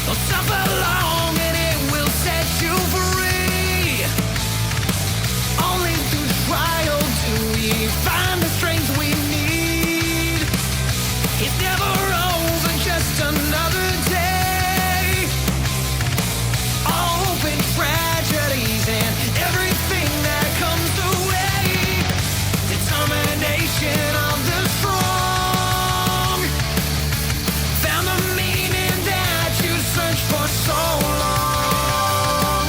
Suffer long and it will set you free. Only through trial do we find the strength we need. It's never over, just another day. All open tragedies and everything that comes away. Determination of the strong. Found the meaning that you searched for so long.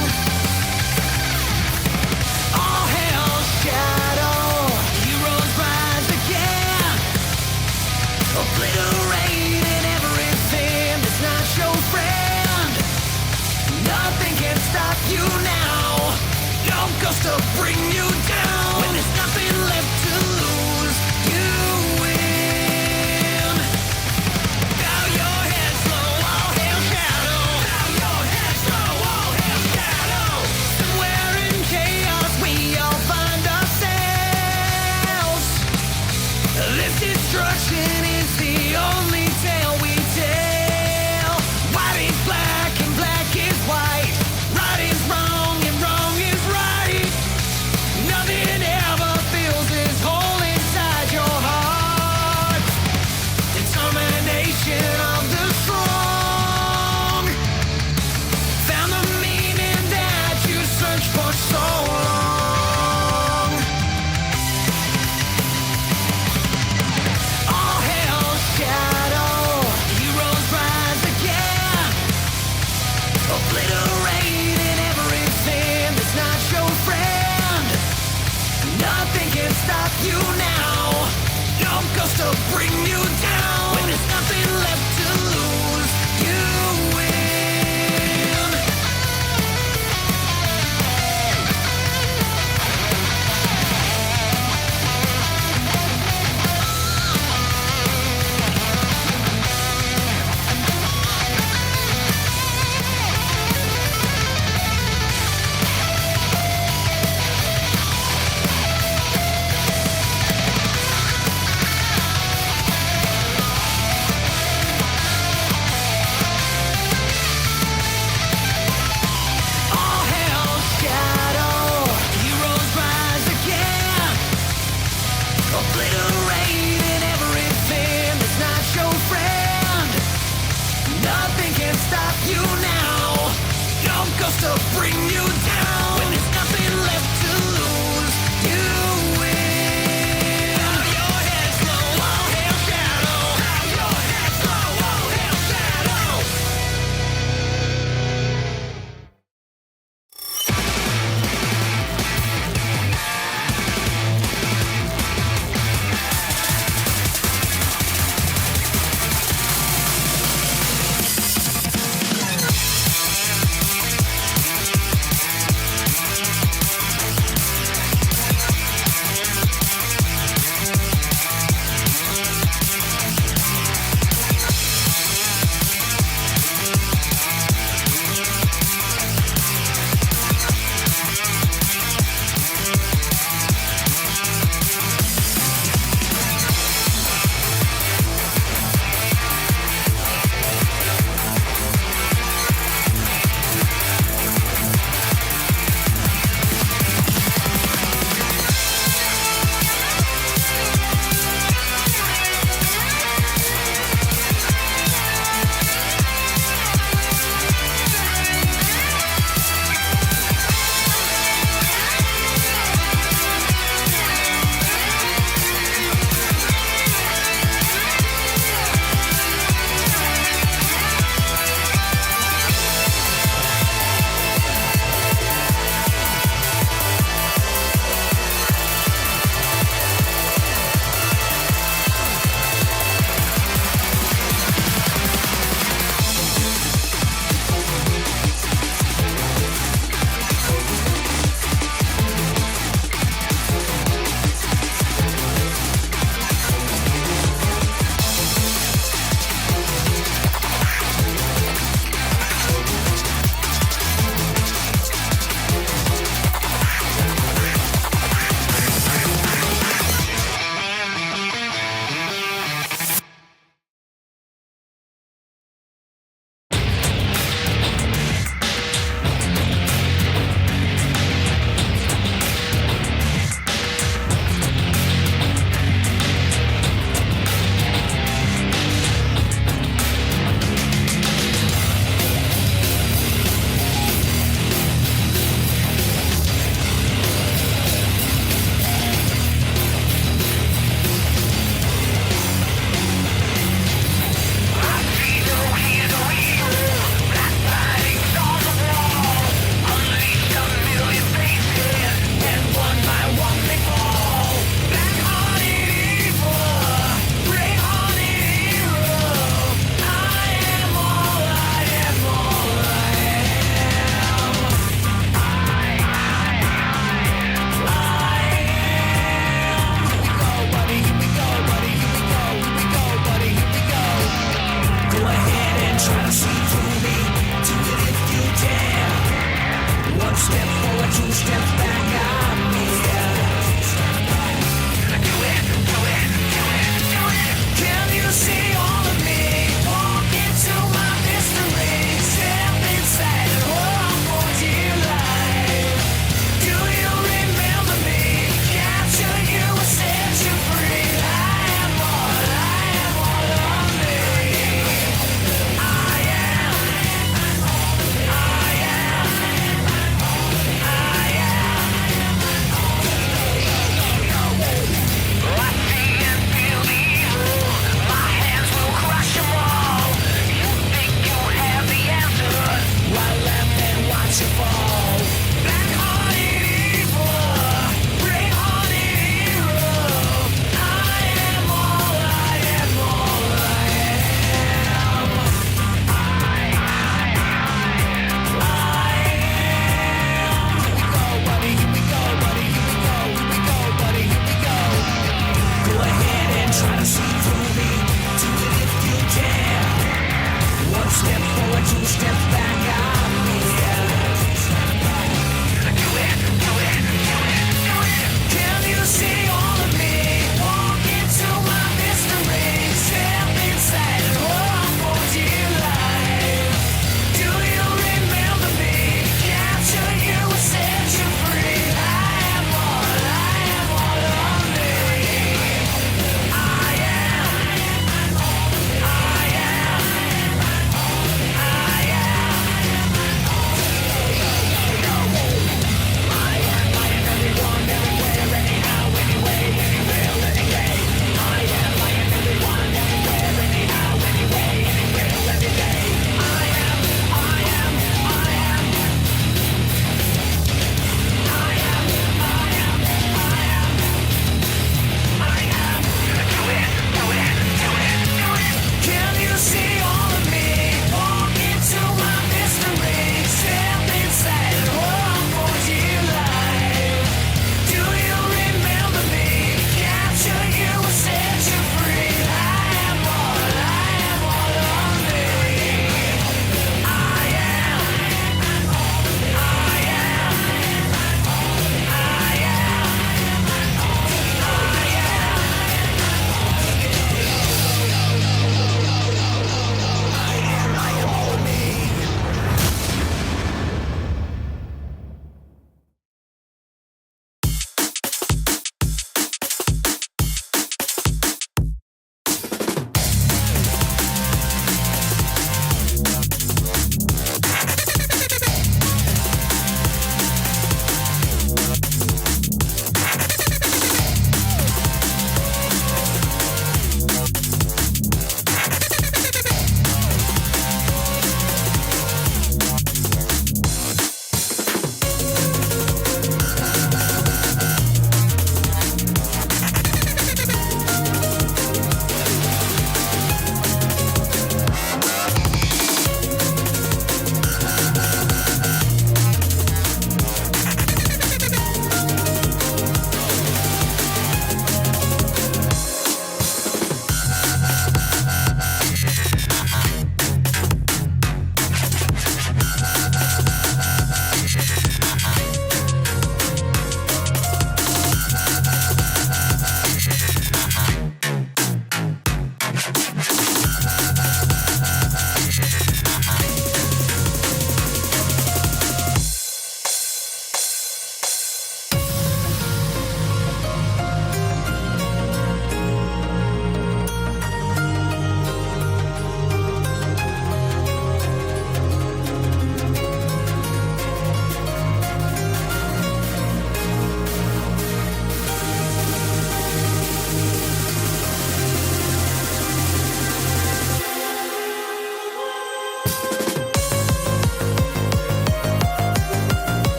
All hell's shadow, heroes rise again. Obliterating everything that's not your friend. Nothing can stop you now. No ghost to bring you down. When there's nothing left to lose, you win. Bow your head slow, all hail shadow. Bow your head slow, all hail shadow. Somewhere in chaos we all find ourselves. This destruction is the only tale we tell. White is black and black is white. Right is wrong and wrong is right. Nothing ever feels this hole inside your heart. Determination of the strong. Found the meaning that you searched for so long. All hell's shadow, heroes rise again. Obliterating everything that's not your friend. Nothing can stop you now. No ghost to bring you down. When there's nothing left to lose, you win. All hell's shadow, heroes rise again. Obliterating everything that's not your friend. Nothing can stop you now. No ghost to bring you down. When there's nothing left to lose, you win. Bow your head slow, all hail shadow. Bow your head slow, all hail shadow. I am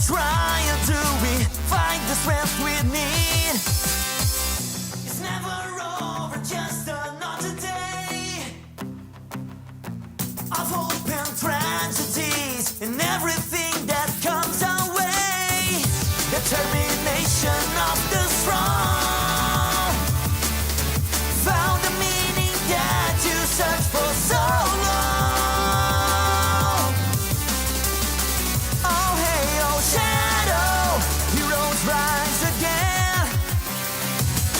trying to we find the strength we need. It's never over, just another day of hope and tragedies and everything that comes our way. Determination of the strong found the meaning that you searched for so long.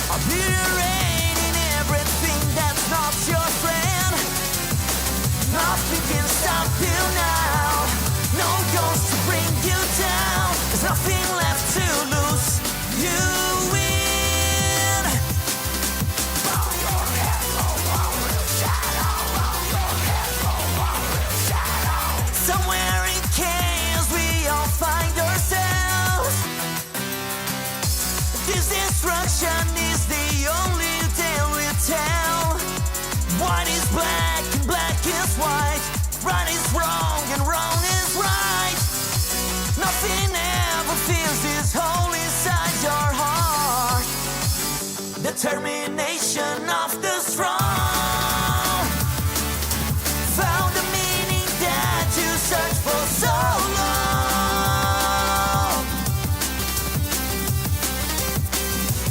Obliterating everything that's not your friend. Nothing can stop you now. No ghost to bring you down. There's nothing left to lose. You win. Bow your head, oh, will shadow. White is black and black is white. Right is wrong and wrong is right. Nothing ever feels this hole inside your heart. Determination of the strong found the meaning that you searched for so long.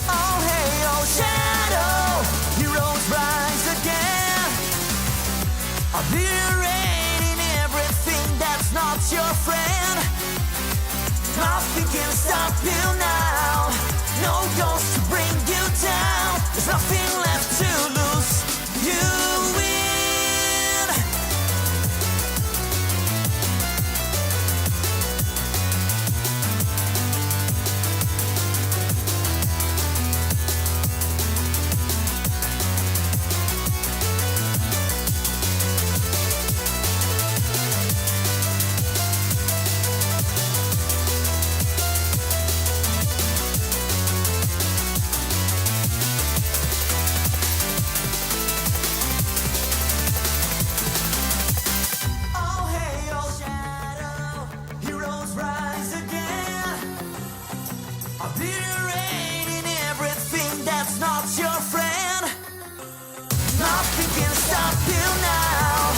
Oh hey, oh shadow, heroes rise again. Obliterating everything that's not your friend. Nothing can stop you now. No ghost to bring you down. There's nothing left to lose. You win. Oh hey, oh shadow, heroes rise again. Obliterating everything that's not your friend. Nothing can stop you now.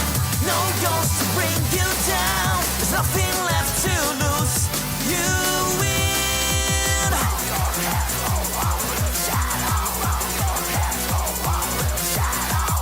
No ghost to bring you down. There's nothing left to lose. You win. Roll your head, roll on with shadow. Roll your head, roll on with shadow.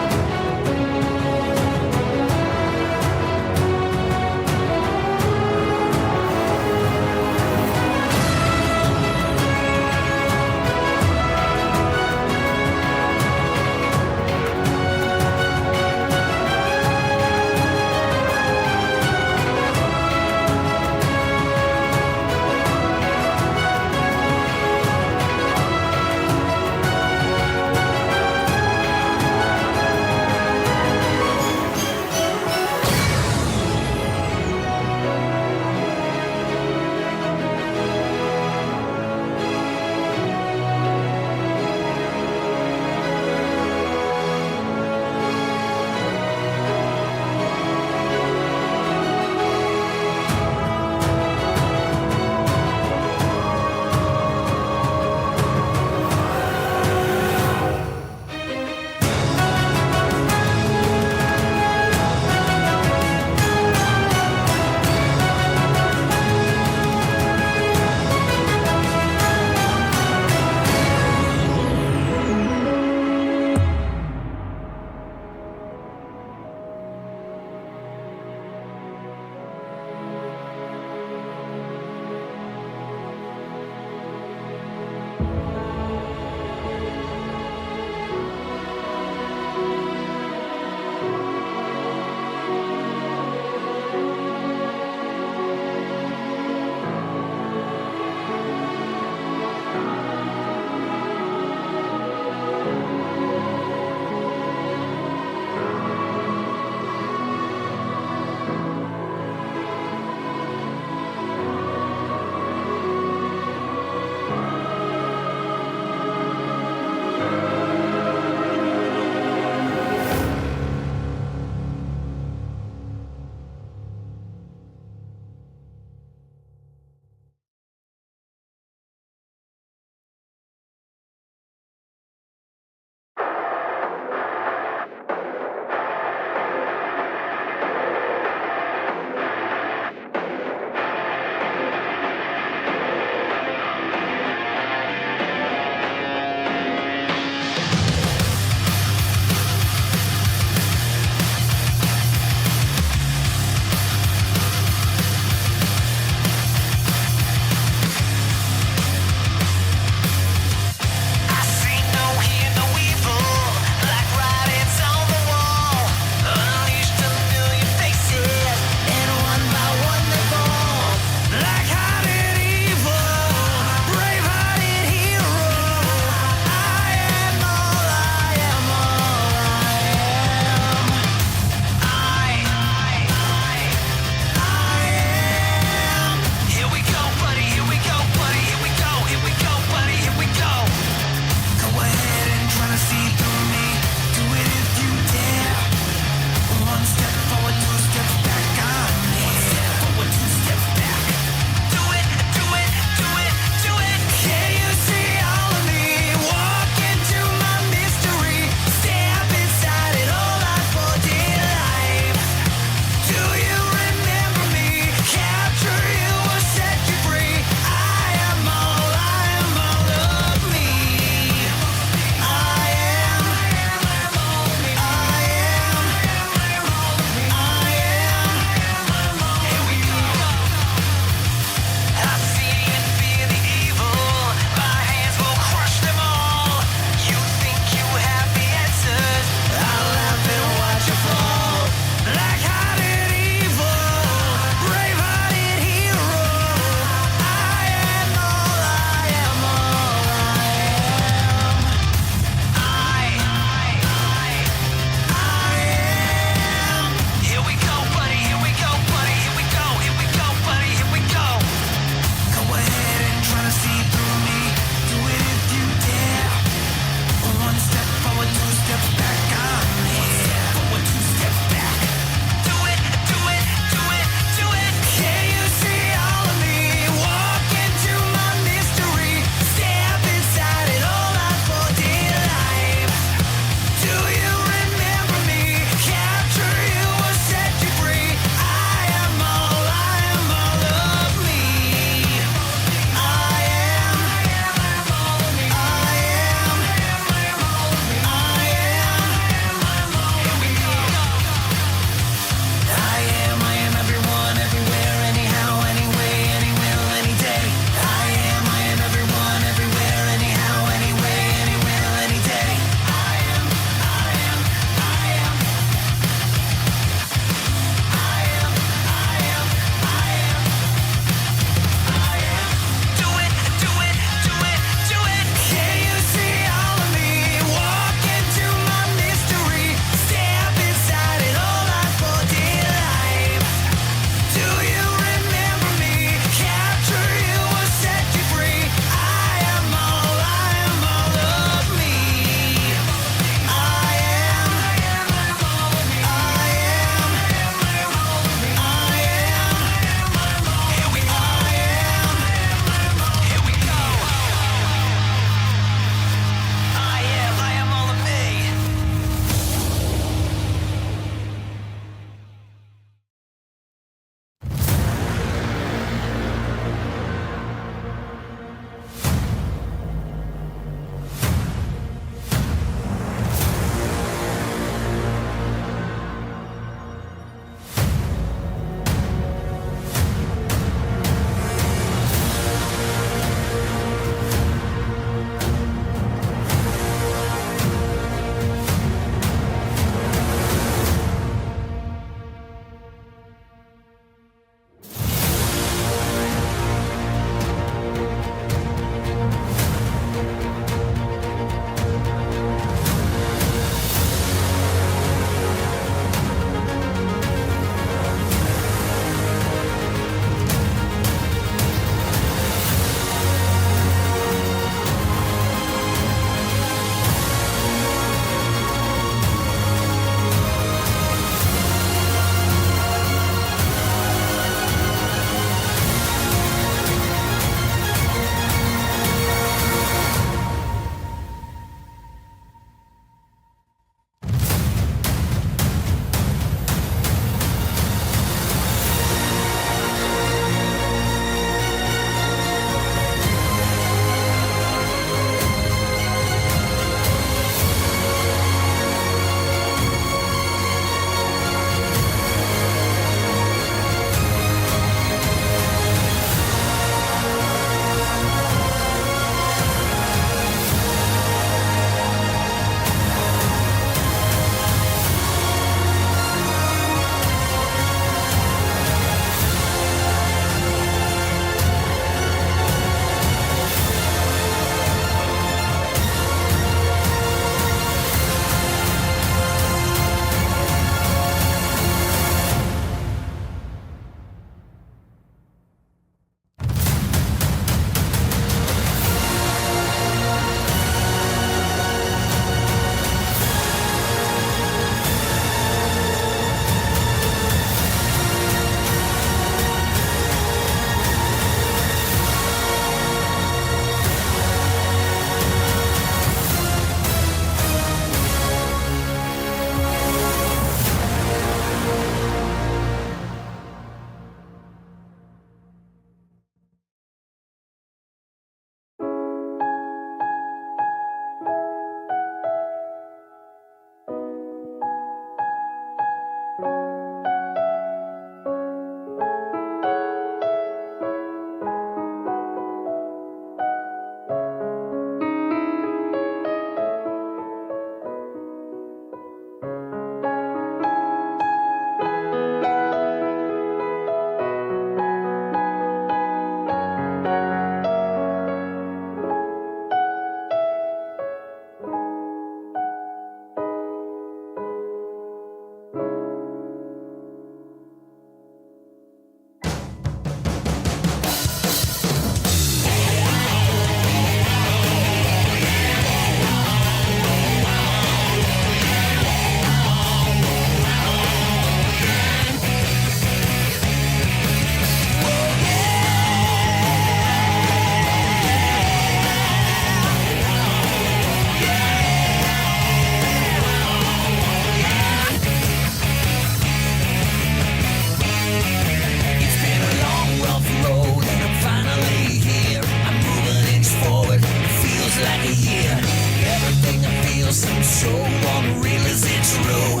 seems so unreal. Is it true?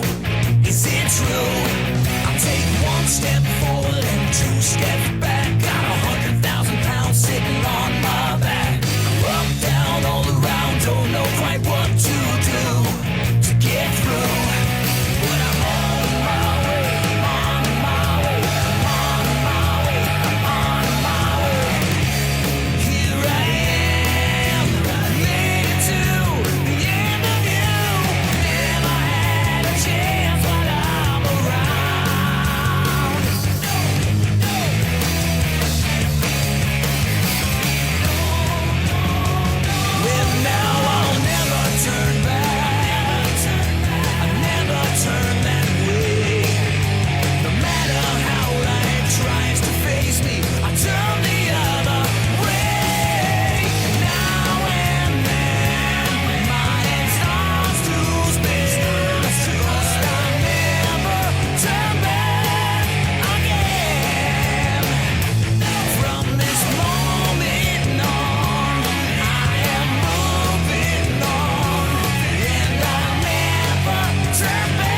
Is it true? I take one step forward and two steps back. Got 100,000 pounds sitting on my back. Up, down, all around, don't know quite what to do to get through. But I'm on my way, on my way, on my way, on my way. Here I am, made it to the end of you. Never had a chance while I'm around. Well, now I'll never turn back. I never turn that way. No matter how life tries to face me, I turn the other way. Now and then, my head starts to spin. Just I never turn back again. From this moment on, I am moving on, and I'll never turn back.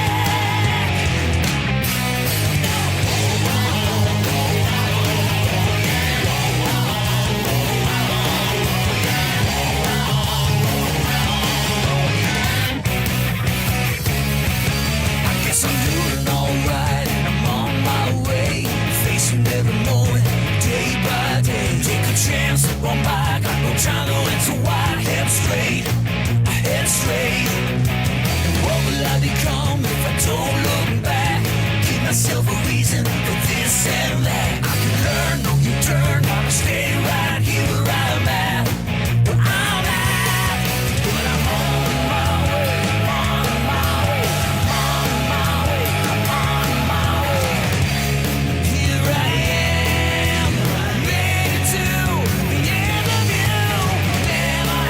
I guess I'm doing alright, and I'm on my way, facing every moment, day by day. Take a chance, one by, got no time to answer why. Head straight, head straight. And what will I become if I don't look back? Give myself a reason for this and that. I can learn, no you turn, I'll stay right here where I'm at. Where I'm at, but I'm on my way, on my way, on my way, on my way. Here I am, made it to the end of you. Never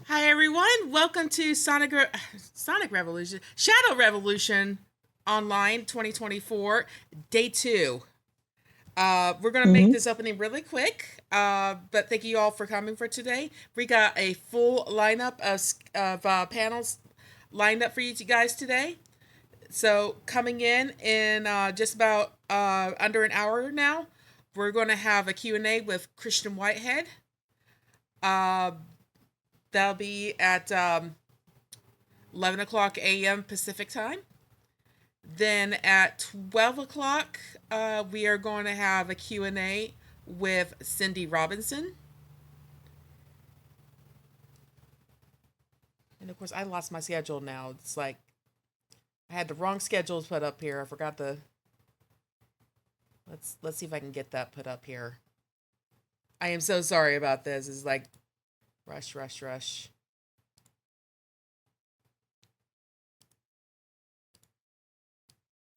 Hi everyone, welcome to Sonic Revolution, Shadow Revolution Online 2024, Day 2. We're gonna make this opening really quick, but thank you all for coming for today. We got a full lineup of panels lined up for you guys today. So coming in just about under an hour now, we're going to have a Q&A with Christian Whitehead. That'll be at 11 o'clock a.m. Pacific time. Then at 12 o'clock, we are going to have a Q&A with Cindy Robinson. And of course, I lost my schedule now. It's like I had the wrong schedules put up here. I forgot the... Let's see if I can get that put up here. I am so sorry about this. It's like rush.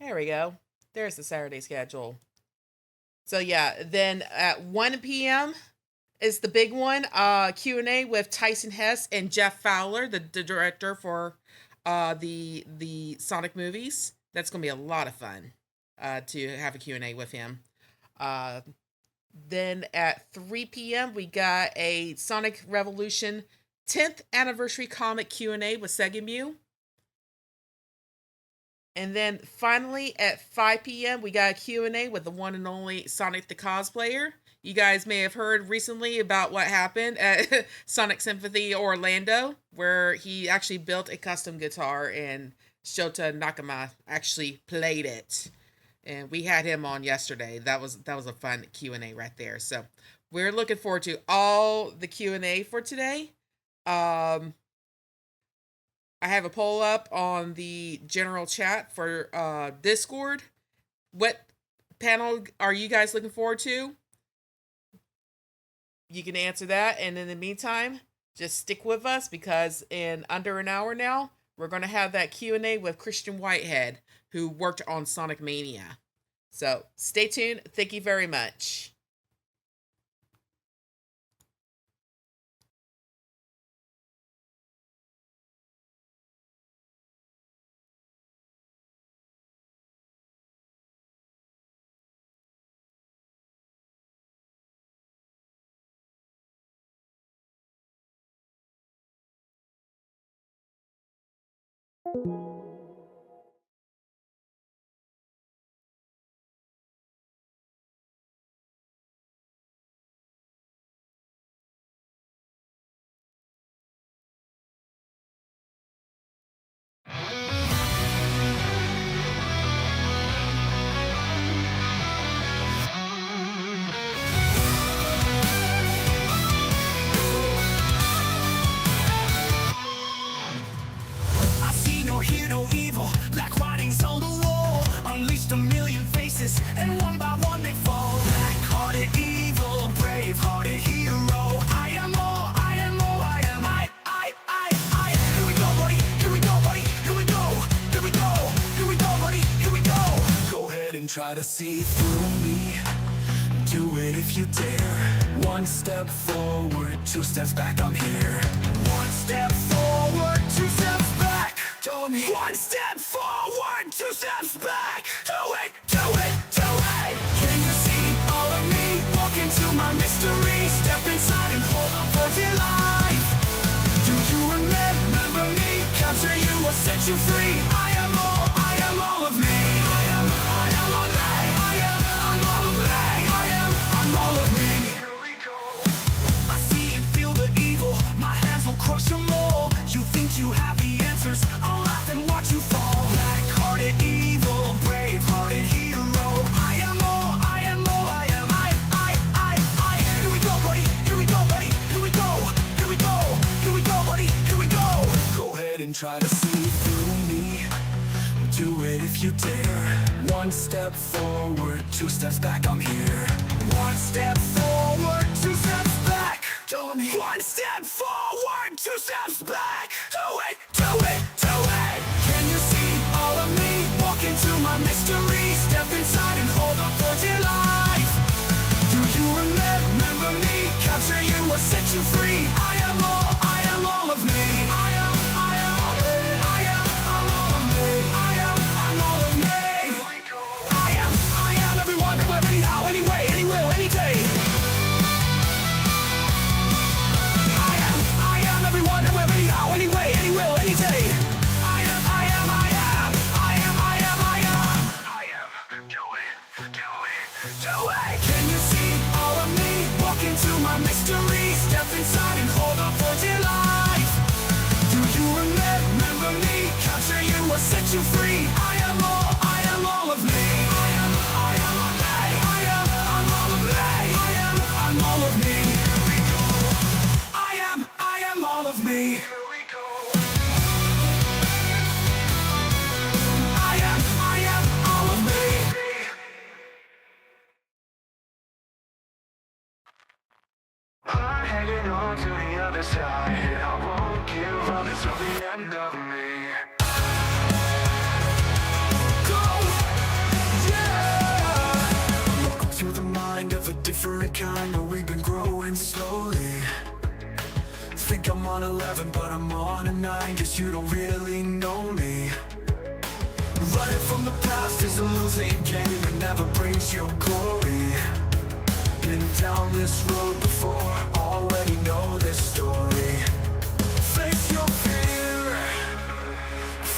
There we go. There's the Saturday schedule. So yeah, then at 1 p.m. is the big one. Q&A with Tyson Hess and Jeff Fowler, the director for the Sonic movies. That's going to be a lot of fun to have a Q&A with him. Then at 3 p.m. we got a Sonic Revolution 10th anniversary comic Q&A with Sega Mew. And then finally at 5 p.m. we got a Q&A with the one and only Sonic the Cosplayer. You guys may have heard recently about what happened at Sonic Symphony Orlando, where he actually built a custom guitar and Shota Nakama actually played it. And we had him on yesterday. That was a fun Q&A right there. So we're looking forward to all the Q&A for today. I have a poll up on the general chat for Discord. What panel are you guys looking forward to? You can answer that. And in the meantime, just stick with us because in under an hour now, we're going to have that Q&A with Christian Whitehead, who worked on Sonic Mania. So stay tuned. Thank you very much. I see no hear no evil, like writings on the wall. Unleashed a million faces, and one by one they fall. Black-hearted evil, brave-hearted hero. I am all, I am all, I am I. Here we go, buddy, here we go, buddy, here we go, here we go, here we go, buddy, here we go. Go ahead and try to see through me. Do it if you dare. One step forward, two steps back, I'm here. One step forward, two steps back. Do me. One step forward, two steps back. Do it, do it, do it. Can you see all of me? Walk into my mystery. Step inside and hold on for dear life. Do you remember me? Capture you or set you free. I am all of me. I'm all of me. I'm all of me. I'm all of me. Here we go. I see and feel the evil. My hands will crush them all. You think you have the answers? I'll laugh and watch you fall. Black-hearted evil, brave-hearted hero. I am all, I am all, I am I. Here we go, buddy. Here we go, buddy. Here we go. Here we go. Here we go, buddy. Here we go. Go ahead and try to see through me. Do it if you dare. One step forward, two steps back, I'm here. One step forward, two steps back. Do me. One step forward, two steps back. Do it, do it, do it. Can you see all of me? Walk into my mystery. Step inside and hold on for dear life. Do you remember me? Capture you or set you free. I am all of me. set you free. I am all of me. I'm all of me. I'm all of me. Here we go. I am all of me. Here we go. I am all of me. I'm hanging on to the other side. I won't give up until the end of me. Go, yeah. Welcome to the mind of a different kind, where we've been growing slowly. Think I'm on 11, but I'm on a 9. Guess you don't really know me. Running from the past is a losing game. It never brings you glory. Been down this road before, already know this story. Face your fear.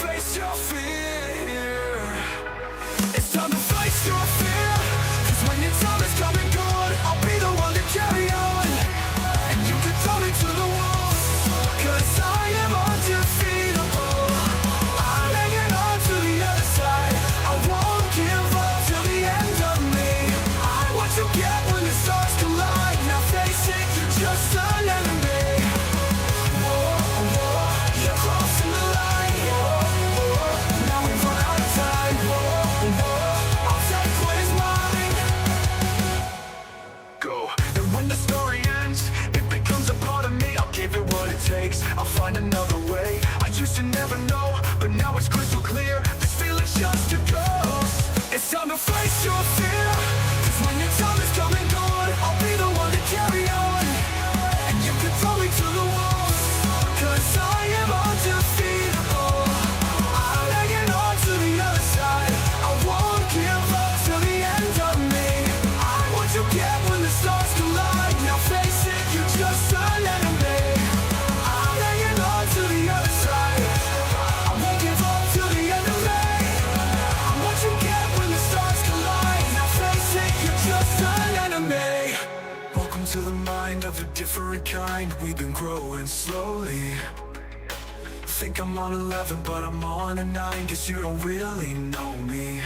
Face your fear. It's time to face your fear. 'Cause when your time is coming good, I'll be the one to carry on. And you can throw me to the wall, 'cause I am undefeatable. I'm hanging on to the other side. I won't give up till the end of me. I'm what you get when the stars collide. Now face it, you're just an enemy. Whoa, whoa, you're crossing the line. Whoa, whoa, now we've run out of time. Whoa, whoa, I'll take what is mine. Go. And when the story ends, it becomes a part of me. I'll give it what it takes. I'll find another way. I used to never know, but now it's crystal clear. This feeling's just a ghost. It's time to face your fear. 'Cause when your time is coming good, I'll be the one to carry on. And you can throw me to the walls, 'cause I am undefeatable. I'm hanging on to the other side. I won't give up till the end of me. I'm what you get when the stars collide. Now face it, you're just an enemy. I'm hanging on to the other side. I won't give up till the end of me. I'm what you get when the stars collide. Now face it, you're just an enemy. Welcome to the mind of a different kind. We've been growing slowly. Think I'm on 11, but I'm on a 9. Guess you don't really know me.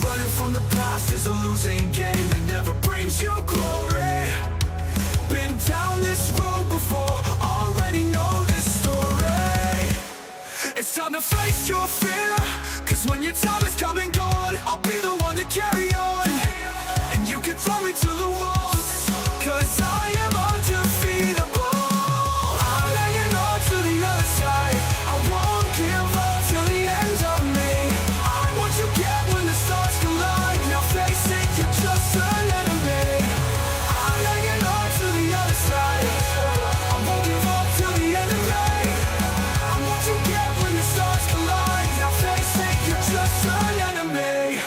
Running from the past is a losing game. It never brings you glory. Been down this road before, already know this story. It's time to face your fear. 'Cause when your time is coming good, I'll be the one to carry on. And you can throw me to the walls, 'cause I am undefeatable. I'm hanging on to the other side. I won't give up till the end of me. I'm what you get when the stars collide. Now face it, you're just an enemy. I'm hanging on to the other side. I won't give up till the end of me. I'm what you get when the stars collide. Now face it, you're just an enemy.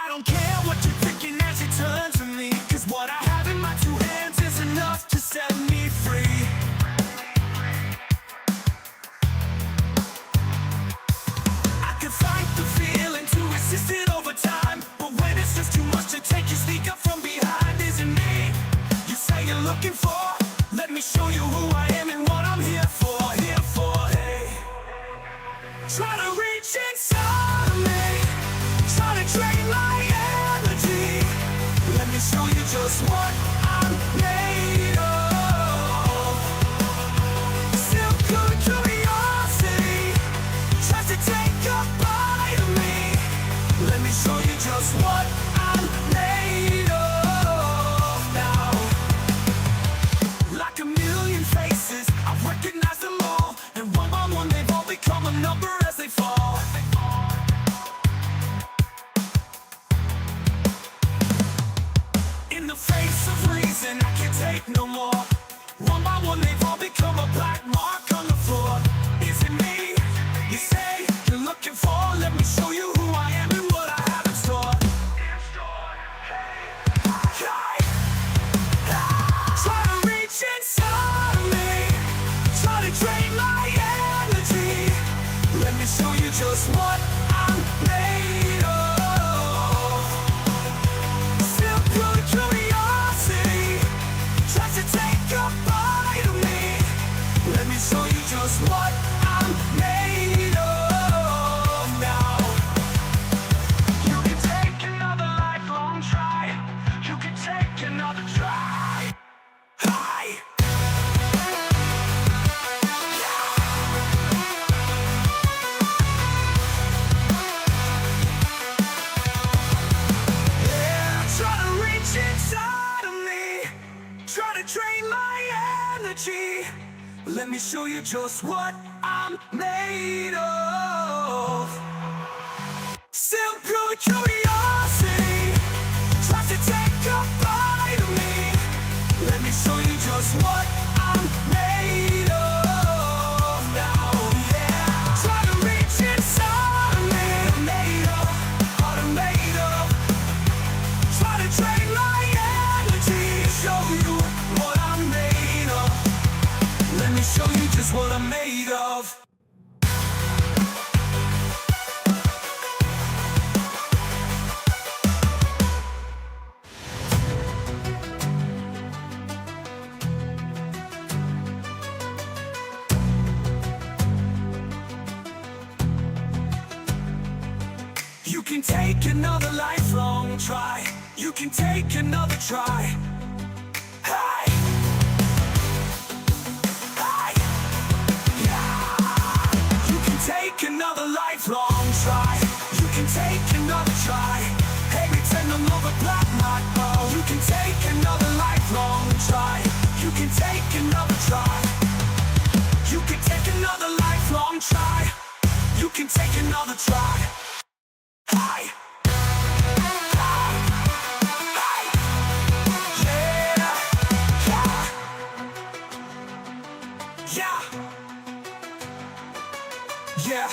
I don't care what you're thinking as you turn to me, 'cause what I have in my 2 hands is enough to set me free. I could fight the feeling to resist it over time, but when it's just too much to take, you sneak up from behind. Isn't me you say you're looking for? Let me show you who I am and what I'm here for. Here for, hey. Try to reach inside of me, try to drain my energy. Let me show you just what I'm made of. Still good curiosity tries to take a bite of me. Let me show you just what I'm made of now. Like a million faces, I recognize them all, and one by one they've all become a number as they fall. In the face of reason, I can't take no more. One by one they've all become a black mark on the floor. just what I'm made of. Simple curiosity tries to take a bite of me. Let me show you just what I'm made of now. You can take another lifelong try. You can take another try. Hi. Yeah, try to reach inside of me. Try to drain my energy. Let me show you just what I'm made of. Simple curiosity tries to take a bite of me. Let me show you just what I'm made of now. Yeah, try to reach inside of me. I'm made of, what I'm made of. Try to drain my energy. Show you what I'm made of. Let me show you just what I'm made of. You can take another lifelong try. You can take another try. Hey! Hey! Yeah! You can take another lifelong try. You can take another try. Hey, pretend I'm over black night. Oh, you can take another lifelong try. You can take another try. You can take another lifelong try. You can take another try. Hi. Hi. Hi. Yeah. Yeah. Yeah.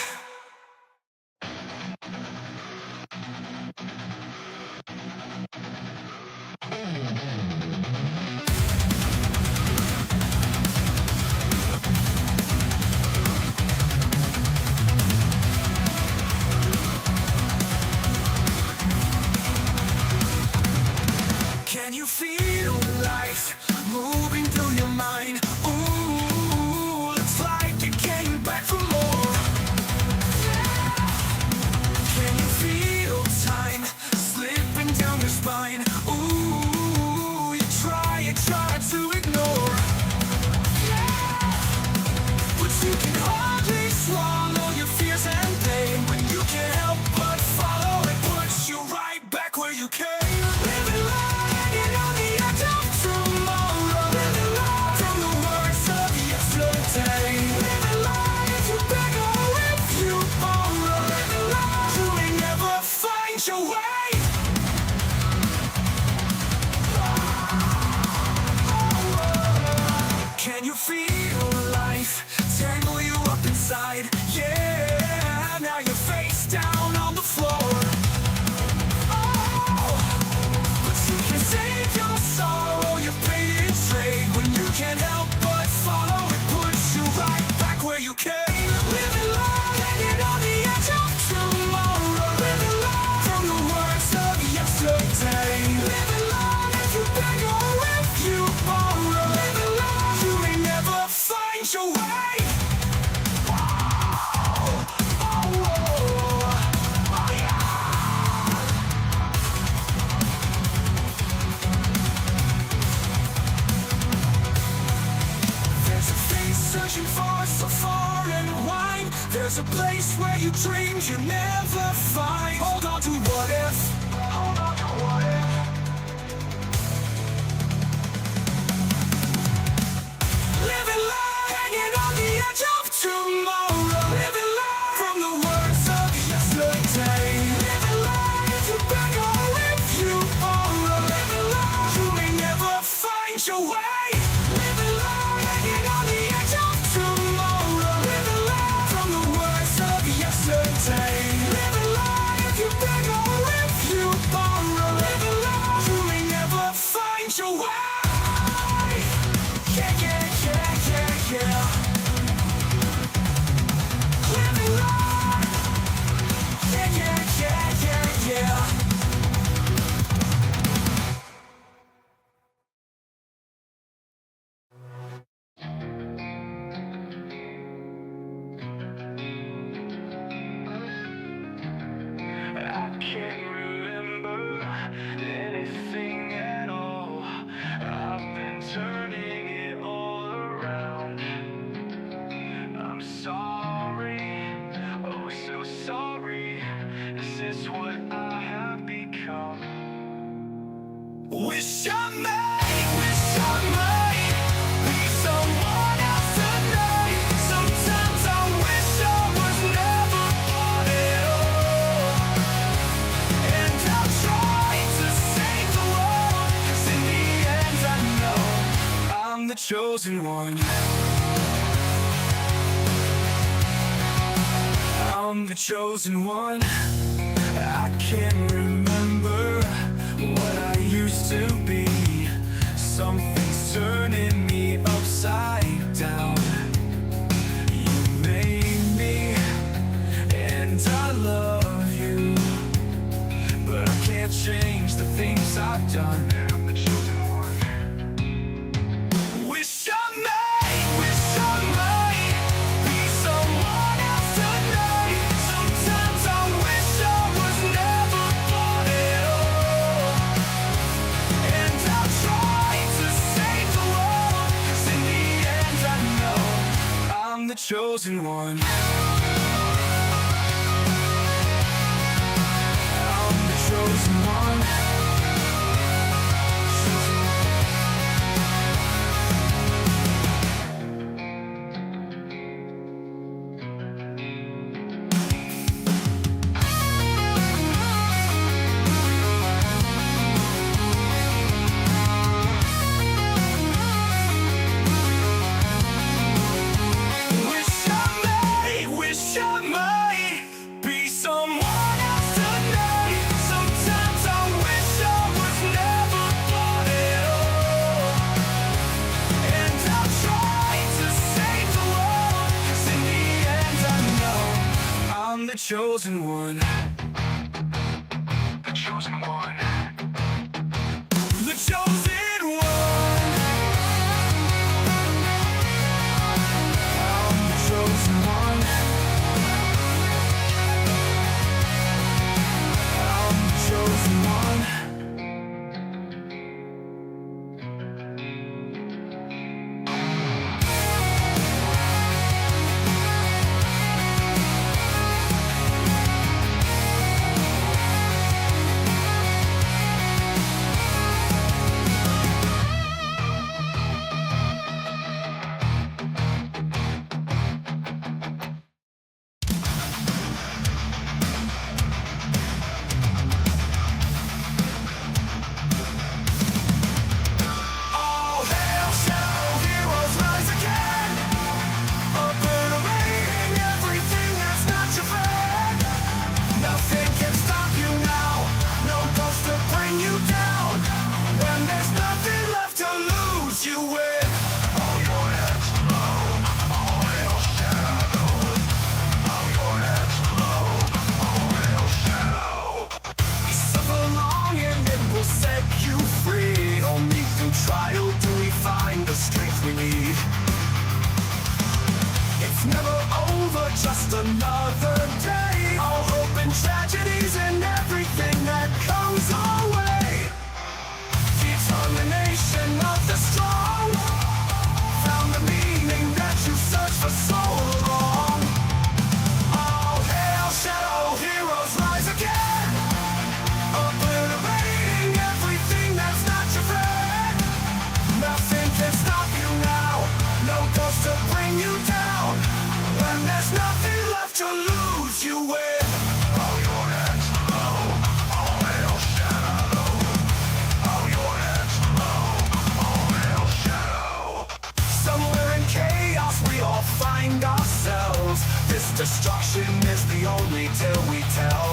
Can you feel life moving through your mind? Ooh, looks like you came back for more. Can you feel time slipping down your spine? Ooh, you try to ignore. But you can hardly swallow your fears and pain when you can't help but follow. It puts you right back where you came. Living life hanging on the edge of tomorrow. Living life from the words of yesterday. Living life you beg or if you borrow. Living life you may never find your way. Can you feel life tangle you up inside? Yeah, now you're face down on the floor. Oh, but you can save your sorrow, your pain and trade. When you can't help but follow, it puts you right back where you came. Living life hanging on the edge of tomorrow. Living life from the words of yesterday. Living life if you beg or if you borrow. Living life you may never find your way. There's a face searching for so far and wide. There's a place where you dreamed you never find. Hold on to what if. Hold on to what if. Living life hanging on the edge of tomorrow. Living life from the words of yesterday. Living life if you beg or if you borrow. Living life you may never find your way. Living life hanging on the edge of tomorrow. Living life from the words of yesterday. Living life if you beg or if you borrow. Living life you may never find your way. Yeah, yeah, yeah, yeah, yeah. Living life. chosen one. I'm the chosen one. I can't remember what I used to be. Something's turning me upside down. You made me, and I love you, but I can't change the things I've done. I'm the chosen one. Wish I might be someone else tonight. Sometimes I wish I was never born at all. And I'll try to save the world, 'cause in the end I know I'm the chosen one. I'm the chosen one. Wish I might be someone else tonight. Sometimes I wish I was never born at all. And I'll try to save the world, 'cause in the end I know I'm the chosen one. The chosen one. The chosen one. I'm the chosen one. Chosen one. Trial till we find the strength we need. It's never over, just another day. All hope and tragedies and everything that comes our way. Determination of the strong found the meaning that you searched for so long. All hail shadow heroes rise again, obliterating everything that's not your friend. Nothing can stop you now, no ghost to bring you down. When there's nothing left to lose, you win. All your heads low, all hail shadow. All your heads low, all hail shadow. Somewhere in chaos we all find ourselves. This destruction is the only tale we tell.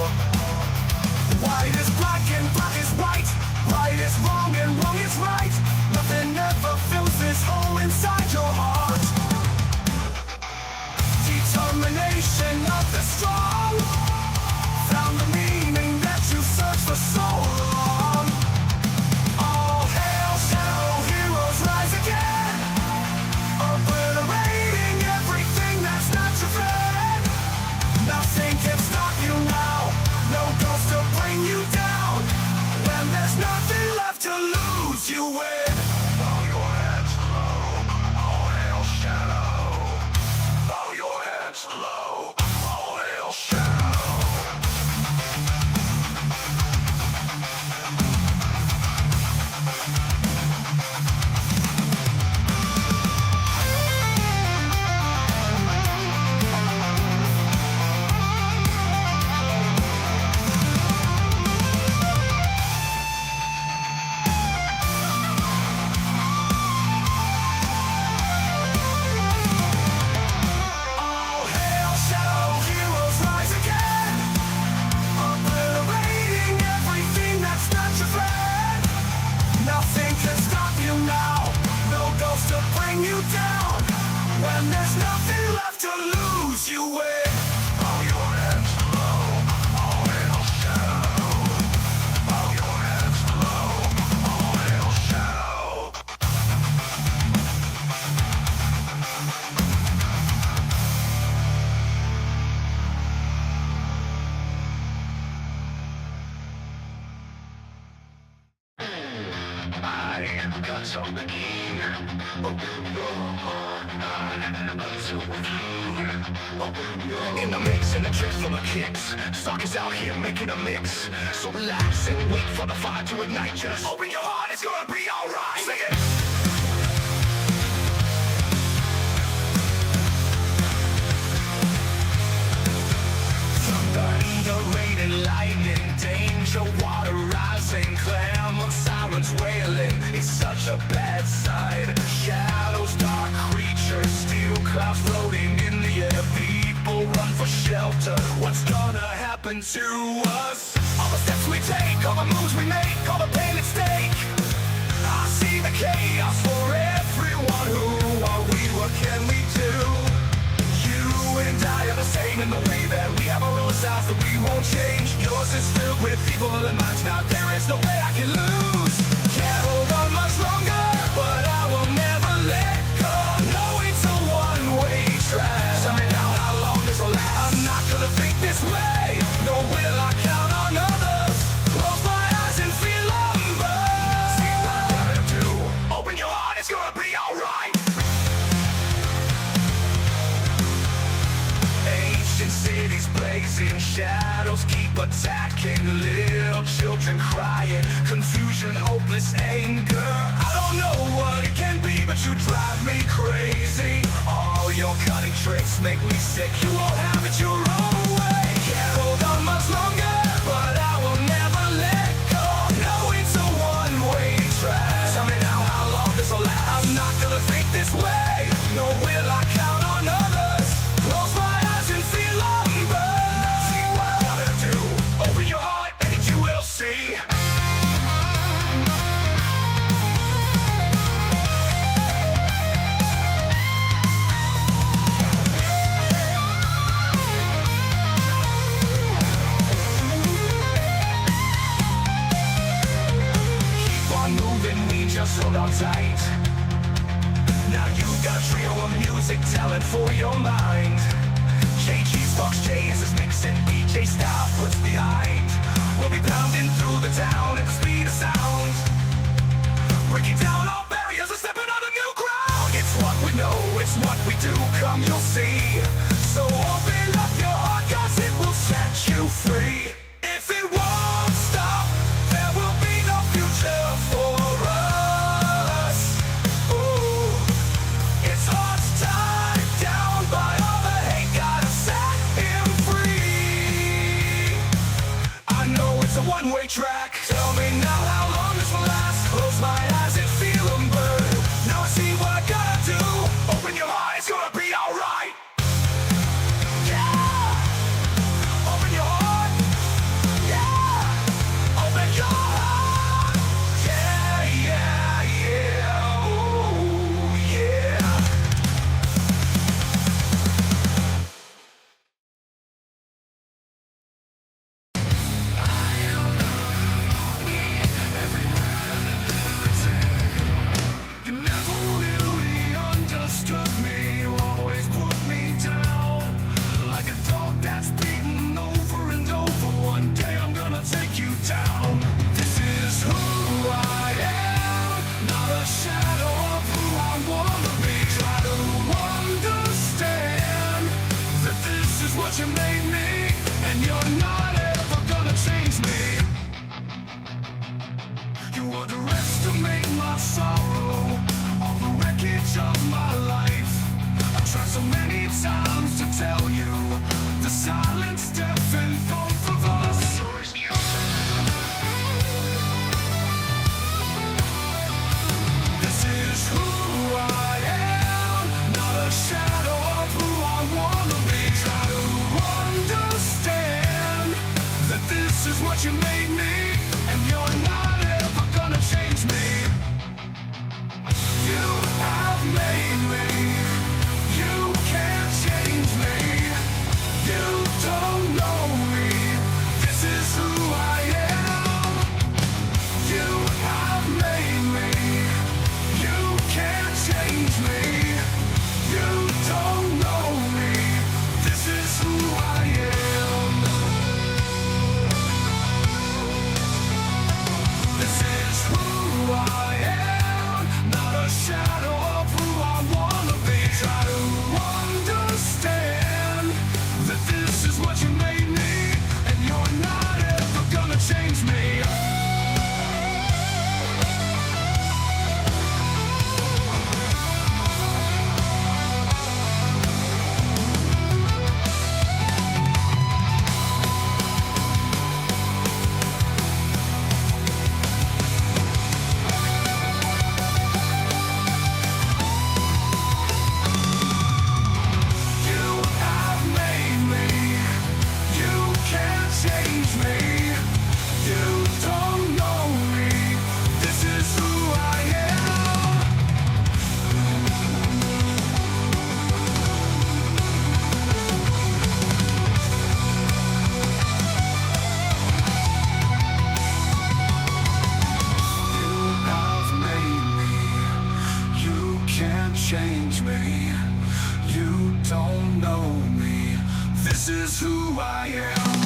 White is black and black is white. Right is wrong and wrong is right. Nothing ever fills this hole inside your heart. Determination of the strong found the meaning that you searched for so long. All hail shadow heroes rise again, obliterating everything that's not your friend. Nothing can stop you presence of the king. Open your heart, not until we're through. Open your in the mix and the tricks from the kicks. Stalkers out here making a mix. So relax and wait for the fire to ignite. Just open your heart, it's gonna be alright. Sing it. Thunder, rain and lightning, danger, water rising, clamor, sirens wailing. It's such a bad sight. Shadows, dark creatures, steel clouds floating in the air. People run for shelter. What's gonna happen to us? All the steps we take, all the moves we make, all the pain at stake. I see the chaos for everyone. Who are we? What can we do? You and I are the same in the way that we have our own styles that we won't change. Yours is filled with people and mine's not. There is no way I can lose. Can't hold on much longer, but I will never let go. No, it's a one-way track. Tell me now how long this will last. I'm not gonna think this way. No, will I count on others? Close my eyes and feel lumber. See what I gotta do. Open your heart, it's gonna be alright. Ancient cities blazing, shadows keep attacking. Little children crying, confusion, hopeless anger. I don't know what it can be, but you drive me crazy. All your cunning tricks make me sick. You won't have it your own way. Can't hold on much longer, but I will never let go. No, it's a one-way track. Tell me now how long this will last. I'm not gonna think this way. No, will I count on others? Close my eyes and feel lumber. See what I gotta do. Open your heart and you will see. Keep on moving, we just hold on tight. Now you've got a trio of music talent for your mind. JG's Fox J is his mixing, BJ style puts behind. We'll be pounding through the town at the speed of sound, breaking down all barriers and stepping on a new ground. It's what we know, it's what we do, come you'll see. So open up your heart, cause it will set you free. If it won't stop, there will be no future for us. Ooh. It's hearts tied down by all the hate, gotta set him free. I know it's a one-way track. Tell me now how long this will last. Close my eyes and feel them burn. Now I see what I gotta do. Open your heart, it's gonna be alright. Yeah. Open your heart. Yeah. Open your heart. Yeah, yeah, yeah. Ooh, yeah. You never really understood me. You always put me down like a dog that's beaten over and over. One day I'm gonna take you down. This is who I am, not a shadow of who I wanna be. Try to understand that this is what you made me, and you're not ever gonna change me. You underestimate my sorrow, all the wreckage of my life. I've tried so many times to tell you, the silence deafened both of us. This is who I am, not a shadow of who I wanna be. Try to understand that this is what you made me, and you're not ever gonna change me. You have made me. You can't change me. You don't change me. You don't know me. This is who I am.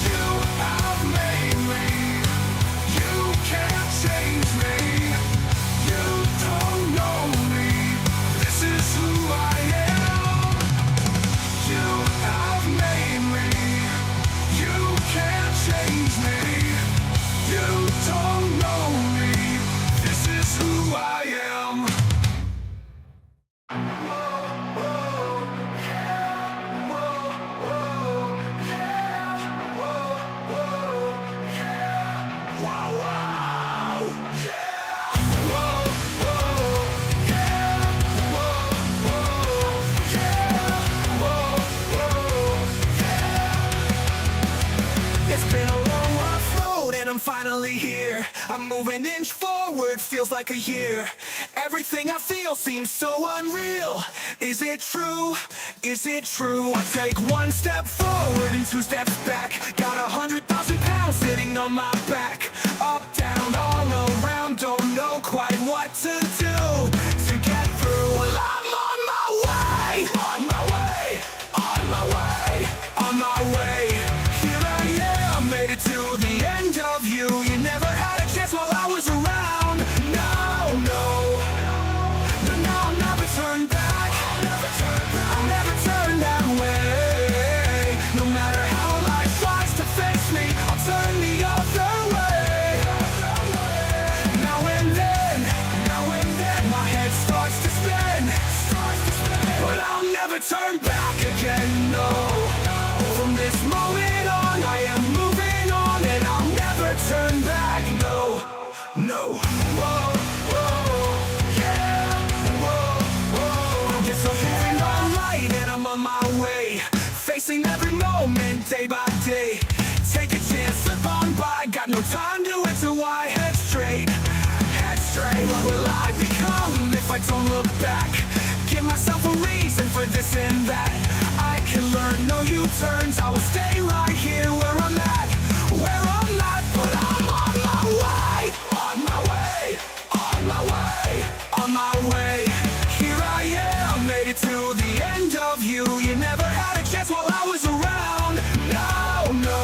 You have made me. You can't change me. You don't know me. This is who I am. You have made me. You can't change me. You don't know me. This is who I am. It's been a long rough road and I'm finally here. I'm moving inch forward, feels like a year. Everything I feel seems so unreal. Is it true? Is it true? I take one step forward and two steps back. Got 100,000 pounds sitting on my back. Up, down, all around, don't know quite what to do to get through. Well, I'm on my way. On my way. On my way. On my way. Here I am, made it to the end of you. You never had a chance while I was around. No, no. No, I'll never turn back. I'll never turn that way. No matter how life tries to face me, I'll turn the other way. Now and then, my head starts to spin. But I'll never turn back again, no. From this moment on, I am moving on, and I'll never turn back, no, no. Whoa, whoa, yeah, whoa, whoa. Yes, I'm moving on right, and I'm on my way. Facing every moment, day by day. Take a chance, slip on by. Got no time to answer why. Head straight, head straight. What will I become if I don't look back? Give myself a reason for this and that. I can learn no U-turns. I will stay right here where I'm at. Where I'm at, but I'm on my way. On my way. On my way. On my way. Here I am, made it to the end of you. You never had a chance while I was around. No, no.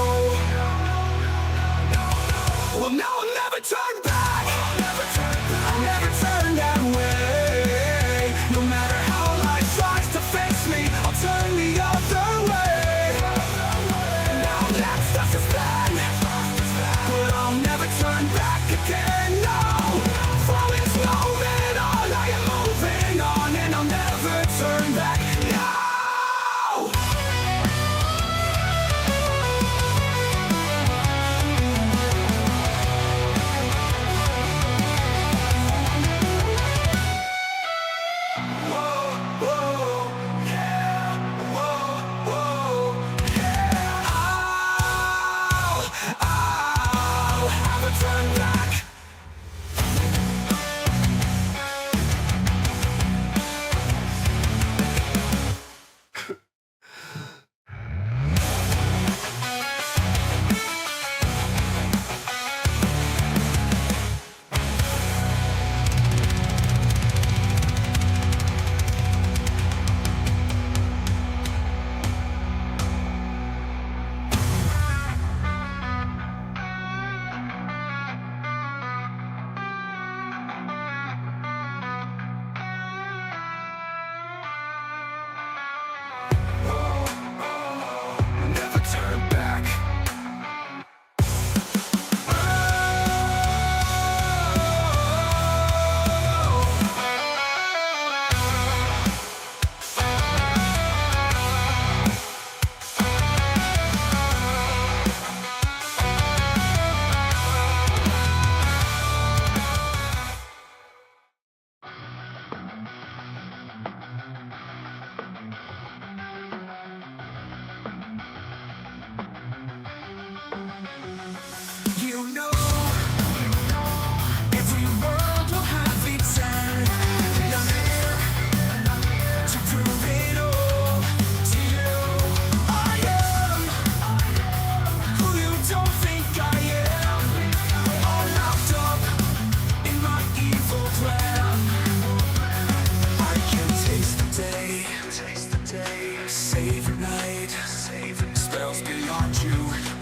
Well, now I'll never turn back. I'll never turn that way. No matter how life tries to face me, I'll turn the other way.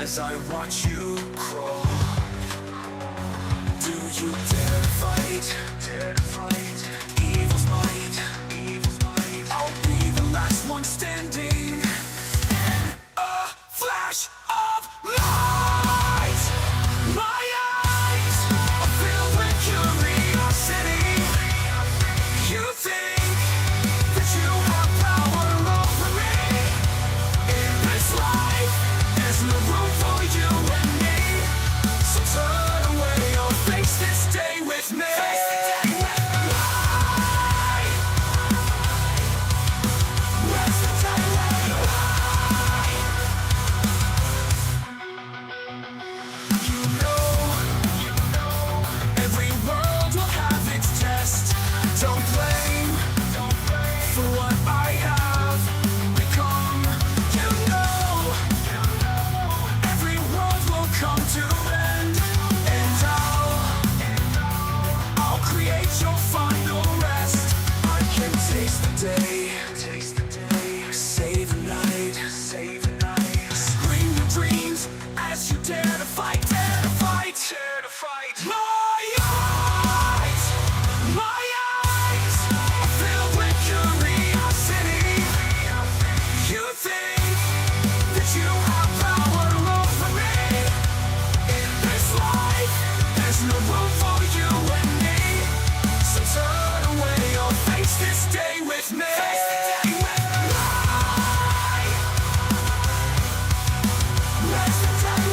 as I watch you crawl. Do you dare to fight? Dare to fight evil's might. Evil's might. I'll be the last one standing. A flash of light. My eyes are filled with curiosity. You think that you have power over me? In this life, there's no room for you and me. So turn away or face this day with me. Where's the time? You know, every world will have its test. Don't blame for what I have become. You know, every world will come to end, and I'll create your final rest. I can taste the day, save the night, scream your dreams as you dare to fight, My eyes are filled with curiosity. You think that you have power over me? In this life, there's no room for you and me. So turn away or face this day with me. Where's the time?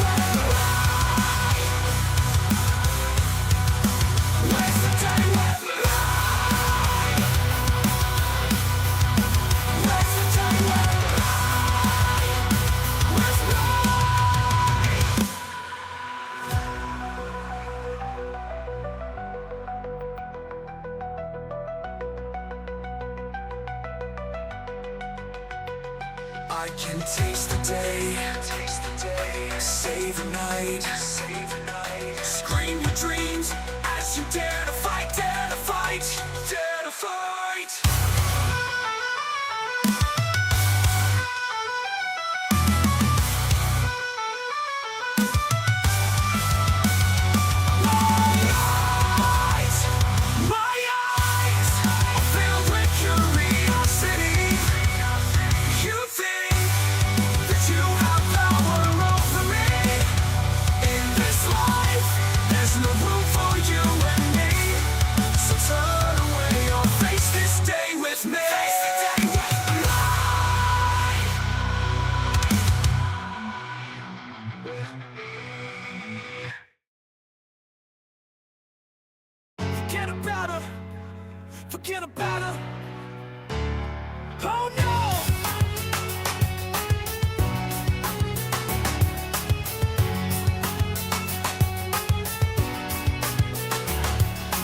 Where's the time? Where's the time? Where's the I can taste the day, save the night, scream your dreams as you dare to fight, dare to fight. My eyes are filled with curiosity. You think that you have power over me? In this life, there's no room for you and me. So turn away or face this day with me. Forget about her. Forget about her. Oh no!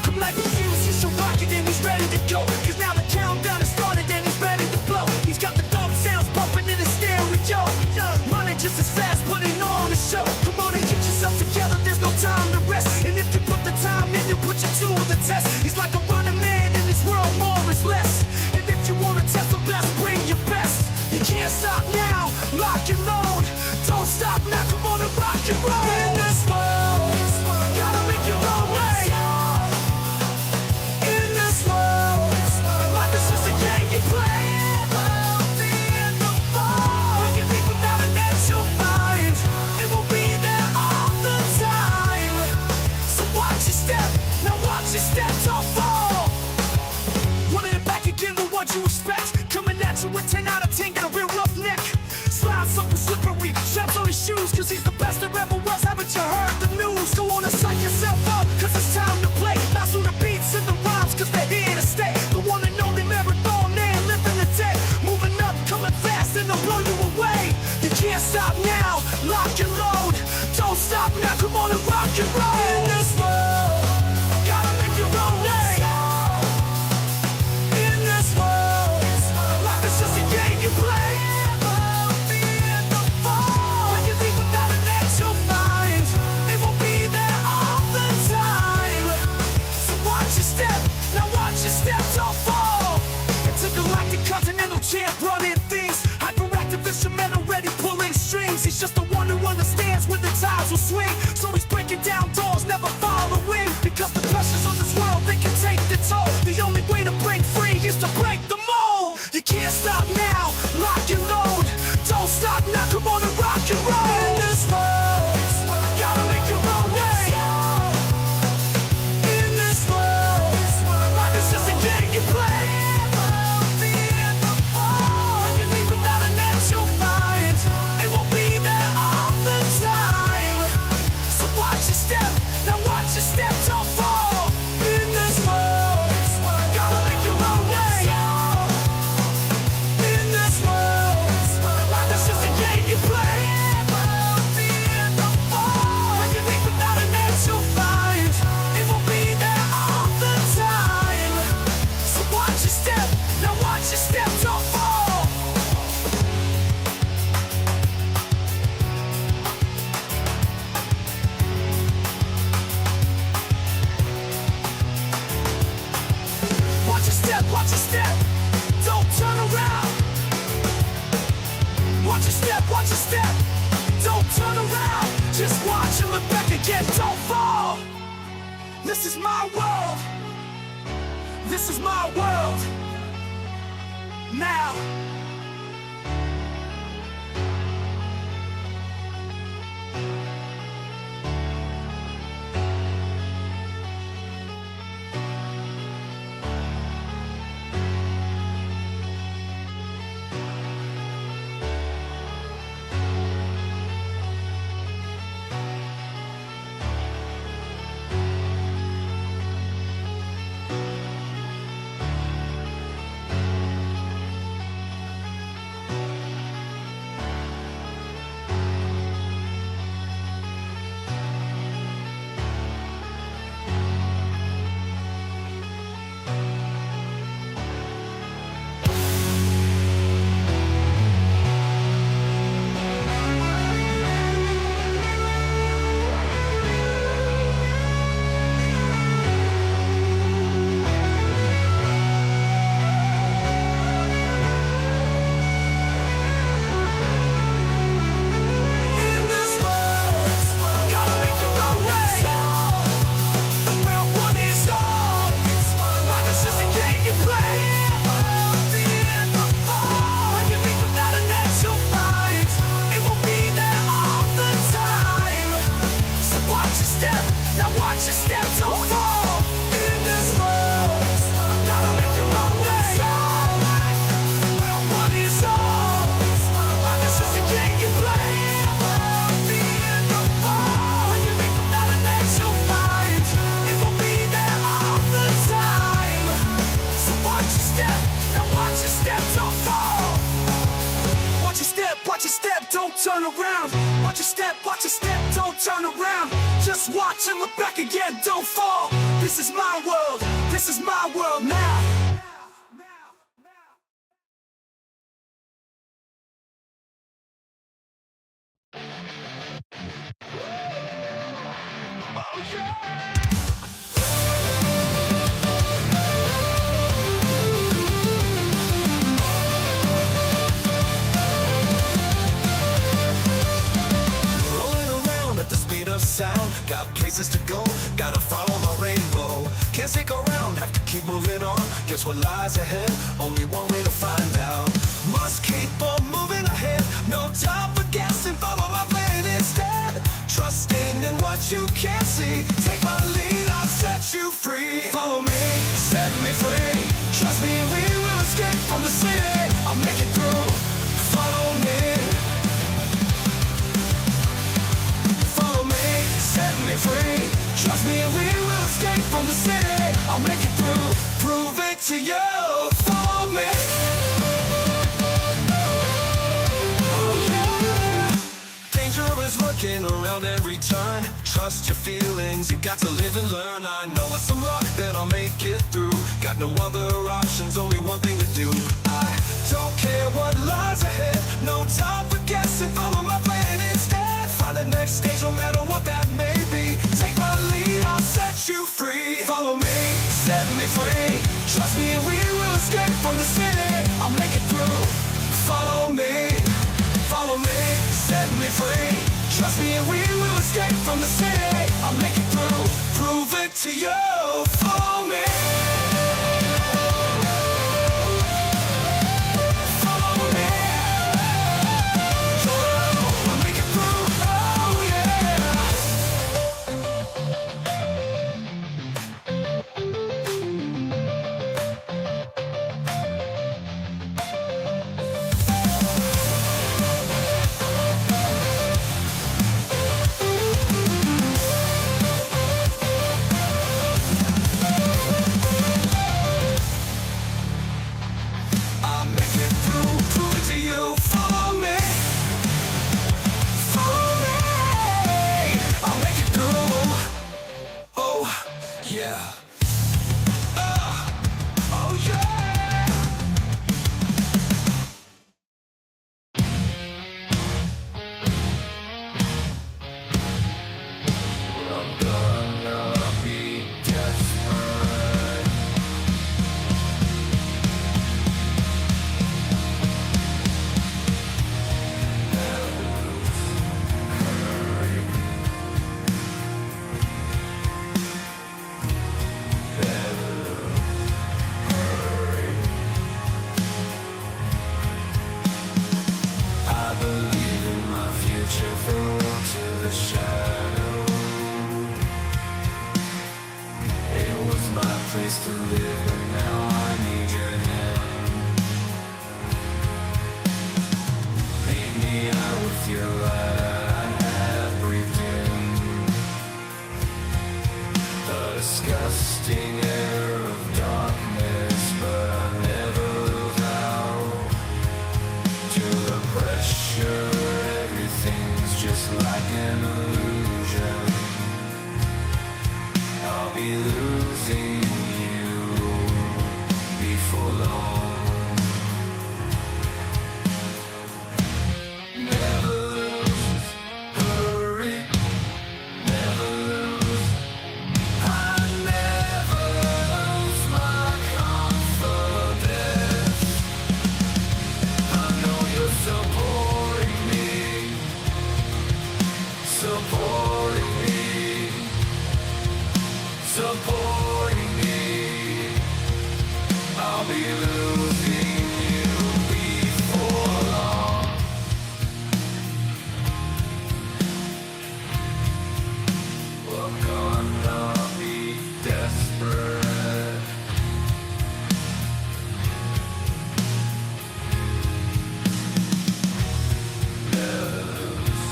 Come like the fuse, he's so rocket and he's ready to go. Cause now the countdown has started and he's ready to blow. He's got the dope sounds pumping in his stereo. Running just as fast, putting on the show. Come on and get yourself together, there's no time to rest. And if you put the time in, you put you to the test. He's like a running man in this world, more is less. And if you wanna test the best, bring your best. You can't stop now, lock and load. Don't stop now, come on and rock and roll. In this world, gotta make your own way. In this world, life is just a game you play. When you think without an edge, you'll find it will be there all the time. So watch your step, now watch your step, don't fall. Running it back again with what you expect. Coming at you with 10 out of 10, got a real rough neck. Slide something slippery, straps on his shoes, cause he's the best there ever was. Haven't you heard the news? Go on and psych yourself up, cause it's time to play. Bounce through the beats and the rhymes, cause they're here to stay. The one and only marathon man, living the day. Moving up, coming fast, and they'll blow you away. You can't stop now, lock and load. Don't stop now, come on and rock and roll. In this world, gotta make your own name. In this world, life is just a game you play. When you think without an edge, you'll find it will be there all the time. So watch your step, now watch your step, don't fall. It's a galactic continental champ running things. Hyperactive instrumental ready pulling strings. He's just the one who understands will swing. So he's breaking down doors, never following. Because the pressures of this world, they can take the toll. The only way to break free is to break the mold. You can't stop now, lock and load. Don't stop now, come on and rock and roll. In this world, gotta make your own way. In this world, life is just a game you play. When you leave without an edge, you'll find it won't be there all the time. So watch your step, now watch your step, don't fall. In this world, gotta make your own way. In this world, life is just a game you play. When you leave without an edge, you'll find it won't be there all the time. So watch your step, now watch your step, don't fall. Watch your step, don't turn around. Watch your step, don't turn around. Just watch and look back again, don't fall. This is my world. This is my world. Now. Don't turn around. Watch your step, don't turn around. Just watch and look back again, don't fall. This is my world now. Sound, got places to go, gotta follow my rainbow. Can't stick around, have to keep moving on. Guess what lies ahead? Only one way to find out. Must keep on moving ahead, no time for guessing. Follow my plan instead. Trusting in what you can't see. Take my lead, I'll set you free. Follow me, set me free. Trust me, we will escape from the city. I'll make it through. Follow me. Set me free. Trust me, we will escape from the city. I'll make it through. Prove it to you. Follow me. Oh yeah. Danger is lurking around every turn. Trust your feelings, you got to live and learn. I know it's some luck that I'll make it through. Got no other options, only one thing to do. I don't care what lies ahead. No time for guessing, follow my plan instead. Find the next stage, no matter what that may be. Take my lead, I'll set you free. Follow me, set me free. Trust me, we will escape from the city. I'll make it through. Follow me, set me free. Trust me and we will escape from the city. I'll make it through, prove it to you for me. Place to live, but now I need your hand. Lead me out with your light I have breathed in. The disgusting air of darkness, but I never lose out. To the pressure, everything's just like an illusion. I'll be losing before long. Never lose, hurry, never lose. I never lose my confidence. I know you're supporting me. I'll be losing you before long. We're gonna be desperate. Never lose,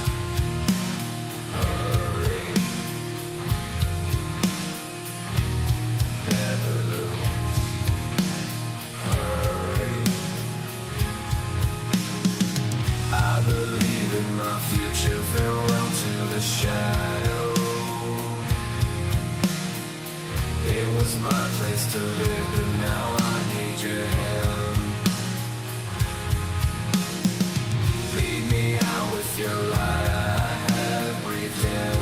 hurry. Never lose. I believe in my future, farewell to the shadow. It was my place to live, but now I need your hand. Lead me out with your light I have breathed in.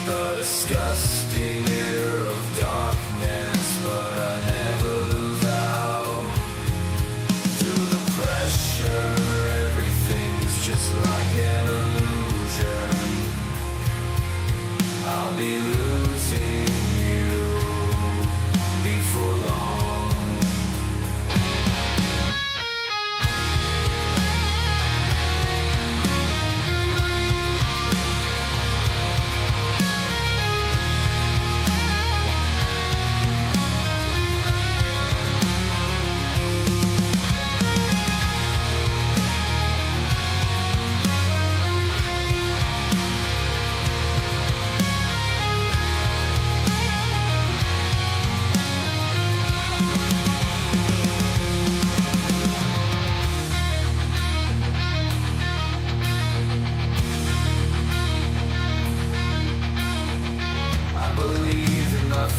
The disgusting air of darkness, but I never lose out. To the pressure, everything's just like an illusion. I'll be losing you before long.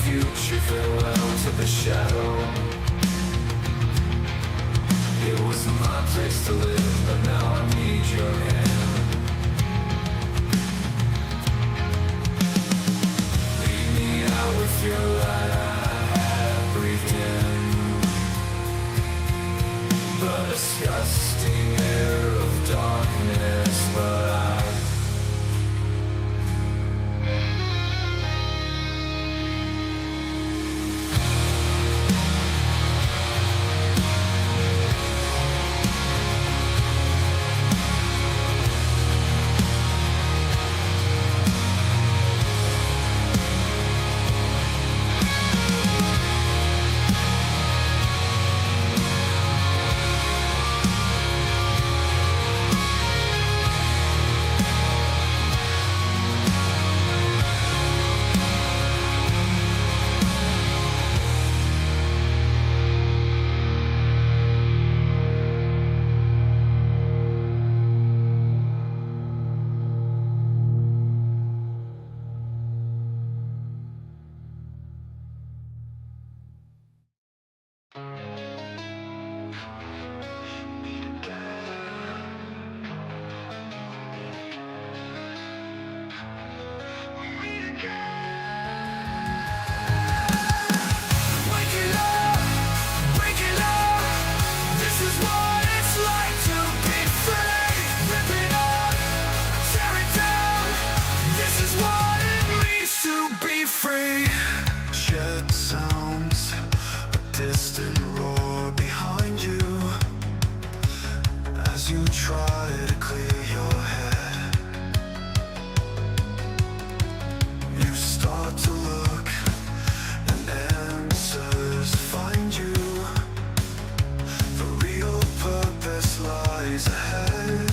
Future, farewell to the shadow. It was my place to live, but now I need your hand. Lead me out with your light I have breathed in. The disgusting air of darkness, Waking up, waking up. This is what it's like to be free. Rip it up, tear it down. This is what it means to be free. Shed sounds, a distant roar behind you as you try to clear your head. You start to look and answers find you. The real purpose lies ahead.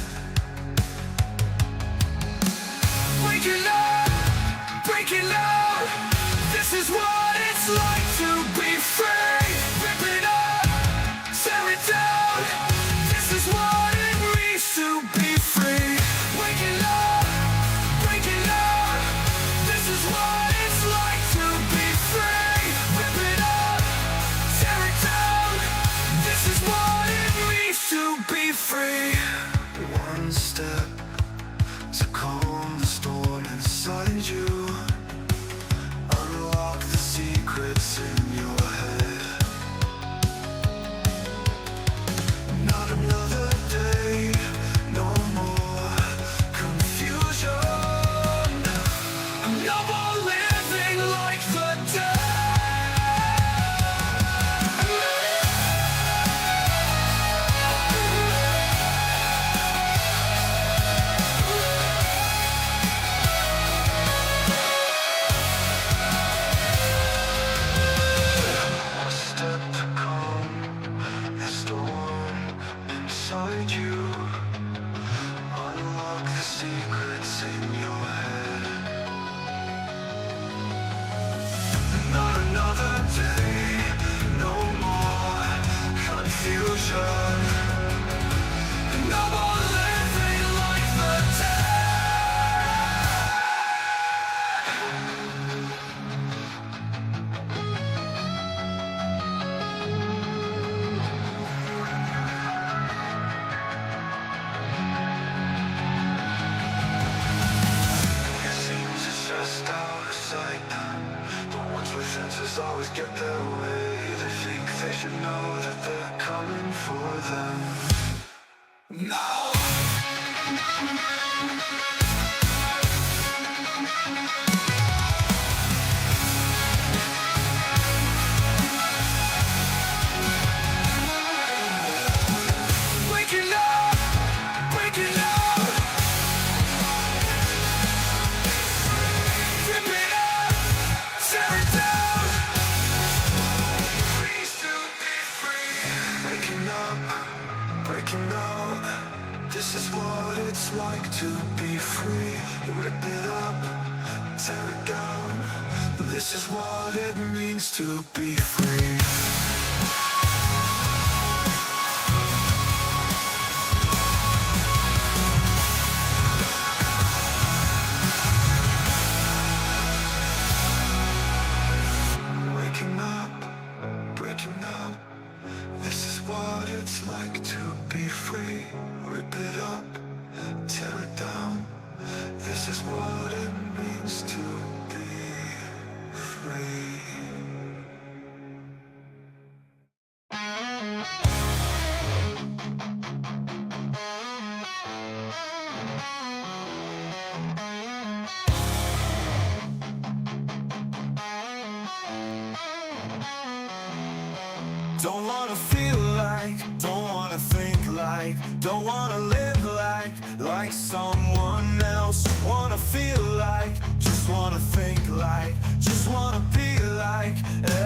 Waking up, breaking out. This is what it's like to be free. Rip it up, tear it down. This is what it means to be free. Waking up, breaking out. This is what it's like to be free. Rip it up, tear it down. This is what it means to be free. One step to calm the storm inside you. Unlock the secrets in your head. Not another day, no more confusion. No more living like the a step to calm the storm inside you. Unlock the secrets in your head. Not another day, no more confusion. No more living like the It seems it's just out of sight. The ones with senses always get their way. They think they should know that they're coming for them. No! Waking up, waking up. Rip it up, tear it down. Please to be free. Waking up, breaking out. This is what it's like to be free. Rip it up, tear it down. This is what it means to be free. Waking up, breaking out. This is what it's like to be free. Rip it up, tear it down. This is what it means to be free. Don't wanna feel like, don't wanna think like, don't wanna live like someone else. Wanna feel like, just wanna think like, just wanna be like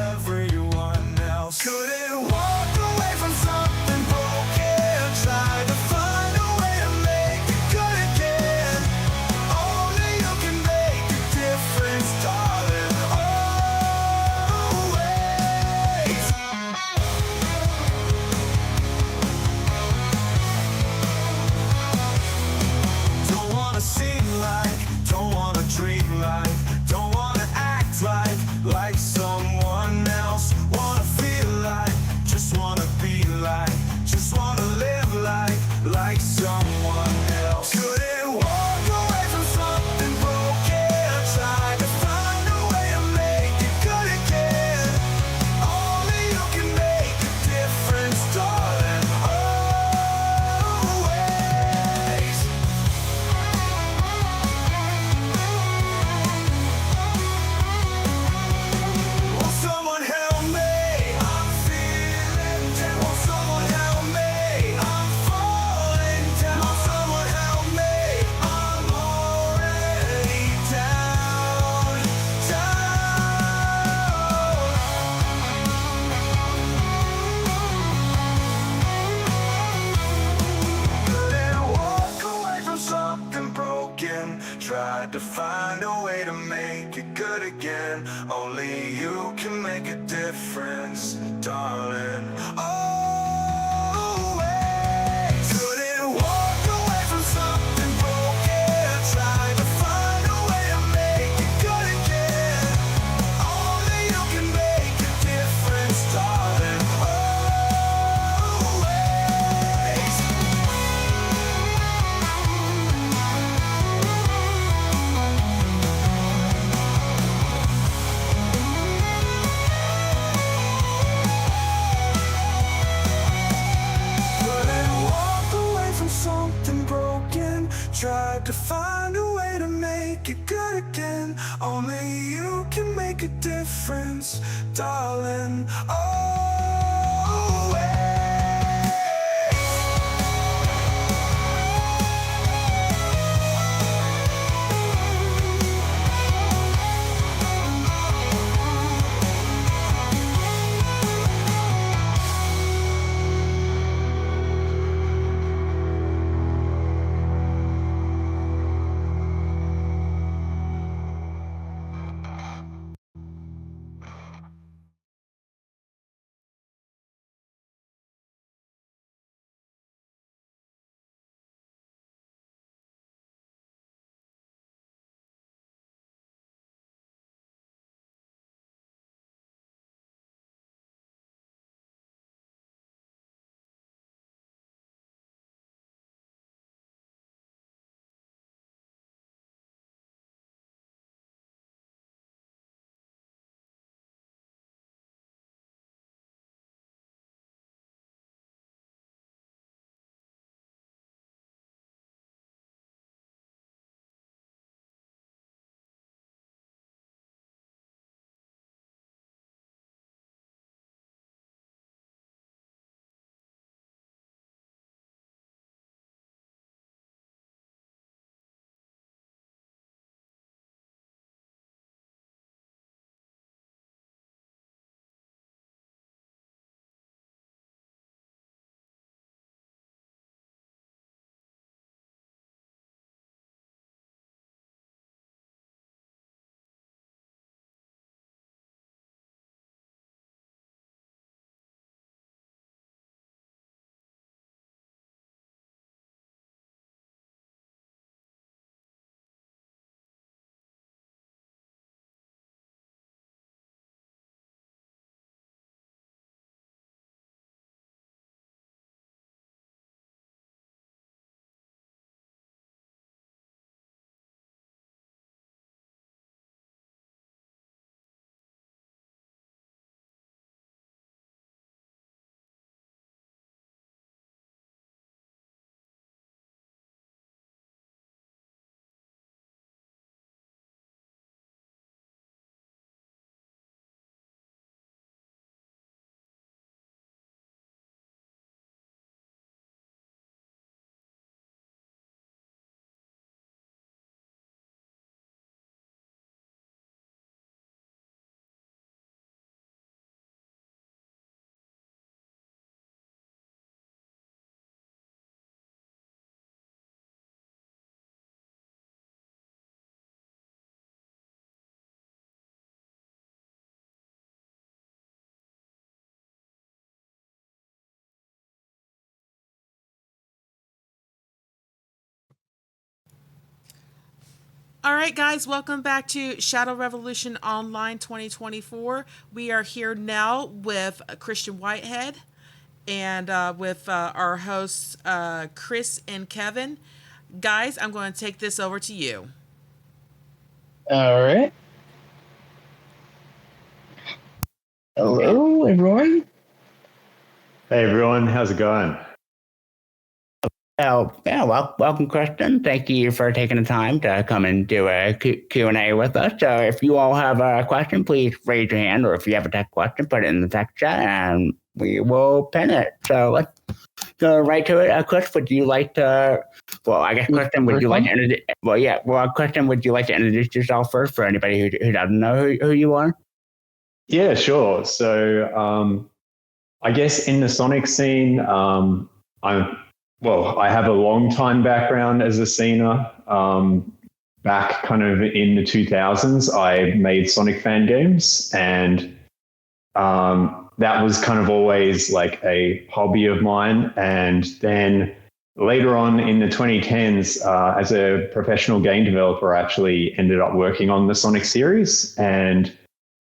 everyone else. Couldn't walk away from something broken. Try to find a way to make it good again. Only you can make a difference, darling. Always. Don't wanna seem like, don't wanna dream like, don't wanna act like make a difference, darling. Always. Couldn't walk away from something broken. Trying to find a way to make it good again. Only you can make a difference, darling. Always. Couldn't walk away from something broken. Tried to find a way to make it good again. Only you can make a difference, darling. Always. All right, guys, welcome back to Shadow Revolution Online 2024. We are here now with Christian Whitehead and with our hosts, Chris and Kevin. Guys, I'm going to take this over to you. All right. Hello, everyone. Hey everyone, how's it going? Welcome, Kristen. Thank you for taking the time to come and do a Q&A with us. So if you all have a question, please raise your hand, or if you have a tech question, put it in the text chat, and we will pin it. So let's go right to it. Chris, would you like to... Well, I guess, Kristen, would you like to introduce... Kristen, would you like to introduce yourself first for anybody who doesn't know who you are? Yeah, sure. So I guess in the Sonic scene, I have a long time background as a scener. Back kind of in the 2000s, I made Sonic fan games, and that was kind of always like a hobby of mine. And then later on in the 2010s, as a professional game developer, I actually ended up working on the Sonic series. And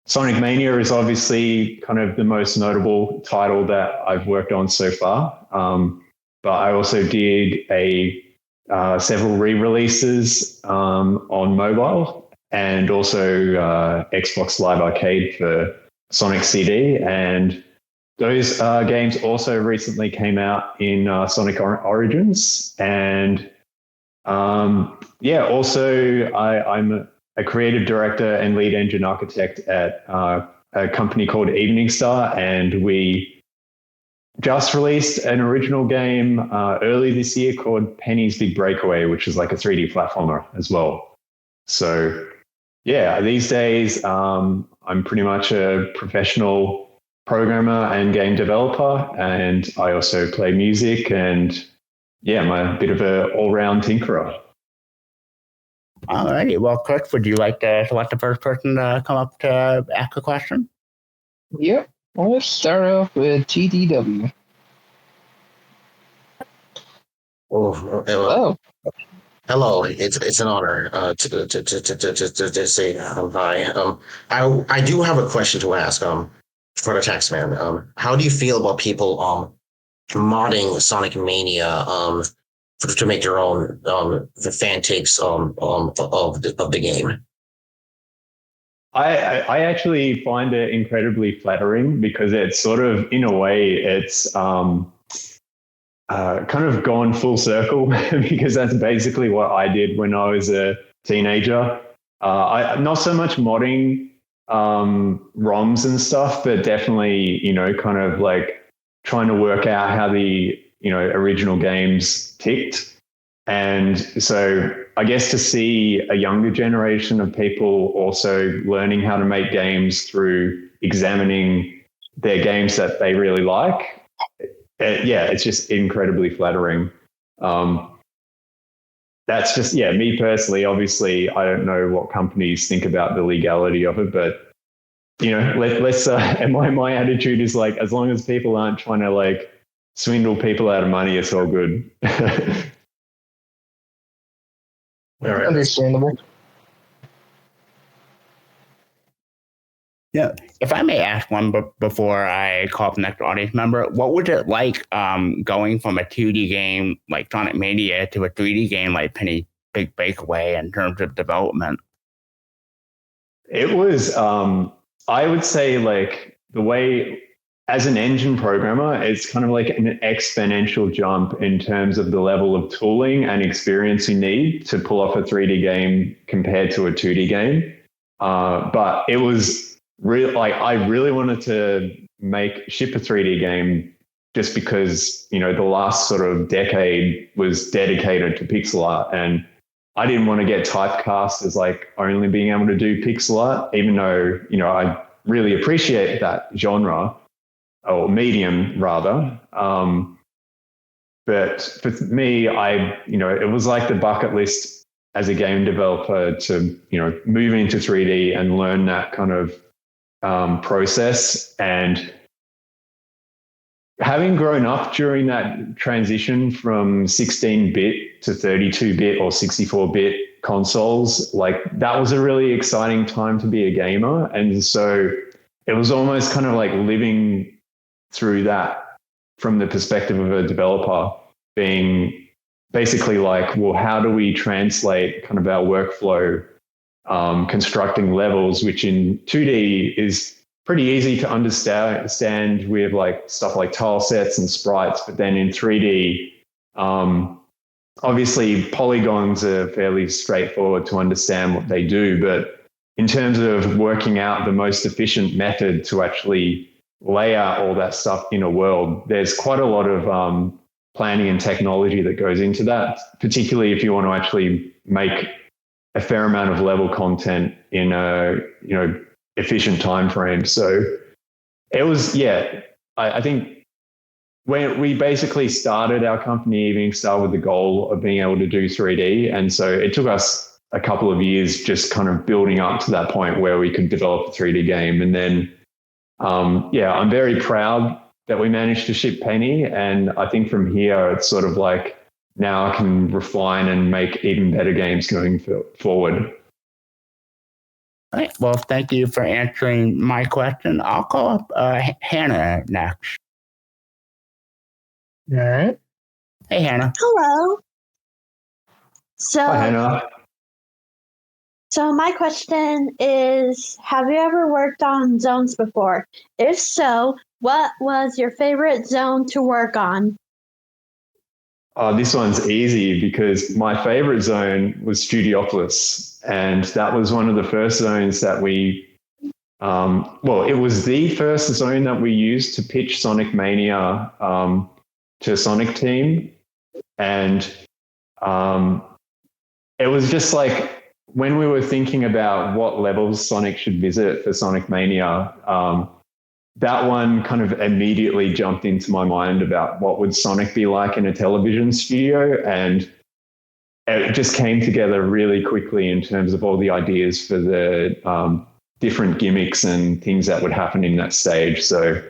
Sonic Mania is obviously kind of the most notable title that I've worked on so far. But I also did several re-releases on mobile, and also Xbox Live Arcade for Sonic CD. And those games also recently came out in Sonic Origins. And also I'm a creative director and lead engine architect at a company called Evening Star, and we just released an original game early this year called Penny's Big Breakaway, which is like a 3D platformer as well. So yeah, these days I'm pretty much a professional programmer and game developer, and I also play music, and yeah, I'm a bit of an all-round tinkerer. Alrighty. Well, Chris, would you like to select the first person to come up to ask a question? Yep. Well, let's start off with TDW. Oh, hello. It's an honor to say hi. I do have a question to ask. For the Taxman. How do you feel about people modding Sonic Mania to make their own the fan takes of the game? I actually find it incredibly flattering, because it's sort of, in a way, it's kind of gone full circle, because that's basically what I did when I was a teenager. Not so much modding ROMs and stuff, but definitely, kind of like trying to work out how the, original games ticked. And so I guess to see a younger generation of people also learning how to make games through examining their games that they really like, it's just incredibly flattering. That's just, me personally. Obviously, I don't know what companies think about the legality of it, but let's. And my attitude is like, as long as people aren't trying to like swindle people out of money, it's all good. All right. Understandable. Yeah. If I may ask one before I call up the next audience member, what was it like going from a 2D game like Sonic Mania to a 3D game like Penny Big Breakaway in terms of development? It was, I would say, like, the way, as an engine programmer, it's kind of like an exponential jump in terms of the level of tooling and experience you need to pull off a 3D game compared to a 2D game. But it was real. Like, I really wanted to ship a 3D game, just because, the last sort of decade was dedicated to pixel art, and I didn't want to get typecast as like only being able to do pixel art, even though, I really appreciate that genre, or medium rather. But for me, it was like the bucket list as a game developer to, move into 3D and learn that kind of process. And having grown up during that transition from 16-bit to 32-bit or 64-bit consoles, like, that was a really exciting time to be a gamer. And so it was almost kind of like living through that from the perspective of a developer, being basically like, well, how do we translate kind of our workflow, constructing levels, which in 2D is pretty easy to understand with like stuff like tile sets and sprites. But then in 3D, obviously polygons are fairly straightforward to understand what they do. But in terms of working out the most efficient method to actually lay out all that stuff in a world, there's quite a lot of planning and technology that goes into that, particularly if you want to actually make a fair amount of level content in a, efficient time frame. So it was, I think when we basically started our company, Evening Star, with the goal of being able to do 3D. And so it took us a couple of years just kind of building up to that point where we could develop a 3D game. And then yeah, I'm very proud that we managed to ship Penny. And I think from here, it's sort of like now I can refine and make even better games going forward. All right. Well, thank you for answering my question. I'll call up Hannah next. All right. Hey, Hannah. Hello. Hi, Hannah. So my question is, have you ever worked on zones before? If so, what was your favorite zone to work on? This one's easy because my favorite zone was Studiopolis. And that was one of the first zones that we, well, it was the first zone that we used to pitch Sonic Mania to Sonic Team. And it was just like, when we were thinking about what levels Sonic should visit for Sonic Mania, that one kind of immediately jumped into my mind about what would Sonic be like in a television studio. And it just came together really quickly in terms of all the ideas for the different gimmicks and things that would happen in that stage. So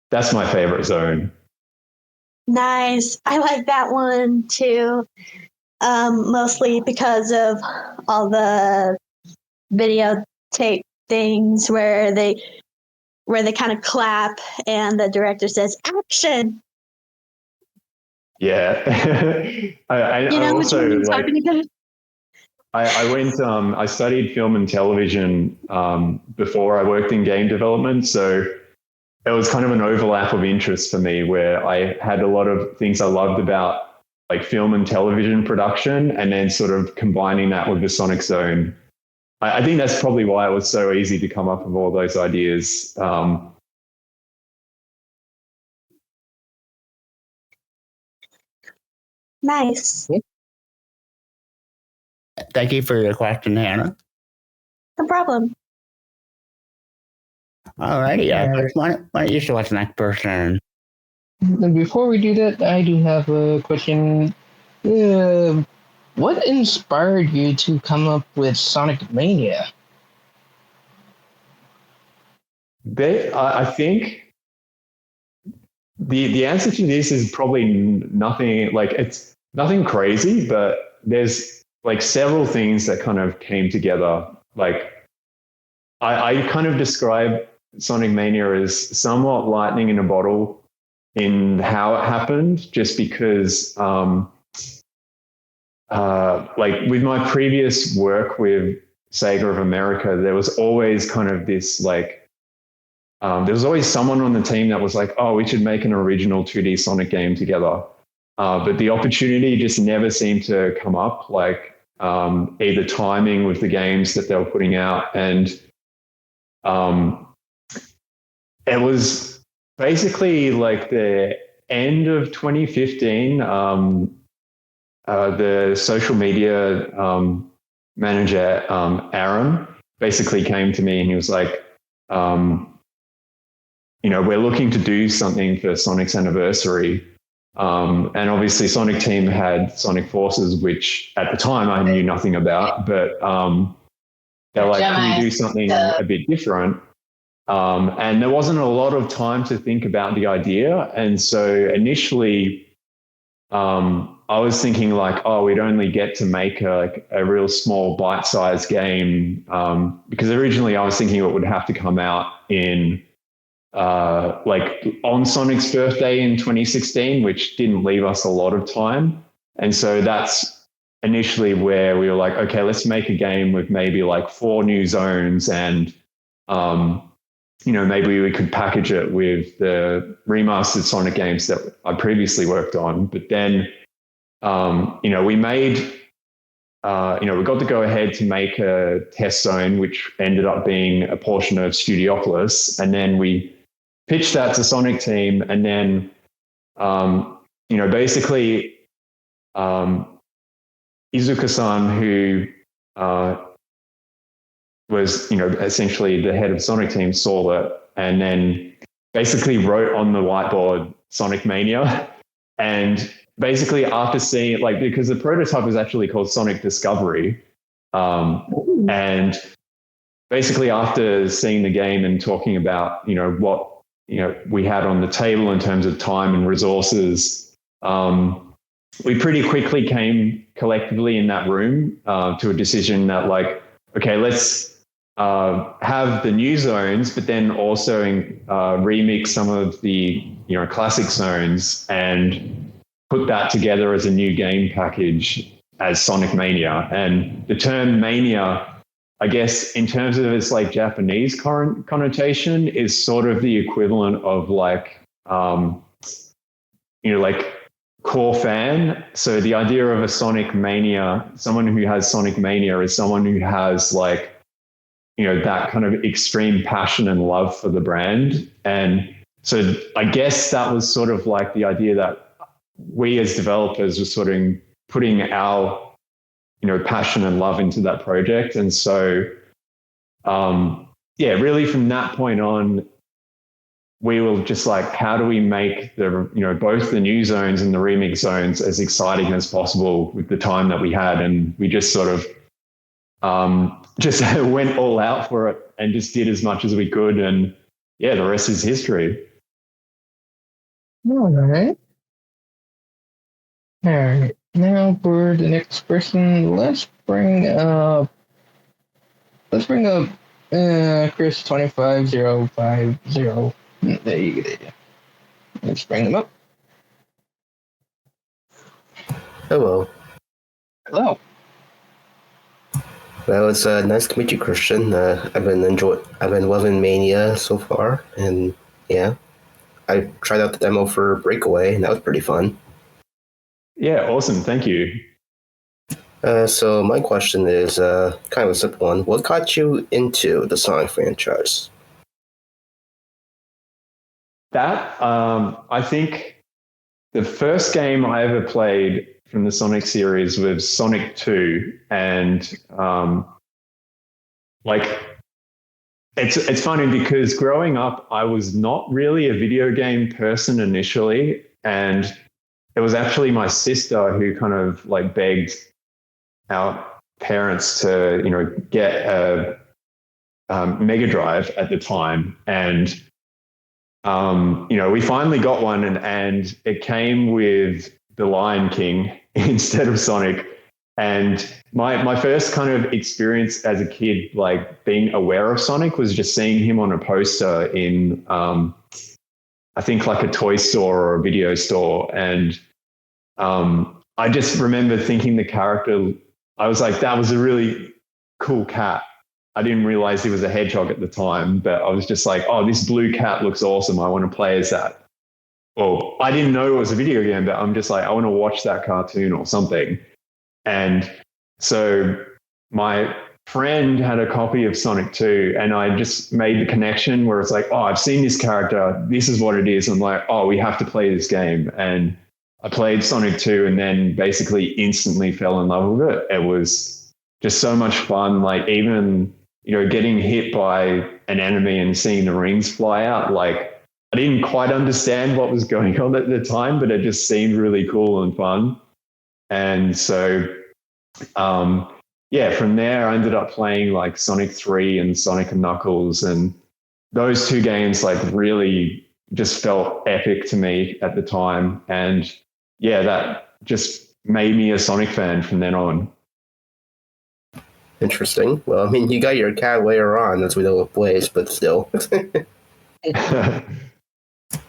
that's my favorite zone. Nice. I like that one too. Mostly because of all the videotape things where they kind of clap and the director says action. Yeah. I also like. I went. I studied film and television before I worked in game development, so it was kind of an overlap of interest for me, where I had a lot of things I loved about like film and television production, and then sort of combining that with the Sonic Zone. I think that's probably why it was so easy to come up with all those ideas. Nice. Thank you for your question, Hannah. No problem. All righty. Why don't you select the next person? And before we do that, I do have a question. What inspired you to come up with Sonic Mania? I think the answer to this is probably nothing. Like, it's nothing crazy, but there's like several things that kind of came together. Like, I kind of describe Sonic Mania as somewhat lightning in a bottle in how it happened, just because like with my previous work with Sega of America, there was always kind of this like, there was always someone on the team that was like, oh, we should make an original 2D Sonic game together. But the opportunity just never seemed to come up, like either timing with the games that they were putting out. And it was basically like the end of 2015, the social media manager, Aaron, basically came to me and he was like, we're looking to do something for Sonic's anniversary. And obviously Sonic Team had Sonic Forces, which at the time I knew nothing about, but they're like, can we do something a bit different? And there wasn't a lot of time to think about the idea. And so initially, I was thinking like, oh, we'd only get to make a real small bite-sized game, because originally I was thinking it would have to come out in like on Sonic's birthday in 2016, which didn't leave us a lot of time. And so that's initially where we were like, okay, let's make a game with maybe like 4 new zones, and maybe we could package it with the remastered Sonic games that I previously worked on. But then, we made, we got to go ahead to make a test zone, which ended up being a portion of Studiopolis. And then we pitched that to Sonic Team. And then, basically, Izuka-san, who was, essentially the head of Sonic Team, saw that and then basically wrote on the whiteboard Sonic Mania. And basically after seeing it, like, because the prototype was actually called Sonic Discovery. And basically after seeing the game and talking about, what, we had on the table in terms of time and resources, we pretty quickly came collectively in that room to a decision that like, okay, let's have the new zones, but then also remix some of the, classic zones and put that together as a new game package as Sonic Mania. And the term mania, I guess, in terms of its like Japanese connotation, is sort of the equivalent of like, like core fan. So the idea of a Sonic Mania, someone who has Sonic Mania is someone who has like, that kind of extreme passion and love for the brand. And so I guess that was sort of like the idea that we as developers were sort of putting our, passion and love into that project. And so, really from that point on, we were just like, how do we make the, both the new zones and the remix zones as exciting as possible with the time that we had? And we just sort of just went all out for it and just did as much as we could. And yeah, the rest is history. All right. All right. Now for the next person, let's bring up Chris 25050. There you go. Let's bring him up. Hello. Hello. Well, it's nice to meet you, Christian. I've been loving Mania so far, and yeah, I tried out the demo for Breakaway, and that was pretty fun. Yeah, awesome. Thank you. So my question is kind of a simple one. What got you into the Sonic franchise? That, I think the first game I ever played from the Sonic series was Sonic 2. And it's funny because growing up, I was not really a video game person initially. And it was actually my sister who kind of like begged our parents to, get a Mega Drive at the time. And, we finally got one and it came with The Lion King instead of Sonic. And my first kind of experience as a kid, like being aware of Sonic, was just seeing him on a poster in, I think like a toy store or a video store. And I just remember thinking the character, I was like, that was a really cool cat. I didn't realize he was a hedgehog at the time, but I was just like, oh, this blue cat looks awesome. I want to play as that. Well, I didn't know it was a video game, but I'm just like, I want to watch that cartoon or something. And so my friend had a copy of Sonic 2 and I just made the connection where it's like, oh, I've seen this character. This is what it is. I'm like, oh, we have to play this game. And I played Sonic 2 and then basically instantly fell in love with it. It was just so much fun. Like even, getting hit by an enemy and seeing the rings fly out, like I didn't quite understand what was going on at the time, but it just seemed really cool and fun. And so, from there, I ended up playing like Sonic 3 and Sonic and Knuckles. And those two games like really just felt epic to me at the time. And yeah, that just made me a Sonic fan from then on. Interesting. Well, I mean, you got your cat later on, as we know it plays, but still.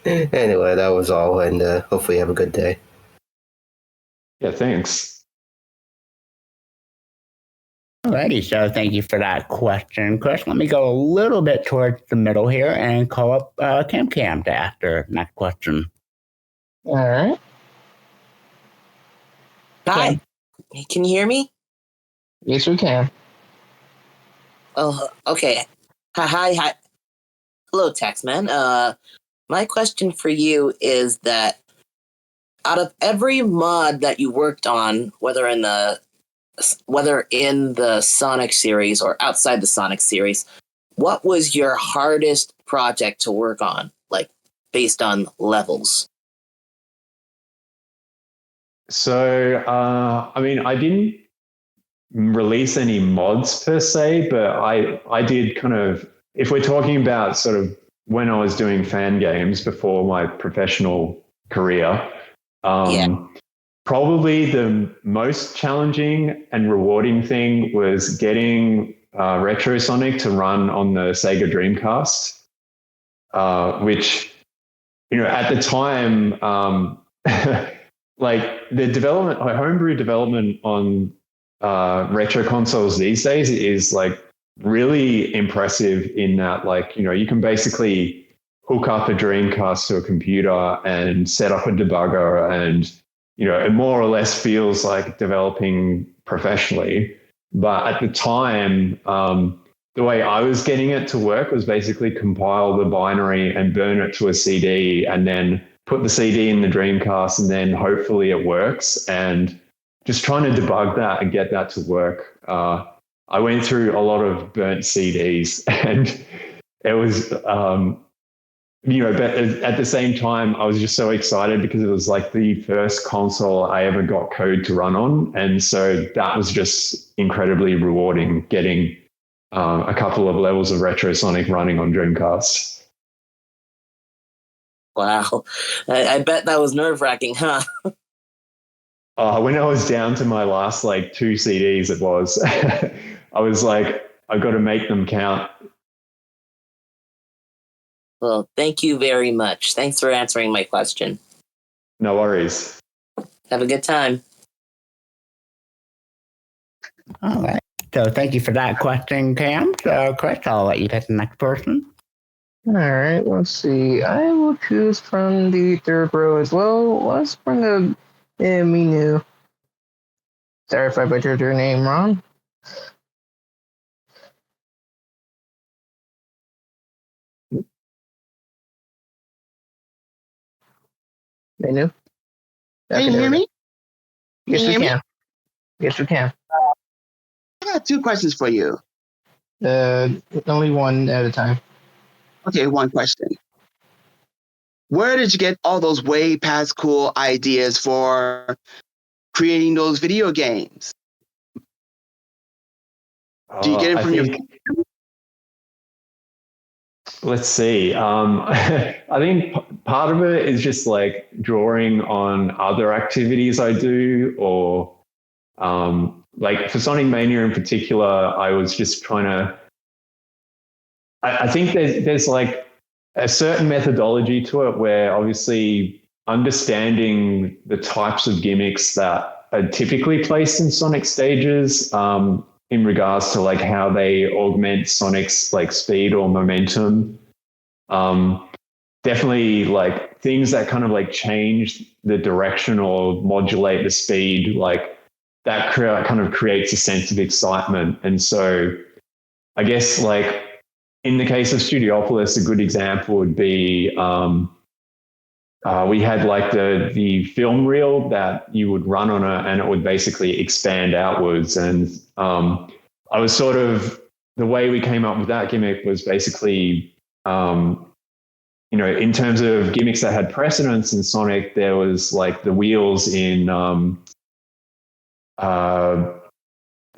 Anyway, that was all, and hopefully you have a good day. Yeah, thanks. Alrighty, so thank you for that question, Chris. Let me go a little bit towards the middle here and call up Cam to answer that question. All right. Hi. Can you hear me? Yes, we can. Oh, okay. Hi. Hello, Taxman. My question for you is that out of every mod that you worked on, whether in the Sonic series or outside the Sonic series, what was your hardest project to work on, like based on levels? So, I mean, I didn't release any mods per se, but I did kind of, if we're talking about sort of when I was doing fan games before my professional career, probably the most challenging and rewarding thing was getting Retro Sonic to run on the Sega Dreamcast, which, at the time, like the development, homebrew development on retro consoles these days is like really impressive in that, like, you can basically hook up a Dreamcast to a computer and set up a debugger, and it more or less feels like developing professionally. But at the time, the way I was getting it to work was basically compile the binary and burn it to a CD, and then put the CD in the Dreamcast, and then hopefully it works. And just trying to debug that and get that to work. I went through a lot of burnt CDs, and it was, but at the same time, I was just so excited because it was like the first console I ever got code to run on. And so that was just incredibly rewarding, getting a couple of levels of Retro Sonic running on Dreamcast. Wow. I bet that was nerve-wracking, huh? When I was down to my last like 2 CDs, it was. I was like, I've got to make them count. Well, thank you very much. Thanks for answering my question. No worries. Have a good time. All right. So thank you for that question, Cam. So, Chris, I'll let you pick the next person. All right, let's see. I will choose from the third row as well. Let's bring up Minu. Sorry if I butchered your name wrong. Minu? Can you hear me? Yes, Can you we hear can. Yes, we can. I got 2 questions for you. Only one at a time. Okay, one question. Where did you get all those way past cool ideas for creating those video games? Do you get it from your... Let's see. I think part of it is just like drawing on other activities I do, or like for Sonic Mania in particular, I was just trying to. I think there's like a certain methodology to it where obviously understanding the types of gimmicks that are typically placed in Sonic stages, in regards to like how they augment Sonic's like speed or momentum. Definitely like things that kind of like change the direction or modulate the speed, like that kind of creates a sense of excitement. And so I guess like in the case of Studiopolis, a good example would be we had like the film reel that you would run on it, and it would basically expand outwards. And I was sort of, the way we came up with that gimmick was basically, in terms of gimmicks that had precedence in Sonic, there was like the wheels in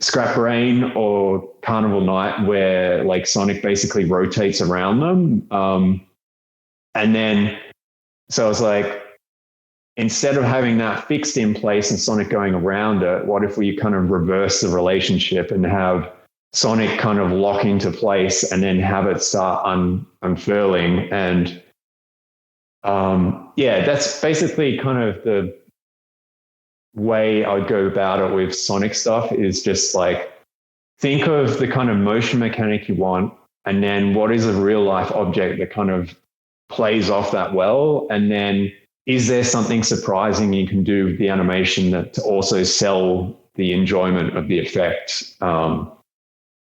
Scrap Brain or Carnival Night, where like Sonic basically rotates around them. And then, so I was like, instead of having that fixed in place and Sonic going around it, what if we kind of reverse the relationship and have Sonic kind of lock into place and then have it start unfurling? And that's basically kind of the way I would go about it with Sonic stuff, is just like think of the kind of motion mechanic you want, and then what is a real life object that kind of plays off that well, and then is there something surprising you can do with the animation that to also sell the enjoyment of the effect?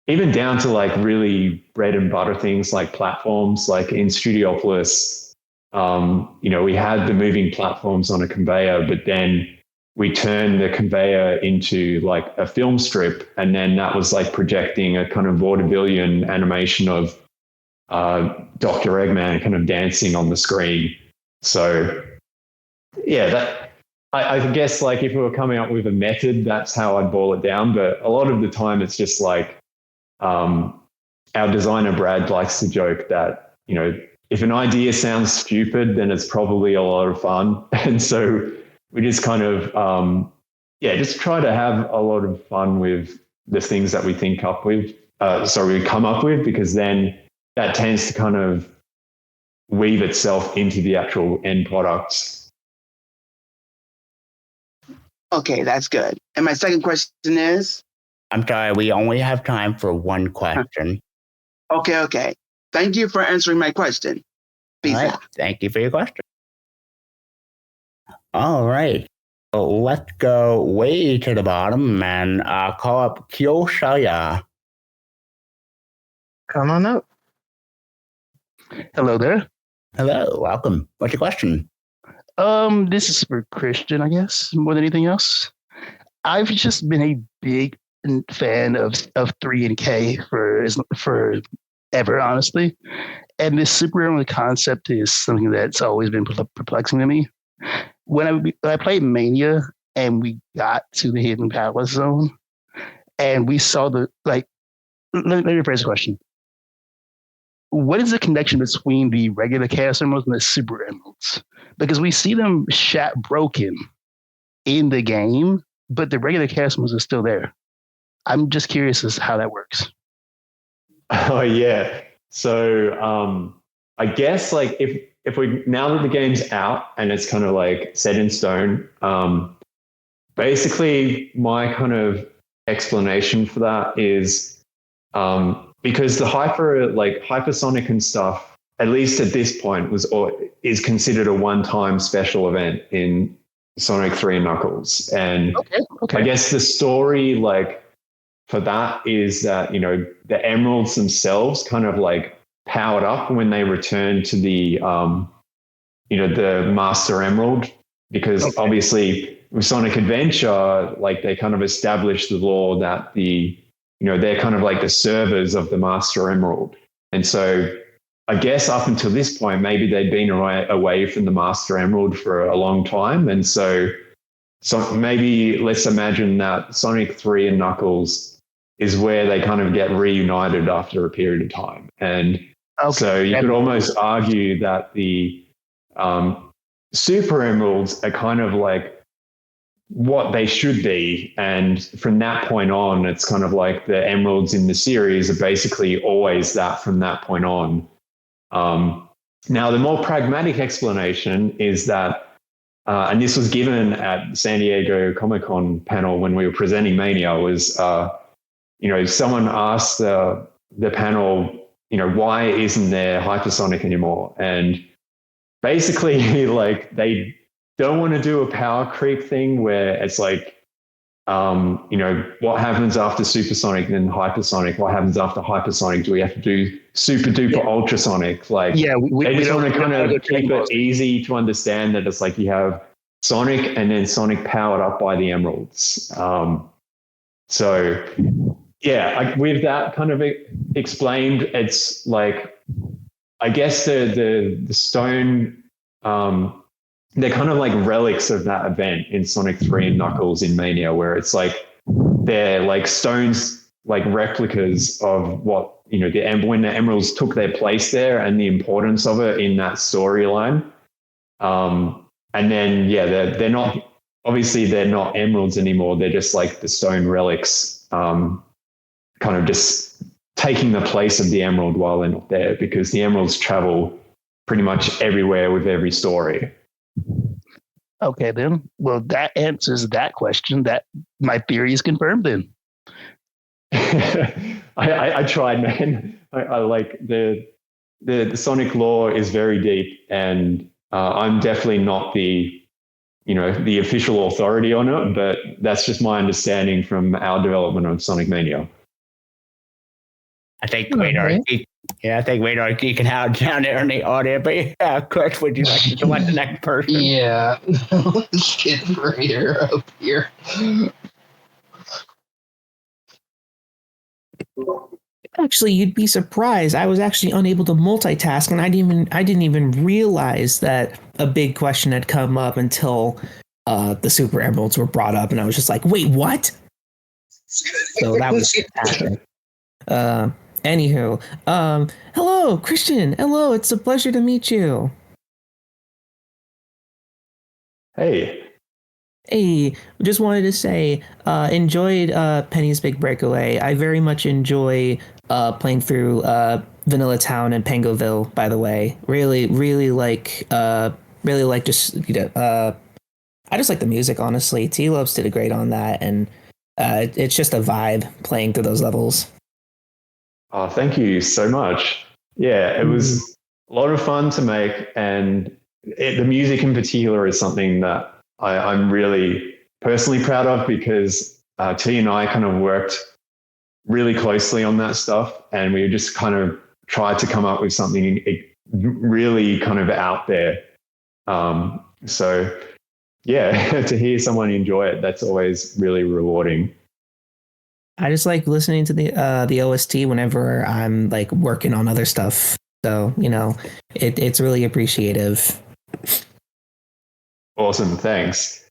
Even down to like really bread and butter things like platforms, like in Studiopolis, we had the moving platforms on a conveyor, but then we turned the conveyor into like a film strip, and then that was like projecting a kind of vaudevillian animation of Dr. Eggman kind of dancing on the screen. So yeah, I guess like if we were coming up with a method, that's how I'd boil it down. But a lot of the time, it's just like our designer Brad likes to joke that, you know, if an idea sounds stupid, then it's probably a lot of fun. And so we just kind of, just try to have a lot of fun with the things that we think up with. We come up with, because then that tends to kind of weave itself into the actual end products. Okay, that's good. And my second question is? I'm sorry, we only have time for one question. Okay. Thank you for answering my question. Peace All right, out. thank you for your question. All right. So let's go way to the bottom and call up Kyoshaya. Come on up. Hello there. Hello, welcome. What's your question? This is for Christian, I guess, more than anything else. I've just been a big fan of 3 and K for ever, honestly. And this super early concept is something that's always been perplexing to me. When I played Mania and we got to the Hidden Palace Zone, and we saw let me rephrase the question. What is the connection between the regular Chaos Emeralds and the Super Emeralds? Because we see them broken in the game, but the regular Chaos Emeralds are still there. I'm just curious as to how that works. Oh yeah. So I guess like if we, now that the game's out and it's kind of like set in stone, basically my kind of explanation for that is because the hypersonic and stuff, at least at this point, is considered a one-time special event in Sonic 3 and Knuckles. And okay. I guess the story for that is that, you know, the emeralds themselves kind of like powered up when they returned to the the Master Emerald, because obviously with Sonic Adventure, like they kind of established the law that they're kind of like the servers of the Master Emerald. And so I guess up until this point, maybe they'd been away from the Master Emerald for a long time. And so maybe let's imagine that Sonic 3 and Knuckles is where they kind of get reunited after a period of time. And so you could almost argue that the Super Emeralds are kind of like what they should be. And from that point on, it's kind of like the emeralds in the series are basically always that from that point on. Now, the more pragmatic explanation is that, and this was given at San Diego Comic-Con panel when we were presenting Mania, was, someone asked the panel, why isn't there hypersonic anymore? And basically, like, they don't want to do a power creep thing where it's like, what happens after supersonic, then hypersonic? What happens after hypersonic? Do we have to do super duper ultrasonic? Like, they just want to kind of keep it easy to understand that it's like you have Sonic and then Sonic powered up by the emeralds. With that kind of explained, it's like, I guess the stone, they're kind of like relics of that event in Sonic 3 and Knuckles in Mania, where it's like they're like stones, like replicas of what, when the emeralds took their place there and the importance of it in that storyline. And then, they're not, obviously they're not emeralds anymore. They're just like the stone relics, kind of just taking the place of the emerald while they're not there, because the emeralds travel pretty much everywhere with every story. Okay, then. Well, that answers that question. That my theory is confirmed then. I tried, man. I like the Sonic lore is very deep, and I'm definitely not the official authority on it, but that's just my understanding from our development of Sonic Mania. I think Radar geeking out down there in the audience. But yeah, Chris, would you like to select the next person? Yeah, let's get Radar up here. Actually, you'd be surprised. I was actually unable to multitask, and I didn't even realize that a big question had come up until the Super Emeralds were brought up, and I was just like, wait, what? So that was fantastic. Anywho, hello, Christian. Hello, it's a pleasure to meet you. Hey, Hey, just wanted to say, enjoyed Penny's Big Breakaway. I very much enjoy playing through Vanilla Town and Pangoville. By the way, really like just I just like the music. Honestly, T-Lopes did a great on that, and it's just a vibe playing through those levels. oh, thank you so much. Yeah, it was a lot of fun to make, and the music in particular is something that I'm really personally proud of because T and I kind of worked really closely on that stuff, and we just kind of tried to come up with something really kind of out there. So yeah, to hear someone enjoy it, that's always really rewarding. I just like listening to the OST whenever I'm like working on other stuff. So it's really appreciative. Awesome, thanks.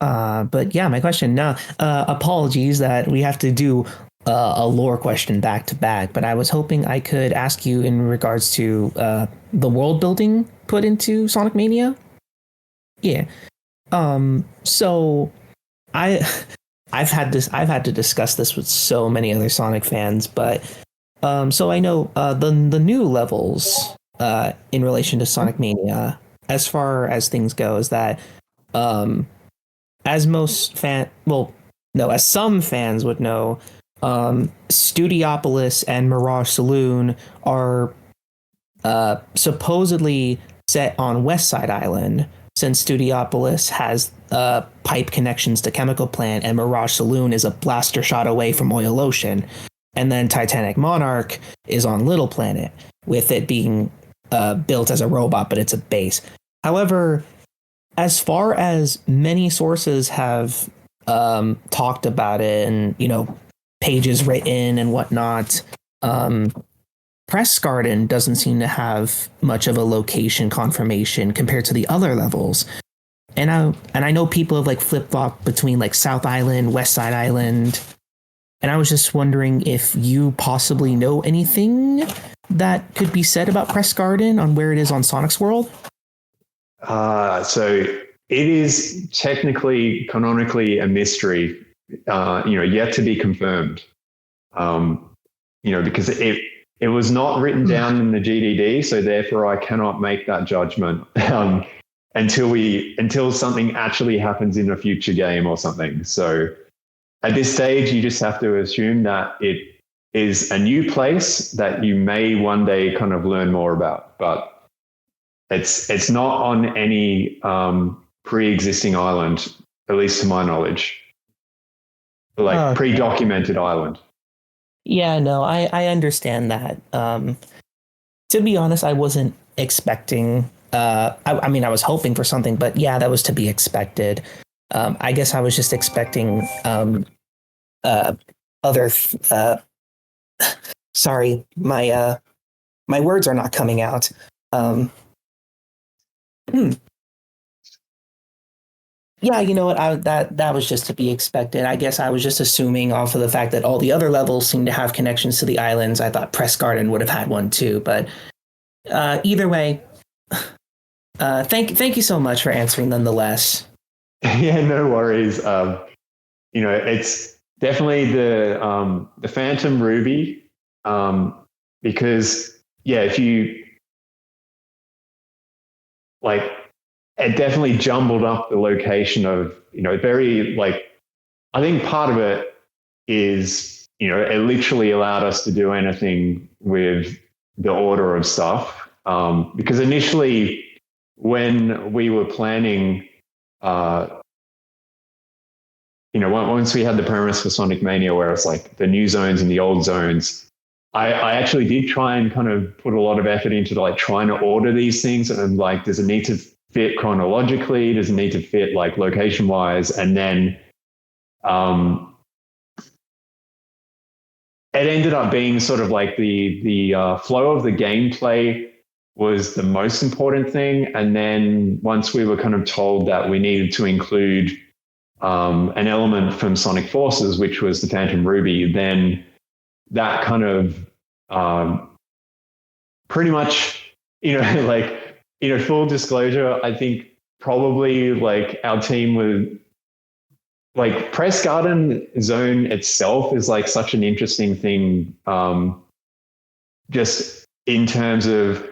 But yeah, my question now. Apologies that we have to do a lore question back to back, but I was hoping I could ask you in regards to the world building put into Sonic Mania. Yeah. So I've had to discuss this with so many other Sonic fans, but so I know the new levels in relation to Sonic Mania, as far as things go, is that as some fans would know, Studiopolis and Mirage Saloon are supposedly set on West Side Island, since Studiopolis has pipe connections to Chemical Plant and Mirage Saloon is a blaster shot away from Oil Ocean. And then Titanic Monarch is on Little Planet, with it being built as a robot, but it's a base. However, as far as many sources have talked about it and, pages written and whatnot, Press Garden doesn't seem to have much of a location confirmation compared to the other levels. And I know people have like flip-flopped between like South Island, West Side Island. And I was just wondering if you possibly know anything that could be said about Press Garden on where it is on Sonic's World. So it is technically, canonically a mystery, yet to be confirmed. Because it was not written down in the GDD, so therefore I cannot make that judgment until something actually happens in a future game or something. So at this stage, you just have to assume that it is a new place that you may one day kind of learn more about, but it's not on any pre-existing island, at least to my knowledge, like pre-documented island. Yeah, no, I understand that. To be honest, I wasn't expecting. I mean, I was hoping for something, but yeah, that was to be expected. I guess I was just expecting other. Sorry, my words are not coming out. Yeah, you know what? That was just to be expected. I guess I was just assuming off of the fact that all the other levels seem to have connections to the islands. I thought Press Garden would have had one too, but either way, thank you so much for answering nonetheless. Yeah, no worries. It's definitely the Phantom Ruby, because if you like. It definitely jumbled up the location of, very I think part of it is, it literally allowed us to do anything with the order of stuff. Because initially when we were planning, once we had the premise for Sonic Mania where it's like the new zones and the old zones, I actually did try and kind of put a lot of effort into trying to order these things, and does it need to fit chronologically? Does it need to fit location wise? And then it ended up being sort of the flow of the gameplay was the most important thing. And then once we were kind of told that we needed to include an element from Sonic Forces, which was the Phantom Ruby, then that kind of pretty much, like, full disclosure, I think probably like our team would, like, Press Garden Zone itself is like such an interesting thing, just in terms of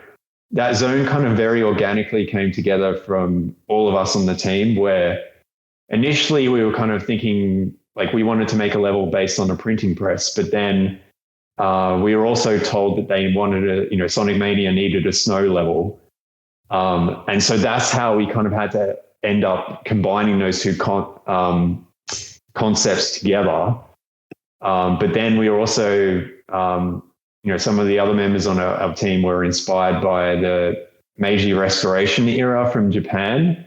that zone kind of very organically came together from all of us on the team, where initially we were kind of thinking like we wanted to make a level based on a printing press, but then we were also told that they wanted Sonic Mania needed a snow level. And so that's how we kind of had to end up combining those two concepts together. But then we were also, some of the other members on our team were inspired by the Meiji Restoration era from Japan.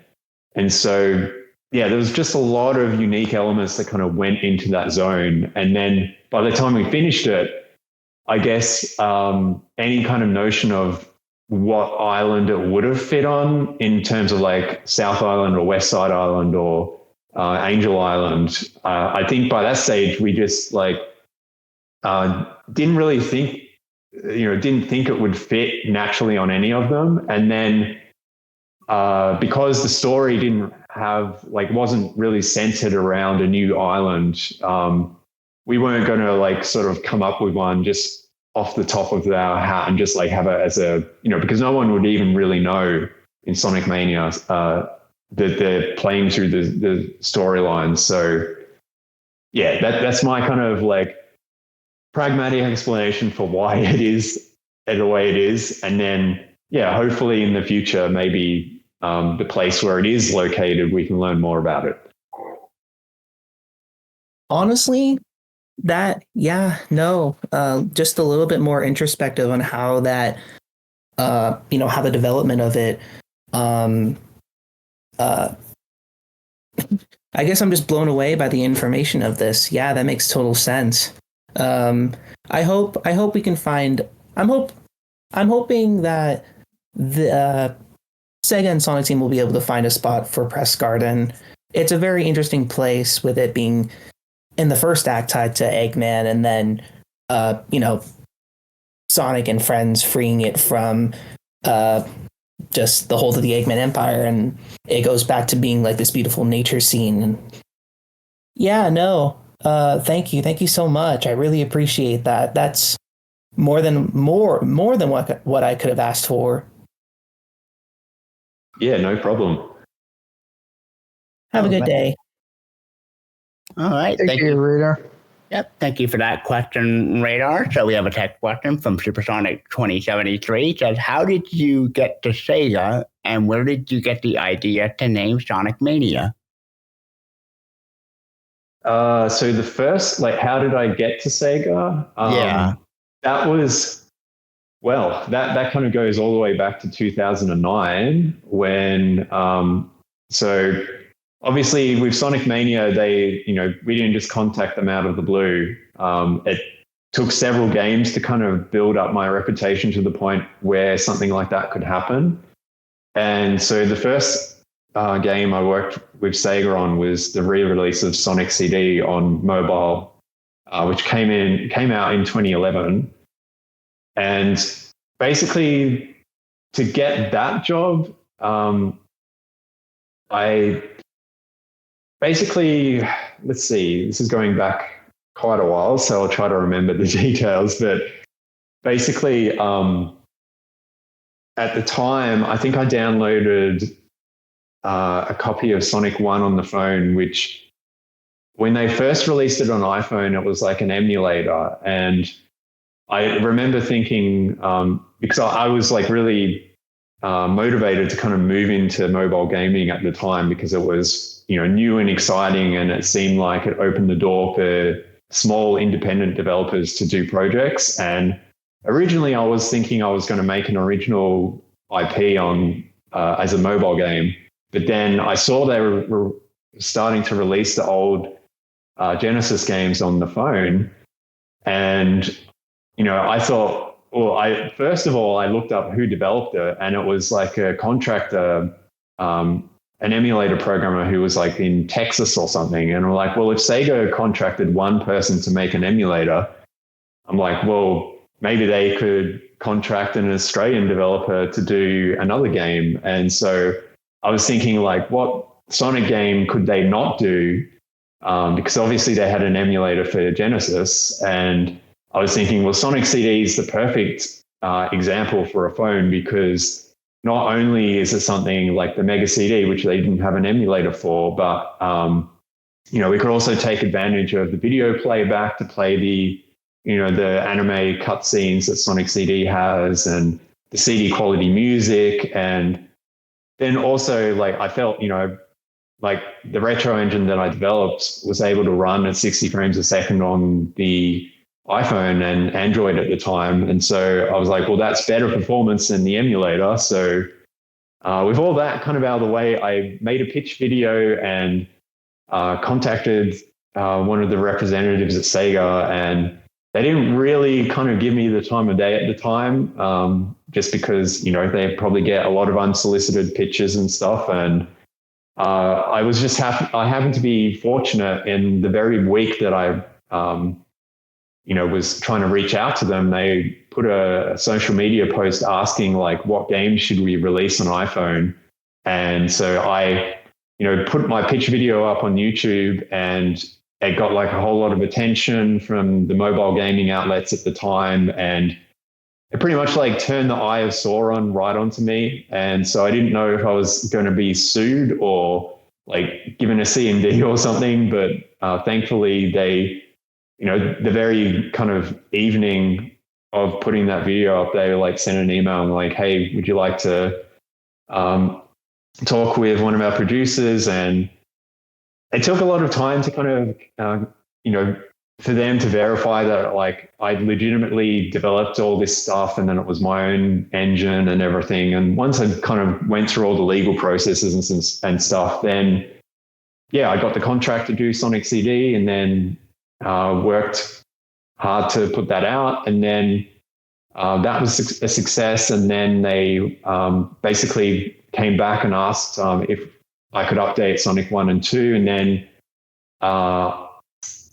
And so, yeah, there was just a lot of unique elements that kind of went into that zone. And then by the time we finished it, I guess any kind of notion of what island it would have fit on in terms of like South Island or West Side Island or Angel Island, I think by that stage we just like didn't really think, didn't think it would fit naturally on any of them. And then because the story wasn't really centered around a new island, we weren't going to like sort of come up with one just off the top of our hat and just like have it as a, because no one would even really know in Sonic Mania that they're playing through the storyline. So yeah, that's my kind of like pragmatic explanation for why it is the way it is. And then, yeah, hopefully in the future, maybe the place where it is located, we can learn more about it. Honestly, just a little bit more introspective on how that, how the development of it, I guess I'm just blown away by the information of this. Yeah, that makes total sense. I hope we can find. I'm hoping that the Sega and Sonic Team will be able to find a spot for Press Garden. It's a very interesting place, with it being in the first act tied to Eggman, and then Sonic and friends freeing it from just the hold of the Eggman Empire, and it goes back to being like this beautiful nature scene. And yeah, no, thank you so much. I really appreciate that. That's more than what I could have asked for. Yeah, no problem. Have a good day. All right. Thank you, Radar. Yep. Thank you for that question, Radar. So we have a tech question from Supersonic 2073. Says, how did you get to Sega, and where did you get the idea to name Sonic Mania? So the first, like, how did I get to Sega? Yeah. That was, well, that kind of goes all the way back to 2009 when, so obviously with Sonic Mania, we didn't just contact them out of the blue. It took several games to kind of build up my reputation to the point where something like that could happen. And so the first game I worked with Sega on was the re-release of Sonic CD on mobile, which came out in 2011. And basically, to get that job, I basically, let's see, this is going back quite a while, so I'll try to remember the details. But basically, at the time, I think I downloaded a copy of Sonic 1 on the phone, which when they first released it on iPhone, it was like an emulator. And I remember thinking, because I was like really motivated to kind of move into mobile gaming at the time, because it was, new and exciting, and it seemed like it opened the door for small independent developers to do projects. And originally I was thinking I was going to make an original IP on as a mobile game, but then I saw they were starting to release the old Genesis games on the phone, and I thought, Well, first of all, I looked up who developed it, and it was like a contractor, an emulator programmer who was like in Texas or something. And we're like, well, if Sega contracted one person to make an emulator, I'm like, well, maybe they could contract an Australian developer to do another game. And so I was thinking, like, what Sonic game could they not do? Because obviously they had an emulator for Genesis, and I was thinking, well, Sonic CD is the perfect example for a phone, because not only is it something like the Mega CD, which they didn't have an emulator for, but we could also take advantage of the video playback to play the anime cutscenes that Sonic CD has, and the CD quality music, and then also like I felt, like the retro engine that I developed was able to run at 60 frames a second on the iPhone and Android at the time. And so I was like, well, that's better performance than the emulator. So with all that kind of out of the way, I made a pitch video and contacted one of the representatives at Sega, and they didn't really kind of give me the time of day at the time, just because, they probably get a lot of unsolicited pitches and stuff. And I was just happy. I happened to be fortunate in the very week that I, was trying to reach out to them. They put a social media post asking like, what games should we release on iPhone? And so I, put my pitch video up on YouTube, and it got like a whole lot of attention from the mobile gaming outlets at the time. And it pretty much like turned the eye of Sauron right onto me. And so I didn't know if I was going to be sued or like given a CMD or something. But thankfully they, the very kind of evening of putting that video up, they like sent an email and like, hey, would you like to talk with one of our producers? And it took a lot of time to kind of, for them to verify that like I legitimately developed all this stuff, and then it was my own engine and everything. And once I kind of went through all the legal processes and stuff, then yeah, I got the contract to do Sonic CD, and then worked hard to put that out. And then that was a success. And then they basically came back and asked if I could update Sonic 1 and 2. And then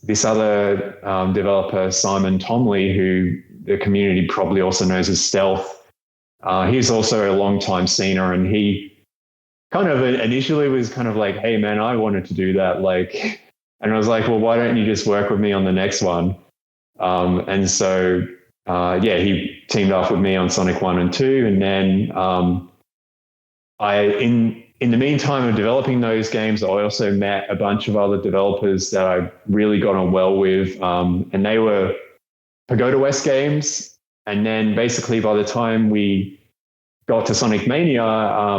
this other developer, Simon Tomley, who the community probably also knows as Stealth, he's also a longtime scener, and he kind of initially was kind of like, hey, man, I wanted to do that. Like, and I was like, well, why don't you just work with me on the next one? And so, he teamed up with me on Sonic 1 and 2. And then in the meantime of developing those games, I also met a bunch of other developers that I really got on well with, and they were Pagoda West games. And then basically by the time we got to Sonic Mania,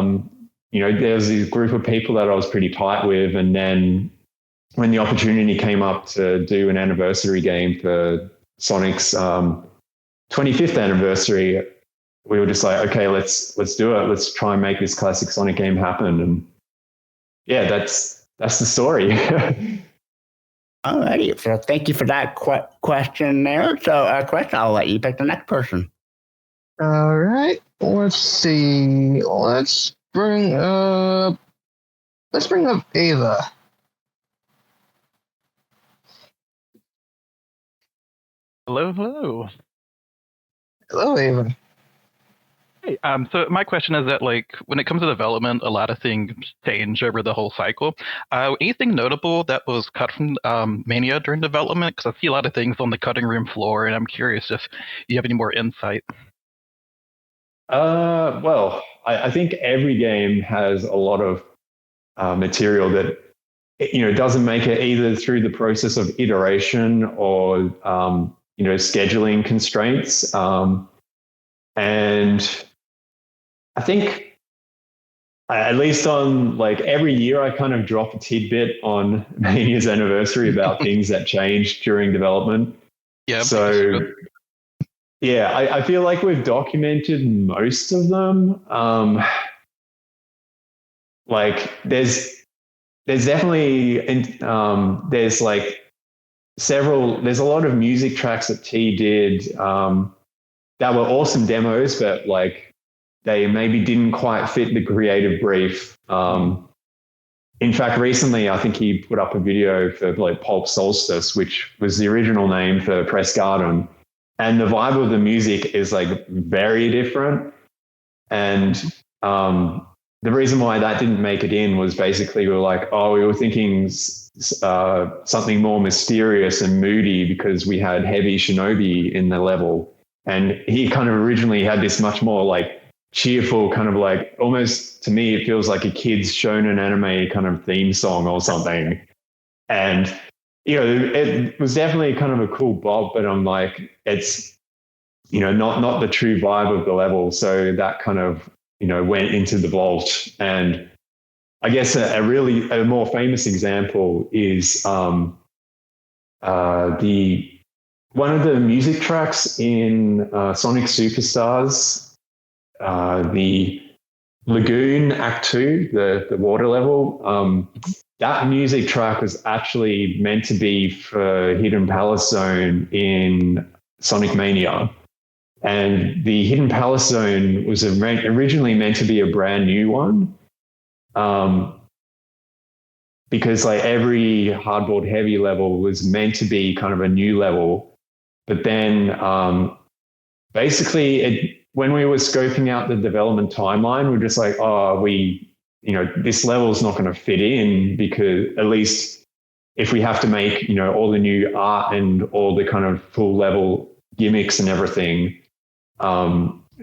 there's this group of people that I was pretty tight with. And then when the opportunity came up to do an anniversary game for Sonic's 25th anniversary, we were just like, okay, let's do it. Let's try and make this classic Sonic game happen. And yeah, that's the story. Alrighty, so thank you for that question there. So, Chris, I'll let you pick the next person. All right. Let's see. Let's bring up Ava. Hello. Hello, Ava. Hey, so my question is that, like, when it comes to development, a lot of things change over the whole cycle. Anything notable that was cut from Mania during development? Because I see a lot of things on the cutting room floor, and I'm curious if you have any more insight. Well, I think every game has a lot of material that doesn't make it either through the process of iteration or scheduling constraints. And I think at least on like every year, I kind of drop a tidbit on Mania's anniversary about things that changed during development. Yeah. So yeah, I feel like we've documented most of them. Like there's definitely, there's like there's a lot of music tracks that T did, that were awesome demos, but like they maybe didn't quite fit the creative brief. In fact, recently, I think he put up a video for like Pulp Solstice, which was the original name for Press Garden. And the vibe of the music is like very different. And the reason why that didn't make it in was basically we were like, oh, we were thinking something more mysterious and moody because we had Heavy Shinobi in the level. And he kind of originally had this much more like cheerful kind of like almost to me it feels like a kid's shonen anime kind of theme song or something. And it was definitely kind of a cool bop, but I'm like it's not the true vibe of the level, so that kind of went into the vault. And I guess a more famous example is the one of the music tracks in Sonic Superstars, the Lagoon Act 2, the water level. That music track was actually meant to be for Hidden Palace Zone in Sonic Mania. And the Hidden Palace Zone was originally meant to be a brand new one. Because like every Hardboard Heavy level was meant to be kind of a new level. But then basically when we were scoping out the development timeline, we're just like, this level is not going to fit in, because at least if we have to make, all the new art and all the kind of full level gimmicks and everything.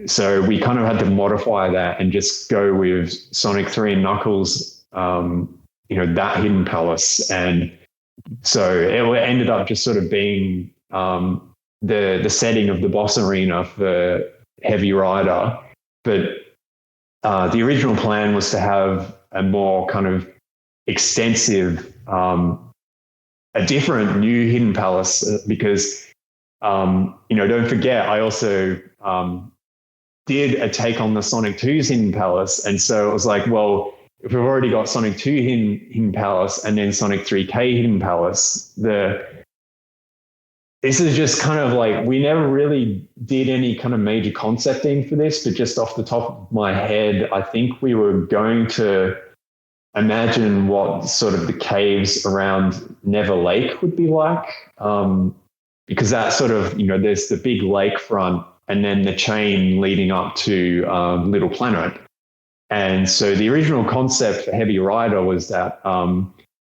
So we kind of had to modify that and just go with Sonic 3 and Knuckles, that Hidden Palace. And so it ended up just sort of being the setting of the boss arena for Heavy Rider. But the original plan was to have a more kind of extensive, a different new Hidden Palace, because, don't forget, I also did a take on the Sonic 2's Hidden Palace. And so it was like, well, if we've already got Sonic 2 Hidden Palace and then Sonic 3K Hidden Palace, this is just kind of like, we never really did any kind of major concepting for this, but just off the top of my head, I think we were going to imagine what sort of the caves around Never Lake would be like. Because that sort of, there's the big lakefront and then the chain leading up to Little Planet. And so the original concept for Heavy Rider was that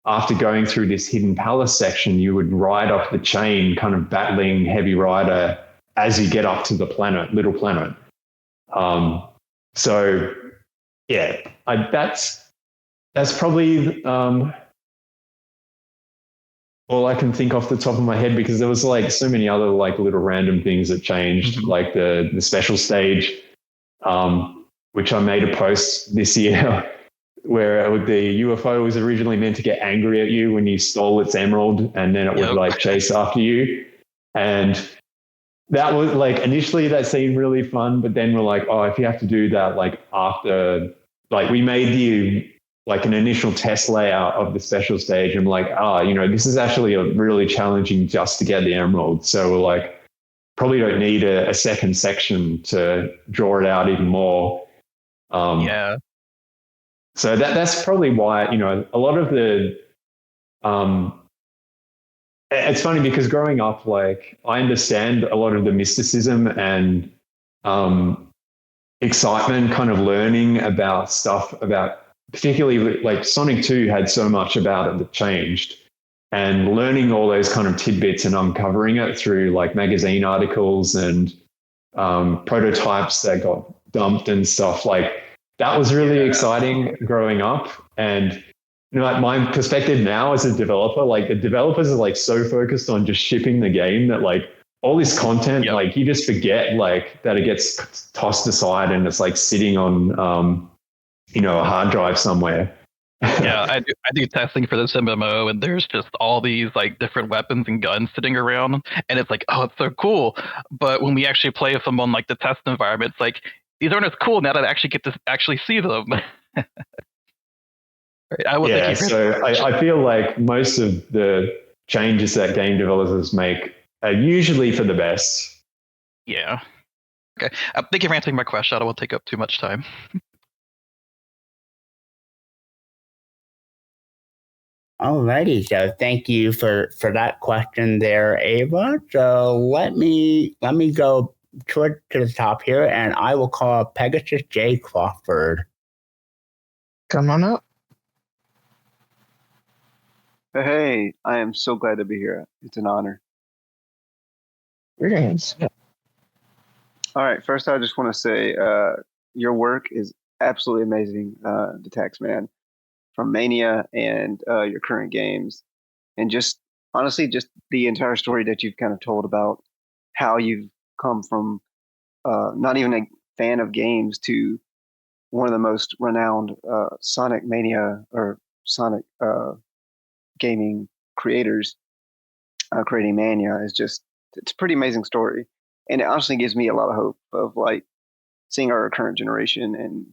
after going through this Hidden Palace section, you would ride up the chain, kind of battling Heavy Rider as you get up to the planet, Little Planet. So yeah, that's probably all I can think off the top of my head, because there was like so many other like little random things that changed, like the special stage, which I made a post this year where the UFO was originally meant to get angry at you when you stole its emerald, and then it would like chase after you. And that was like, initially that seemed really fun, but then we're like, oh, if you have to do that, like after, like we made like an initial test layout of the special stage, and like, this is actually a really challenging just to get the emerald. So we're like, probably don't need a second section to draw it out even more. So that's probably why, a lot of the, it's funny because growing up, like I understand a lot of the mysticism and excitement, kind of learning about stuff about, particularly like Sonic 2 had so much about it that changed, and learning all those kind of tidbits and uncovering it through like magazine articles and prototypes that got dumped and stuff, like that was really exciting growing up. And like my perspective now as a developer, like the developers are like so focused on just shipping the game that like all this content, like you just forget like that it gets tossed aside and it's like sitting on a hard drive somewhere. Yeah, I do testing for this MMO, and there's just all these like different weapons and guns sitting around, and it's like, oh, it's so cool. But when we actually play with them on like the test environment, it's like, these aren't as cool now that I actually get to actually see them. I feel like most of the changes that game developers make are usually for the best. Yeah. Okay. Thank you for answering my question. I don't want to take up too much time. Alrighty, so thank you for that question there, Ava. So let me go to the top here, and I will call Pegasus J. Crawford. Come on up. Hey, I am so glad to be here. It's an honor. Greetings. All right, first I just want to say your work is absolutely amazing, the Taxman, from Mania and your current games, and just honestly, just the entire story that you've kind of told about how you've come from not even a fan of games to one of the most renowned Sonic Mania or Sonic gaming creators, creating Mania is just, it's a pretty amazing story. And it honestly gives me a lot of hope of like seeing our current generation and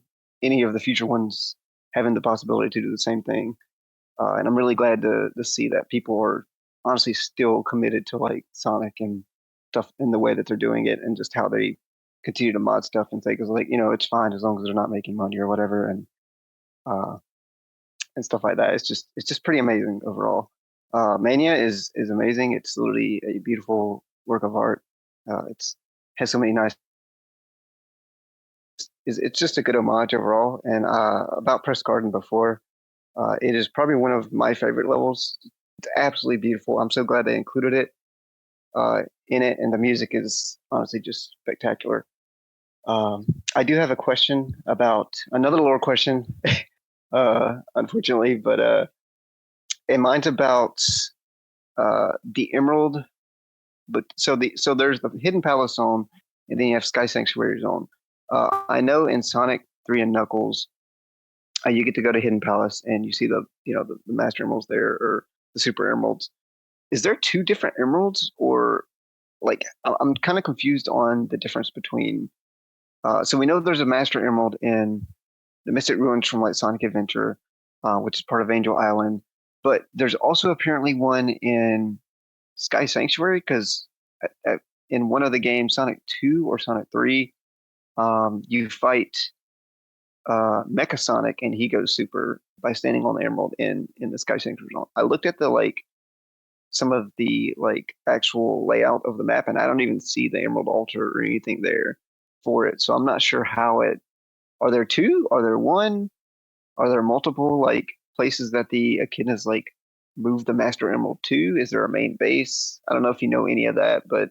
any of the future ones having the possibility to do the same thing. And I'm really glad to see that people are honestly still committed to like Sonic and stuff in the way that they're doing it, and just how they continue to mod stuff and say, because like, it's fine as long as they're not making money or whatever, and stuff like that. It's just pretty amazing overall. Mania is amazing. It's literally a beautiful work of art. It's has so many nice. It's just a good homage overall. And about Press Garden before, it is probably one of my favorite levels. It's absolutely beautiful. I'm so glad they included it in it, and the music is honestly just spectacular. I do have a question about another lore question, unfortunately, but and mine's about the Emerald. But so there's the Hidden Palace zone, and then you have Sky Sanctuary zone. I know in Sonic 3 and Knuckles, you get to go to Hidden Palace and you see the the Master Emeralds there, or the Super Emeralds. Is there two different emeralds, or like I'm kind of confused on the difference between? So we know there's a Master Emerald in the Mystic Ruins from like Sonic Adventure, which is part of Angel Island, but there's also apparently one in Sky Sanctuary, because in one of the games, Sonic 2 or Sonic 3, you fight Mecha Sonic and he goes super by standing on the emerald in the Sky Sanctuary zone. I looked at the some of the actual layout of the map, and I don't even see the Emerald Altar or anything there for it. So I'm not sure how it. Are there two? Are there one? Are there multiple places that the echidnas move the Master Emerald to? Is there a main base? I don't know if you know any of that, but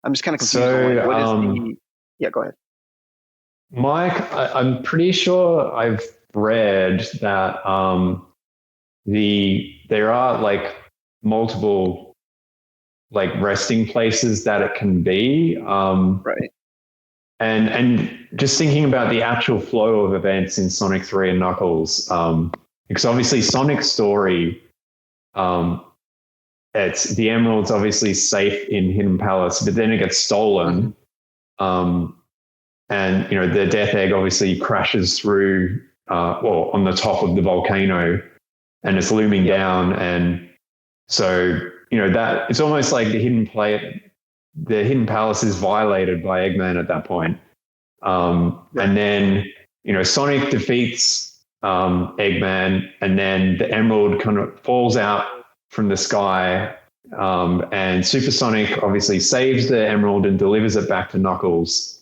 I'm just kind of confused on what is the. Yeah, go ahead. Mike, I'm pretty sure I've read that there are multiple resting places that it can be. Right. And just thinking about the actual flow of events in Sonic 3 and Knuckles, because obviously Sonic's story, it's the Emerald's obviously safe in Hidden Palace, but then it gets stolen. And the Death Egg obviously crashes through, on the top of the volcano, and it's looming down. And so that it's almost like the Hidden Palace is violated by Eggman at that point. And then Sonic defeats Eggman, and then the Emerald kind of falls out from the sky, and Super Sonic obviously saves the Emerald and delivers it back to Knuckles.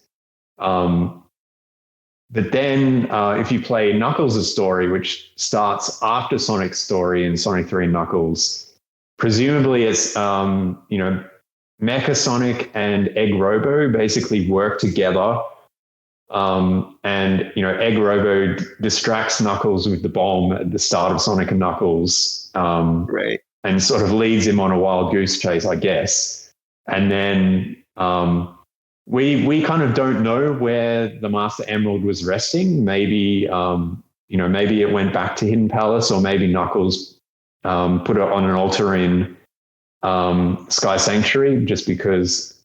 But then if you play Knuckles' story, which starts after Sonic's story in Sonic 3 and Knuckles, presumably it's Mecha Sonic and Egg Robo basically work together, and Egg Robo distracts Knuckles with the bomb at the start of Sonic and Knuckles, right, and sort of leads him on a wild goose chase, I guess. And then we kind of don't know where the Master Emerald was resting. Maybe maybe it went back to Hidden Palace, or maybe Knuckles put it on an altar in Sky Sanctuary, just because,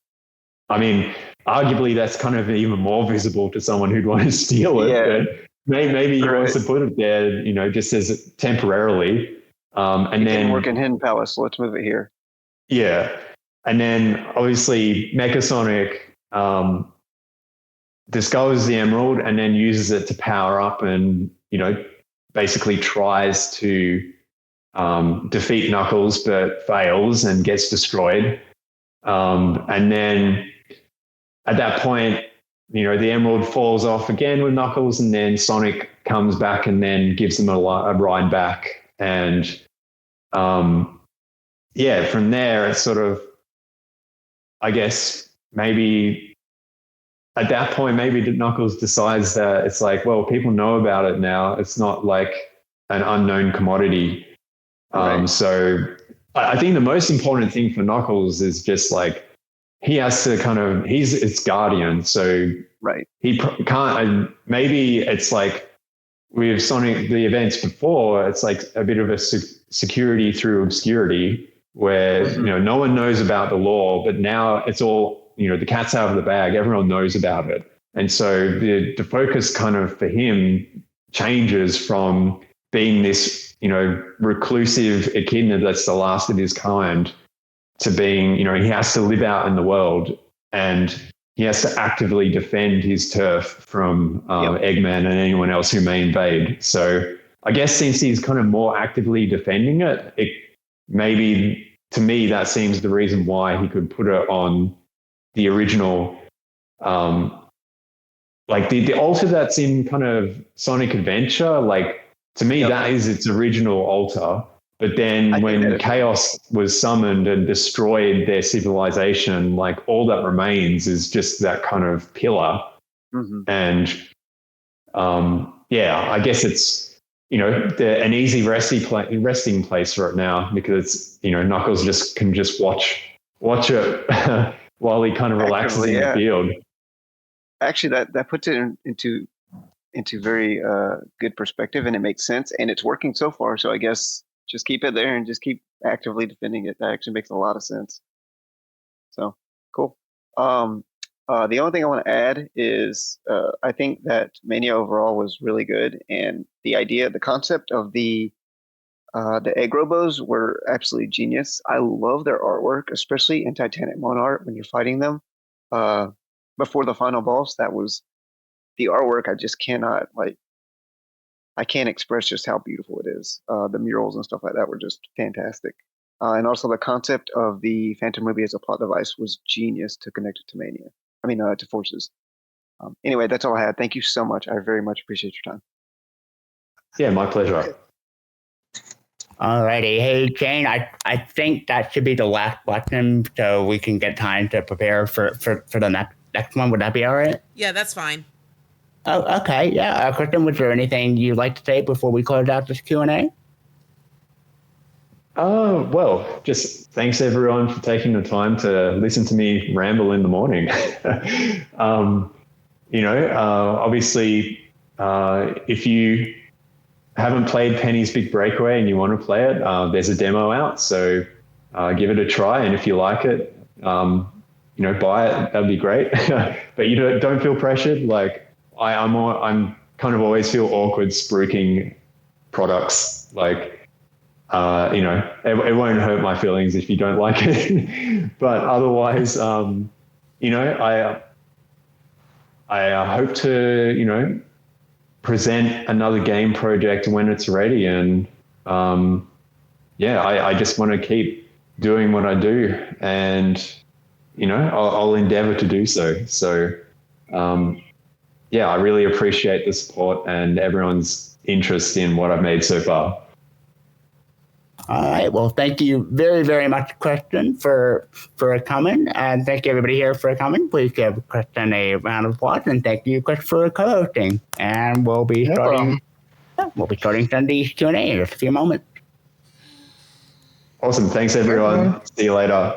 arguably that's kind of even more visible to someone who'd want to steal it. Yeah. But maybe he wants to put it there, just as temporarily. And then didn't work in Hidden Palace, so let's move it here. Yeah. And then obviously Mecha Sonic discovers the emerald and then uses it to power up and, basically tries to defeat Knuckles, but fails and gets destroyed. And then at that point, the emerald falls off again with Knuckles, and then Sonic comes back and then gives them a ride back. And from there, it's sort of, I guess, maybe at that point, maybe Knuckles decides that it's like, well, people know about it now. It's not like an unknown commodity. Right. So I think the most important thing for Knuckles is just like, he has to he's its guardian. So right. He can't, maybe it's like with Sonic, the events before, it's like a bit of a security through obscurity where, no one knows about the law, but now it's all, the cat's out of the bag. Everyone knows about it. And so the focus kind of for him changes from being this, reclusive echidna that's the last of his kind to being, he has to live out in the world and he has to actively defend his turf from Eggman and anyone else who may invade. So I guess since he's kind of more actively defending it, maybe to me that seems the reason why he could put it on the original, like the altar that's in kind of Sonic Adventure. Like to me, that is its original altar. But then when Chaos was summoned and destroyed their civilization, like all that remains is just that kind of pillar. And I guess it's, an easy resting place for it now because, Knuckles can just watch it while he kind of relaxes in the field. Actually, that puts it into very good perspective, and it makes sense, and it's working so far. So I guess just keep it there and just keep actively defending it. That actually makes a lot of sense. So cool. The only thing I want to add is I think that Mania overall was really good, and the concept of the egg robos were absolutely genius. I love their artwork, especially in Titanic Monarch when you're fighting them before the final boss. That was the artwork. I just cannot I can't express just how beautiful it is. The murals and stuff like that were just fantastic. And also the concept of the Phantom Ruby as a plot device was genius to connect it to Mania. To Forces. Anyway, that's all I had. Thank you so much. I very much appreciate your time. Yeah, my pleasure. Alrighty. Hey, Jane, I think that should be the last question so we can get time to prepare for the next one. Would that be all right? Yeah, that's fine. Oh, okay. Yeah. Kristen, was there anything you'd like to say before we close out this Q&A? Well, just thanks everyone for taking the time to listen to me ramble in the morning. Obviously, if you haven't played Penny's Big Breakaway and you want to play it, there's a demo out, so give it a try. And if you like it, buy it. That'd be great. But you don't feel pressured. Like I'm kind of always feel awkward spruiking products. Like, it won't hurt my feelings if you don't like it. But otherwise, I hope to, present another game project when it's ready. And I just want to keep doing what I do, and I'll endeavor to do so. So I really appreciate the support and everyone's interest in what I've made so far. All right. Well, thank you very, very much, Kristen, for coming, and thank you everybody here for coming. Please give Kristen a round of applause, and thank you, Chris, for co-hosting. And we'll be starting Sunday's Q&A in just a few moments. Awesome. Thanks, everyone. See you later.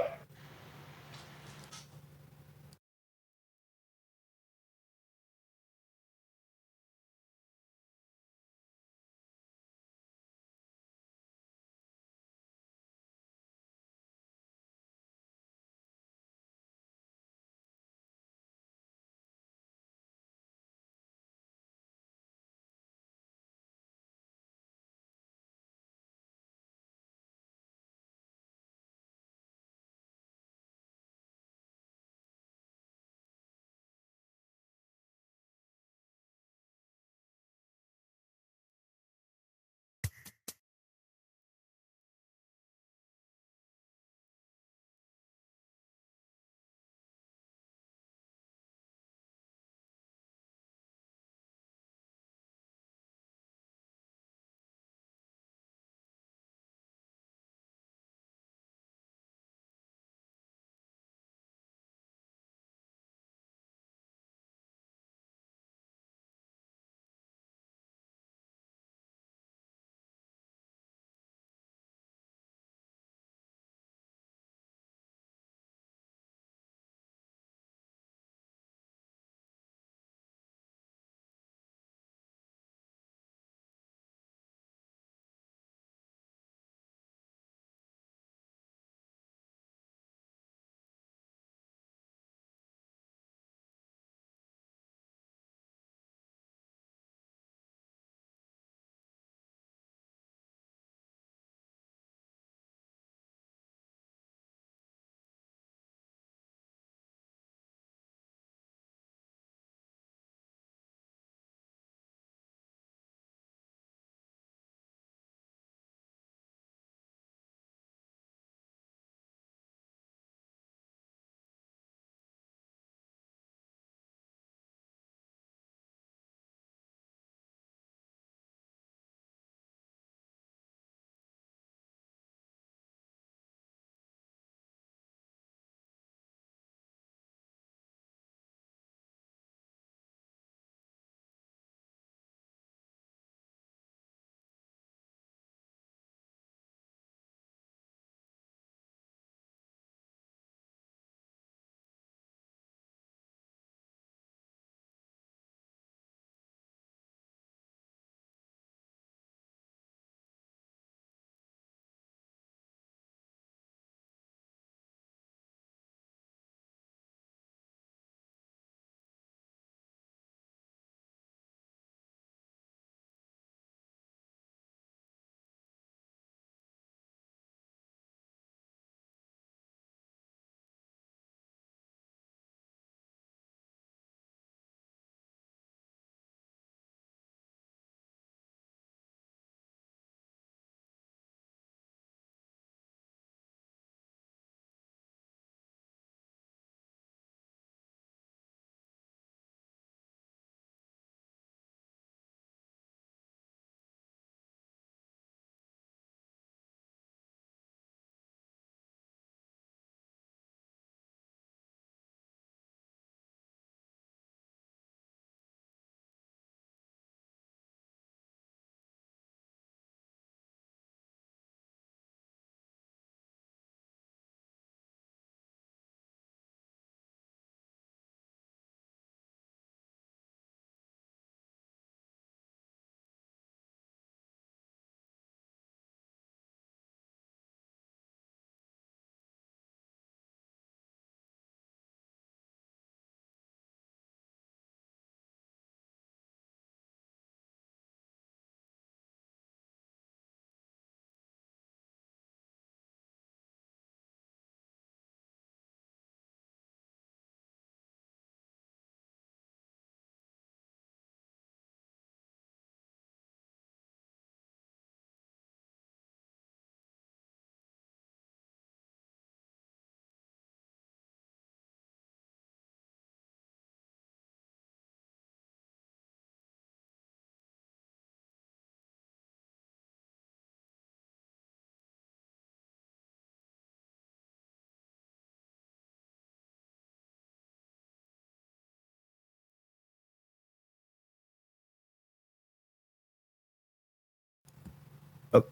All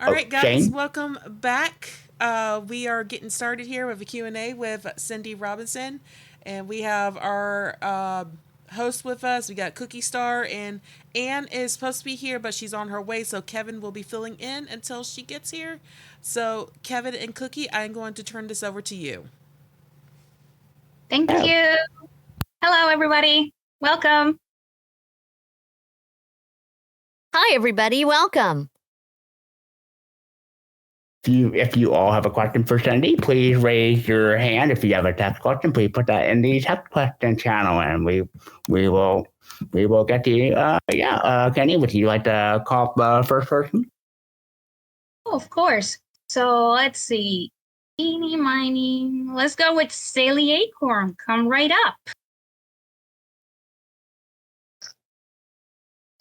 right, guys, Shane? welcome back. We are getting started here with a Q&A with Cindy Robinson, and we have our host with us. We got Cookie Star, and Anne is supposed to be here, but she's on her way, so Kevin will be filling in until she gets here. So, Kevin and Cookie, I'm going to turn this over to you. Thank you. Hello, everybody. Welcome. Hi, everybody. Welcome. If you all have a question for Cindy, please raise your hand. If you have a text question, please put that in the text question channel, and we will get to you. Kenny, would you like to call the first person? Oh, of course. So let's see. Eeny, miny. Let's go with Sally Acorn. Come right up.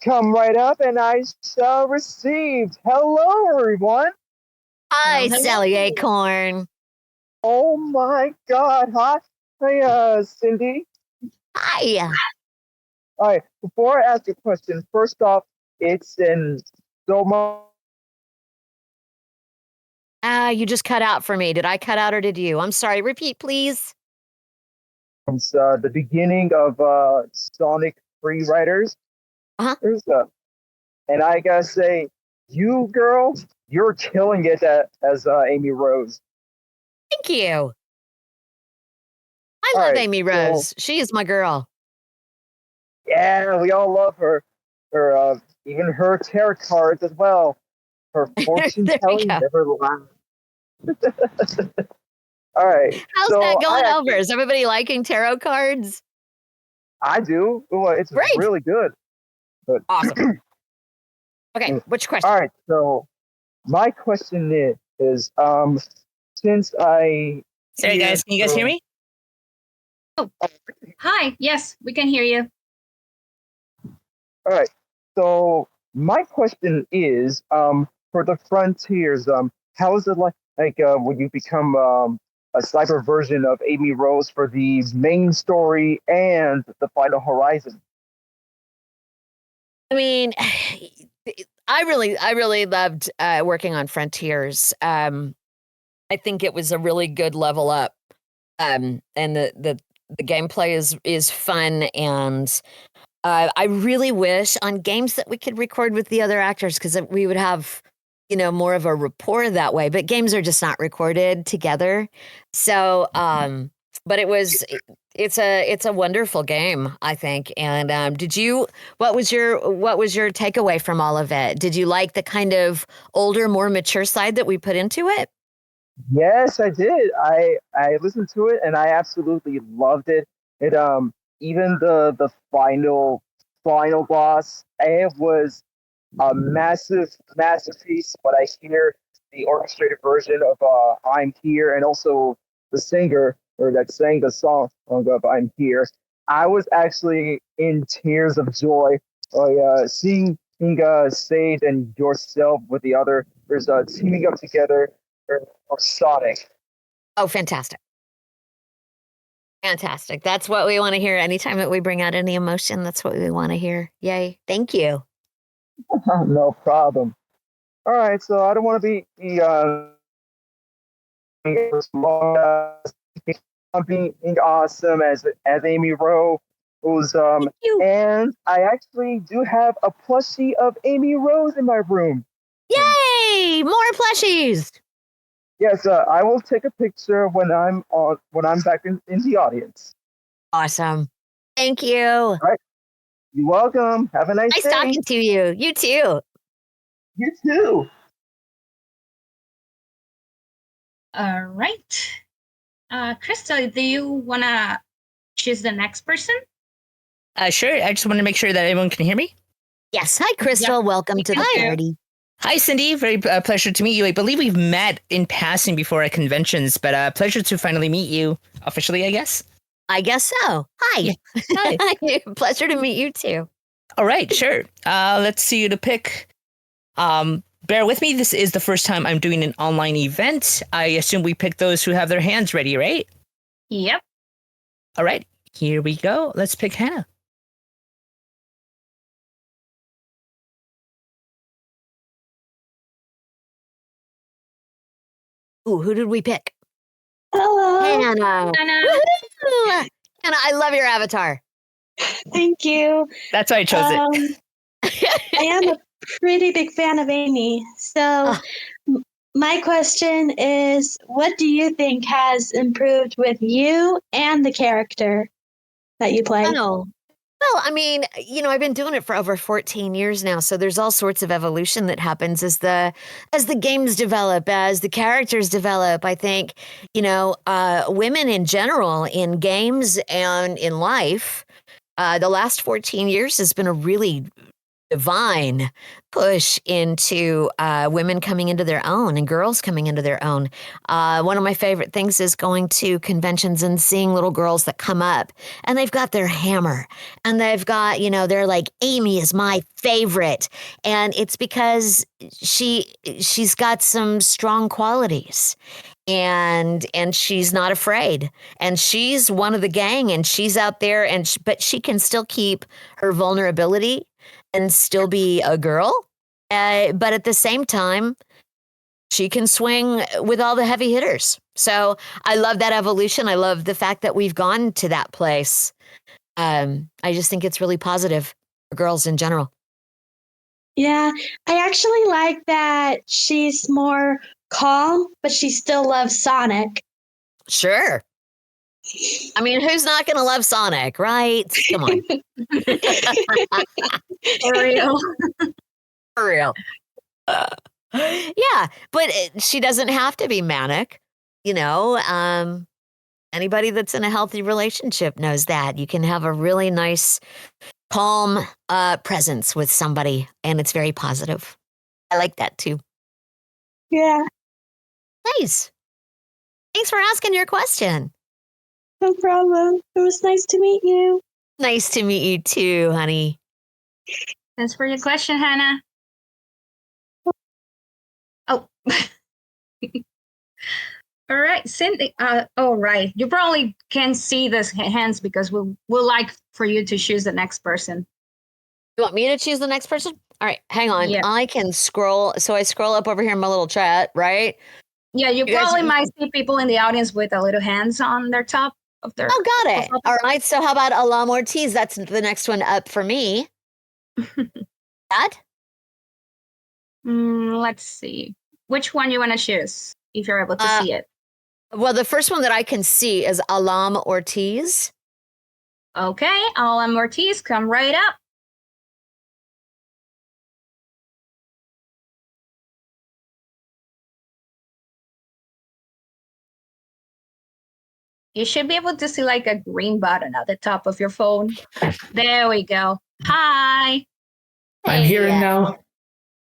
Come right up and I shall receive. Hello, everyone. Hi, Sally Acorn. Oh my God. Hi, Cindy. Hi. All right. Before I ask a question, first off, it's in so much. You just cut out for me. Did I cut out or did you? I'm sorry. Repeat, please. It's the beginning of Sonic Free Riders. Uh-huh. And I gotta say, you girl, you're killing it as Amy Rose. Thank you. I love Amy Rose. She is my girl. Yeah, we all love her. Her even her tarot cards as well. Her fortune telling never lies. All right. How's that going over? Is everybody liking tarot cards? I do. Well, it's really good. But awesome. Okay, which question? All right. So my question is since I sorry guys, can you guys hear me? Oh, hi. Yes, we can hear you. All right. So my question is for the Frontiers, how is it like would you become a cyber version of Amy Rose for the main story and the Final Horizon? I mean, I really loved working on Frontiers. I think it was a really good level up, and the gameplay is fun, and I really wish on games that we could record with the other actors because we would have more of a rapport that way. But games are just not recorded together, so but it's a wonderful game, I think. And what was your takeaway from all of it? Did you like the kind of older, more mature side that we put into it? Yes, I did. I listened to it and I absolutely loved it. It even the final boss, it was a masterpiece. But I hear the orchestrated version of I'm Here, and also the singer that sang the song of I'm Here. I was actually in tears of joy seeing Sage and yourself with the others teaming up together for Sonic. Oh, fantastic. Fantastic. That's what we want to hear. Anytime that we bring out any emotion, that's what we want to hear. Yay. Thank you. No problem. All right, so I don't want to be being awesome as Amy Rowe, who's and I actually do have a plushie of Amy Rose in my room. Yay! More plushies. Yes, I will take a picture when I'm back in the audience. Awesome. Thank you. All right. You're welcome. Have a nice day. Nice talking to you. You too. You too. All right. Crystal, do you want to choose the next person? Sure. I just want to make sure that everyone can hear me. Yes. Hi, Crystal. Yep. Welcome to the party. Hi, Cindy. Very pleasure to meet you. I believe we've met in passing before at conventions, but pleasure to finally meet you officially, I guess. I guess so. Hi. Yeah. Hi. Pleasure to meet you too. All right, sure. Let's see you to pick. Bear with me. This is the first time I'm doing an online event. I assume we pick those who have their hands ready, right? Yep. All right. Here we go. Let's pick Hannah. Ooh, who did we pick? Hello. Hannah. Woohoo! Hannah, I love your avatar. Thank you. That's why I chose it. I am a pretty big fan of Amy. So, my question is, what do you think has improved with you and the character that you play? Oh, well, I mean, I've been doing it for over 14 years now, so there's all sorts of evolution that happens as the games develop, as the characters develop. I think, women in general in games and in life, the last 14 years has been a really divine push into women coming into their own and girls coming into their own. One of my favorite things is going to conventions and seeing little girls that come up and they've got their hammer and they've got, they're like, Amy is my favorite. And it's because she's got some strong qualities. And she's not afraid, and she's one of the gang, and she's out there, but she can still keep her vulnerability and still be a girl. But at the same time, she can swing with all the heavy hitters. So I love that evolution. I love the fact that we've gone to that place. I just think it's really positive for girls in general. Yeah, I actually like that she's more calm, but she still loves Sonic. Sure. I mean, who's not going to love Sonic, right? Come on. For real. For real. Yeah, but she doesn't have to be manic. Anybody that's in a healthy relationship knows that. You can have a really nice, calm presence with somebody, and it's very positive. I like that too. Yeah. Nice. Thanks for asking your question. No problem. It was nice to meet you. Nice to meet you too, honey. Thanks for your question, Hannah. Oh. All right, Cindy. All right. You probably can't see the hands because we'll like for you to choose the next person. You want me to choose the next person? All right, hang on. Yeah. I can scroll. So I scroll up over here in my little chat, right? Yeah, you guys- probably might see people in the audience with a little hands on their top of their. Oh, got it. All right. So how about Alam Ortiz? That's the next one up for me. That? Let's see. Which one you want to choose if you're able to see it? Well, the first one that I can see is Alam Ortiz. Okay, Alam Ortiz, come right up. You should be able to see like a green button at the top of your phone. There we go. Hi. I'm here now.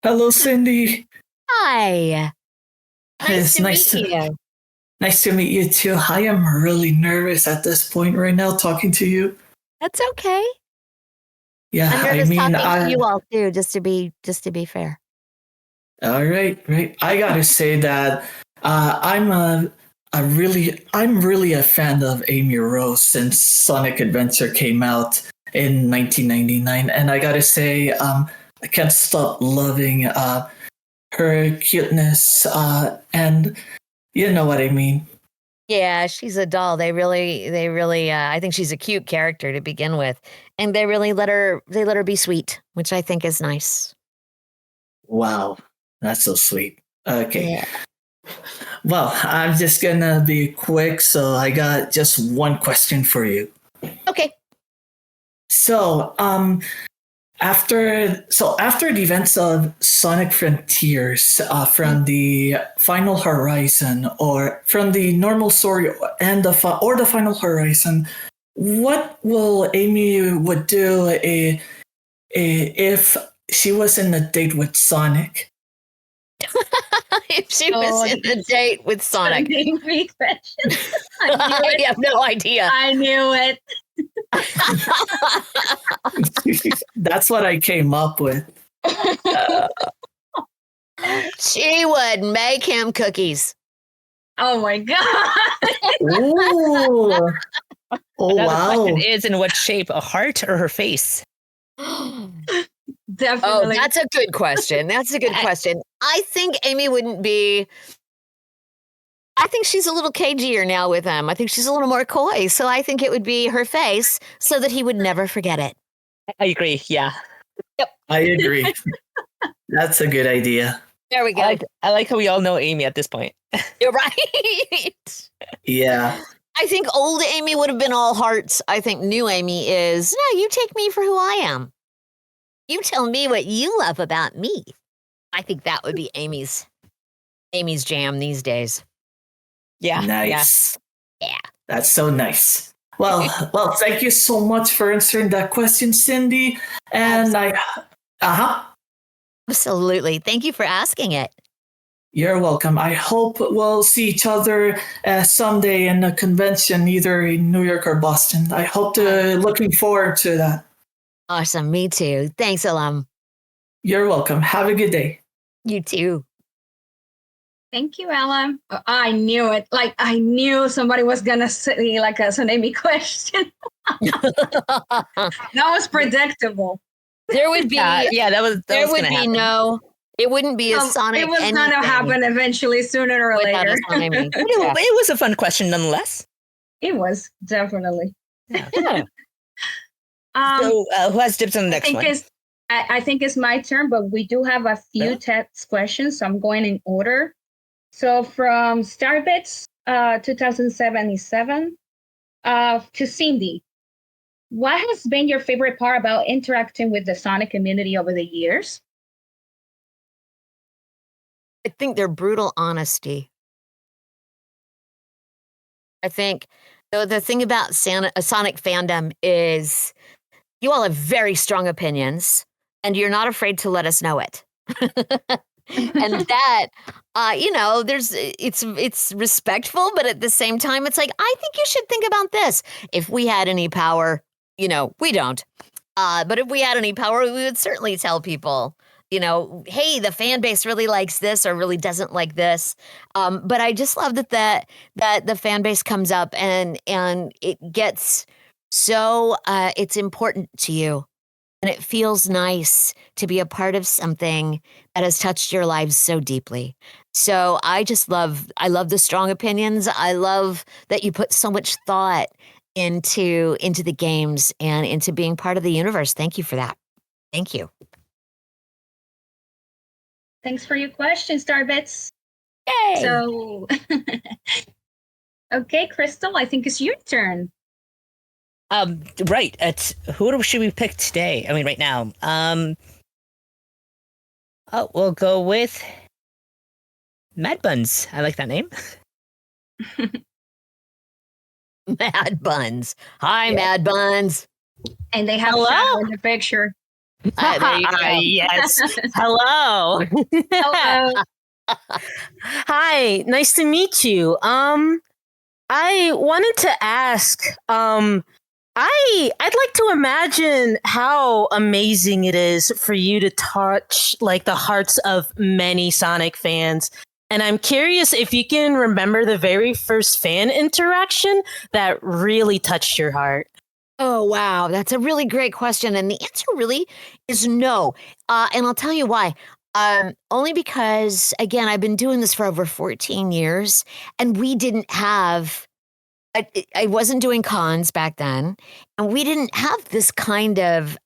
Hello, Cindy. Hi. It's nice to meet you too. I am really nervous at this point right now talking to you. That's okay. Yeah, I'm nervous talking to you all too, just to be fair. All right. I gotta say that I'm really a fan of Amy Rose since Sonic Adventure came out in 1999, and I gotta say I can't stop loving her cuteness, and you know what I mean. Yeah, she's a doll. They really, I think she's a cute character to begin with. And they really let her be sweet, which I think is nice. Wow, that's so sweet. Okay. Yeah. Well, I'm just gonna be quick, so I got just one question for you. Okay. So, after the events of Sonic Frontiers, from the Final Horizon, or from the normal story and the Final Horizon, what will Amy would do if she was in a date with Sonic? If she was in a date with Sonic. I have no idea. I knew it. That's what I came up with. She would make him cookies. Oh my god. Ooh. Oh, Now wow. the question is, in what shape? A heart or her face? Definitely. Oh, that's a good question. That's a good question. I think Amy wouldn't be I think she's a little cagier now with him. I think she's a little more coy. So I think it would be her face so that he would never forget it. I agree. Yeah. I agree. That's a good idea. There we go. I like how we all know Amy at this point. You're right. Yeah. I think old Amy would have been all hearts. I think new Amy is, no, you take me for who I am. You tell me what you love about me. I think that would be Amy's jam these days. Yeah. Nice. Yeah. That's so nice. Well, thank you so much for answering that question, Cindy. And Absolutely. Thank you for asking it. You're welcome. I hope we'll see each other someday in a convention, either in New York or Boston. I hope looking forward to that. Awesome. Me too. Thanks, Alum. You're welcome. Have a good day. You too. Thank you, Ella. I knew it. Like, I knew somebody was going to say, like, a Tsunami question. That was predictable. There would be, that was would be no, it wouldn't be a Sonic. It was going to happen eventually, sooner or without later. a Tsunami. It was a fun question nonetheless. It was, definitely. Yeah. So who has dibs on the next one? I think it's my turn, but we do have a few text questions, so I'm going in order. So from Starbits 2077 to Cindy, what has been your favorite part about interacting with the Sonic community over the years? I think their brutal honesty. I think the thing about Sonic fandom is you all have very strong opinions, and you're not afraid to let us know it. And that, it's respectful, but at the same time, it's like, I think you should think about this. If we had any power, we don't. But if we had any power, we would certainly tell people, hey, the fan base really likes this or really doesn't like this. But I just love that the fan base comes up and it gets so it's important to you. And it feels nice to be a part of something that has touched your lives so deeply. So I love the strong opinions. I love that you put so much thought into the games and into being part of the universe. Thank you for that. Thank you. Thanks for your question, Starbits. Yay! So, okay, Crystal, I think it's your turn. Right. Who should we pick today? I mean, right now. We'll go with Mad Buns. I like that name. Mad Buns. Hi, yeah. Mad Buns. And they have Shadow in the picture. There you go. Yes. Hello. Hello. Hi. Nice to meet you. I wanted to ask, I'd like to imagine how amazing it is for you to touch like the hearts of many Sonic fans. And I'm curious if you can remember the very first fan interaction that really touched your heart. Oh, wow. That's a really great question. And the answer really is no. And I'll tell you why. Only because, again, I've been doing this for over 14 years and we didn't have I wasn't doing cons back then, and we didn't have this kind of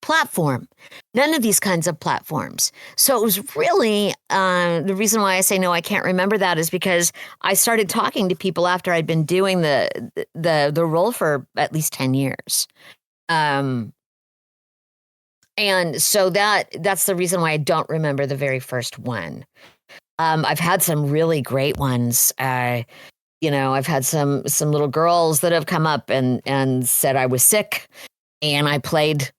platform, none of these kinds of platforms. So it was really, the reason why I say no, I can't remember that is because I started talking to people after I'd been doing the role for at least 10 years. And so that's the reason why I don't remember the very first one. I've had some really great ones. I've had some little girls that have come up and said I was sick, and I played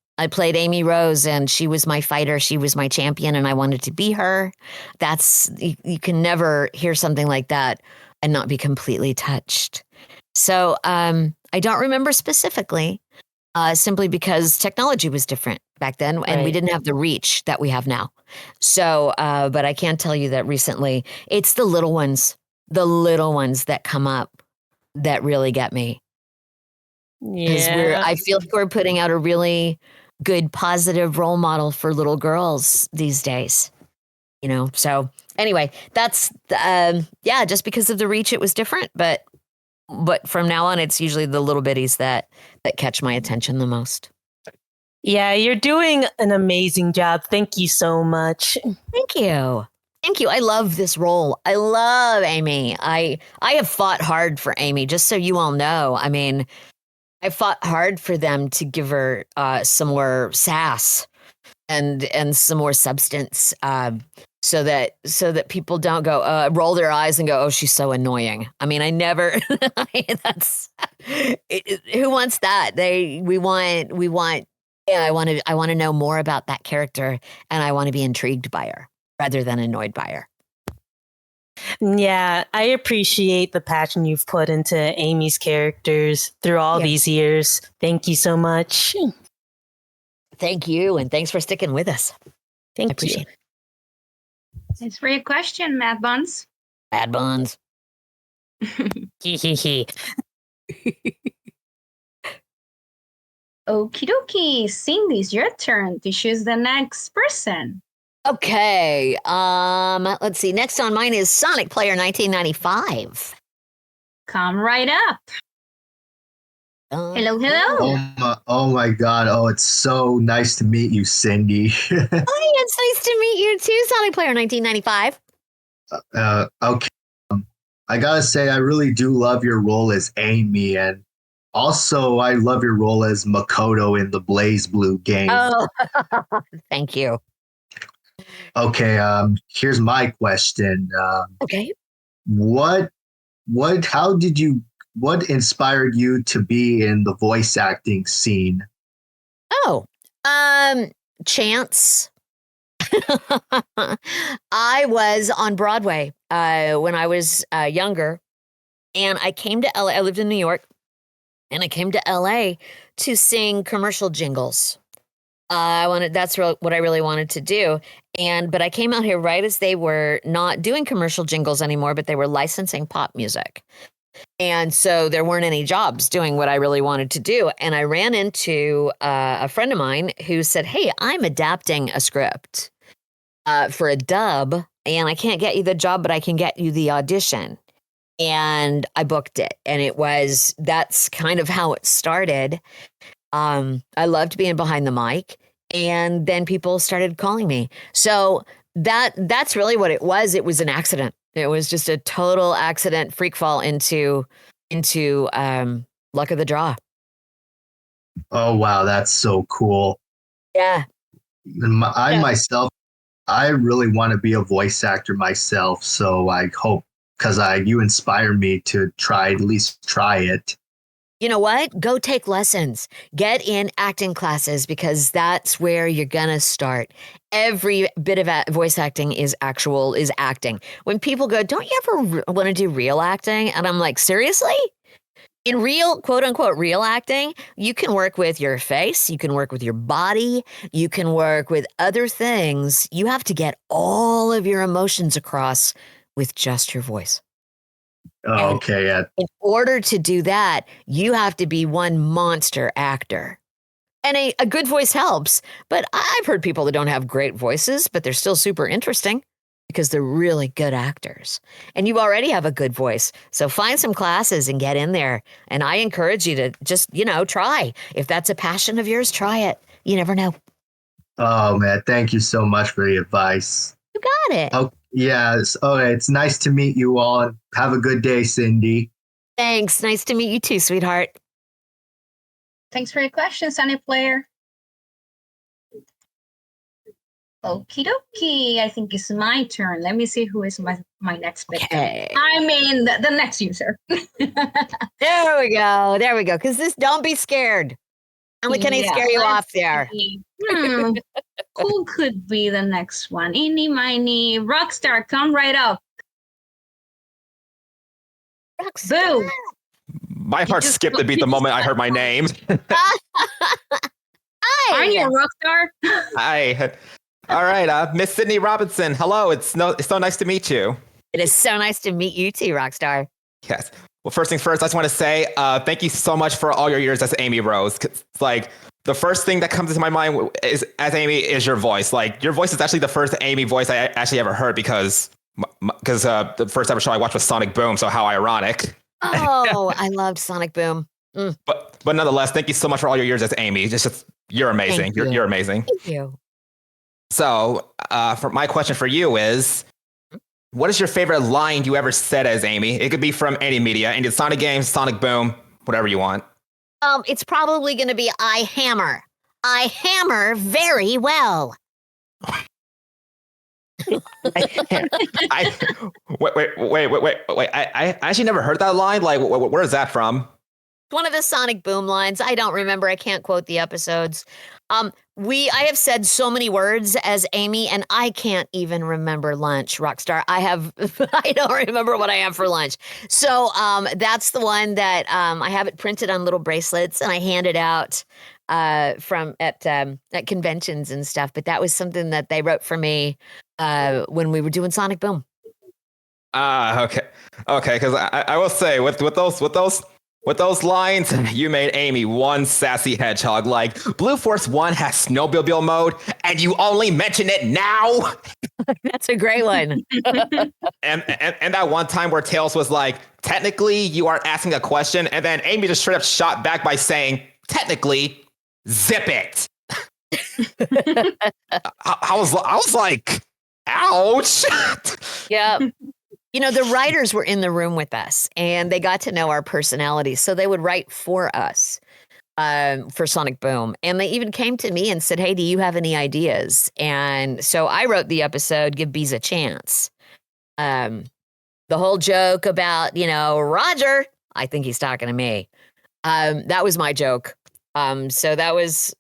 Amy Rose, and she was my fighter, she was my champion, and I wanted to be her. That's you can never hear something like that and not be completely touched. So I don't remember specifically, simply because technology was different back then, and we didn't have the reach that we have now. So, but I can tell you that recently, it's the little ones that come up that really get me. Yeah. I feel like we're putting out a really good, positive role model for little girls these days. So Anyway, that's yeah, just because of the reach, it was different. But from now on, it's usually the little bitties that catch my attention the most. Yeah, you're doing an amazing job. Thank you so much. Thank you. Thank you. I love this role. I love Amy. I have fought hard for Amy, just so you all know. I mean, I fought hard for them to give her some more sass and some more substance, so that people don't go roll their eyes and go, "Oh, she's so annoying." I mean, I never. That's who wants that? We want. Yeah, I want to know more about that character, and I want to be intrigued by her rather than annoyed by her. Yeah, I appreciate the passion you've put into Amy's characters through all these years. Thank you so much. Thank you, and thanks for sticking with us. I appreciate it. Thanks for your question, Mad Buns. Mad Buns. Okie dokie. Cindy, it's your turn to choose the next person. Okay. Let's see. Next on mine is Sonic Player 1995. Come right up. Hello, hello. Oh my God. Oh, it's so nice to meet you, Cindy. Hi, it's nice to meet you too, Sonic Player 1995. Okay. I gotta say, I really do love your role as Amy, and also I love your role as Makoto in the Blaze Blue game. Oh, thank you. Okay, here's my question. Okay. What inspired you to be in the voice acting scene? Oh, chance. I was on Broadway when I was younger, and I came to LA. I lived in New York, and I came to LA to sing commercial jingles. That's what I really wanted to do. But I came out here right as they were not doing commercial jingles anymore, but they were licensing pop music. And so there weren't any jobs doing what I really wanted to do. And I ran into a friend of mine who said, "Hey, I'm adapting a script for a dub, and I can't get you the job, but I can get you the audition." And I booked it. And that's kind of how it started. I loved being behind the mic, and then people started calling me. So that's really what it was. It was an accident. It was just a total accident, freak fall into luck of the draw. Oh wow, that's so cool. Yeah. Myself, I really want to be a voice actor myself. So I hope, because you inspire me to at least try it. You know what? Go take lessons. Get in acting classes, because that's where you're going to start. Every bit of voice acting is acting. When people go, "Don't you ever want to do real acting?" And I'm like, seriously? In real, quote unquote, real acting, you can work with your face. You can work with your body. You can work with other things. You have to get all of your emotions across with just your voice. Oh, okay. Yeah. In order to do that, you have to be one monster actor. And a good voice helps. But I've heard people that don't have great voices, but they're still super interesting because they're really good actors. And you already have a good voice. So find some classes and get in there. And I encourage you to just, try. If that's a passion of yours, try it. You never know. Oh, man. Thank you so much for the advice. You got it. Oh, yes. Okay. It's nice to meet you all. Have a good day, Cindy. Thanks. Nice to meet you too, sweetheart. Thanks for your question, Sunny Player. Okie dokie. I think it's my turn. Let me see who is my next victim. Okay. I mean, the next user. There we go. There we go. Because don't be scared. Only can he scare you off there. Who could be the next one? Eeny, miny, Rockstar, come right up. Rockstar. Boo. My heart skipped a beat the moment I heard my name. Aren't you a Rockstar? Hi. All right, Miss Sydney Robinson. Hello. It's so nice to meet you. It is so nice to meet you too, Rockstar. Yes. Well, first things first, I just want to say thank you so much for all your years as Amy Rose. It's like the first thing that comes into my mind is as Amy is your voice. Like your voice is actually the first Amy voice I actually ever heard, because because the first ever show I watched was Sonic Boom. So how ironic. Oh, I loved Sonic Boom. But nonetheless, thank you so much for all your years as Amy. You're amazing. Thank you. You're amazing. Thank you. So, for my question for you is, what is your favorite line you ever said as Amy? It could be from any media, any Sonic games, Sonic Boom, whatever you want. It's probably going to be I hammer. I hammer very well. I wait. I actually never heard that line. Like, where is that from? One of the Sonic Boom lines. I don't remember. I can't quote the episodes. I have said so many words as Amy, and I can't even remember lunch, Rockstar. I don't remember what I have for lunch. So that's the one that I have it printed on little bracelets, and I hand it out at conventions and stuff. But that was something that they wrote for me when we were doing Sonic Boom. Okay. Because I will say with those lines, you made Amy one sassy hedgehog. Like, Blue Force 1 has snowmobile mode, and you only mention it now. That's a great one. and that one time where Tails was like, technically, you are asking a question, and then Amy just straight up shot back by saying, technically, zip it. I was like, ouch. Yeah. The writers were in the room with us, and they got to know our personalities. So they would write for us for Sonic Boom. And they even came to me and said, hey, do you have any ideas? And so I wrote the episode, Give Bees a Chance. The whole joke about, Roger, I think he's talking to me. That was my joke. So that was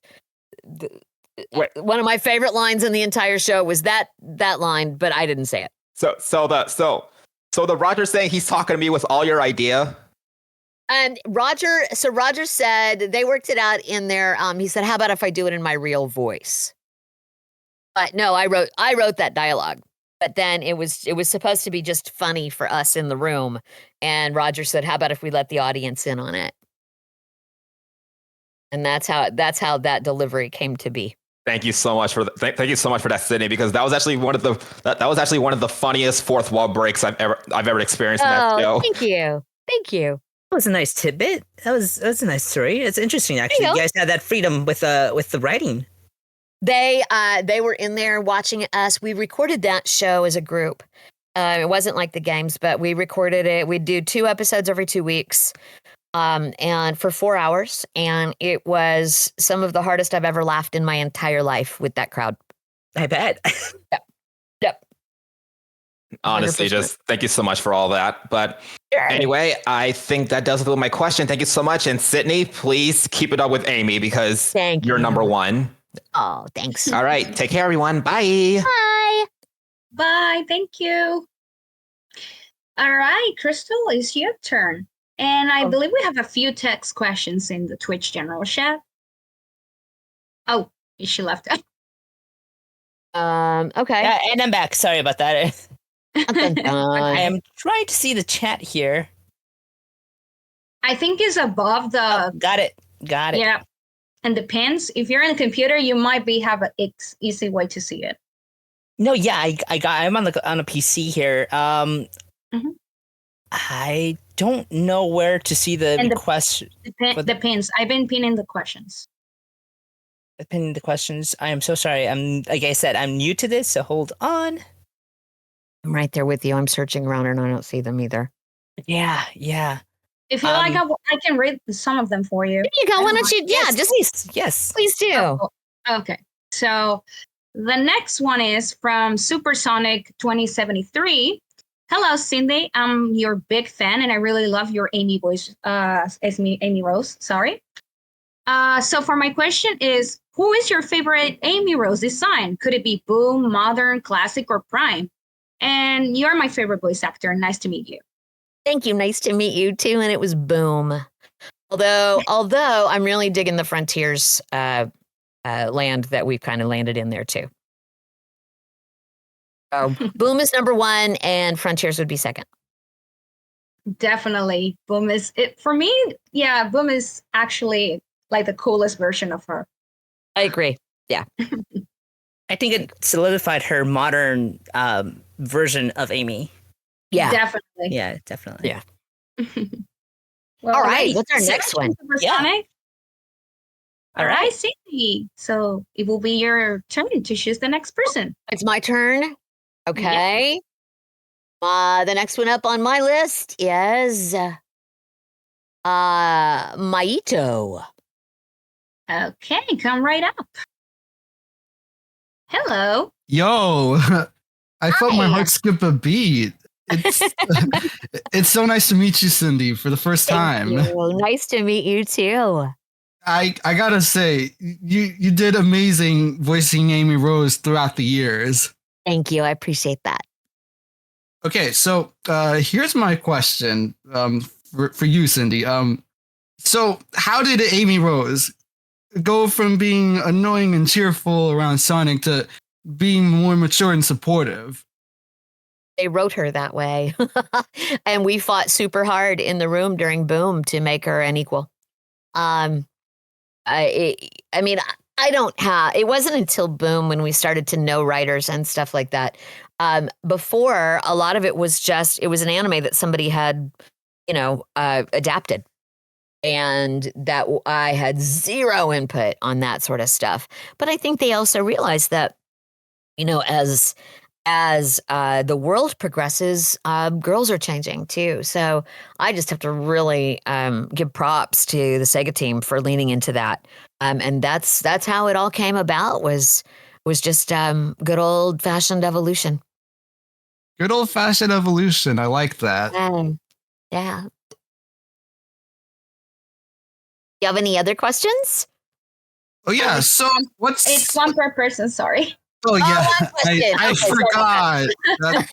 one of my favorite lines in the entire show was that line, but I didn't say it. So the Roger saying he's talking to me was all your idea? And Roger said they worked it out in their, he said, how about if I do it in my real voice? But no, I wrote that dialogue. But then it was supposed to be just funny for us in the room. And Roger said, how about if we let the audience in on it? And that's how that delivery came to be. Thank you so much for thank you so much for that, Sydney, because that was actually one of the funniest fourth wall breaks I've ever experienced in that show. Thank you. That was a nice tidbit. That was a nice story. It's interesting, actually. You guys had that freedom with the writing. They were in there watching us. We recorded that show as a group. It wasn't like the games, but we recorded it. We'd do 2 episodes every 2 weeks. And for 4 hours, and it was some of the hardest I've ever laughed in my entire life with that crowd. I bet. Yep. Honestly, 100%. just thank you so much for all that. But anyway, I think that does it with my question. Thank you so much. And Sydney, please keep it up with Amy because you're number one. Oh, thanks. All right. Take care, everyone. Bye. Bye. Bye. Thank you. All right, Crystal, it's your turn. And I believe we have a few text questions in the Twitch general chat. Oh, she left. Okay. Yeah, and I'm back. Sorry about that. I am trying to see the chat here. I think it's above the. Got it. Yeah, and depends. If you're on a computer, you might have an easy way to see it. No, yeah, I'm on a PC here. I don't know where to see the question. Depends. I've been pinning the questions. Pinning the questions. I am so sorry. Like I said, I'm new to this, so hold on. I'm right there with you. I'm searching around and I don't see them either. Yeah. If you like, I can read some of them for you. There you go. Why don't you? Yeah, please do. Oh, okay. So the next one is from Supersonic 2073. Hello, Cindy. I'm your big fan, and I really love your Amy voice. Amy Rose. Sorry. So for my question is, who is your favorite Amy Rose design? Could it be Boom, Modern, Classic, or Prime? And you're my favorite voice actor. Nice to meet you. Thank you. Nice to meet you too. And it was Boom. Although I'm really digging the Frontiers land that we've kind of landed in there too. So Boom is number 1 and Frontiers would be second. Definitely. Boom is it for me. Yeah, Boom is actually like the coolest version of her. I agree. Yeah. I think it solidified her modern version of Amy. Yeah. Definitely. Yeah, definitely. Yeah. Well, All right, alrighty. what's our next one? Supersonic. All All right. right, Cindy. So it will be your turn to choose the next person. It's my turn. Okay. The next one up on my list is Maito. Okay, come right up. Hello. Yo, I felt my heart skip a beat. It's it's so nice to meet you, Cindy, for the first time. Thank you. Nice to meet you too. I gotta say, you did amazing voicing Amy Rose throughout the years. Thank you. I appreciate that. Okay, so here's my question for you, Cindy. So how did Amy Rose go from being annoying and cheerful around Sonic to being more mature and supportive? They wrote her that way. And we fought super hard in the room during Boom to make her an equal. I mean, I don't have, it wasn't until Boom when we started to know writers and stuff like that. Before, a lot of it was just, it was an anime that somebody had, adapted. And that I had zero input on that sort of stuff. But I think they also realized that, as the world progresses, girls are changing too. So I just have to really give props to the Sega team for leaning into that. And that's how it all came about, was just good old fashioned evolution. Good old fashioned evolution. I like that. Yeah. You have any other questions? Oh yeah. So It's one per person. Sorry. Oh yeah, one question. I Okay, forgot. That's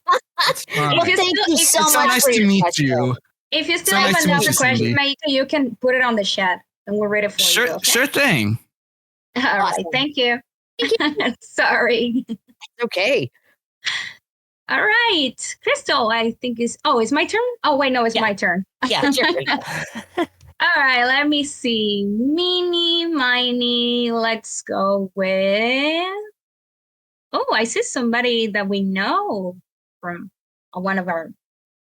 fine. If you Thank still- you if so you It's so much nice for to your meet question. you. If you still So have nice to meet another you, question, Cindy. Maika, you can put it on the chat, and we're ready for you. Sure, Okay? sure thing. All right. Thank you. Sorry. Okay. All right, Crystal. I think is. Oh, it's my turn. Oh wait, no, it's my turn. Yeah, it's your turn. All right, let me see. Meeny, miny, let's go with. Oh, I see somebody that we know from one of our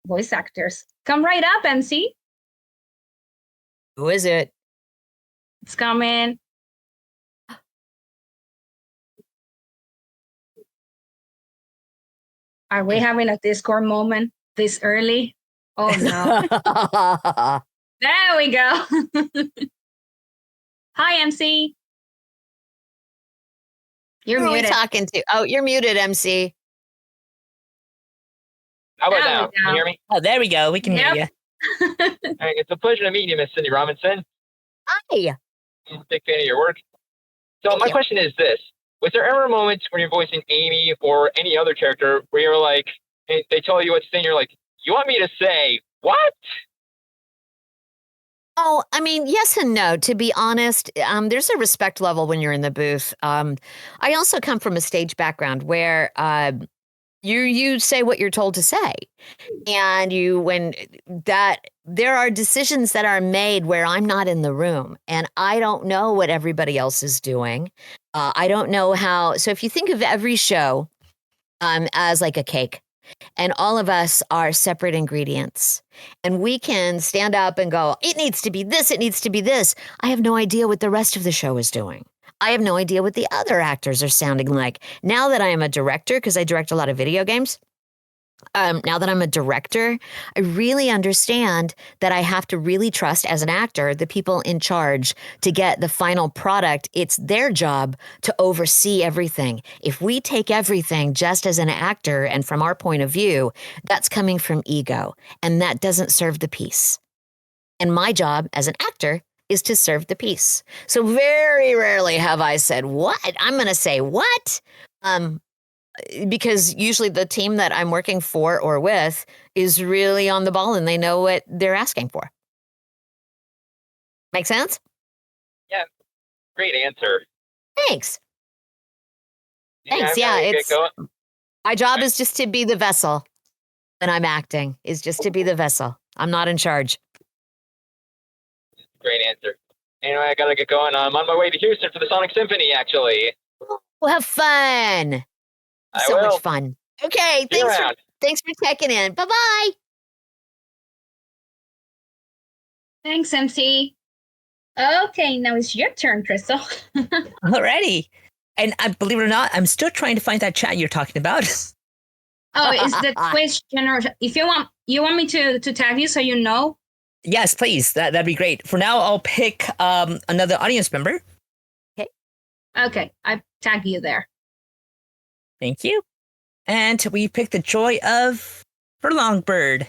voice actors. Come right up and see. Who is it? It's coming. Are we having a Discord moment this early? Oh no. There we go. Hi, MC. You're Who are we muted. talking to? Oh, you're muted, MC. How about There we now? Can you go. hear me? Oh, there we go. We can hear you. All right, it's a pleasure to meet you, Miss Cindy Robinson. Hi. I'm a big fan of your work. So my question is this. Was there ever a moment when you're voicing Amy or any other character where you're like, they tell you what to say and you're like, you want me to say what? Oh, I mean, yes and no. To be honest, there's a respect level when you're in the booth. I also come from a stage background where you say what you're told to say, and there are decisions that are made where I'm not in the room, and I don't know what everybody else is doing. I don't know how. So if you think of every show as like a cake, and all of us are separate ingredients, and we can stand up and go, it needs to be this, it needs to be this. I have no idea what the rest of the show is doing. I have no idea what the other actors are sounding like. Now that I am a director, because I direct a lot of video games, now that I'm a director, I really understand that I have to really trust as an actor the people in charge to get the final product. It's their job to oversee everything. If we take everything just as an actor and from our point of view, that's coming from ego, and that doesn't serve the piece. And my job as an actor is to serve the piece. So very rarely have I said, what? I'm going to say what? Because usually the team that I'm working for or with is really on the ball and they know what they're asking for. Make sense? Yeah, great answer. Thanks. Thanks. I'm Yeah, gonna get going. my job is just to be the vessel when I'm acting, is just to be the vessel. I'm not in charge. Great answer. Anyway, I gotta get going. I'm on my way to Houston for the Sonic Symphony, actually. We'll have fun. So much fun. Okay, See you thanks around. for checking in. Bye-bye. Thanks, MC. Okay, now it's your turn, Crystal. Alrighty. And believe it or not, I'm still trying to find that chat you're talking about. Oh, is the Twitch general? If you want me to tag you so you know. Yes, please. That'd be great. For now, I'll pick another audience member. Okay, I tag you there. Thank you. And we picked the joy of Furlongbird.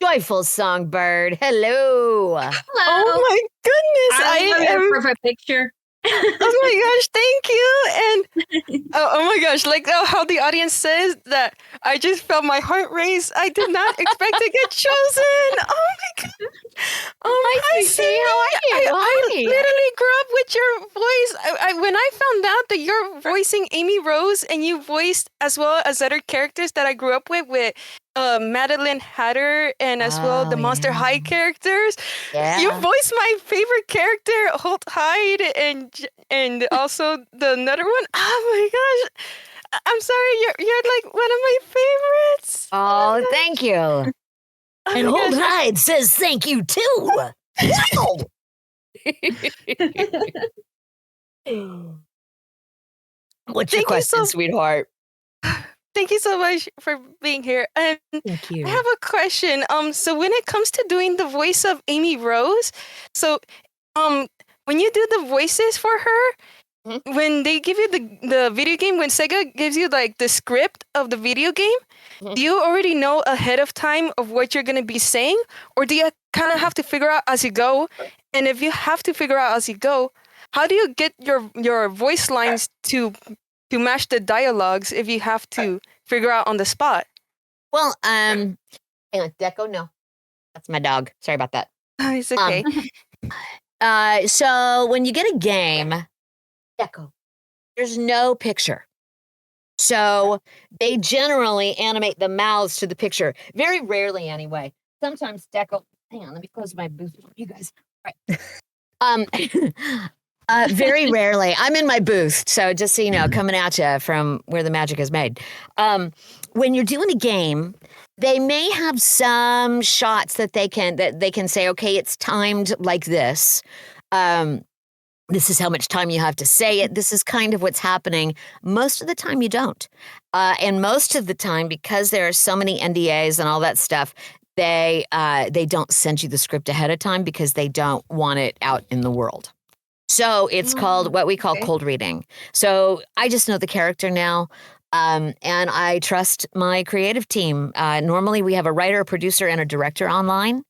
Joyful songbird. Hello. Hello. Oh my goodness! I love your profile picture. Oh my gosh, thank you. And oh my gosh, like how the audience says that I just felt my heart race. I did not expect to get chosen. Oh my god. Hi, Cindy. How are you? I Hi. literally grew up with your voice. When I found out that you're voicing Amy Rose and you voiced as well as other characters that I grew up with Madeline Hatter and as well the Monster High characters. Yeah. You voiced my favorite character, Holt Hyde, and also the another one. Oh my gosh. I'm sorry, you're like one of my favorites. Oh, thank you. And Holt Hyde says thank you too. Wow. What's your question, sweetheart? Thank you so much for being here. And thank you. I have a question. So when it comes to doing the voice of Amy Rose, so when you do the voices for her, when they give you the video game, when Sega gives you like the script of the video game, do you already know ahead of time of what you're gonna be saying, or do you kind of have to figure out as you go? And if you have to figure out as you go, how do you get your voice lines to match the dialogues if you have to figure out on the spot? Well, hang on, Deco, no. That's my dog. Sorry about that. It's okay. So when you get a game, Deco, there's no picture. So they generally animate the mouths to the picture. Very rarely anyway. Sometimes Deco, hang on, let me close my booth for you guys. All right. Very rarely. I'm in my booth, so just so you know, coming at you from where the magic is made. When you're doing a game, they may have some shots that they can say, okay, it's timed like this. This is how much time you have to say it. This is kind of what's happening. Most of the time, you don't. And most of the time, because there are so many NDAs and all that stuff, they don't send you the script ahead of time because they don't want it out in the world. So it's called what we call cold reading. So I just know the character now, and I trust my creative team. Normally, we have a writer, a producer, and a director online.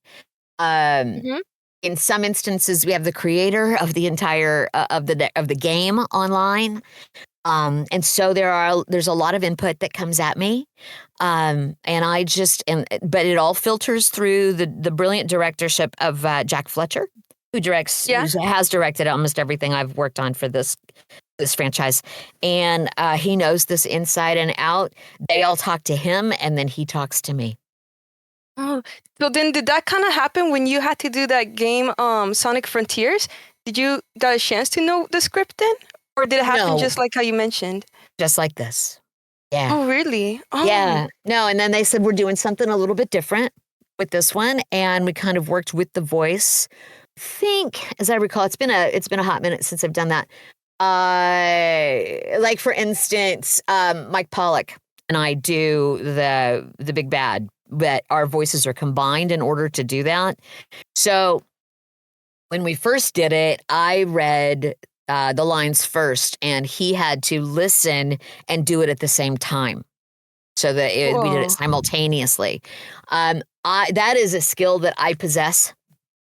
In some instances, we have the creator of the entire of the game online, and so there's a lot of input that comes at me, and but it all filters through the brilliant directorship of Jack Fletcher, who has directed almost everything I've worked on for this franchise, and he knows this inside and out. They all talk to him, and then he talks to me. Oh, so then did that kind of happen when you had to do that game, Sonic Frontiers? Did you got a chance to know the script then? Or did it happen just like how you mentioned? Just like this. Yeah. Oh, really? Oh. Yeah. No, and then they said, we're doing something a little bit different with this one. And we kind of worked with the voice. I think, as I recall, it's been a hot minute since I've done that. Like, for instance, Mike Pollock and I do the big bad, but our voices are combined in order to do that. So when we first did it, I read the lines first, and he had to listen and do it at the same time, so that we did it simultaneously. That is a skill that I possess.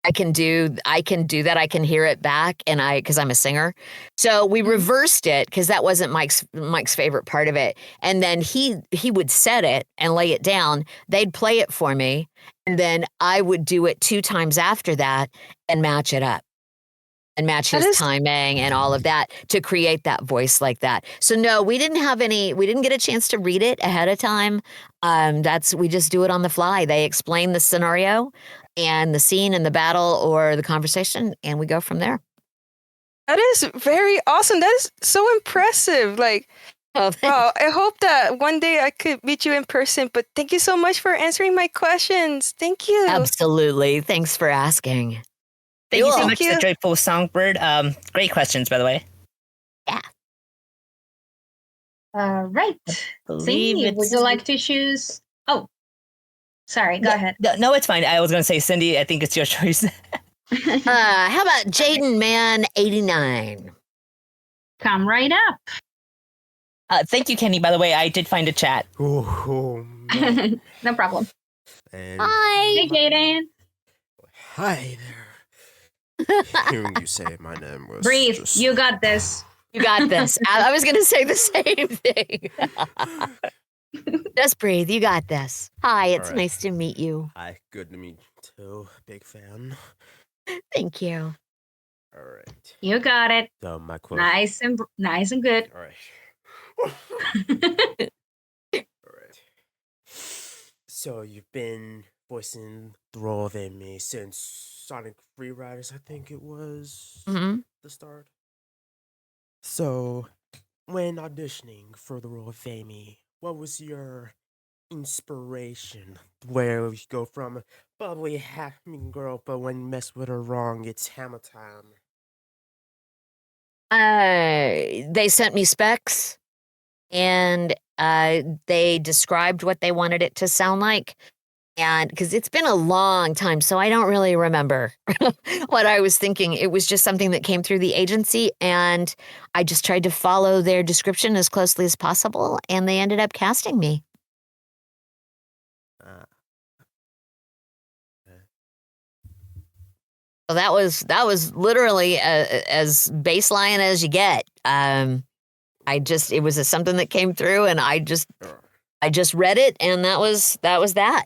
I can do that. I can hear it back, and because I'm a singer. So we reversed it because that wasn't Mike's favorite part of it. And then he would set it and lay it down. They'd play it for me, and then I would do it 2 times after that and match it up. And match his timing and all of that to create that voice like that. So no, we didn't get a chance to read it ahead of time. We just do it on the fly. They explain the scenario and the scene and the battle or the conversation, and we go from there. That is very awesome. That is so impressive. Like, wow, I hope that one day I could meet you in person, but thank you so much for answering my questions. Thank you. Absolutely. Thanks for asking. Thank you so Cool. much, the Joyful Songbird. Great questions, by the way. Yeah. Right. believe Cindy, would it's- you like to choose? Oh, sorry. Go ahead. No, it's fine. I was going to say, Cindy, I think it's your choice. How about Jaden Man 89? Come right up. Thank you, Kenny. By the way, I did find a chat. No problem. And Hi. Hey, Jaden. hi there. Hearing you say my name was Breathe. just... You got this. You got this. I was going to say the same thing. Just breathe. You got this. Hi, it's right. nice to meet you. Hi, good to meet you too. Big fan. Thank you. All right. You got it. So my question. Nice and good. All right. All right. So you've been voicing the role of Amy since Sonic Free Riders, I think it was the start. So, when auditioning for the role of Amy, what was your inspiration? Where you go from bubbly, happy girl, but when you mess with her wrong, it's hammer time. They sent me specs and they described what they wanted it to sound like. And because it's been a long time, so I don't really remember what I was thinking. It was just something that came through the agency, and I just tried to follow their description as closely as possible, and they ended up casting me. So that was literally as baseline as you get. It was something that came through, and I just read it, and that was that.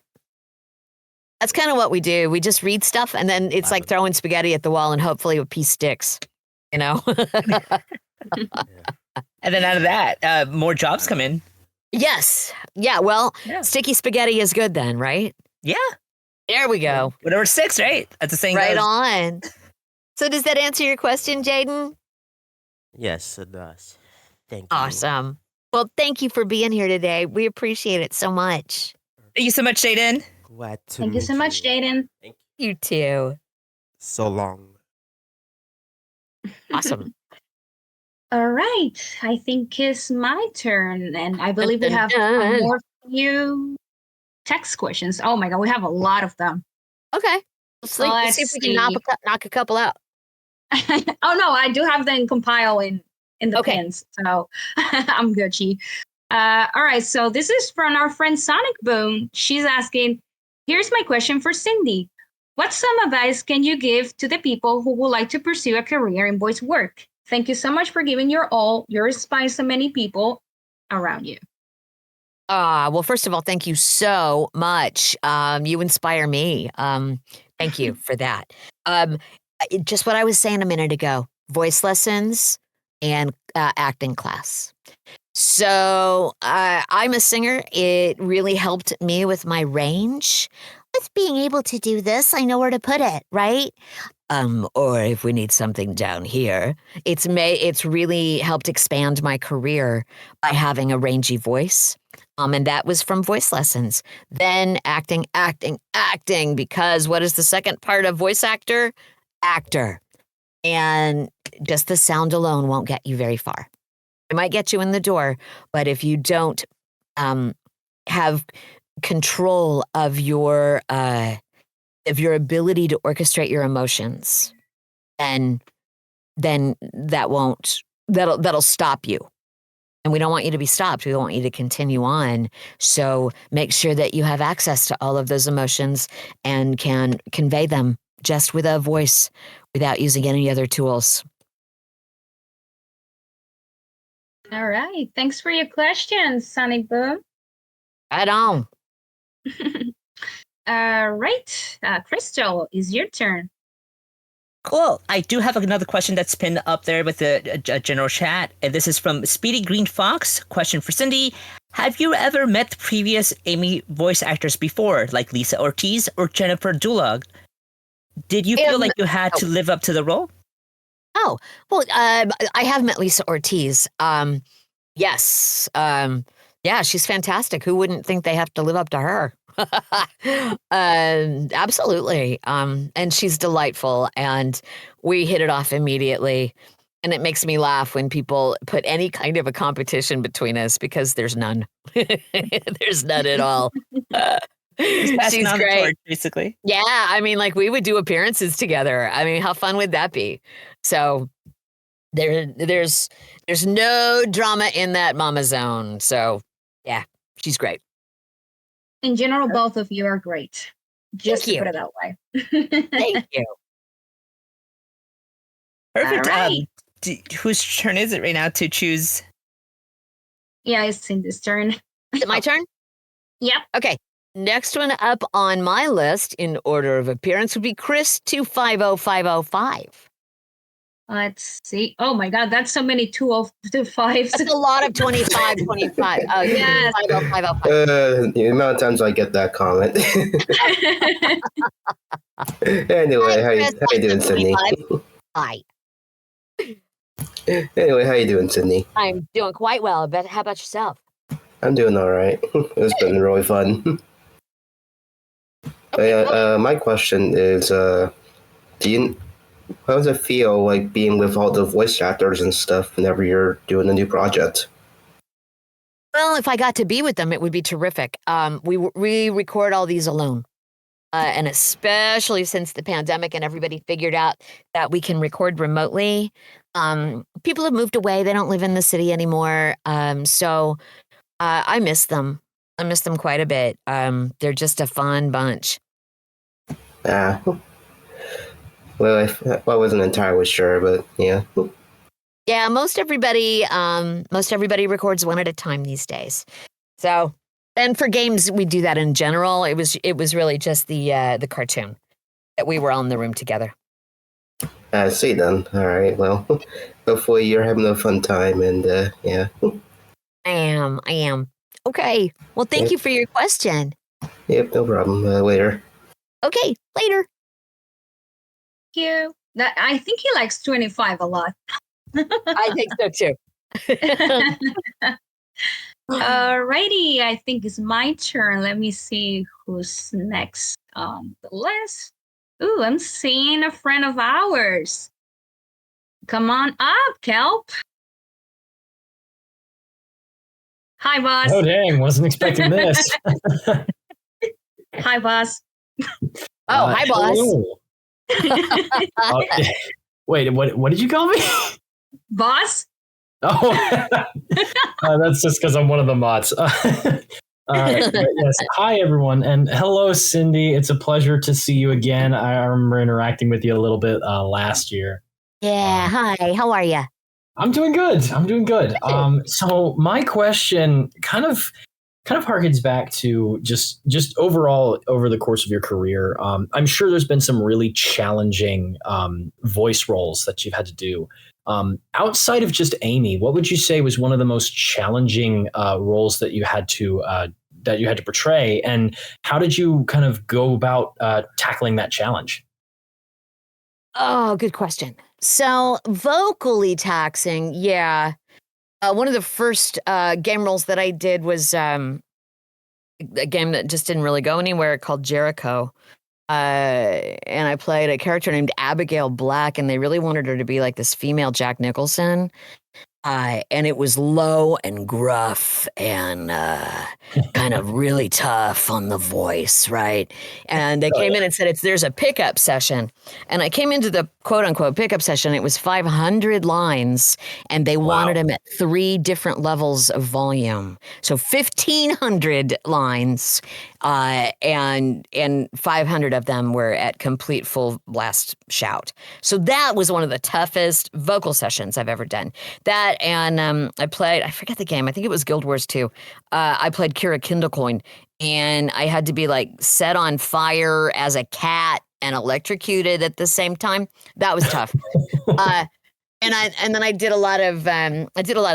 That's kind of what we do. We just read stuff, and then it's like throwing spaghetti at the wall, and hopefully a piece sticks. You know. And then out of that, more jobs come in. Yes. Yeah. Well, sticky spaghetti is good then, right? Yeah. There we go. Whatever sticks, right? That's the saying. Right goes. on. So does that answer your question, Jaden? Yes, it does. Thank you. Awesome. Well, thank you for being here today. We appreciate it so much. Thank you so much, Jaden. Glad to Thank you so much, Jaden. You too. So long. Awesome. All right. I think it's my turn, and I believe we have more few text questions. Oh my god, we have a lot of them. Okay. Let's see if we can knock a couple out. Oh no, I do have them compiled in the pins, so I'm Gucci. All right, so this is from our friend Sonic Boom. She's asking, here's my question for Cindy. What some advice can you give to the people who would like to pursue a career in voice work? Thank you so much for giving your all. You're inspiring so many people around you. Well, first of all, thank you so much. You inspire me. Thank you for that. Just what I was saying a minute ago, voice lessons and acting class. So I'm a singer. It really helped me with my range. With being able to do this, I know where to put it, right? Or if we need something down here, it's really helped expand my career by having a rangy voice. And that was from voice lessons. Then acting, because what is the second part of voice actor? Actor. And just the sound alone won't get you very far. It might get you in the door, but if you don't have control of your ability to orchestrate your emotions, then that'll stop you. And we don't want you to be stopped. We want you to continue on. So make sure that you have access to all of those emotions and can convey them just with a voice without using any other tools. All right. Thanks for your questions, Sonic Boom. Right on. Right. Crystal, is your turn. Cool. I do have another question that's pinned up there with the general chat. And this is from Speedy Green Fox. Question for Cindy. Have you ever met previous Amy voice actors before, like Lisa Ortiz or Jennifer Dulag? Did you feel like you had to live up to the role? Oh, well, I have met Lisa Ortiz. Yes. Yeah, she's fantastic. Who wouldn't think they have to live up to her? Absolutely. And she's delightful, and we hit it off immediately. And it makes me laugh when people put any kind of a competition between us because there's none. There's none at all. Just passing She's on the great. torch, basically. Yeah, I mean, like we would do appearances together. I mean, how fun would that be? So there's no drama in that mama zone. So yeah, she's great. In general, both of you are great. Just Thank to you. put it that way. Thank you. Perfect. All right. Whose turn is it right now to choose? Yeah, it's Cindy's turn. Is it my turn? Yep. Okay. Next one up on my list in order of appearance would be Chris 250505. Let's see. Oh my God, that's so many 205s. That's a lot of 25, 25. Oh, Yes. 50505. The amount of times I get that comment. Anyway, how you doing, Sydney? Hi. Anyway, how you doing, Sydney? I'm doing quite well. But how about yourself? I'm doing all right. It's been really fun. My question is, how does it feel like being with all the voice actors and stuff whenever you're doing a new project? Well, if I got to be with them, it would be terrific. We record all these alone. And especially since the pandemic and everybody figured out that we can record remotely, people have moved away. They don't live in the city anymore. So I miss them. I miss them quite a bit. They're just a fun bunch. Well, I wasn't entirely sure, but yeah. Yeah, most everybody records one at a time these days. So, and for games, we do that in general. It was really just the cartoon that we were all in the room together. I see then. All right. Well, hopefully you're having a fun time, and yeah. I am. Okay. Well, thank you for your question. Yep, no problem. Later. Okay, later. Thank you. I think he likes 25 a lot. I think so too. Alrighty, I think it's my turn. Let me see who's next on the list. Ooh, I'm seeing a friend of ours. Come on up, Kelp. Hi, boss. Oh, dang. Wasn't expecting this. Hi, boss. Oh, hi, boss. Wait, what did you call me? Boss? Oh, that's just because I'm one of the mods. Yes. Hi, everyone. And hello, Cindy. It's a pleasure to see you again. I remember interacting with you a little bit last year. Yeah. Hi. How are you? I'm doing good. So my question kind of harkens back to just overall over the course of your career. I'm sure there's been some really challenging voice roles that you've had to do. Outside of just Amy, what would you say was one of the most challenging roles that you had to portray, and how did you kind of go about tackling that challenge? Oh, good question. So vocally taxing, yeah. One of the first game roles that I did was a game that just didn't really go anywhere called Jericho. And I played a character named Abigail Black, and they really wanted her to be like this female Jack Nicholson. And it was low and gruff and kind of really tough on the voice, right? And they came in and said, there's a pickup session. And I came into the quote unquote pickup session. It was 500 lines, and they wanted them at 3 different levels of volume. So 1,500 lines, and 500 of them were at complete full blast shout. So that was one of the toughest vocal sessions I've ever done. That, and I forget the game. I think it was Guild Wars 2. I played Kira Kindlecoin, and I had to be like set on fire as a cat and electrocuted at the same time. That was tough. And then I did a lot of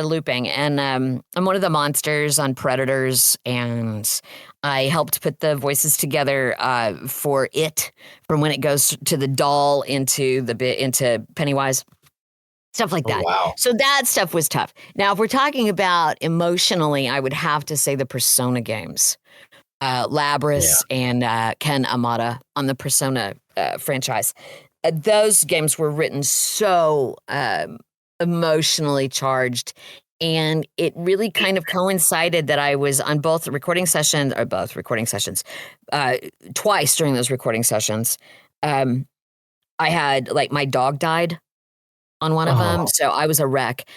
looping, and I'm one of the monsters on Predators, and I helped put the voices together for it, from when it goes to the doll into Pennywise. stuff like that. wow. So that stuff was tough. Now, if we're talking about emotionally, I would have to say the Persona games. Labris and Ken Amada on the Persona franchise. Those games were written so emotionally charged. And it really kind of coincided that I was on both recording sessions, twice during those recording sessions. I had, like, my dog died on one of them, so I was a wreck.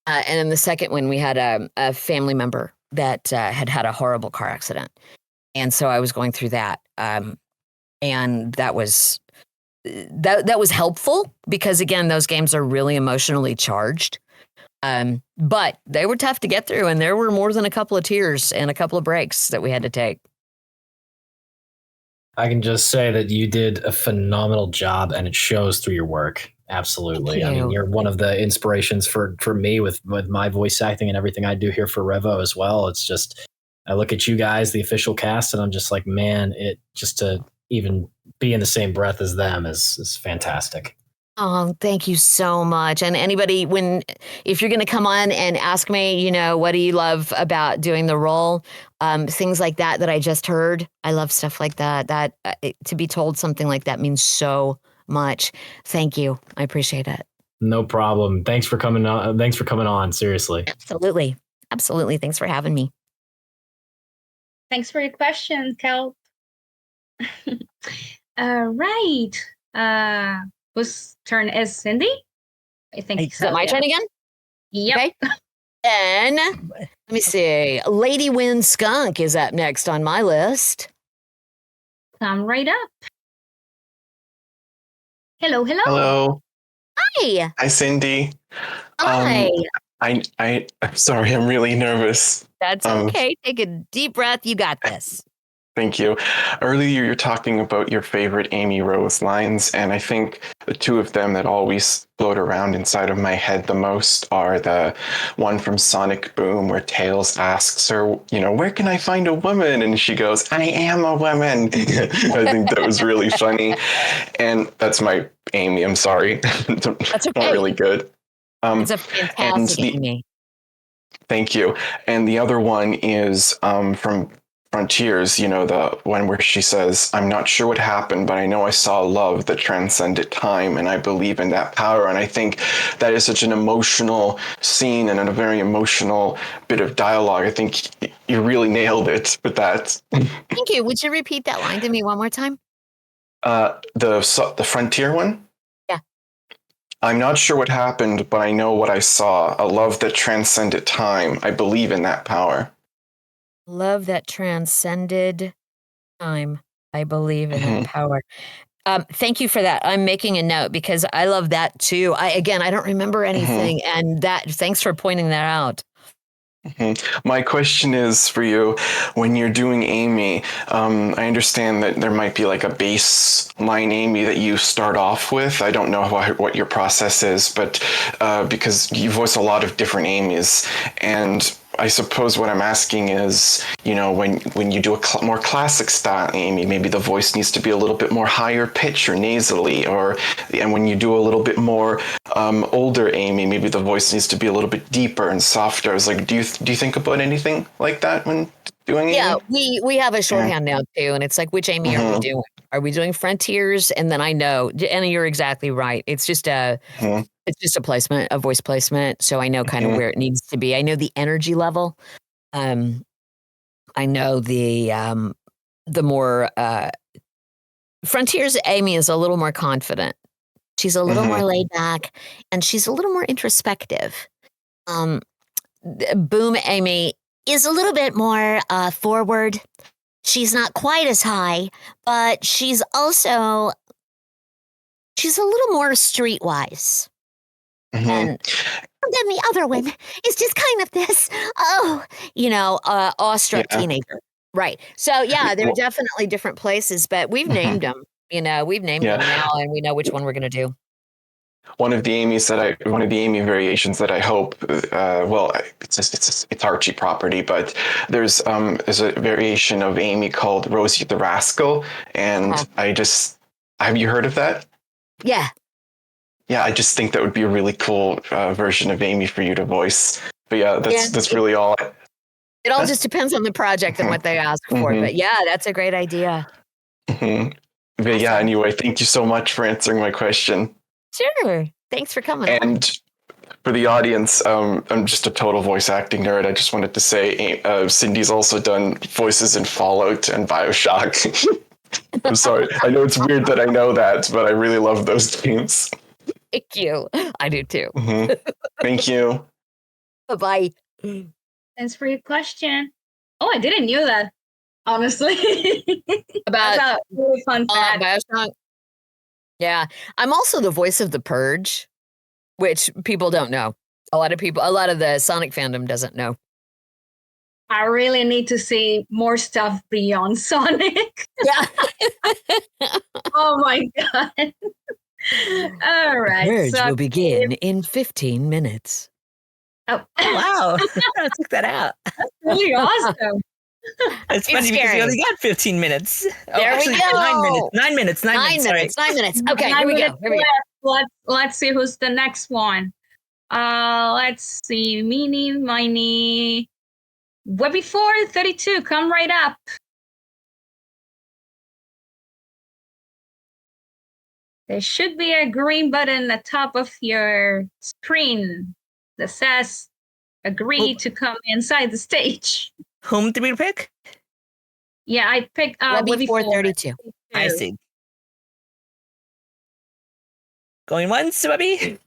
And then the second one, we had a family member that had a horrible car accident. And so I was going through that. And that was helpful because, again, those games are really emotionally charged. But they were tough to get through, and there were more than a couple of tears and a couple of breaks that we had to take. I can just say that you did a phenomenal job, and it shows through your work. Absolutely. I mean, you're one of the inspirations for me with my voice acting and everything I do here for Revo as well. It's just, I look at you guys, the official cast, and I'm just like, man, it just to even be in the same breath as them is fantastic. Oh, thank you so much. And anybody, if you're going to come on and ask me, what do you love about doing the role? Things like that I just heard. I love stuff like that. To be told something like that means so much. Thank you. I appreciate it. No problem. Thanks for coming on. Seriously. Absolutely. Absolutely. Thanks for having me. Thanks for your question, Kel. All right. Whose turn is Cindy? I think Is it my turn again? Yep. Okay. And let me see. Lady Wind Skunk is up next on my list. Come right up. Hello. Hello. Hi. Hi, Cindy. Hi. I'm sorry, I'm really nervous. That's okay. Take a deep breath. You got this. Thank you. Earlier, you're talking about your favorite Amy Rose lines, and I think the two of them that always float around inside of my head the most are the one from Sonic Boom where Tails asks her, where can I find a woman? And she goes, I am a woman. I think that was really funny. And that's my Amy. I'm sorry. That's okay. Not really good. It's a fantastic Amy. Thank you. And the other one is from Frontiers, the one where she says, I'm not sure what happened, but I know I saw love that transcended time, and I believe in that power. And I think that is such an emotional scene and a very emotional bit of dialogue. I think you really nailed it with that. Thank you. Would you repeat that line to me one more time? The Frontier one? Yeah. I'm not sure what happened, but I know what I saw. A love that transcended time. I believe in that power. Love that transcended time. I believe in that power. Thank you for that. I'm making a note because I love that too. I don't remember anything, and thanks for pointing that out. My question is for you, when you're doing Amy, I understand that there might be like a baseline Amy that you start off with. I don't know what your process is, but because you voice a lot of different Amys, and I suppose what I'm asking is, when you do a more classic style Amy, maybe the voice needs to be a little bit more higher pitch or nasally, and when you do a little bit more older Amy, maybe the voice needs to be a little bit deeper and softer. I was like, do you think about anything like that when doing Amy? Yeah, we have a shorthand now too, and it's like, which Amy are we doing? Are we doing Frontiers? And then I know, and you're exactly right. It's just a placement, a voice placement. So I know kind of where it needs to be. I know the energy level. I know the more Frontiers Amy is a little more confident. She's a little more laid back, and she's a little more introspective. Boom Amy is a little bit more forward. She's not quite as high, but she's a little more streetwise. And then the other one is just kind of this, awestruck teenager. Right. So, yeah, they're definitely different places, but we've named them. We've named them now, and we know which one we're going to do. One of the Amy variations that I hope, it's Archie property, but there's a variation of Amy called Rosie the Rascal, and have you heard of that? Yeah. yeah, I just think that would be a really cool version of Amy for you to voice. But yeah, that's really all. It all just depends on the project and what they ask for. Mhm. But yeah, that's a great idea. Mhm. But yeah, anyway, thank you so much for answering my question. Sure. Thanks for coming on. And for the audience, I'm just a total voice acting nerd. I just wanted to say Cindy's also done voices in Fallout and Bioshock. I'm sorry. I know it's weird that I know that, but I really love those games. Thank you. I do too. Mhm. Thank you. Bye-bye. Thanks for your question. Oh, I didn't knew that, honestly. About That's a really fun fact. Bioshock. Yeah. I'm also the voice of the Purge, which people don't know. A lot of the Sonic fandom doesn't know. I really need to see more stuff beyond Sonic. Yeah. Oh my god. All right. Purge So will begin in 15 minutes. Oh, wow. I took that out. That's really awesome. It's funny because scary. we only got 15 minutes. There we go. 9 minutes. 9 minutes. 9 minutes. Sorry. 9 minutes. Okay, 9 here we go. minutes Here we go. left. Let's see who's the next one. Let's see. Meeny, miny. Webby432, come right up. There should be a green button at the top of your screen that says agree to come inside the stage. Whom did we pick? Yeah, I picked Webby432. I see. Going once, Webby?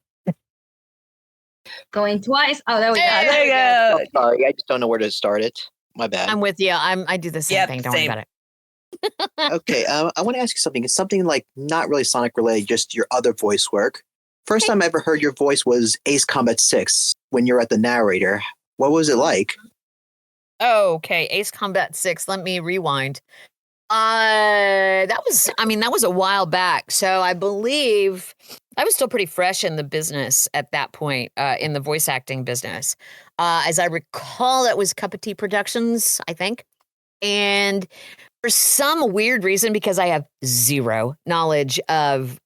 Going twice. Oh, there we go. There you go. Oh, sorry, I just don't know where to start it. My bad. I'm with you. I do the same thing. Don't worry about it. Okay, I want to ask you something. It's something like not really Sonic related, just your other voice work. First time I ever heard your voice was Ace Combat 6 when you're at the narrator. What was it like? Okay, Ace Combat 6. Let me rewind. That was a while back. So I believe I was still pretty fresh in the business at that point, in the voice acting business. As I recall, that was Cup of Tea Productions, I think. And for some weird reason, because I have zero knowledge of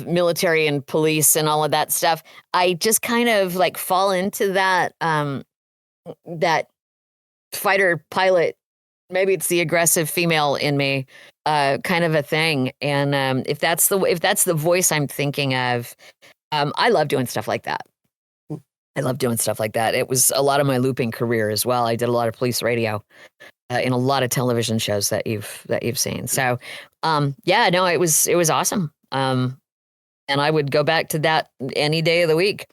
military and police and all of that stuff, I just kind of like fall into that that fighter pilot. Maybe it's the aggressive female in me, kind of a thing. And if that's the voice I'm thinking of, I love doing stuff like that. I love doing stuff like that. It was a lot of my looping career as well. I did a lot of police radio in a lot of television shows that you've seen. So, yeah, no, it was awesome. And I would go back to that any day of the week.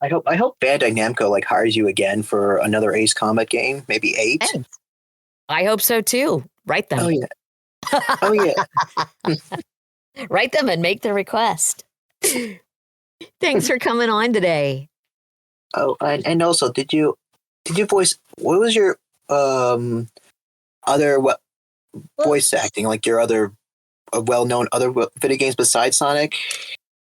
I hope Bandai Namco like hires you again for another Ace Combat game, maybe 8. Hey, I hope so too. Write them. Oh yeah. Oh yeah. Write them and make the request. Thanks for coming on today. Oh, and also, did you voice? What was your other voice acting? Like your other well-known other video games besides Sonic?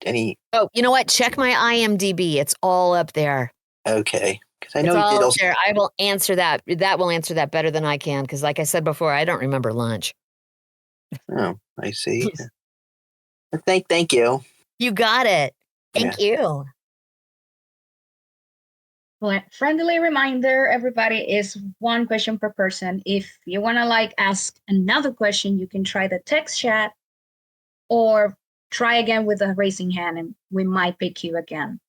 Any? Oh, you know what? Check my IMDb. It's all up there. Okay, because I know it's you all did up also. there. I will answer that. That will answer that better than I can. Because, like I said before, I don't remember lunch. Oh, I see. Thank you. You got it. Thank you. Well, friendly reminder, everybody, is one question per person. If you want to ask another question, you can try the text chat or try again with a raising hand and we might pick you again,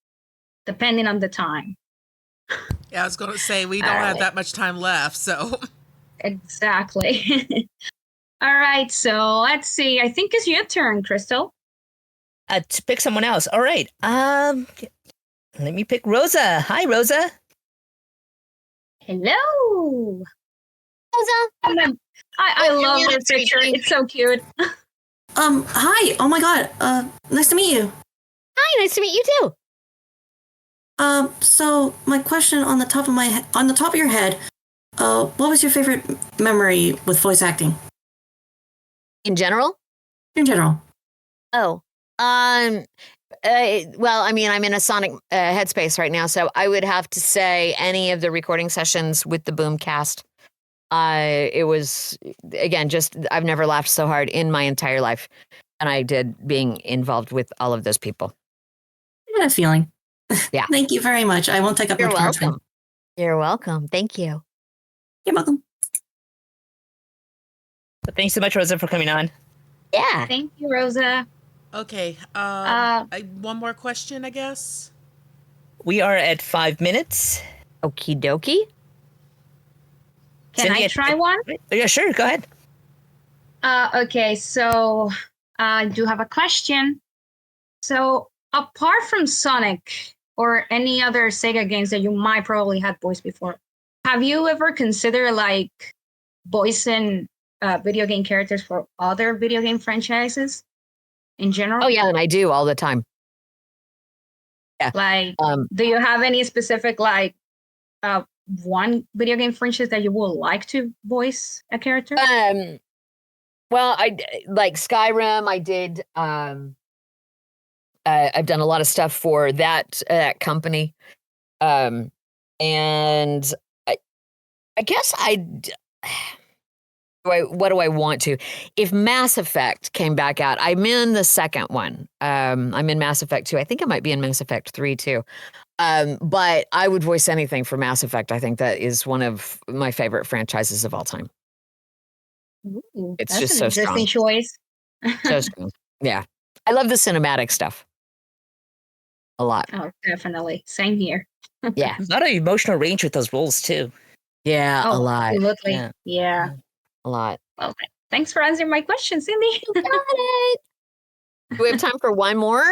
depending on the time. Yeah, I was going to say, we don't have that much time left, so. Exactly. All right, so let's see. I think it's your turn, Crystal. To pick someone else. All right. Let me pick Rosa. Hi, Rosa. Hello. Rosa. I love this picture. It's so cute. Hi. Oh my god. Nice to meet you. Hi, nice to meet you too. So my question on the top of your head, what was your favorite memory with voice acting? In general? In general. Oh. Well, I mean, I'm in a Sonic headspace right now, so I would have to say any of the recording sessions with the Boomcast. It was, again, just I've never laughed so hard in my entire life. than I did being involved with all of those people. I had a feeling. Yeah. Thank you very much. I won't take up You're much more time. welcome. You're welcome. Thank you. You're welcome. But thanks so much, Rosa, for coming on. Yeah. Thank you, Rosa. Okay. One more question, I guess. We are at 5 minutes. Okie dokie. Can I try one? Yeah, sure. Go ahead. Okay, so I do have a question. So apart from Sonic or any other Sega games that you might probably had voiced before, have you ever considered like voicing video game characters for other video game franchises in general? Oh yeah, and I do all the time. Yeah. Like, do you have any specific like one video game franchise that you would like to voice a character? Well, I like Skyrim. I did. I've done a lot of stuff for that company, and I guess what do I want to? If Mass Effect came back out, I'm in the second one. I'm in Mass Effect 2. I think I might be in Mass Effect 3 too. But I would voice anything for Mass Effect. I think that is one of my favorite franchises of all time. Ooh, It's that's just an so interesting strong. choice. So strong. Yeah. I love the cinematic stuff a lot. Oh, definitely. Same here. Yeah. A lot of emotional range with those roles, too. Yeah, a Oh, lot. absolutely. Yeah. Yeah. A lot. Well, thanks for answering my question, Cindy. You got it. Do we have time for one more?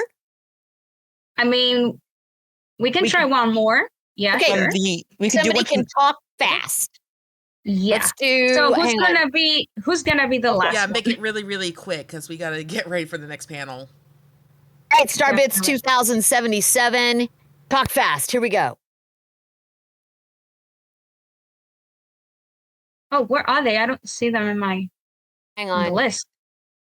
I mean, we can try one more. Yeah, Okay. sure. Somebody can talk fast. Yeah. Let's do. So who's hang on. gonna be the last? Yeah, one? make it really, really quick because we got to get ready for the next panel. All right, Starbits 2077. Talk fast. Here we go. Oh, where are they? I don't see them in my Hang on the on. list.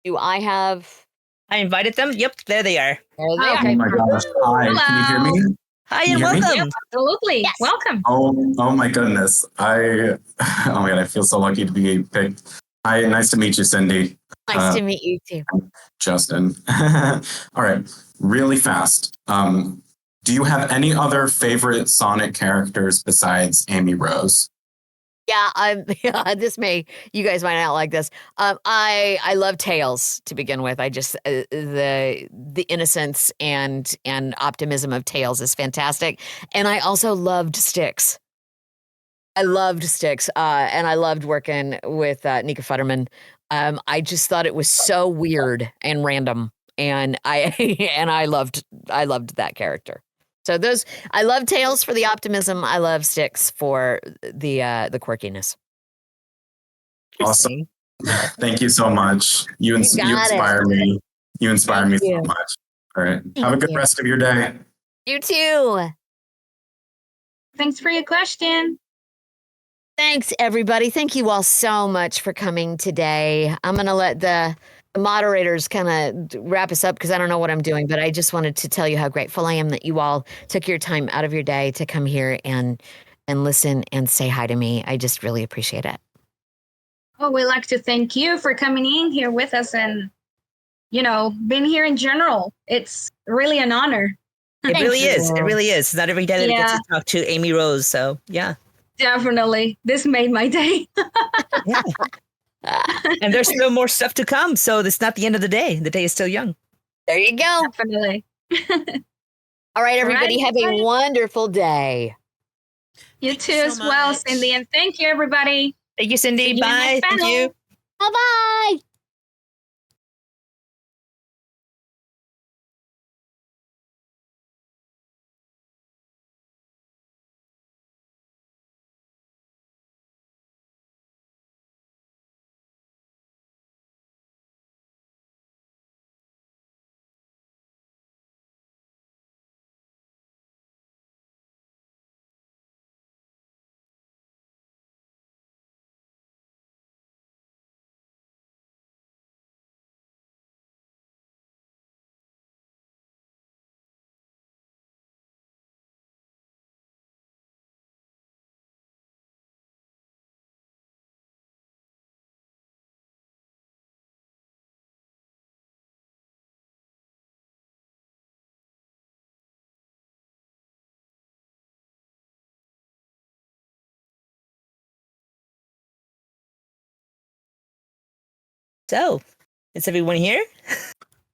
Do I have? I invited them. Yep, there they are. There they Oh, are. okay. Oh my gosh. Hi, can you hear me? Hi Can and you hear me? welcome. Yep, absolutely. Yes. Welcome. Oh my goodness. Oh my god, I feel so lucky to be picked. Hi, nice to meet you, Cindy. Nice to meet you too. Justin. All right, really fast. Do you have any other favorite Sonic characters besides Amy Rose? Yeah, you guys might not like this. I love Tails to begin with. I just the innocence and optimism of Tails is fantastic, and I also loved Styx. I loved Styx, and I loved working with Nika Futterman. I just thought it was so weird and random, and I loved that character. So I love Tails for the optimism. I love Styx for the quirkiness. Awesome. Thank you so much. You inspire me. You inspire me so much. All right. Have a good rest of your day. You too. Thanks for your question. Thanks, everybody. Thank you all so much for coming today. I'm going to let the moderators kind of wrap us up because I don't know what I'm doing, but I just wanted to tell you how grateful I am that you all took your time out of your day to come here and listen and say hi to me. I just really appreciate it. Oh, we'd like to thank you for coming in here with us and, being here in general. It's really an honor. It really is. It really is. It's not every day that I get to talk to Amy Rose. So, yeah. Definitely. This made my day. Yeah. And there's still more stuff to come. So it's not the end of the day. The day is still young. There you go. Definitely. All right, everybody. Have a wonderful day. You too as well, Cindy. And thank you, everybody. Thank you, Cindy. See you Bye. next Thank panel. you. Bye-bye. So, is everyone here?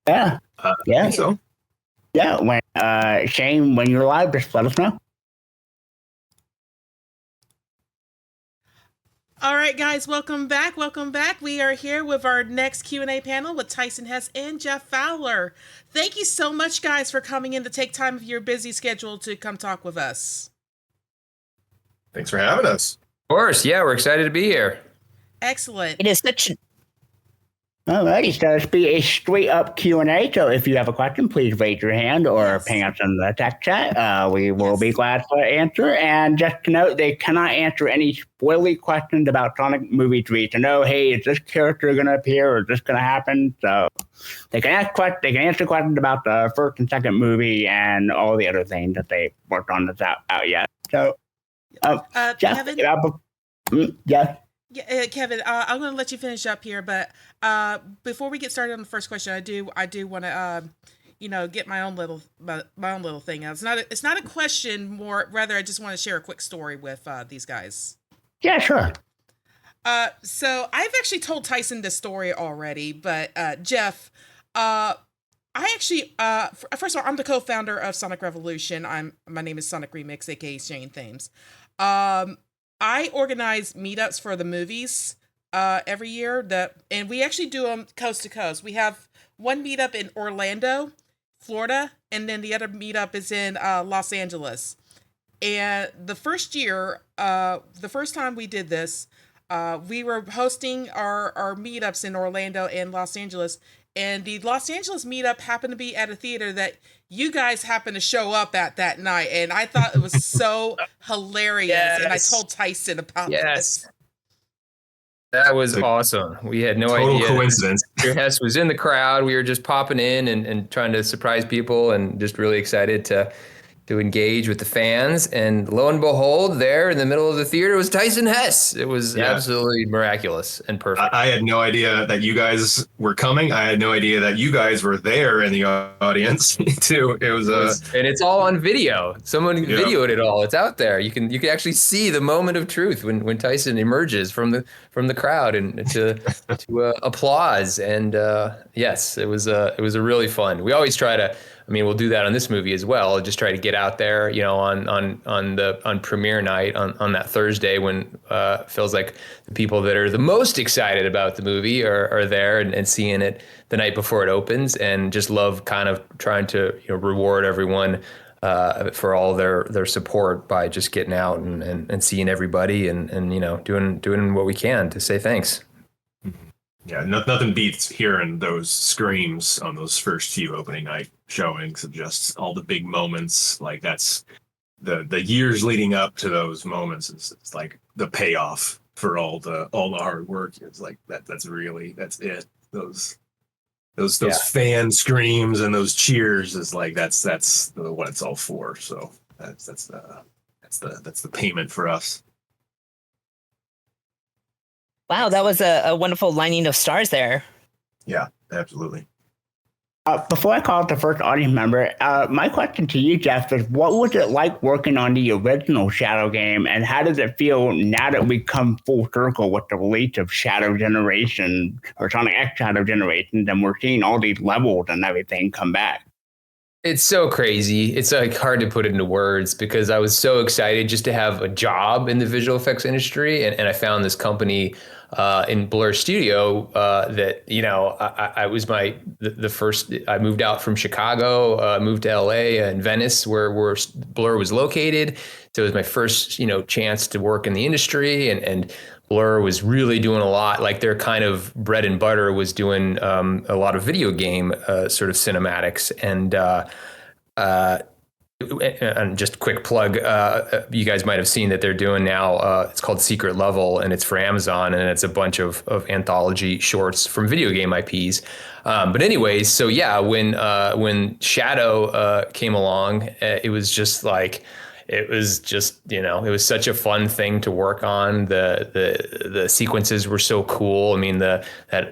Yeah. Yeah. So. Yeah. When Shane, when you're live, just let us know. All right, guys, welcome back. Welcome back. We are here with our next Q&A panel with Tyson Hess and Jeff Fowler. Thank you so much, guys, for coming in to take time of your busy schedule to come talk with us. Thanks for having us. Of course, yeah, we're excited to be here. Excellent. It is such an Alrighty, so it's be a straight up Q&A. So if you have a question, please raise your hand or ping us in the text chat. We will be glad to answer. And just to note, they cannot answer any spoily questions about Sonic Movie 3 to know, hey, is this character going to appear or is this going to happen? So they can answer questions about the first and second movie and all the other things that they worked on that's out yet. So, Jeff, Kevin? Yes. Yeah, Kevin, I'm going to let you finish up here, but before we get started on the first question, I do want to, get my own little thing out. It's not a question, more rather, I just want to share a quick story with these guys. Yeah, sure. So I've actually told Tyson this story already, but Jeff, I actually, first of all, I'm the co-founder of Sonic Revolution. My name is Sonic Remix, aka Shane Thames. I organize meetups for the movies every year, and we actually do them coast to coast. We have one meetup in Orlando, Florida, and then the other meetup is in Los Angeles. And the first year, the first time we did this, we were hosting our meetups in Orlando and Los Angeles, and the Los Angeles meetup happened to be at a theater that you guys happened to show up at that night, and I thought it was so hilarious, and I told Tyson about this. That was awesome. We had no idea. Total coincidence. Hess was in the crowd. We were just popping in and trying to surprise people and just really excited to engage with the fans. And lo and behold, there in the middle of the theater was Tyson Hess. It was absolutely miraculous and perfect. I had no idea that you guys were coming. I had no idea that you guys were there in the audience too. It was and it's all on video. Someone videoed it all. It's out there. You can actually see the moment of truth when Tyson emerges from the crowd and to applause. And yes, it was a really fun. We always try to. I mean, we'll do that on this movie as well. Just try to get out there, on premiere night on that Thursday when feels like the people that are the most excited about the movie are there and seeing it the night before it opens, and just love kind of trying to reward everyone for all their support by just getting out and seeing everybody and doing what we can to say thanks. Yeah, nothing beats hearing those screams on those first few opening night showings of just all the big moments. Like that's the years leading up to those moments. It's like the payoff for all the hard work. It's like that's it. Those fan screams and those cheers is like that's what it's all for. So that's the payment for us. Wow, that was a wonderful lining of stars there. Yeah, absolutely. Before I call out the first audience member, my question to you, Jeff, is what was it like working on the original Shadow game, and how does it feel now that we come full circle with the release of Shadow Generation or Sonic X Shadow Generation, and we're seeing all these levels and everything come back? It's so crazy. It's like hard to put into words because I was so excited just to have a job in the visual effects industry. And I found this company in Blur Studio that, I was the first. I moved out from Chicago, moved to LA and Venice where Blur was located. So it was my first, chance to work in the industry, and Blur was really doing a lot. Like their kind of bread and butter was doing a lot of video game sort of cinematics. And just a quick plug, you guys might have seen that they're doing now, it's called Secret Level, and it's for Amazon, and it's a bunch of anthology shorts from video game IPs. But anyways, so yeah, when Shadow came along, it was just like, it was just, it was such a fun thing to work on. The sequences were so cool. I mean, that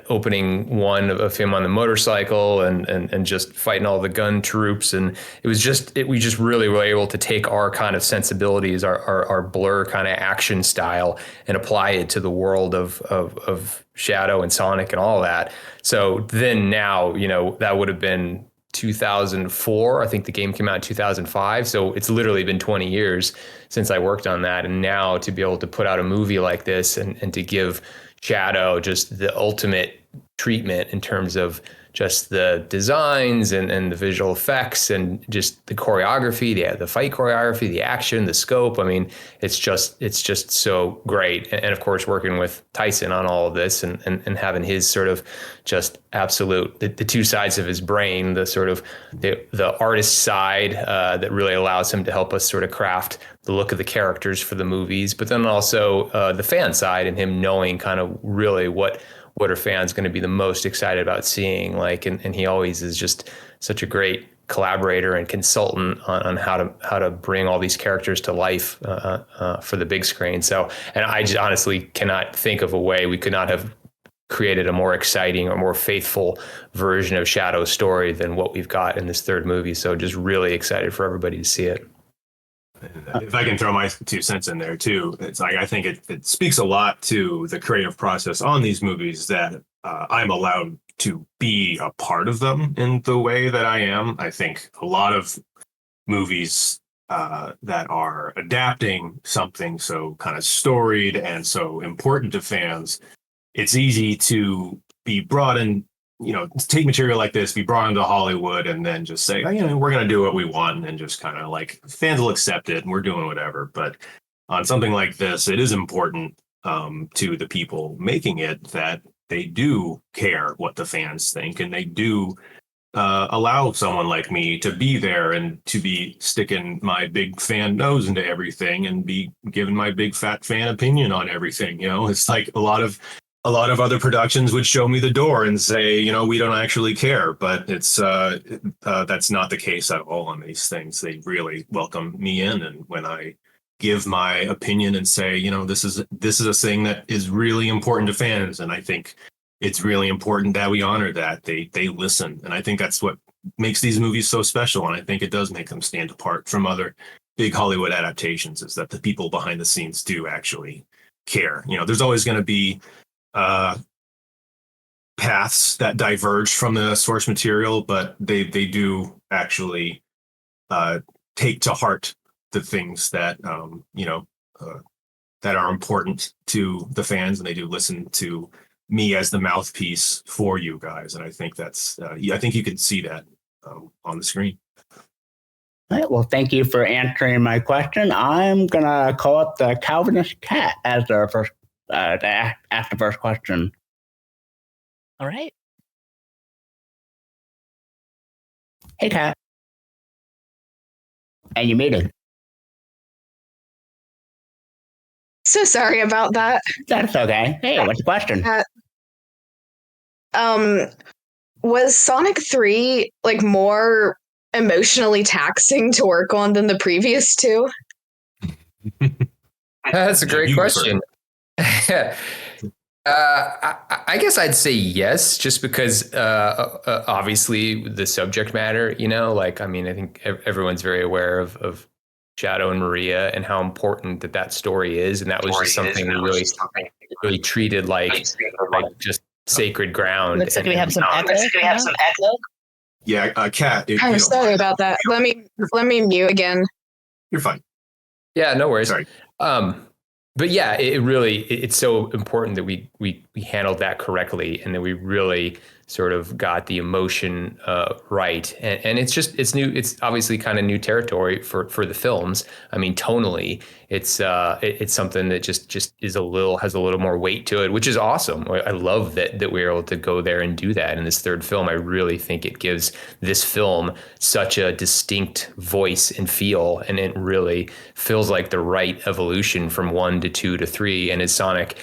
opening one of him on the motorcycle and just fighting all the gun troops, and it was we just really were able to take our kind of sensibilities, our Blur kind of action style, and apply it to the world of Shadow and Sonic and all that. So then now, that would have been 2004. I think the game came out in 2005. So it's literally been 20 years since I worked on that. And now to be able to put out a movie like this and to give Shadow just the ultimate treatment in terms of just the designs and the visual effects and just the choreography, the fight choreography, the action, the scope. I mean, it's just so great. And of course, working with Tyson on all of this and having his sort of just absolute, the two sides of his brain, the sort of the artist side that really allows him to help us sort of craft the look of the characters for the movies, but then also the fan side and him knowing kind of really what are fans going to be the most excited about seeing, and he always is just such a great collaborator and consultant on how to bring all these characters to life for the big screen. So, and I just honestly cannot think of a way we could not have created a more exciting or more faithful version of Shadow's story than what we've got in this third movie. So just really excited for everybody to see it. If I can throw my 2 cents in there too, it's like I think it speaks a lot to the creative process on these movies that I'm allowed to be a part of them in the way that I am. I think a lot of movies that are adapting something so kind of storied and so important to fans, it's easy to be brought in, take material like this, be brought into Hollywood, and then just say, we're going to do what we want, and just kind of like fans will accept it and we're doing whatever. But on something like this, it is important to the people making it that they do care what the fans think, and they do allow someone like me to be there and to be sticking my big fan nose into everything and be giving my big fat fan opinion on everything. It's like a lot of other productions would show me the door and say, we don't actually care, but it's that's not the case at all on these things. They really welcome me in, and when I give my opinion and say, this is a thing that is really important to fans, and I think it's really important that we honor that. They listen, and I think that's what makes these movies so special, and I think it does make them stand apart from other big Hollywood adaptations, is that the people behind the scenes do actually care. There's always going to be paths that diverge from the source material, but they do actually take to heart the things that that are important to the fans, and they do listen to me as the mouthpiece for you guys. And I think that's I think you can see that on the screen. All right, well, thank you for answering my question. I'm gonna call up the Calvinist cat as our first to ask the first question. All right. Hey, Cat. And you made it. So sorry about that. That's okay. Hey, what's the question? Was Sonic 3 more emotionally taxing to work on than the previous two? That's a great question. I guess I'd say yes, just because obviously the subject matter, I think everyone's very aware of Shadow and Maria and how important that story is. And that was just something we really treated like just sacred ground. Looks like we have some echo. Yeah, Cat. I'm sorry about that. Let me mute again. You're fine. Yeah, no worries. Sorry. But yeah, it's so important that we handled that correctly, and that we really sort of got the emotion right. And it's new. It's obviously kind of new territory for the films. I mean, tonally, it's something that just has a little more weight to it, which is awesome. I love that we were able to go there and do that in this third film. I really think it gives this film such a distinct voice and feel, and it really feels like the right evolution from 1 to 2 to 3. And as Sonic,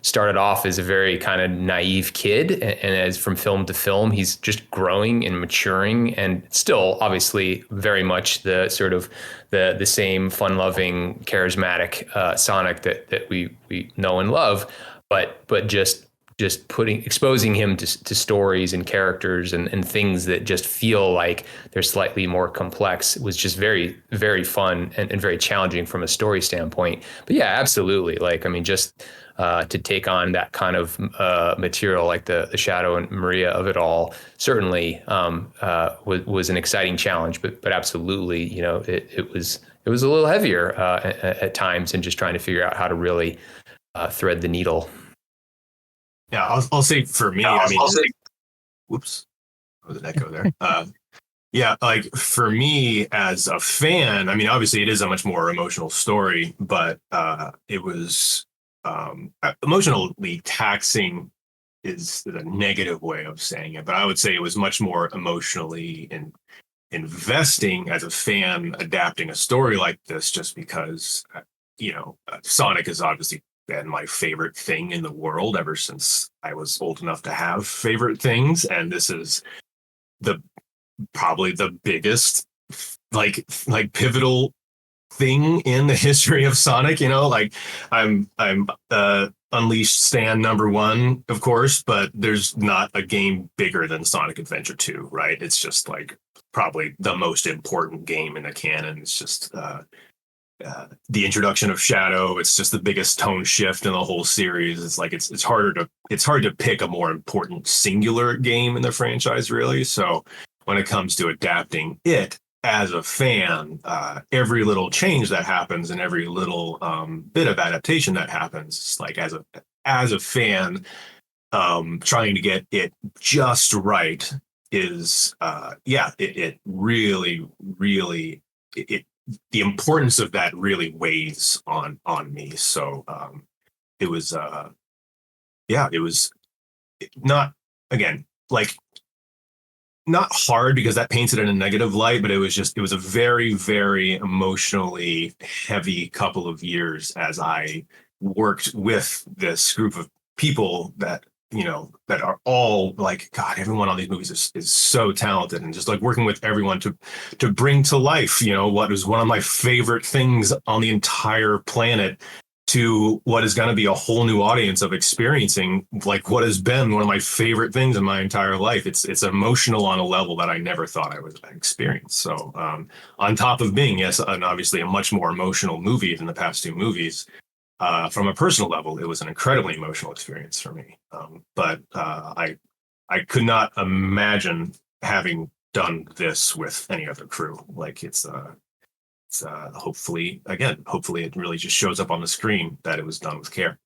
started off as a very kind of naive kid, and as from film to film, he's just growing and maturing, and still obviously very much the sort of the same fun-loving, charismatic Sonic that we know and love, but just exposing him to stories and characters and things that just feel like they're slightly more complex was just very, very fun and very challenging from a story standpoint. But yeah, absolutely. Like, I mean, just to take on that kind of material, like the Shadow and Maria of it all, certainly was an exciting challenge. But absolutely, you know, it was a little heavier at times, and just trying to figure out how to really thread the needle. Yeah, I'll say for me, I mean, whoops, what was an echo there? Yeah, like for me as a fan, I mean, obviously it is a much more emotional story, but it was emotionally taxing is a negative way of saying it, but I would say it was much more emotionally investing as a fan adapting a story like this, just because, you know, Sonic is obviously been my favorite thing in the world ever since I was old enough to have favorite things, and this is probably the biggest like pivotal thing in the history of Sonic. You know, like I'm Unleashed stan #1, of course, but there's not a game bigger than Sonic Adventure 2, right? It's just like probably the most important game in the canon. It's just the introduction of Shadow. It's just the biggest tone shift in the whole series. It's like it's hard to pick a more important singular game in the franchise, really. So when it comes to adapting it as a fan, every little change that happens and every little bit of adaptation that happens, it's like as a fan, trying to get it just right is it really the importance of that really weighs on me. So it was not, again, like, not hard because that paints it in a negative light, but it was a very, very emotionally heavy couple of years as I worked with this group of people that, you know, that are all like, God, everyone on these movies is so talented, and just like working with everyone to bring to life, you know, what is one of my favorite things on the entire planet to what is going to be a whole new audience of experiencing like what has been one of my favorite things in my entire life. It's emotional on a level that I never thought I would experience. So on top of being, yes, and obviously a much more emotional movie than the past two movies, from a personal level, it was an incredibly emotional experience for me. But I could not imagine having done this with any other crew. Like it's hopefully it really just shows up on the screen that it was done with care.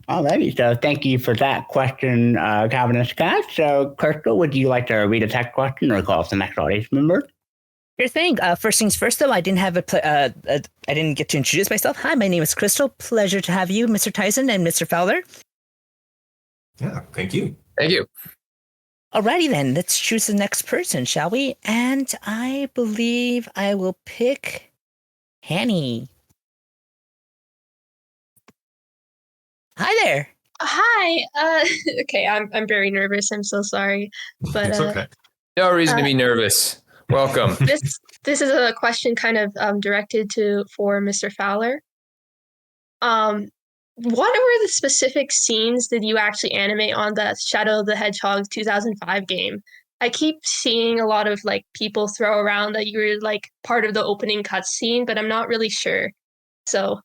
Alrighty, so thank you for that question, Calvin and Scott. So, Crystal, would you like to read a text question or call us the next audience member? Sure thing. First things first, though, I didn't get to introduce myself. Hi, my name is Crystal. Pleasure to have you, Mr. Tyson and Mr. Fowler. Yeah, thank you. Thank you. Alrighty then, let's choose the next person, shall we? And I believe I will pick Hanny. Hi there. Hi. Okay, I'm very nervous. I'm so sorry, but it's okay. No reason to be nervous. Welcome. This is a question kind of directed for Mr. Fowler. What were the specific scenes did you actually animate on the Shadow the Hedgehog 2005 game? I keep seeing a lot of like people throw around that you were like part of the opening cutscene, but I'm not really sure. So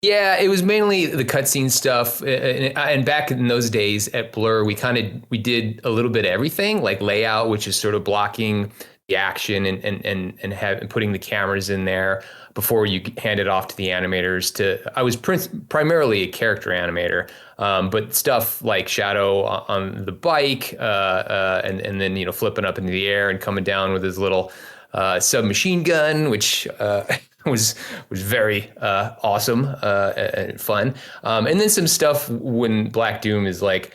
yeah, it was mainly the cutscene stuff, and back in those days at Blur, we did a little bit of everything, like layout, which is sort of blocking the action and putting the cameras in there before you hand it off to the animators. I was primarily a character animator, but stuff like Shadow on the bike, and then, you know, flipping up into the air and coming down with his little submachine gun, which was very awesome and fun. And then some stuff when Black Doom is like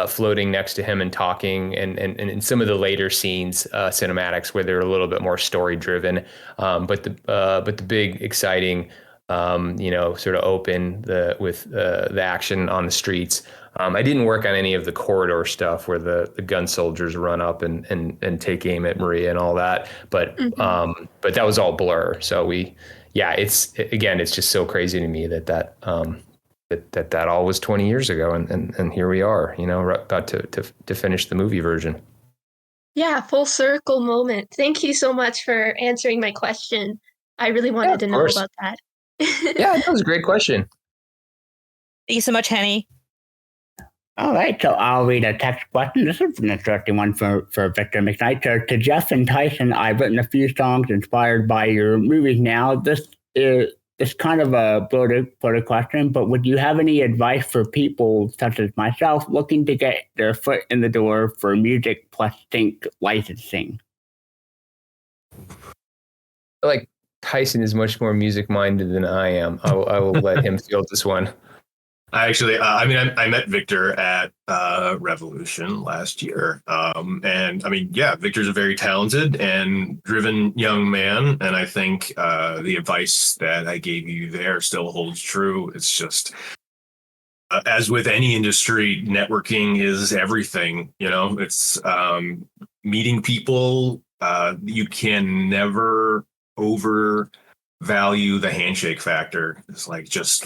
floating next to him and talking, and in some of the later scenes, cinematics where they're a little bit more story driven. But the big exciting sort of open with the action on the streets. I didn't work on any of the corridor stuff where the gun soldiers run up and take aim at Maria and all that. But that was all Blur. So it's just so crazy to me that all was 20 years ago, and here we are, about to finish the movie version. Yeah, full circle moment. Thank you so much for answering my question. I really wanted to know about that. Yeah, that was a great question. Thank you so much, Henny. All right, so I'll read a text question. This is an interesting one for Victor McKnight. To Jeff and Tyson, I've written a few songs inspired by your movies now. This is kind of a bloated question, but would you have any advice for people such as myself looking to get their foot in the door for music plus sync licensing? Like Tyson is much more music minded than I am. I will let him field this one. I actually, I met Victor at Revolution last year. Victor's a very talented and driven young man. And I think the advice that I gave you there still holds true. It's just, as with any industry, networking is everything. It's meeting people. You can never overvalue the handshake factor. It's just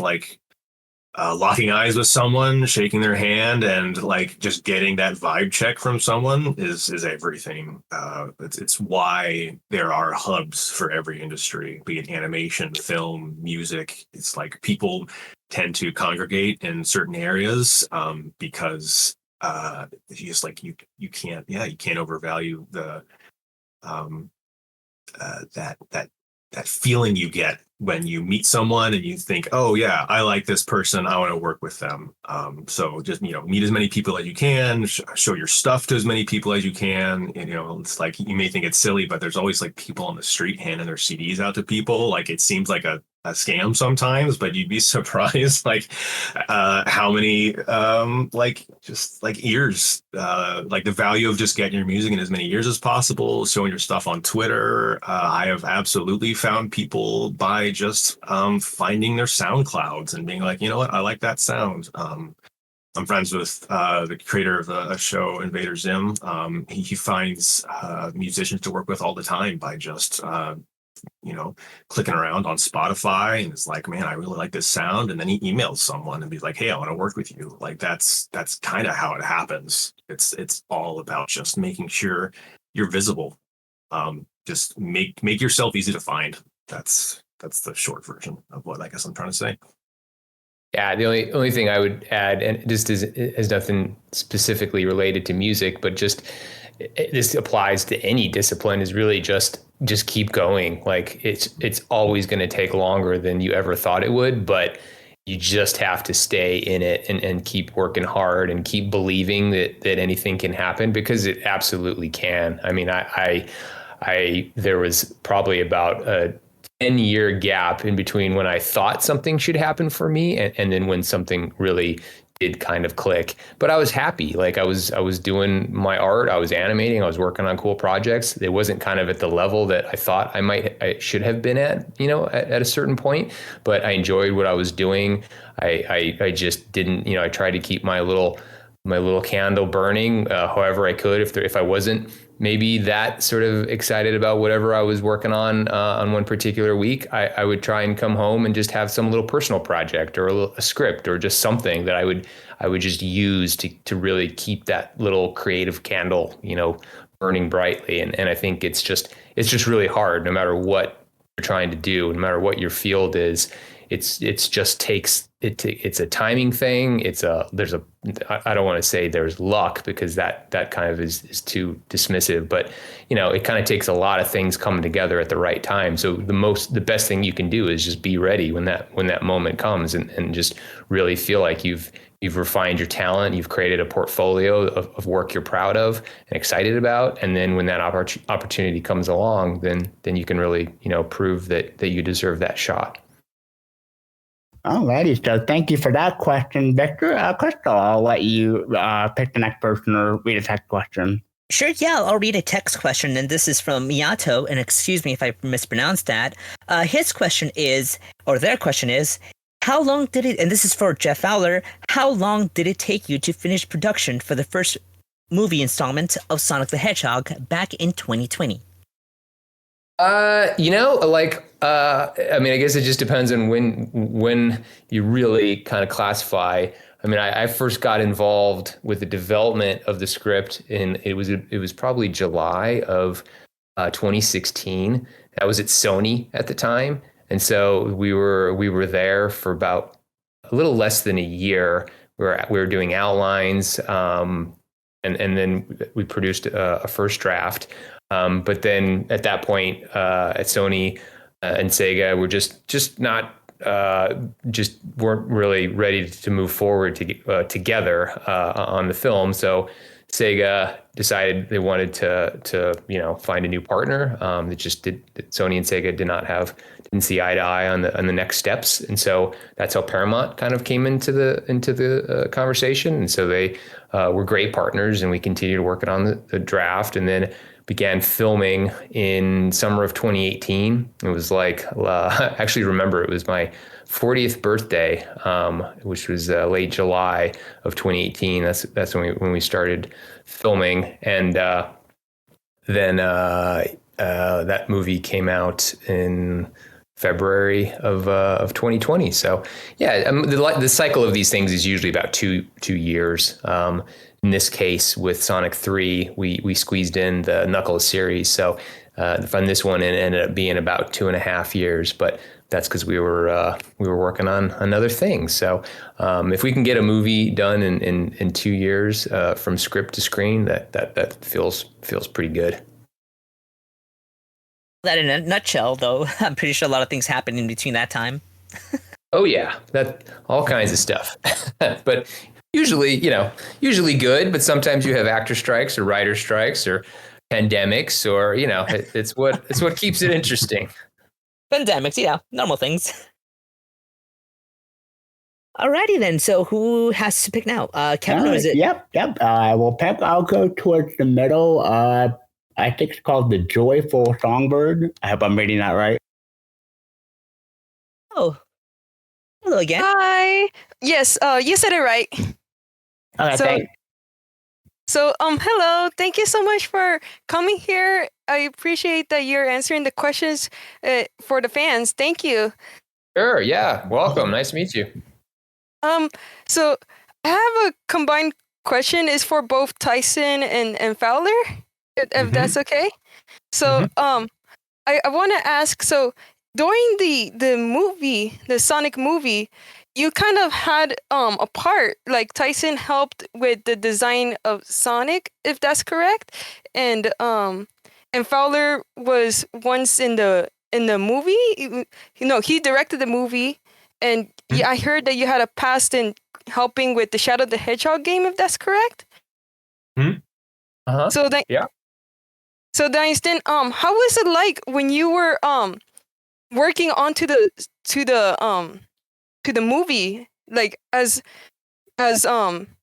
locking eyes with someone, shaking their hand, and just getting that vibe check from someone is everything. It's why there are hubs for every industry, be it animation, film, music. It's people tend to congregate in certain areas because you just you can't overvalue the that feeling you get when you meet someone and you think, oh yeah, I like this person, I want to work with them. So just meet as many people as you can, show your stuff to as many people as you can. And, it's you may think it's silly, but there's always people on the street handing their CDs out to people. It seems like a scam sometimes, but you'd be surprised how many ears, the value of just getting your music in as many ears as possible, showing your stuff on Twitter. I have absolutely found people by just finding their SoundClouds and being like, you know what, I like that sound. I'm friends with the creator of a show, Invader Zim. He finds musicians to work with all the time by just clicking around on Spotify, and it's like, man, I really like this sound. And then he emails someone and be like, hey, I want to work with you. That's kind of how it happens. It's all about just making sure you're visible. Just make yourself easy to find. That's the short version of what I guess I'm trying to say. Yeah, the only thing I would add, and just has nothing specifically related to music, but just this applies to any discipline, is really just keep going. It's always going to take longer than you ever thought it would, but you just have to stay in it and keep working hard and keep believing that anything can happen, because it absolutely can. I mean, I there was probably about a 10-year gap in between when I thought something should happen for me and then when something really did kind of click. But I was happy. I was doing my art, I was animating, I was working on cool projects. It wasn't kind of at the level that I thought I should have been at, at a certain point, but I enjoyed what I was doing. I just didn't, I tried to keep my little candle burning however I could. If I wasn't maybe that sort of excited about whatever I was working on one particular week, I would try and come home and just have some little personal project or a script or just something that I would just use to really keep that little creative candle, burning brightly. And I think it's just really hard, no matter what you're trying to do, no matter what your field is. It's a timing thing. I don't want to say there's luck, because that kind of is too dismissive, but it kind of takes a lot of things coming together at the right time. So the best thing you can do is just be ready when that moment comes, and just really feel like you've refined your talent, you've created a portfolio of work you're proud of and excited about, and then when that opportunity comes along, then you can really prove that you deserve that shot. Alrighty, so thank you for that question, Victor. Crystal, I'll let you pick the next person or read the next question. Sure, yeah, I'll read a text question, and this is from Miyato, and excuse me if I mispronounced that. His question is, or their question is, how long did it, and this is for Jeff Fowler, how long did it take you to finish production for the first movie installment of Sonic the Hedgehog back in 2020? I guess it just depends on when you really kind of classify. I mean, I first got involved with the development of the script it was probably July of 2016. I was at Sony at the time, and so we were there for about a little less than a year. We were doing outlines, and then we produced a first draft. But then at that point, at Sony and Sega, we're just not just weren't really ready to move forward together on the film. So Sega decided they wanted to find a new partner. Sony and Sega didn't see eye to eye on the next steps, and so that's how Paramount kind of came into the conversation. And so they were great partners, and we continued working on the draft, and then began filming in summer of 2018. It was like, I actually remember it was my 40th birthday, which was late July of 2018. That's when we started filming, and then that movie came out in February of 2020. So yeah, the cycle of these things is usually about two years. In this case, with Sonic 3, we squeezed in the Knuckles series. So on this one, it ended up being about 2.5 years, but that's because we were working on another thing. So if we can get a movie done in 2 years from script to screen, that feels pretty good. That in a nutshell, though, I'm pretty sure a lot of things happen in between that time. Oh yeah, that all kinds of stuff, but usually good. But sometimes you have actor strikes or writer strikes or pandemics, or it's what keeps it interesting. Pandemics, yeah, normal things. Alrighty then. So who has to pick now? Kevin, or is it? Yep. Well, Pep, I'll go towards the middle. I think it's called The Joyful Songbird. I hope I'm reading that right. Oh, hello again. Hi. Yes, you said it right. Okay, thanks. So, hello. Thank you so much for coming here. I appreciate that you're answering the questions for the fans. Thank you. Sure. Yeah. Welcome. Nice to meet you. So I have a combined question. Is for both Tyson and Fowler, if that's okay. So, I want to ask. So during the movie, the Sonic movie, you kind of had a part, like Tyson helped with the design of Sonic, if that's correct, and Fowler was once in the movie. He directed the movie, and I heard that you had a past in helping with the Shadow the Hedgehog game, if that's correct. So then, yeah. So then, how was it like when you were working onto the movie, like as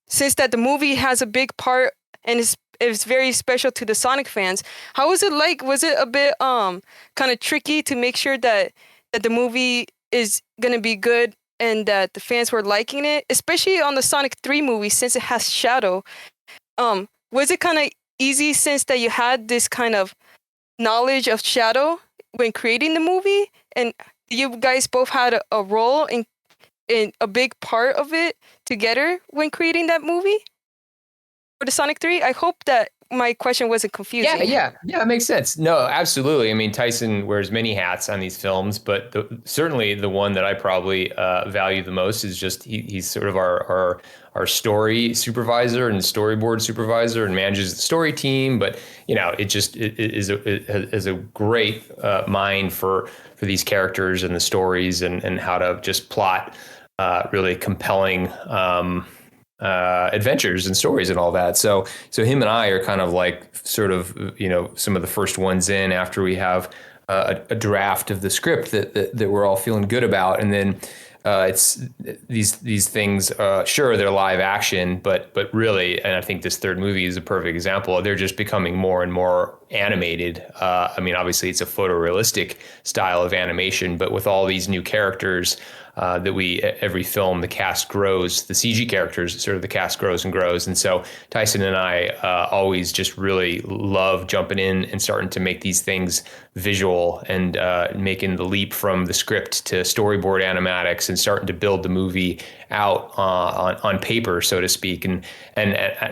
since that the movie has a big part and is very special to the Sonic fans? How was it like? Was it a bit kind of tricky to make sure that the movie is gonna be good and that the fans were liking it, especially on the Sonic 3 movie since it has Shadow? Was it kind of easy since that you had this kind of knowledge of Shadow when creating the movie, and you guys both had a role in a big part of it together when creating that movie for the Sonic 3? I hope that my question wasn't confusing. Yeah, it makes sense. No, absolutely. I mean, Tyson wears many hats on these films, but certainly the one that I probably value the most is just he's sort of our story supervisor and storyboard supervisor and manages the story team. But it is a great mind for these characters and the stories and how to just plot really compelling adventures and stories and all that. So him and I are kind of like sort of, some of the first ones in after we have a draft of the script that we're all feeling good about. And then it's these things. Sure, they're live action, but really, and I think this third movie is a perfect example. They're just becoming more and more animated. I mean, obviously, it's a photorealistic style of animation, but with all these new characters every film the cast grows. The CG characters, sort of the cast grows and grows, and so Tyson and I always just really love jumping in and starting to make these things visual and making the leap from the script to storyboard animatics and starting to build the movie out on paper, so to speak. And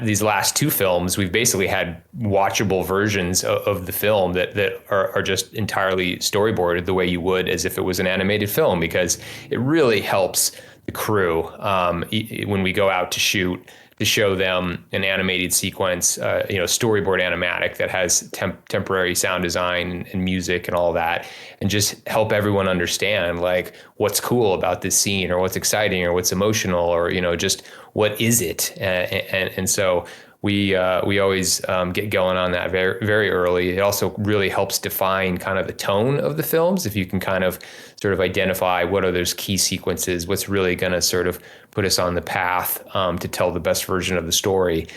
these last two films, we've basically had watchable versions of the film that are just entirely storyboarded the way you would as if it was an animated film, because it really helps the crew when we go out to shoot, to show them an animated sequence, storyboard animatic that has temporary sound design and music and all that, and just help everyone understand like what's cool about this scene, or what's exciting, or what's emotional, or just what is it, and so we always get going on that very, very early. It also really helps define kind of the tone of the films. If you can kind of sort of identify what are those key sequences, what's really going to sort of put us on the path to tell the best version of the story,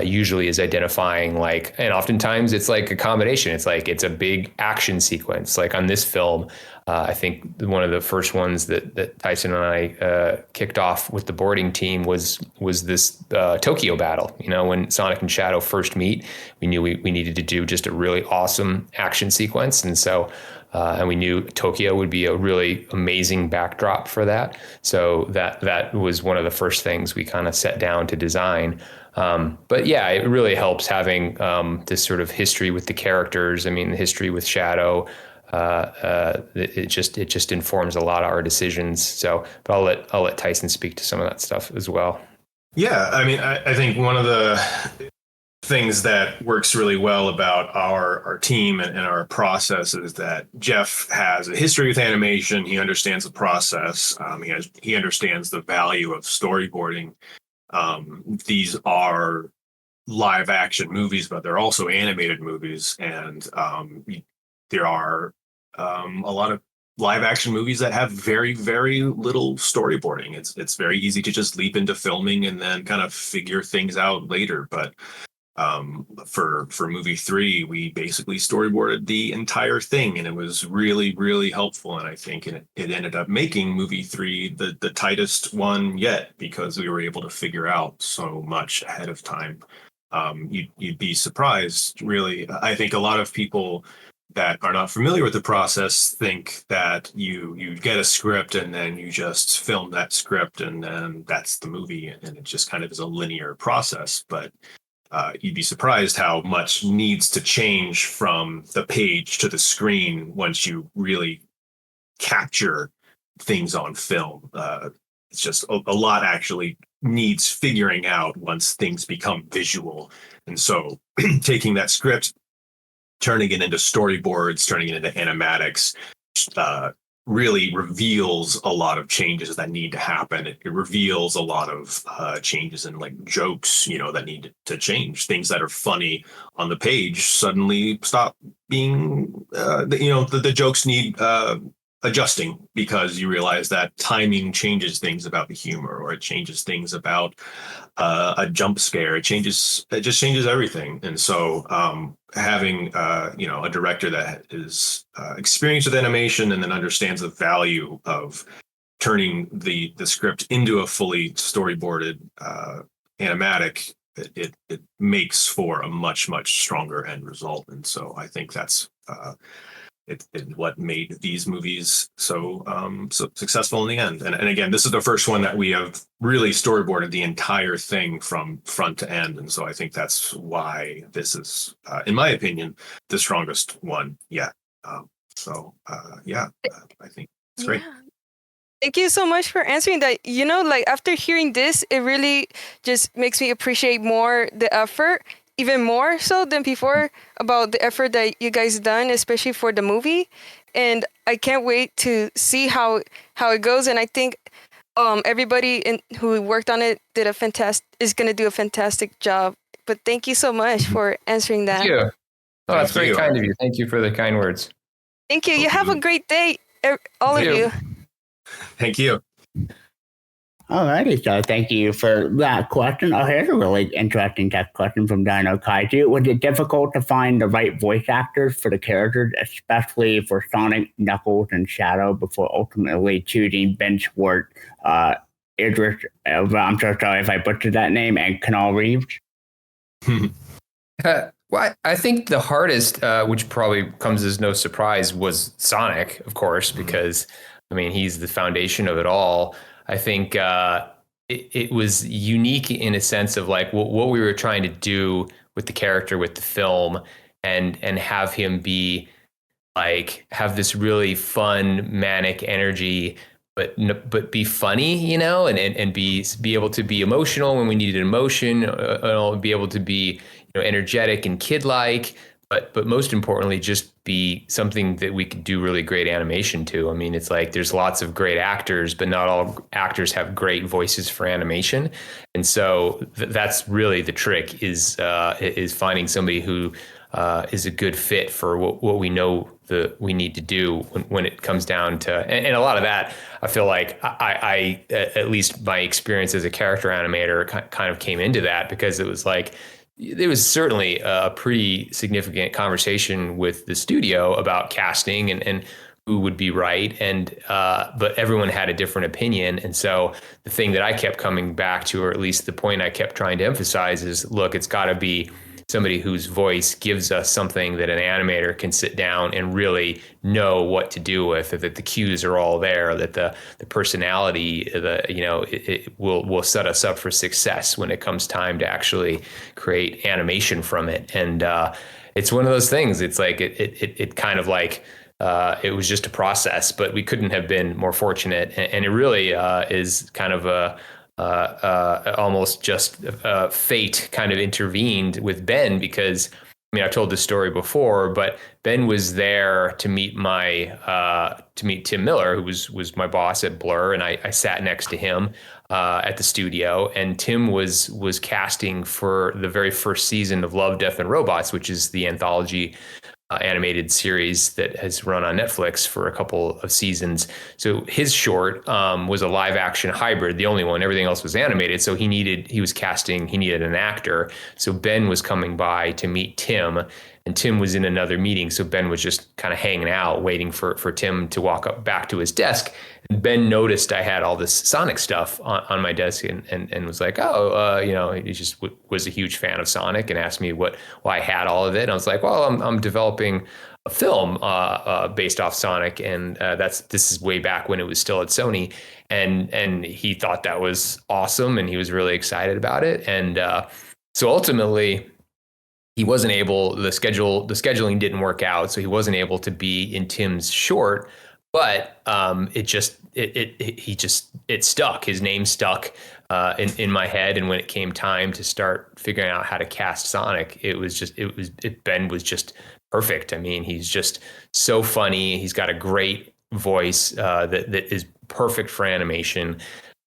usually is identifying and oftentimes it's like a combination. It's like it's a big action sequence. Like on this film, I think one of the first ones that Tyson and I kicked off with the boarding team was this Tokyo battle. When Sonic and Shadow first meet, we knew we needed to do just a really awesome action sequence, and so and we knew Tokyo would be a really amazing backdrop for that. So that was one of the first things we kind of set down to design. But yeah, it really helps having this sort of history with the characters. I mean, the history with Shadow. It just informs a lot of our decisions. So, but I'll let Tyson speak to some of that stuff as well. Yeah, I mean, I think one of the things that works really well about our team and our process is that Jeff has a history with animation. He understands the process. He understands the value of storyboarding. These are live action movies, but they're also animated movies, and there are a lot of live action movies that have very, very little storyboarding. It's very easy to just leap into filming and then kind of figure things out later. But for movie 3, we basically storyboarded the entire thing, and it was really, really helpful. And I think it ended up making movie 3 the tightest one yet, because we were able to figure out so much ahead of time. You'd be surprised, really. I think a lot of people that are not familiar with the process think that you get a script and then you just film that script and then that's the movie, and it just kind of is a linear process. But you'd be surprised how much needs to change from the page to the screen once you really capture things on film. It's just a lot actually needs figuring out once things become visual. And so taking that script, turning it into storyboards, turning it into animatics, really reveals a lot of changes that need to happen. It reveals a lot of changes in like jokes, that need to change. Things that are funny on the page suddenly stop being, the jokes need adjusting, because you realize that timing changes things about the humor, or it changes things about a jump scare. It just changes everything. And so having a director that is experienced with animation and then understands the value of turning the script into a fully storyboarded animatic, it makes for a much, much stronger end result. And so I think that's what made these movies so successful in the end. And again, this is the first one that we have really storyboarded the entire thing from front to end. And so I think that's why this is, in my opinion, the strongest one yet. I think it's great. Yeah. Thank you so much for answering that. After hearing this, it really just makes me appreciate more the effort, even more so than before, about the effort that you guys done, especially for the movie. And I can't wait to see how it goes. And I think everybody who worked on it is going to do a fantastic job. But thank you so much for answering that. Thank you. Oh, that's very kind of you. Thank you for the kind words. Thank you. You have a great day, all of you. Thank you. Alrighty, so thank you for that question. Oh, here's a really interesting tech question from Dino Kaiju. Was it difficult to find the right voice actors for the characters, especially for Sonic, Knuckles, and Shadow, before ultimately choosing Ben Schwartz, Idris, I'm so sorry if I butchered that name, and Keanu Reeves? Well, I think the hardest, which probably comes as no surprise, was Sonic, of course, because I mean he's the foundation of it all. I think it was unique in a sense of like what we were trying to do with the character, with the film, and have him be like have this really fun manic energy, but be funny, you know, and be able to be emotional when we needed emotion, be able to be energetic and kid-like, but most importantly, just be something that we could do really great animation to. I mean, it's like there's lots of great actors, but not all actors have great voices for animation, and so that's really the trick is finding somebody who is a good fit for what we know we need to do when it comes down to, and a lot of that, I feel like I at least my experience as a character animator kind of came into that, because it was like, there was certainly a pretty significant conversation with the studio about casting and who would be right. And but everyone had a different opinion. And so the thing that I kept coming back to, or at least the point I kept trying to emphasize, is, look, it's got to be somebody whose voice gives us something that an animator can sit down and really know what to do with, that the cues are all there, that the personality, it will set us up for success when it comes time to actually create animation from it. And it's one of those things. It's like it kind of like it was just a process, but we couldn't have been more fortunate. And it really is kind of almost just fate kind of intervened with Ben, because I mean, I've told this story before, but Ben was there to meet Tim Miller, who was my boss at Blur, and I sat next to him at the studio, and Tim was casting for the very first season of Love, Death, and Robots, which is the anthology animated series that has run on Netflix for a couple of seasons. So his short was a live action hybrid, the only one. Everything else was animated. So he needed an actor. So Ben was coming by to meet Tim, and Tim was in another meeting. So Ben was just kind of hanging out, waiting for Tim to walk up back to his desk. And Ben noticed I had all this Sonic stuff on my desk, and was like, he just was a huge fan of Sonic and asked me why I had all of it. And I was like, well, I'm developing a film based off Sonic, and this is way back when it was still at Sony, and he thought that was awesome, and he was really excited about it. And so ultimately, he wasn't able. The scheduling didn't work out, so he wasn't able to be in Tim's short. But it stuck. His name stuck in my head, and when it came time to start figuring out how to cast Sonic, Ben was just perfect. I mean, he's just so funny. He's got a great voice that is perfect for animation.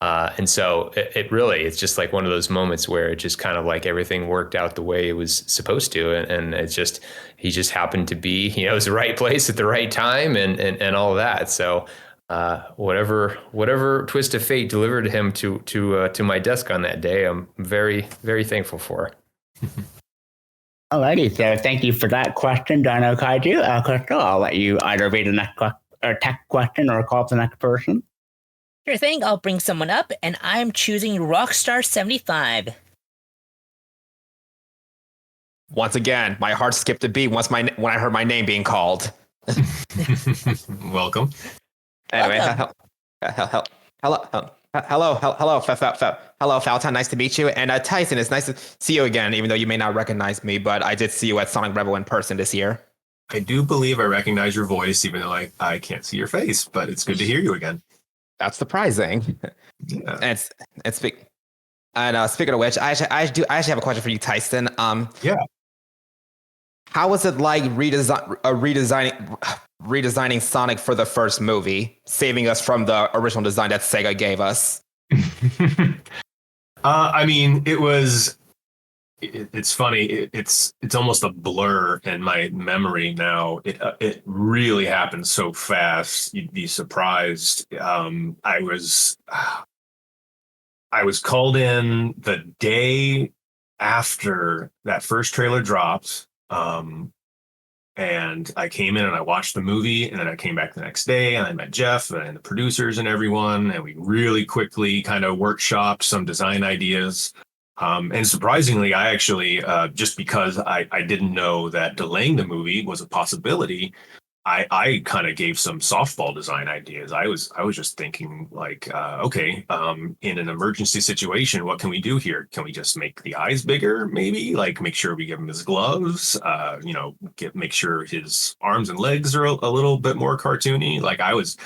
And so it's just like one of those moments where it just kind of like everything worked out the way it was supposed to. And he just happened to be, it was the right place at the right time and all of that. So whatever twist of fate delivered him to my desk on that day, I'm very, very thankful for. Alrighty, so thank you for that question, Dino Kaiju. Crystal, I'll let you either read the next tech question or call up the next person. Sure thing, I'll bring someone up, and I'm choosing Rockstar75. Once again, my heart skipped a beat when I heard my name being called. Welcome. Anyway, hello, Falton. Nice to meet you. And Tyson, it's nice to see you again, even though you may not recognize me, but I did see you at Sonic Rebel in person this year. I do believe I recognize your voice, even though I can't see your face, but it's good to hear you again. That's surprising. Yeah. And speaking of which, I actually have a question for you, Tyson. Yeah. How was it like redesigning Sonic for the first movie, saving us from the original design that Sega gave us? I mean, it's funny. It's almost a blur in my memory now. It really happened so fast. You'd be surprised. I was called in the day after that first trailer dropped. And I came in and I watched the movie, and then I came back the next day and I met Jeff and the producers and everyone, and we really quickly kind of workshopped some design ideas. And surprisingly, I actually, just because I didn't know that delaying the movie was a possibility, I kind of gave some softball design ideas. I was just thinking like, okay, in an emergency situation, what can we do here? Can we just make the eyes bigger? Maybe like make sure we give him his gloves. Make sure his arms and legs are a little bit more cartoony. Like I was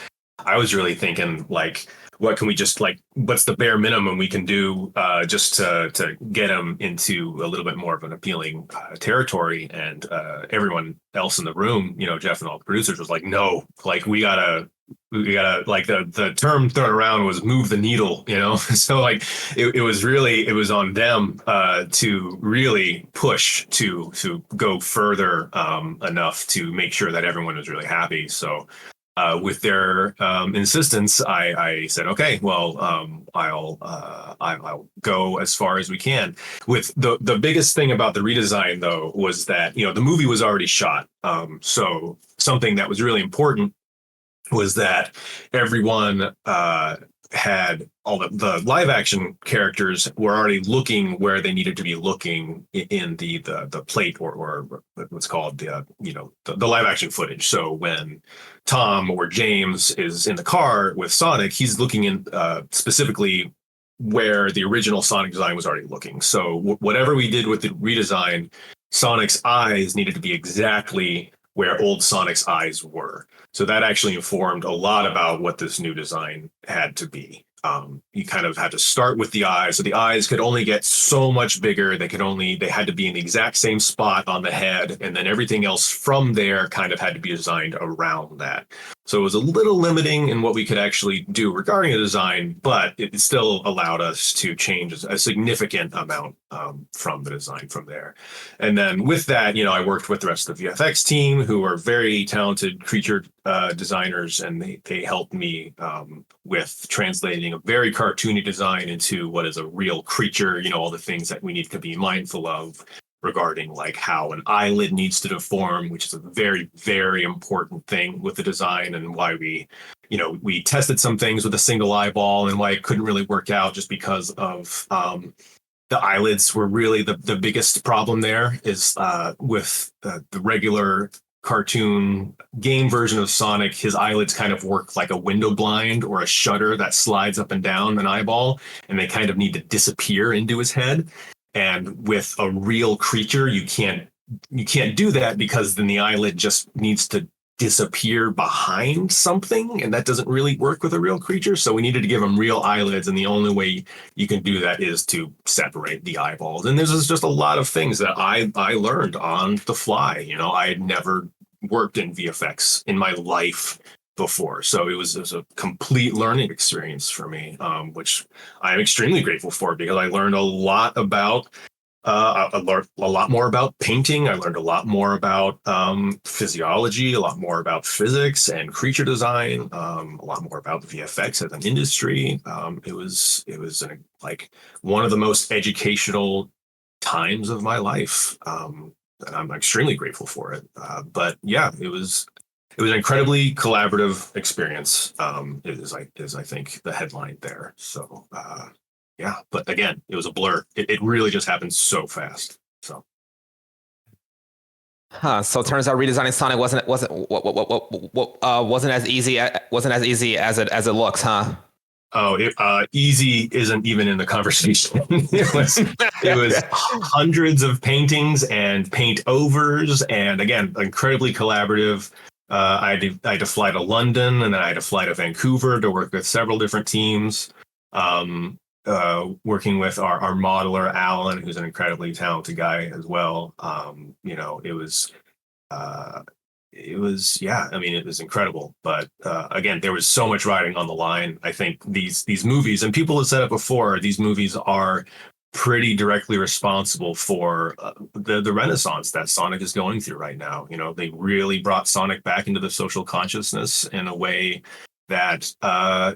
really thinking like, what can we just like, what's the bare minimum we can do just to get him into a little bit more of an appealing territory? And everyone else in the room, Jeff and all the producers was like, no, like we gotta like the term thrown around was move the needle, so like it was on them to really push to go further enough to make sure that everyone was really happy. So with their insistence, I said, okay, well, I'll go as far as we can. With the biggest thing about the redesign, though, was that the movie was already shot. So something that was really important was that everyone had all the live action characters were already looking where they needed to be looking in the plate or what's called the live action footage. So when Tom or James is in the car with Sonic, he's looking in specifically where the original Sonic design was already looking. So whatever we did with the redesign, Sonic's eyes needed to be exactly where old Sonic's eyes were. So that actually informed a lot about what this new design had to be. You kind of had to start with the eyes. So the eyes could only get so much bigger. They had to be in the exact same spot on the head. And then everything else from there kind of had to be designed around that. So it was a little limiting in what we could actually do regarding the design, but it still allowed us to change a significant amount from the design from there. And then with that, I worked with the rest of the VFX team, who are very talented creature designers, and they helped me with translating a very cartoony design into what is a real creature, all the things that we need to be mindful of regarding like how an eyelid needs to deform, which is a very, very important thing with the design, and why we tested some things with a single eyeball and why it couldn't really work out, just because of the eyelids were really the biggest problem there is with the regular cartoon game version of Sonic, his eyelids kind of work like a window blind or a shutter that slides up and down an eyeball, and they kind of need to disappear into his head. And with a real creature, you can't do that, because then the eyelid just needs to disappear behind something, and that doesn't really work with a real creature. So we needed to give him real eyelids, and the only way you can do that is to separate the eyeballs. And there's just a lot of things that I learned on the fly. I had never worked in VFX in my life before, so it was a complete learning experience for me, which I'm extremely grateful for, because I learned a lot about I learned a lot more about painting. I learned a lot more about physiology, a lot more about physics and creature design, a lot more about VFX as an industry. It was like one of the most educational times of my life, and I'm extremely grateful for it. But yeah, it was an incredibly collaborative experience. Is I think the headline there. So. Yeah, but again, it was a blur. It really just happened so fast. So, So it turns out redesigning Sonic wasn't as easy as it looks, huh? Oh, easy isn't even in the conversation. it was hundreds of paintings and paint overs, and again, incredibly collaborative. I had to fly to London, and then I had to fly to Vancouver to work with several different teams. Working with our modeler Alan, who's an incredibly talented guy as well. It was incredible. But again, there was so much riding on the line. I think these movies, and people have said it before, these movies are pretty directly responsible for the renaissance that Sonic is going through right now. They really brought Sonic back into the social consciousness in a way that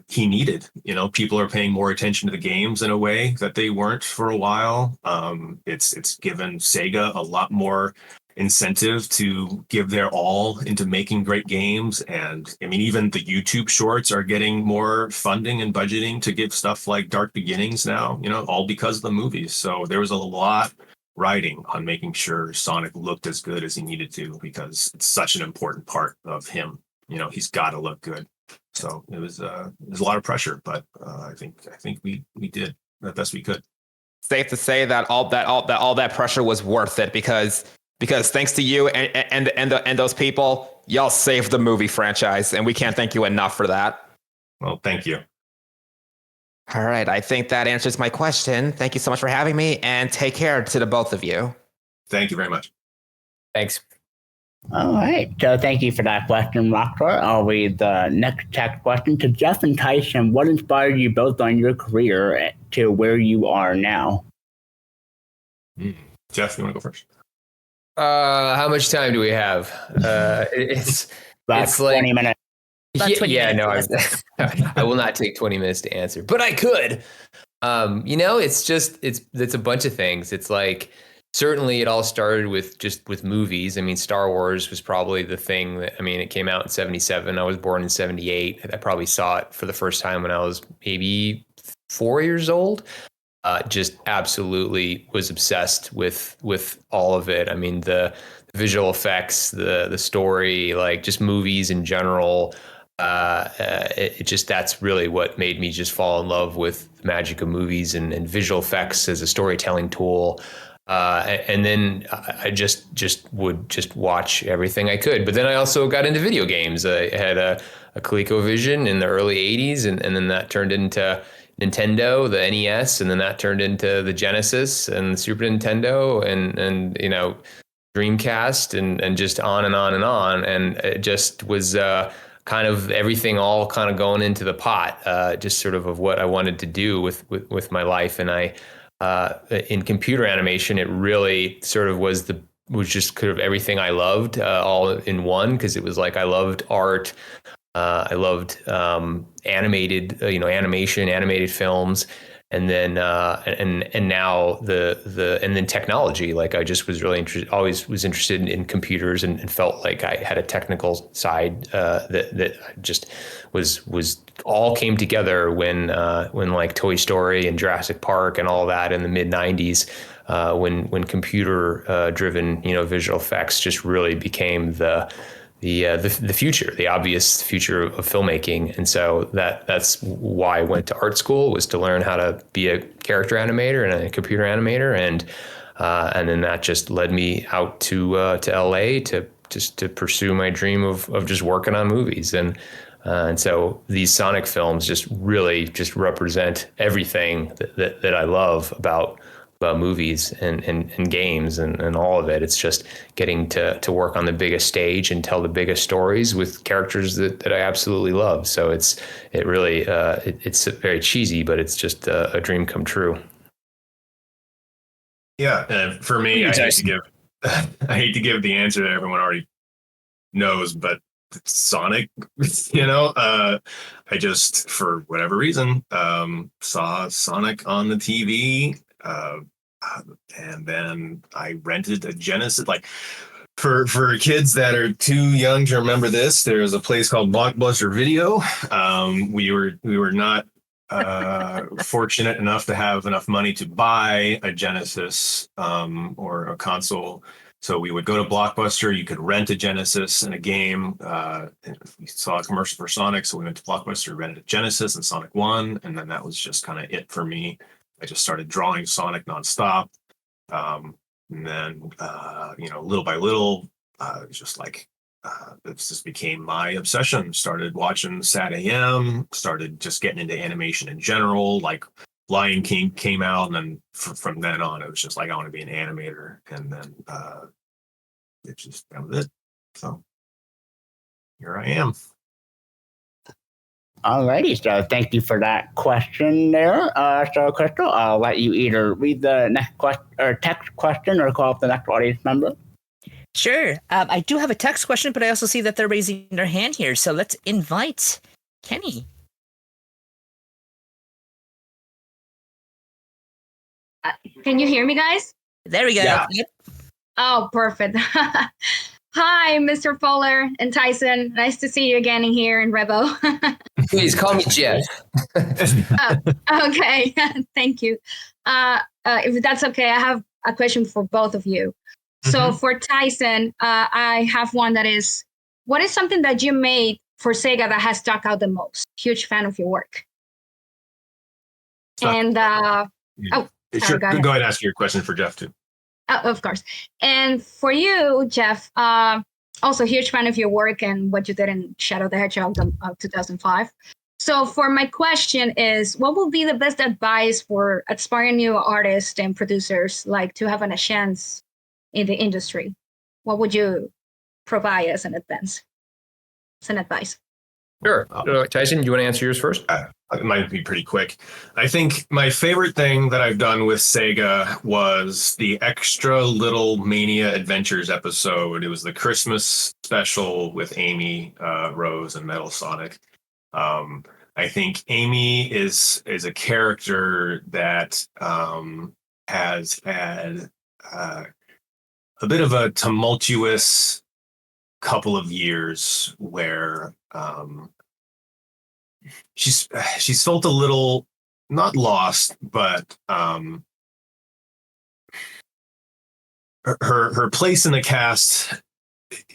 he needed. You know, people are paying more attention to the games in a way that they weren't for a while. It's given Sega a lot more incentive to give their all into making great games. And I mean, even the YouTube shorts are getting more funding and budgeting to give stuff like Dark Beginnings now, you know, all because of the movies. So there was a lot riding on making sure Sonic looked as good as he needed to, because it's such an important part of him. You know, he's got to look good. So it was a lot of pressure, but I think we did the best we could. Safe to say that all that pressure was worth it, because thanks to you and those people, y'all saved the movie franchise, and we can't thank you enough for that. Well, thank you. All right, I think that answers my question. Thank you so much for having me, and take care to the both of you. Thank you very much. Thanks. All right. So thank you for that question, Rockstar. I'll read the next text question to Jeff and Tyson. What inspired you both on your career to where you are now? Jeff, you want to go first? How much time do we have? It's about it's 20 like, minutes. I will not take 20 minutes to answer, but I could. You know, it's a bunch of things. It's like, certainly it all started with movies. I mean, Star Wars was probably the thing that, I mean, it came out in 77. I was born in 78. I probably saw it for the first time when I was maybe 4 years old. Just absolutely was obsessed with all of it. I mean, the visual effects, the story, like just movies in general. That's really what made me just fall in love with the magic of movies and visual effects as a storytelling tool. And then I just would watch everything I could. But then I also got into video games. I had a ColecoVision in the early 80s, and then that turned into Nintendo, the NES, and then that turned into the Genesis and the Super Nintendo, and you know, Dreamcast, and just on and on and on. And it just was kind of everything all kind of going into the pot, just sort of what I wanted to do with my life. And I in computer animation, it really sort of was just kind of everything I loved all in one, because it was like I loved art. I loved animated, animation, animated films, and then and now and then technology. Like I just was really always was interested in computers, and felt like I had a technical side that just was all came together when like Toy Story and Jurassic Park and all that in the mid 90s. When computer driven visual effects just really became the future, the obvious future of filmmaking. And so that's why I went to art school, was to learn how to be a character animator and a computer animator. And then that just led me out to LA to pursue my dream of just working on movies. And so these Sonic films just really just represent everything that I love about movies and games and all of it. It's just getting to work on the biggest stage and tell the biggest stories with characters that I absolutely love. So it's very cheesy, but it's just a dream come true. Yeah, for me, I hate to give the answer that everyone already knows, but Sonic, I just, for whatever reason, saw Sonic on the TV. And then I rented a Genesis. Like for kids that are too young to remember this, there's a place called Blockbuster Video. We were not fortunate enough to have enough money to buy a Genesis or a console. So we would go to Blockbuster. You could rent a Genesis and a game. We saw a commercial for Sonic, so we went to Blockbuster, rented a Genesis and Sonic 1, and then that was just kind of it for me. I just started drawing Sonic nonstop. And then, little by little, just like, it just became my obsession. Started watching Sat AM, started just getting into animation in general. Like Lion King came out, and then from then on, it was just like, I want to be an animator. And then that was it. So here I am. Alrighty, so thank you for that question there. So Crystal, I'll let you either read the next text question or call up the next audience member. Sure. I do have a text question, but I also see that they're raising their hand here. So let's invite Kenny. Can you hear me, guys? There we go. Yeah. Yep. Oh, perfect. Hi, Mr. Fuller and Tyson. Nice to see you again in here in Revo. Please call me Jeff. Okay, thank you. If that's okay, I have a question for both of you. So for Tyson, I have one that is, what is something that you made for Sega that has stuck out the most? Huge fan of your work. And oh, sorry, Sure. go ahead. Go ahead and ask your question for Jeff too. Of course. And for you, Jeff, also huge fan of your work and what you did in Shadow the Hedgehog of 2005. So for my question is, what will be the best advice for aspiring new artists and producers like to have a chance in the industry? What would you provide as an advice? Sure. Tyson, you want to answer yours first? It might be pretty quick. I think my favorite thing that I've done with Sega was the extra little Mania Adventures episode. It was the Christmas special with Amy Rose and Metal Sonic. I think Amy is a character that has had a bit of a tumultuous couple of years where she's felt a little not lost, but her place in the cast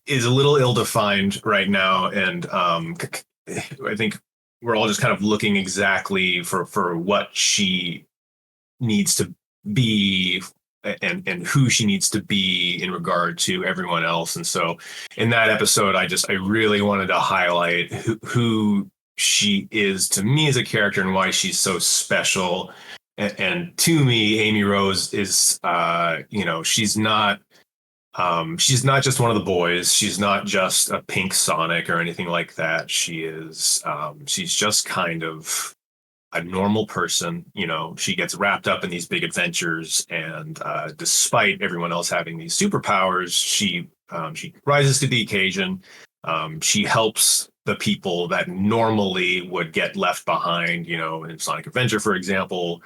is a little ill-defined right now, and I think we're all just kind of looking exactly for what she needs to be and who she needs to be in regard to everyone else. And so in that episode, I really wanted to highlight who she is to me as a character and why she's so special. And to me, Amy Rose is, she's not just one of the boys. She's not just a pink Sonic or anything like that. She's just kind of a normal person. She gets wrapped up in these big adventures, and despite everyone else having these superpowers, she rises to the occasion. She helps the people that normally would get left behind, in Sonic Adventure, for example.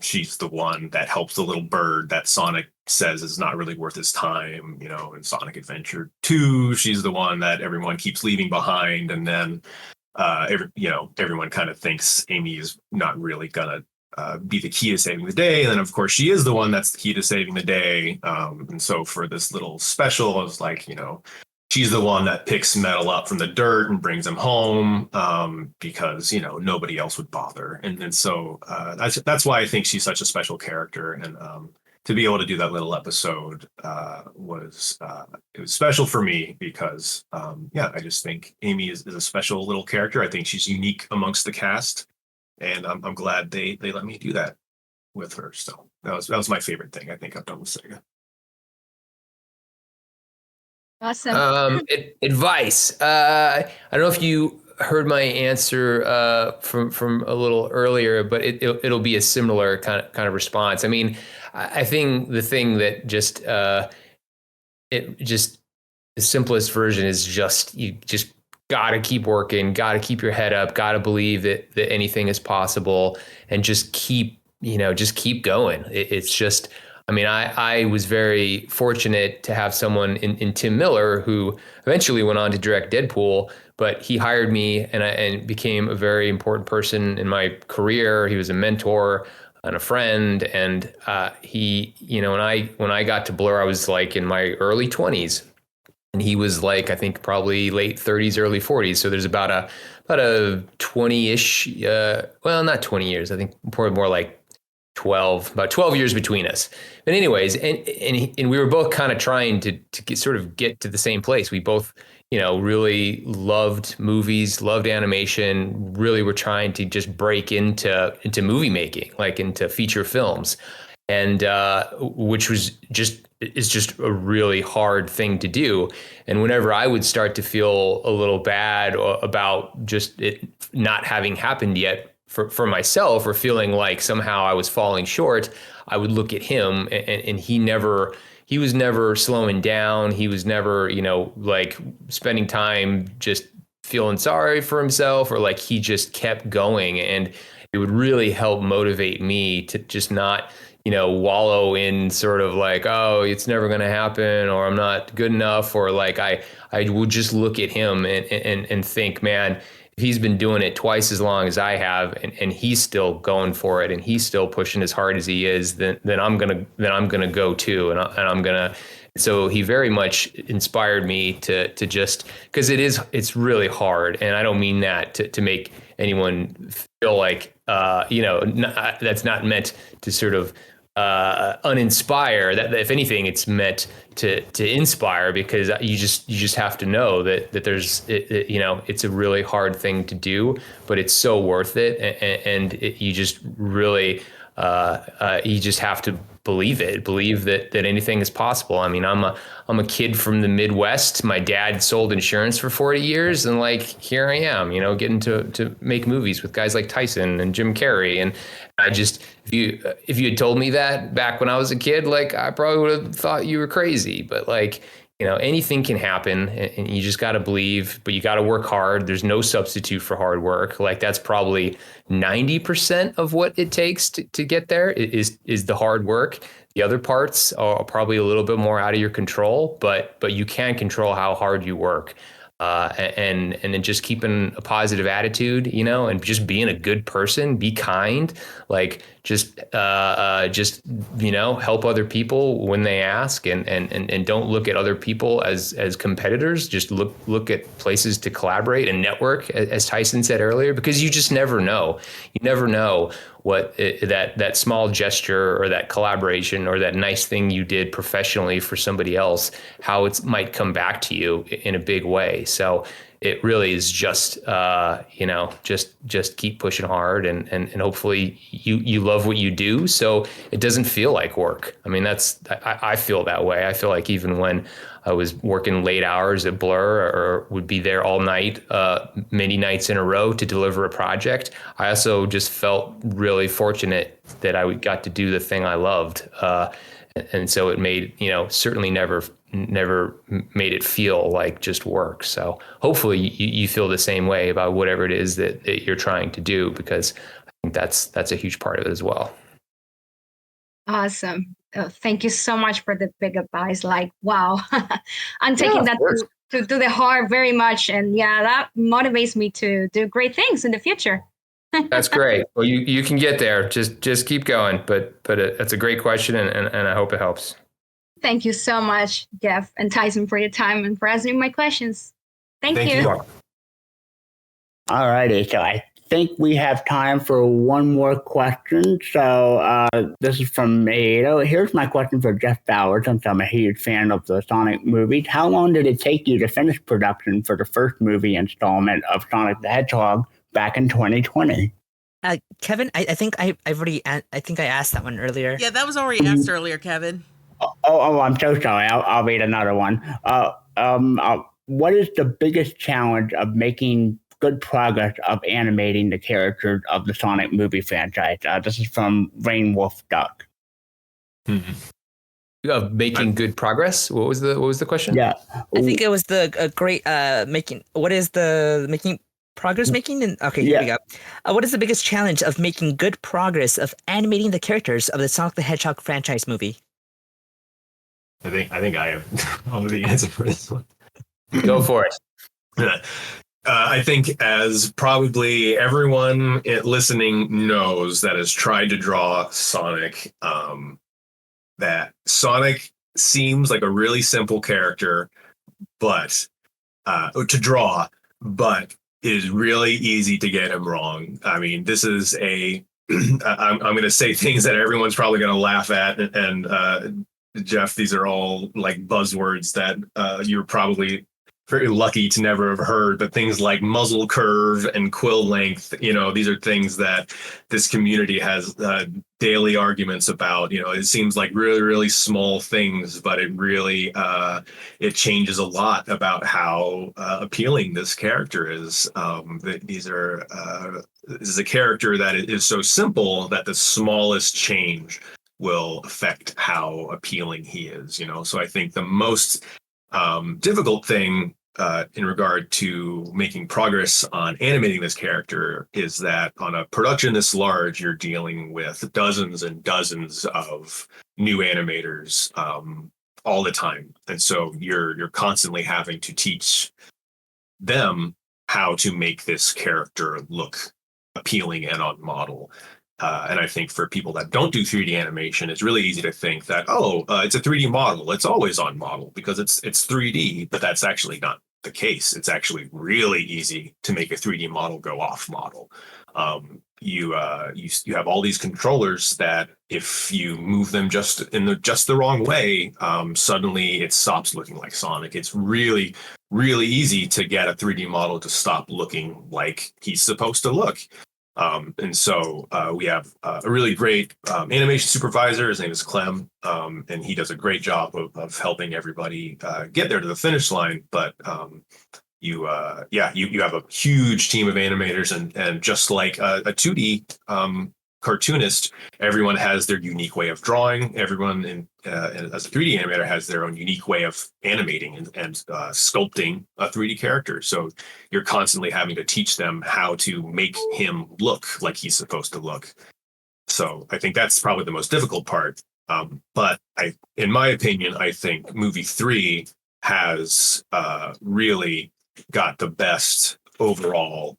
She's the one that helps the little bird that Sonic says is not really worth his time. In Sonic Adventure 2, she's the one that everyone keeps leaving behind, and then everyone kind of thinks Amy is not really gonna be the key to saving the day. And then of course she is the one that's the key to saving the day. And so for this little special, I was like, she's the one that picks Metal up from the dirt and brings him home, because nobody else would bother. And so that's why I think she's such a special character. And to be able to do that little episode was special for me because I just think Amy is a special little character. I think she's unique amongst the cast, and I'm glad they let me do that with her. So that was my favorite thing I think I've done with Sega. Awesome. Advice. I don't know if you heard my answer from a little earlier, but it'll be a similar kind of response. I mean, I think the thing that just the simplest version is just you just gotta keep working, gotta keep your head up, gotta believe that anything is possible, and just keep going. It's just. I mean, I was very fortunate to have someone in Tim Miller who eventually went on to direct Deadpool, but he hired me and became a very important person in my career. He was a mentor and a friend, and he, when I got to Blur, I was like in my early 20s, and he was like I think probably late 30s, early 40s. So there's about a 20-ish, well, not 20 years. I think probably more like about 12 years between us. But anyways, and we were both kind of trying to get to the same place. We both, really loved movies, loved animation, really were trying to just break into movie making, like into feature films. And which is just a really hard thing to do. And whenever I would start to feel a little bad about just it not having happened yet, for myself, or feeling like somehow I was falling short, I would look at him, and he was never slowing down. He was never, like spending time just feeling sorry for himself, or like he just kept going. And it would really help motivate me to just not, wallow in sort of like, oh, it's never going to happen, or I'm not good enough, or like I would just look at him and think, man, if he's been doing it twice as long as I have, and he's still going for it, and he's still pushing as hard as he is, then I'm gonna go too, and I'm gonna. So he very much inspired me to just, because it's really hard, and I don't mean that to make anyone feel like that's not meant to sort of uninspire. That if anything, it's meant to inspire, because you just have to know that there's it's a really hard thing to do, but it's so worth it, and you just really you just have to believe that anything is possible. I mean, I'm a kid from the Midwest. My dad sold insurance for 40 years, and like here I am, getting to make movies with guys like Tyson and Jim Carrey. And I just, if you had told me that back when I was a kid, like I probably would have thought you were crazy. But like, anything can happen, and you just got to believe, but you got to work hard. There's no substitute for hard work. Like that's probably 90% of what it takes to get there is the hard work. The other parts are probably a little bit more out of your control, but you can control how hard you work. And then just keeping a positive attitude, and just being a good person, be kind, like just help other people when they ask, and don't look at other people as competitors. Just look at places to collaborate and network, as Tyson said earlier, because you just never know. You never know what that small gesture or that collaboration or that nice thing you did professionally for somebody else, how it might come back to you in a big way. So it really is just, just keep pushing hard, and hopefully you love what you do, so it doesn't feel like work. I mean, I feel that way. I feel like even when I was working late hours at Blur, or would be there all night, many nights in a row to deliver a project, I also just felt really fortunate that I got to do the thing I loved. And so it made, certainly never made it feel like just work. So hopefully you feel the same way about whatever it is that you're trying to do, because I think that's a huge part of it as well. Awesome. Thank you so much for the big advice. Like, wow, I'm taking that to the heart very much. And yeah, that motivates me to do great things in the future. That's great. Well, you can get there. Just keep going. But it's a great question, and I hope it helps. Thank you so much, Jeff and Tyson, for your time and for answering my questions. Thank you. All righty. So I think we have time for one more question. So this is from Mado. Here's my question for Jeff Bowers, since I'm a huge fan of the Sonic movies. How long did it take you to finish production for the first movie installment of Sonic the Hedgehog back in 2020? Kevin, I think I asked that one earlier. Yeah, that was already asked earlier, Kevin. Oh, I'm so sorry. I'll read another one. What is the biggest challenge of making good progress of animating the characters of the Sonic movie franchise? This is from Rainwolf Duck. Of making good progress? What was the question? Yeah, I think it was the great making. What is the making progress making? And okay, here we go. What is the biggest challenge of making good progress of animating the characters of the Sonic the Hedgehog franchise movie? I think I have all of the answer for this one. Go for it. I think, as probably everyone listening knows that has tried to draw Sonic, that Sonic seems like a really simple character, but to draw, but it is really easy to get him wrong. I mean, this is I'm going to say things that everyone's probably going to laugh at, and Jeff, these are all like buzzwords that you're probably very lucky to never have heard, but things like muzzle curve and quill length, these are things that this community has daily arguments about. It seems like really, really small things, but it really, it changes a lot about how appealing this character is. This is a character that is so simple that the smallest change will affect how appealing he is, So I think the most difficult thing in regard to making progress on animating this character is that on a production this large, you're dealing with dozens and dozens of new animators all the time, and so you're constantly having to teach them how to make this character look appealing and on model. And I think for people that don't do 3D animation, it's really easy to think that, it's a 3D model. It's always on model because it's 3D, but that's actually not the case. It's actually really easy to make a 3D model go off model. You have all these controllers that if you move them just the wrong way, suddenly it stops looking like Sonic. It's really, really easy to get a 3D model to stop looking like he's supposed to look. And so we have a really great animation supervisor. His name is Clem, and he does a great job of helping everybody get there to the finish line. But you have a huge team of animators, and just like a 2D cartoonist, everyone has their unique way of drawing. Everyone as a 3D animator has their own unique way of animating and sculpting a 3D character. So you're constantly having to teach them how to make him look like he's supposed to look. So I think that's probably the most difficult part. But in my opinion, I think movie 3 has really got the best overall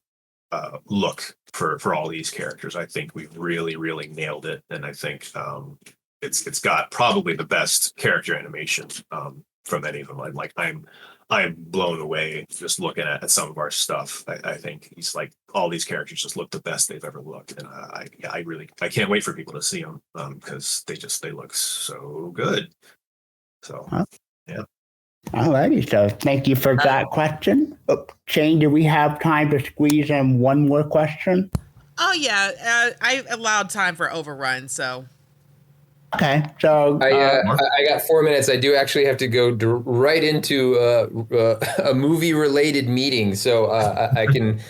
look for all these characters. I think we've really, really nailed it, and I think it's got probably the best character animation from any of them. I'm blown away just looking at some of our stuff. I think he's like all these characters just look the best they've ever looked, and I can't wait for people to see them because they look so good. So yeah. Alrighty, so thank you for that question. Shane, do we have time to squeeze in one more question? Oh yeah, I allowed time for overrun, so. Okay, so I got 4 minutes. I do actually have to go right into a movie-related meeting, so I can.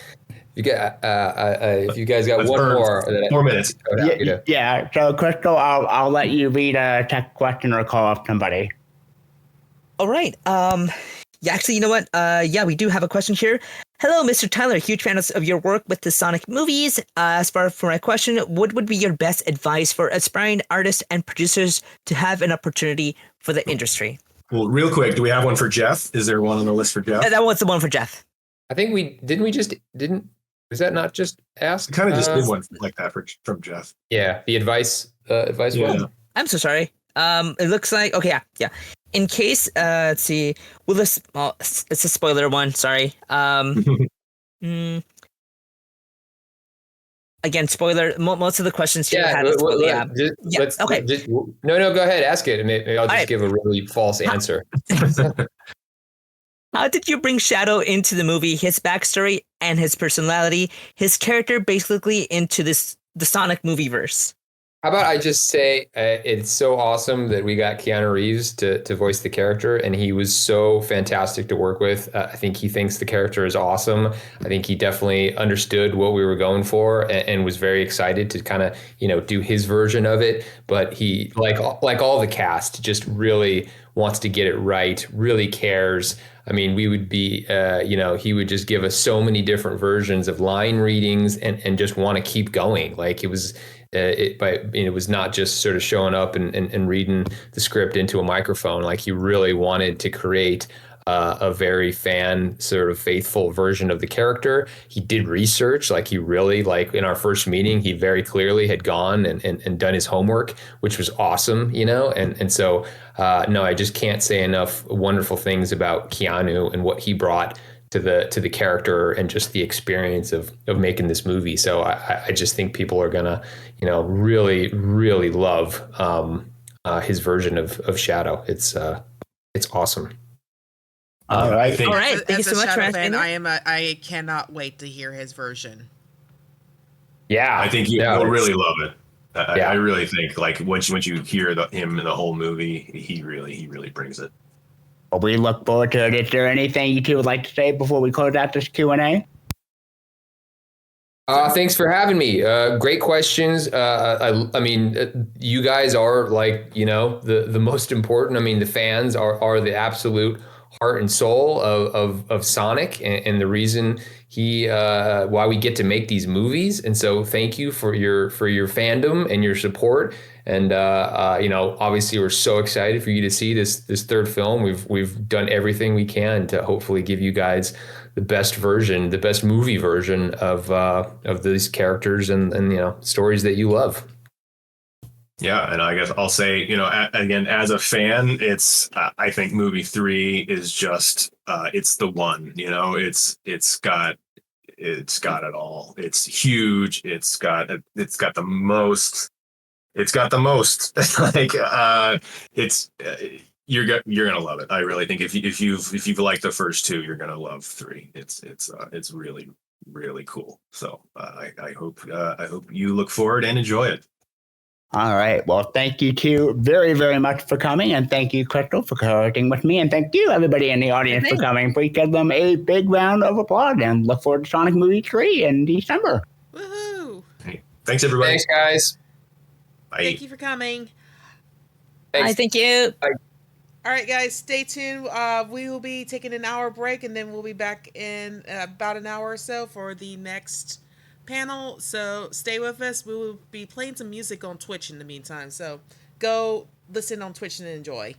If you guys got one more, 4 minutes. Yeah. So Crystal, I'll let you read a tech question or call up somebody. All right. Yeah, actually, you know what? We do have a question here. Hello, Mr. Tyler. Huge fan of your work with the Sonic movies. As far for my question, what would be your best advice for aspiring artists and producers to have an opportunity for the industry? Well, real quick, do we have one for Jeff? Is there one on the list for Jeff? That one's the one for Jeff. I think was that not just asked? Kind of just did one like that from Jeff. Yeah, the advice one. I'm so sorry. It looks like yeah. In case, let's see. Well, it's a spoiler one. Sorry. Again, spoiler. Most of the questions here had a spoiler. No, go ahead. Ask it. Maybe I'll just give a really false answer. How did you bring Shadow into the movie? His backstory and his personality, his character, basically into the Sonic movie verse. How about I just say it's so awesome that we got Keanu Reeves to voice the character, and he was so fantastic to work with. I think he thinks the character is awesome. I think he definitely understood what we were going for and was very excited to kind of, do his version of it. But he, like all the cast, just really wants to get it right, really cares. I mean, we would be, he would just give us so many different versions of line readings and just want to keep going. Like it was... it was not just sort of showing up and reading the script into a microphone. Like he really wanted to create a very fan sort of faithful version of the character. He did research, like he really, like in our first meeting, he very clearly had gone and done his homework, which was awesome, and so I just can't say enough wonderful things about Keanu and what he brought to the character and just the experience of making this movie. So I just think people are gonna, really, really love his version of Shadow. It's awesome. All right. Thank you so much for asking. I cannot wait to hear his version. Yeah, I think you'll really love it. I really think like once you hear him in the whole movie, he really brings it. Well, we look forward to it. Is there anything you two would like to say before we close out this Q&A? Thanks for having me. Great questions. I mean, you guys are like, the most important. I mean, the fans are the absolute heart and soul of Sonic and the reason why we get to make these movies. And so thank you for your fandom and your support. And obviously we're so excited for you to see this third film. We've done everything we can to hopefully give you guys the best movie version of these characters and stories that you love. Yeah, and I guess I'll say, again, as a fan, I think movie 3 is just it's the one. It's got it all. It's huge. It's got the most. It's got the most. Like it's you're gonna love it. I really think if you've liked the first two, you're gonna love 3. It's really really cool. So I hope you look forward and enjoy it. All right. Well, thank you two very, very much for coming. And thank you, Crystal, for co-hosting with me. And thank you, everybody in the audience, for coming. Please give them a big round of applause and look forward to Sonic Movie 3 in December. Woohoo! Hey, thanks, everybody. Thanks, guys. Bye. Thank you for coming. Thanks. Thank you. Bye. All right, guys, stay tuned. We will be taking an hour break, and then we'll be back in about an hour or so for the next panel. So stay with us. We will be playing some music on Twitch in the meantime. So go listen on Twitch and enjoy.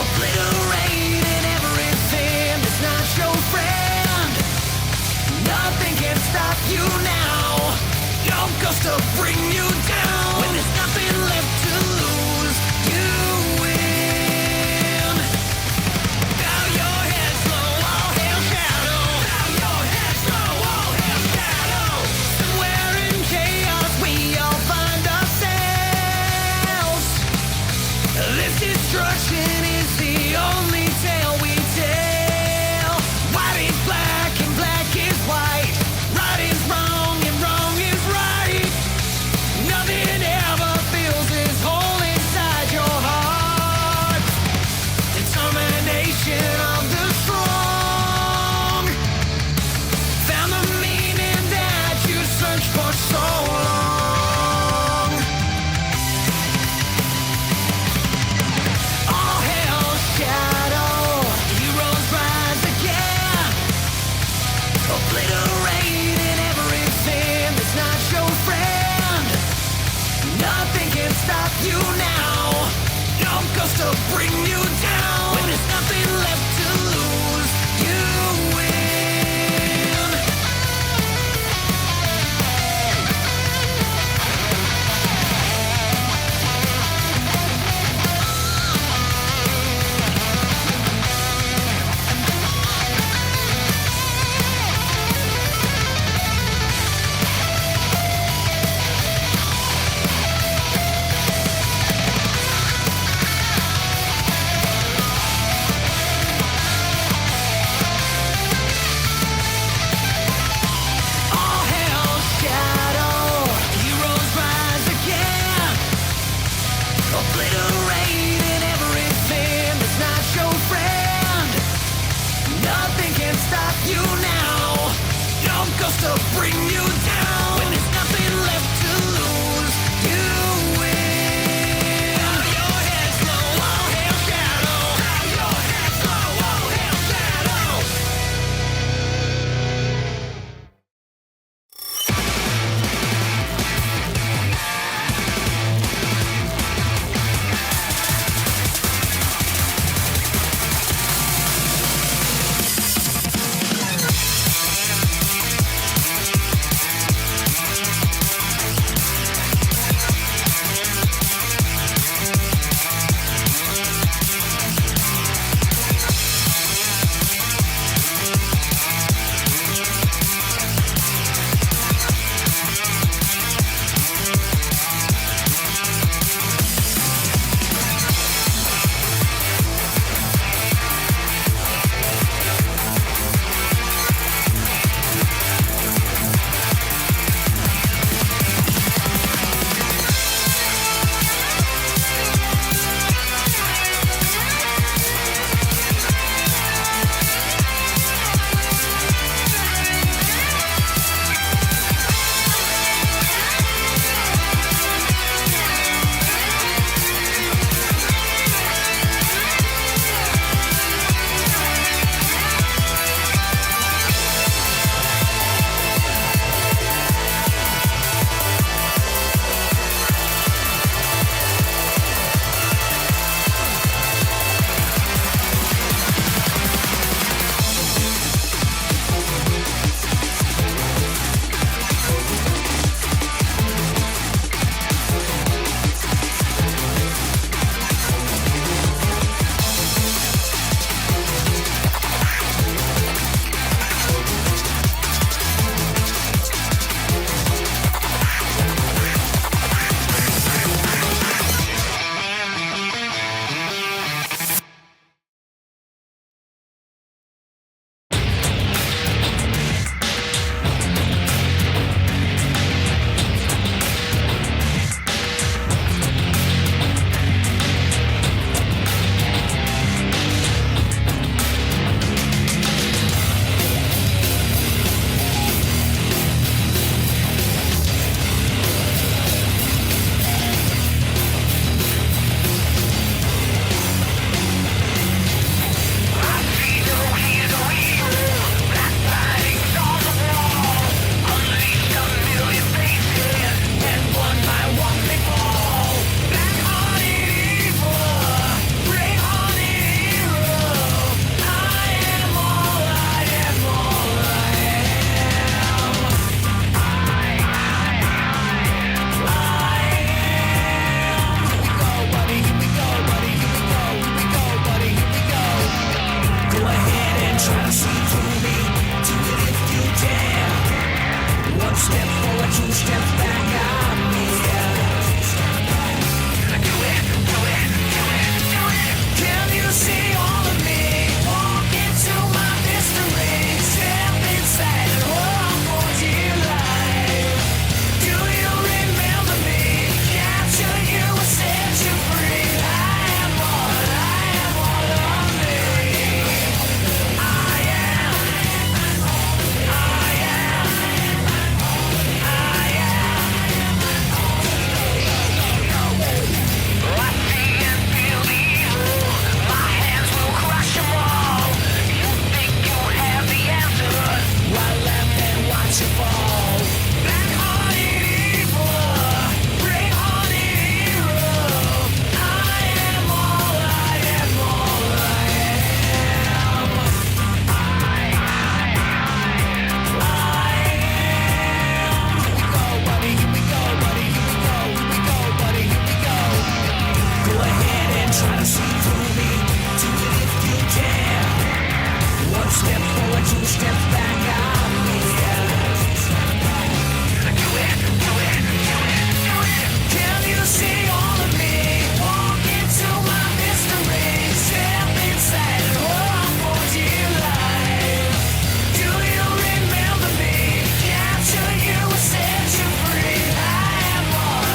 Obliterating everything that's not your friend. Nothing can stop you now. Your ghost to bring you down. When there's nothing left to lose, you win. Bow your head slow, all hail shadow. Bow your head slow, all hail shadow. Somewhere in chaos we all find ourselves. This destruction is the only tale we tell. White is black and black is white. Right is wrong and wrong is right. Nothing ever feels this hole inside your heart. Determination of the strong. Found the meaning that you searched for so long. All hail shadow, heroes rise again. Obliterating everything that's not your friend. Nothing can stop you now. Your ghost to bring you down. When there's nothing left to lose, you win. All hail shadow, heroes rise again. Obliterating everything that's not your friend. Nothing can stop you now. Your ghost to bring you down. When there's nothing left to lose, you win. Bow your head slow, all hail shadow. Bow your head slow, all hail shadow. Try to see through me, do it if you dare. One step forward, two steps back, I'm here. Do it, do it, do it, do it. Can you see all of me? Walk into my mystery. Step inside and hold for dear life. Do you remember me? Capture you and set you free. I am all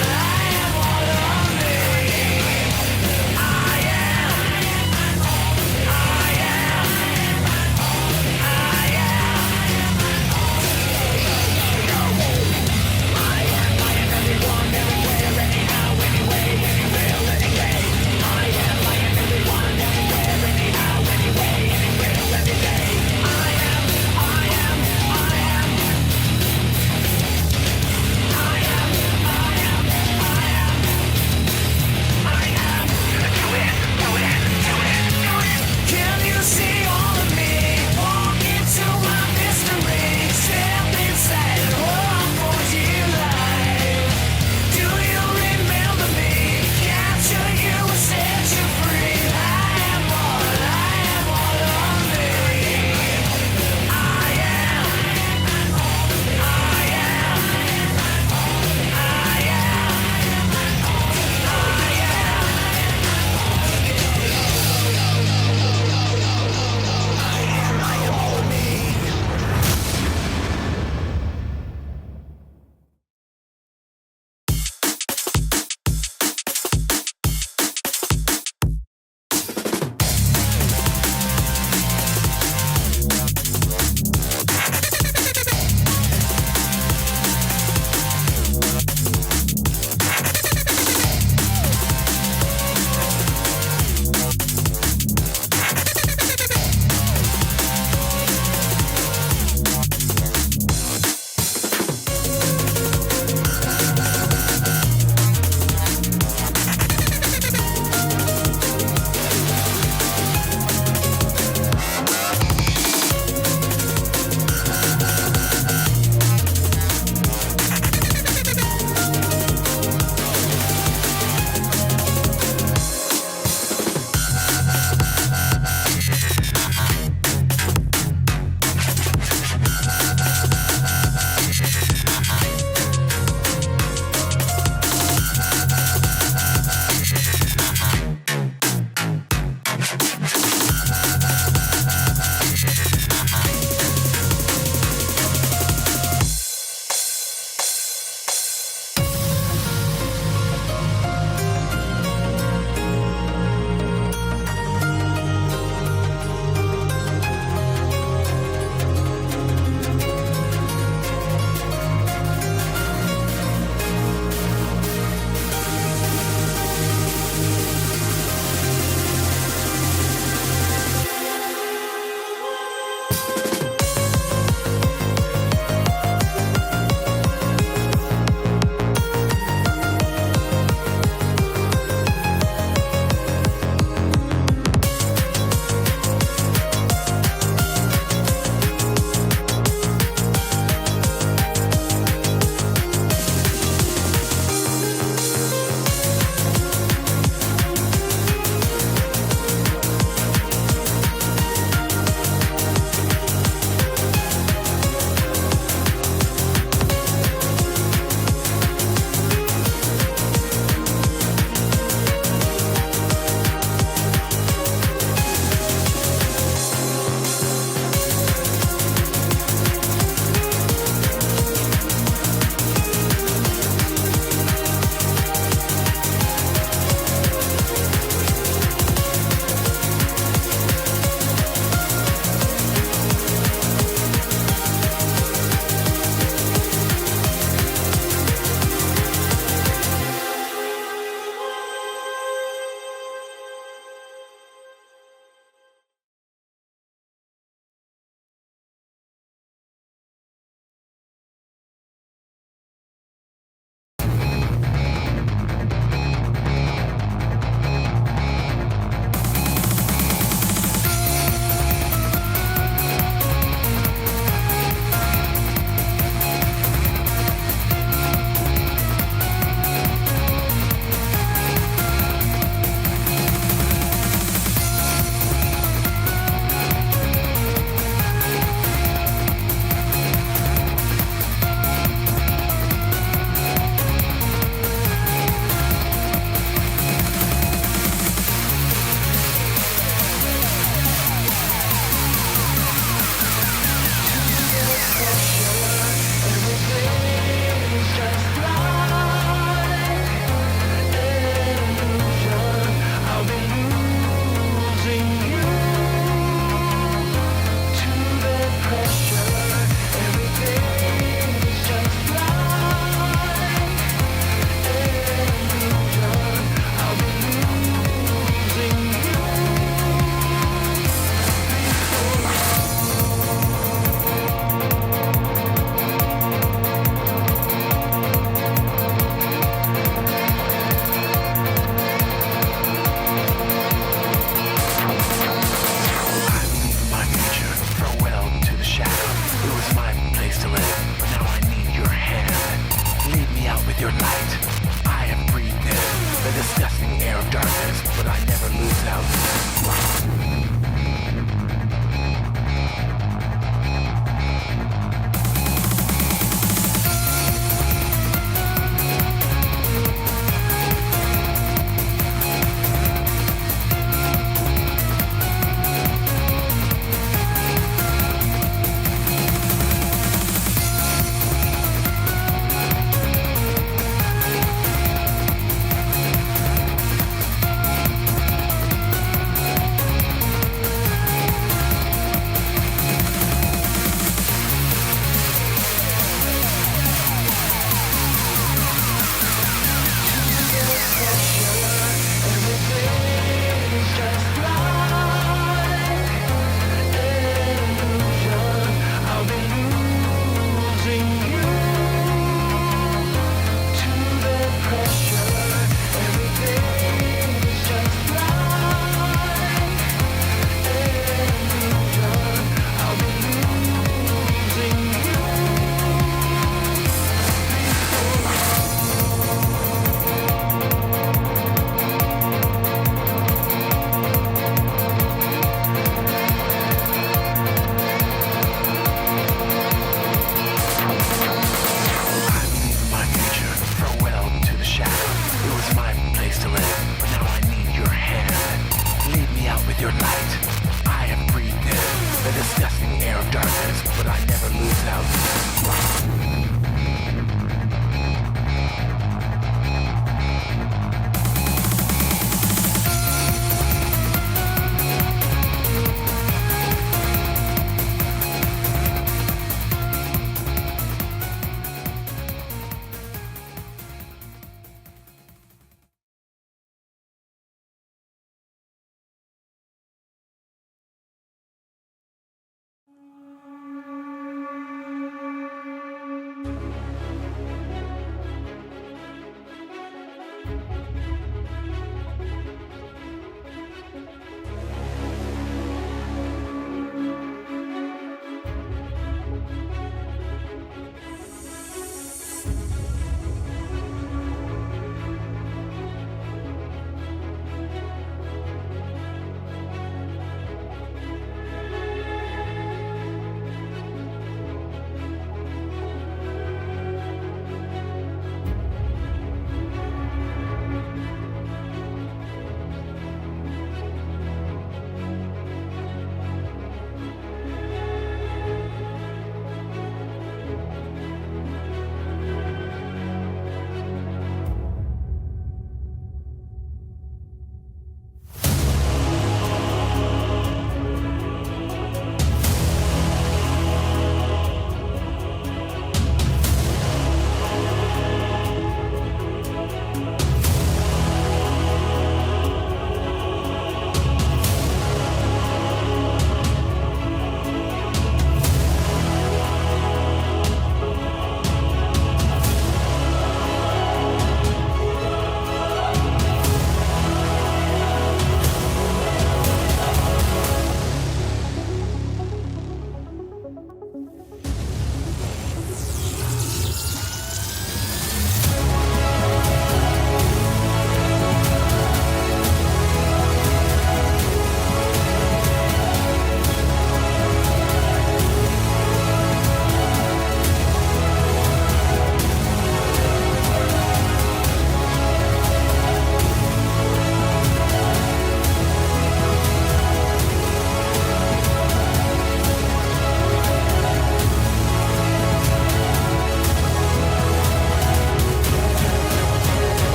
of me. I am.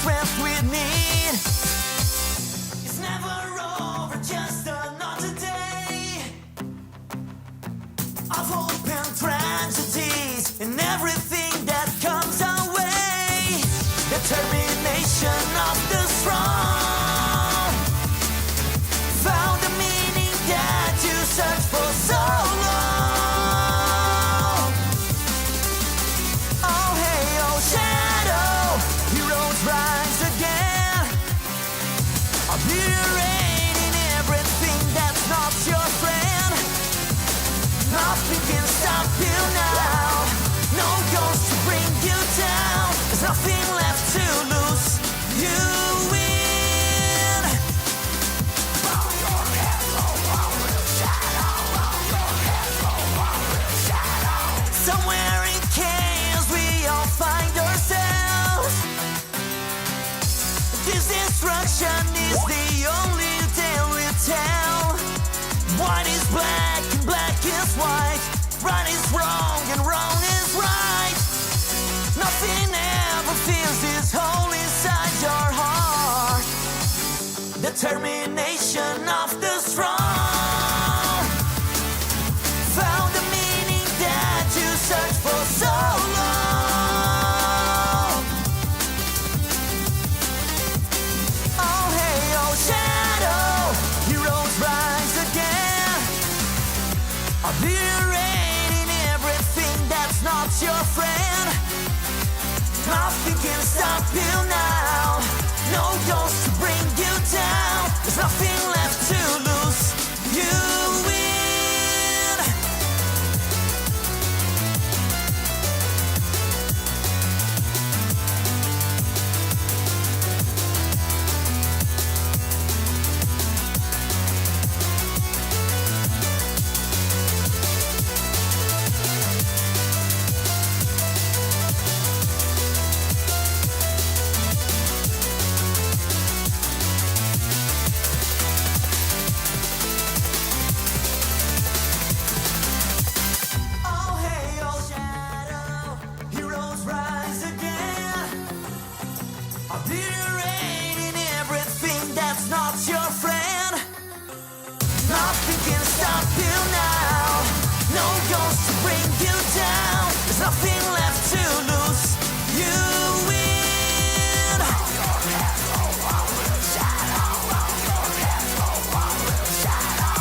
strength we need. It's never over, just another day of hope and tragedies and everything that comes our way. Determination of the strong found a meaning that you searched for so long. Oh hey, oh shadow, heroes rise again. Obliterating everything that's not your friend. Nothing can stop you now. No ghost to bring you down. There's nothing left to lose. You win. Bow your head low, warrior shadow. Bow your head low, warrior shadow. Somewhere in chaos we all find ourselves. This destruction is the only tale we tell. White is black and black is white. Right is wrong and wrong is right. Nothing ever feels this hole inside your heart. Determination of the strong found a meaning that you searched for so long. Oh hey, oh shadow, heroes rise again. Obliterating everything that's not your friend. Nothing can stop you now. No ghost to bring you down. There's nothing left to lose. You win. Oh hey, oh shadow, heroes rise again. Obliterating everything that's not your friend. Nothing can stop you now. No ghost to bring you down. There's nothing left to lose. You win. Bow your head low, warrior shadow. Bow your head low, warrior shadow.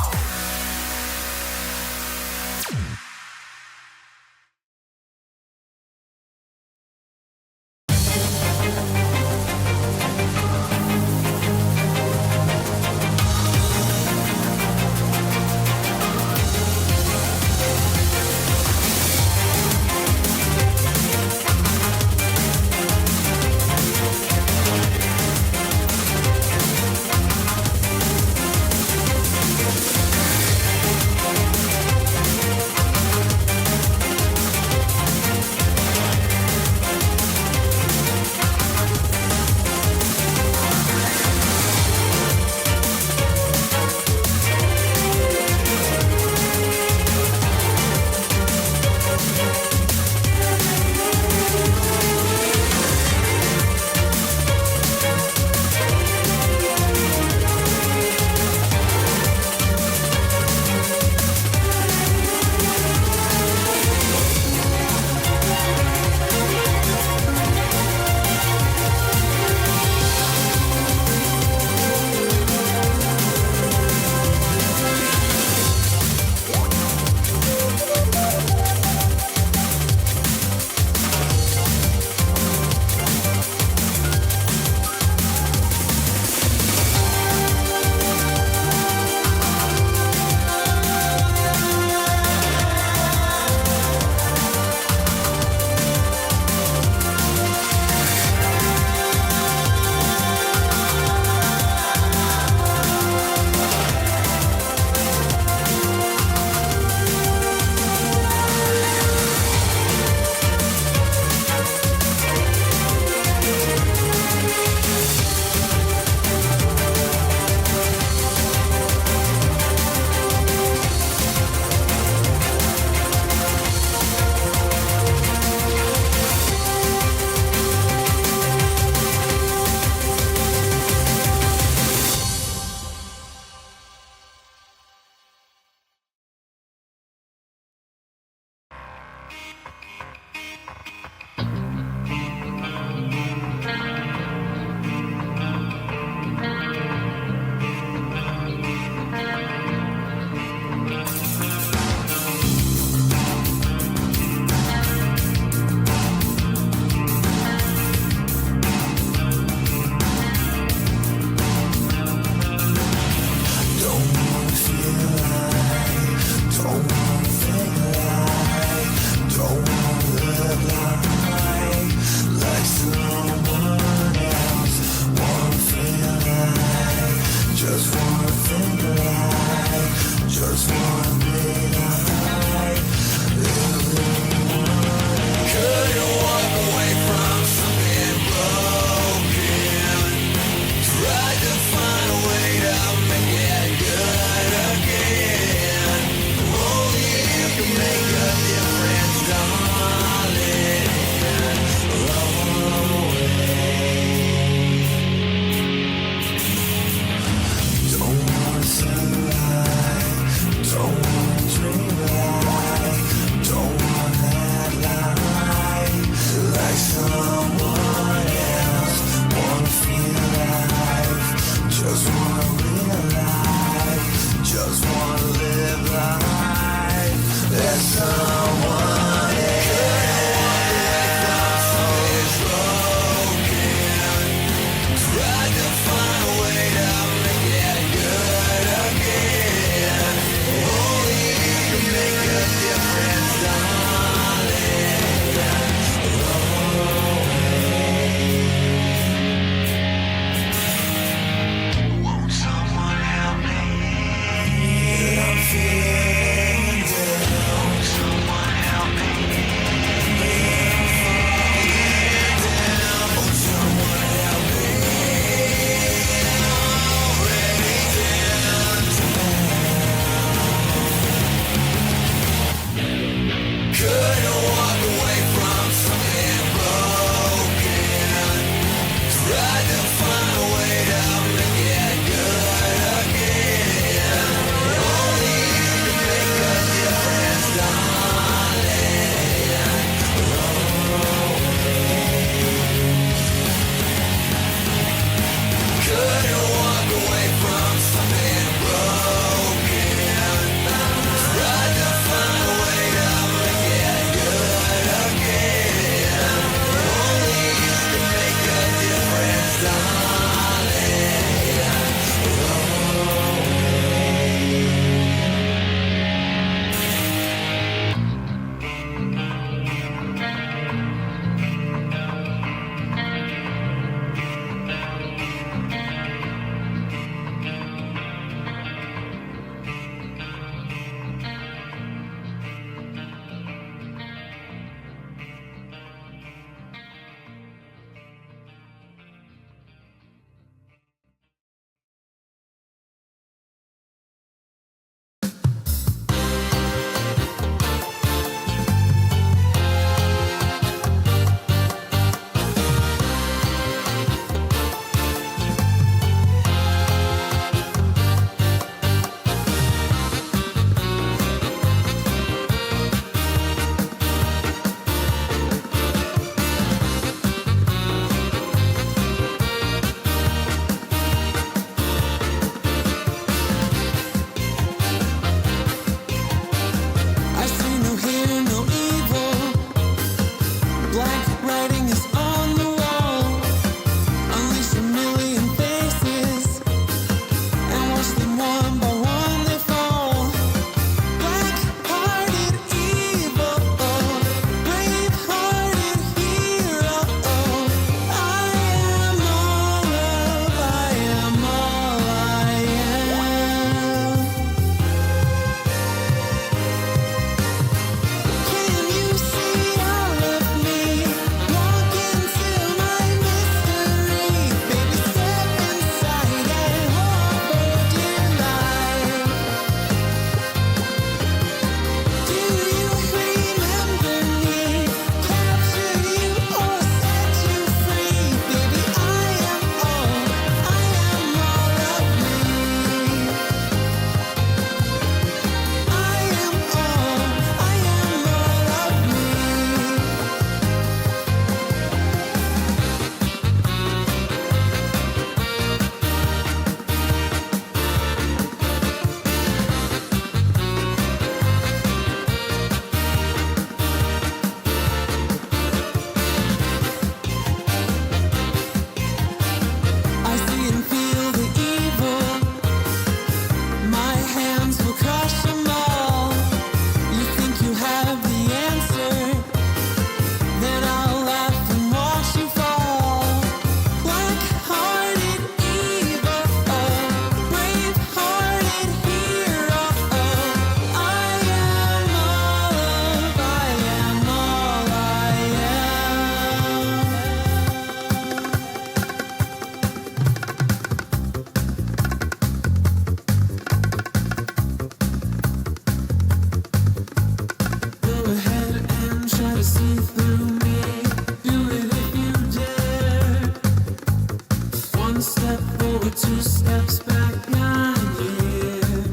step forward, two steps back, now yeah.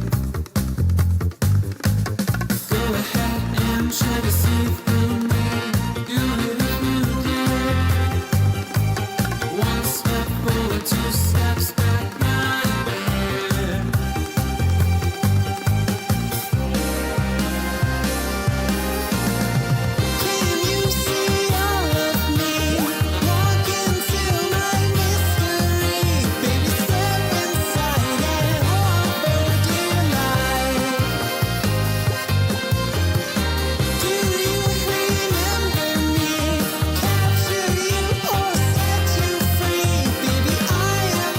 Go ahead and try to see through me. Do it if you dare. One step forward, two steps back, now yeah. Can you see all of me? Walk into my mystery. Baby, step inside and hold dear life. Do you remember me? Capture you or set you free? Baby, I am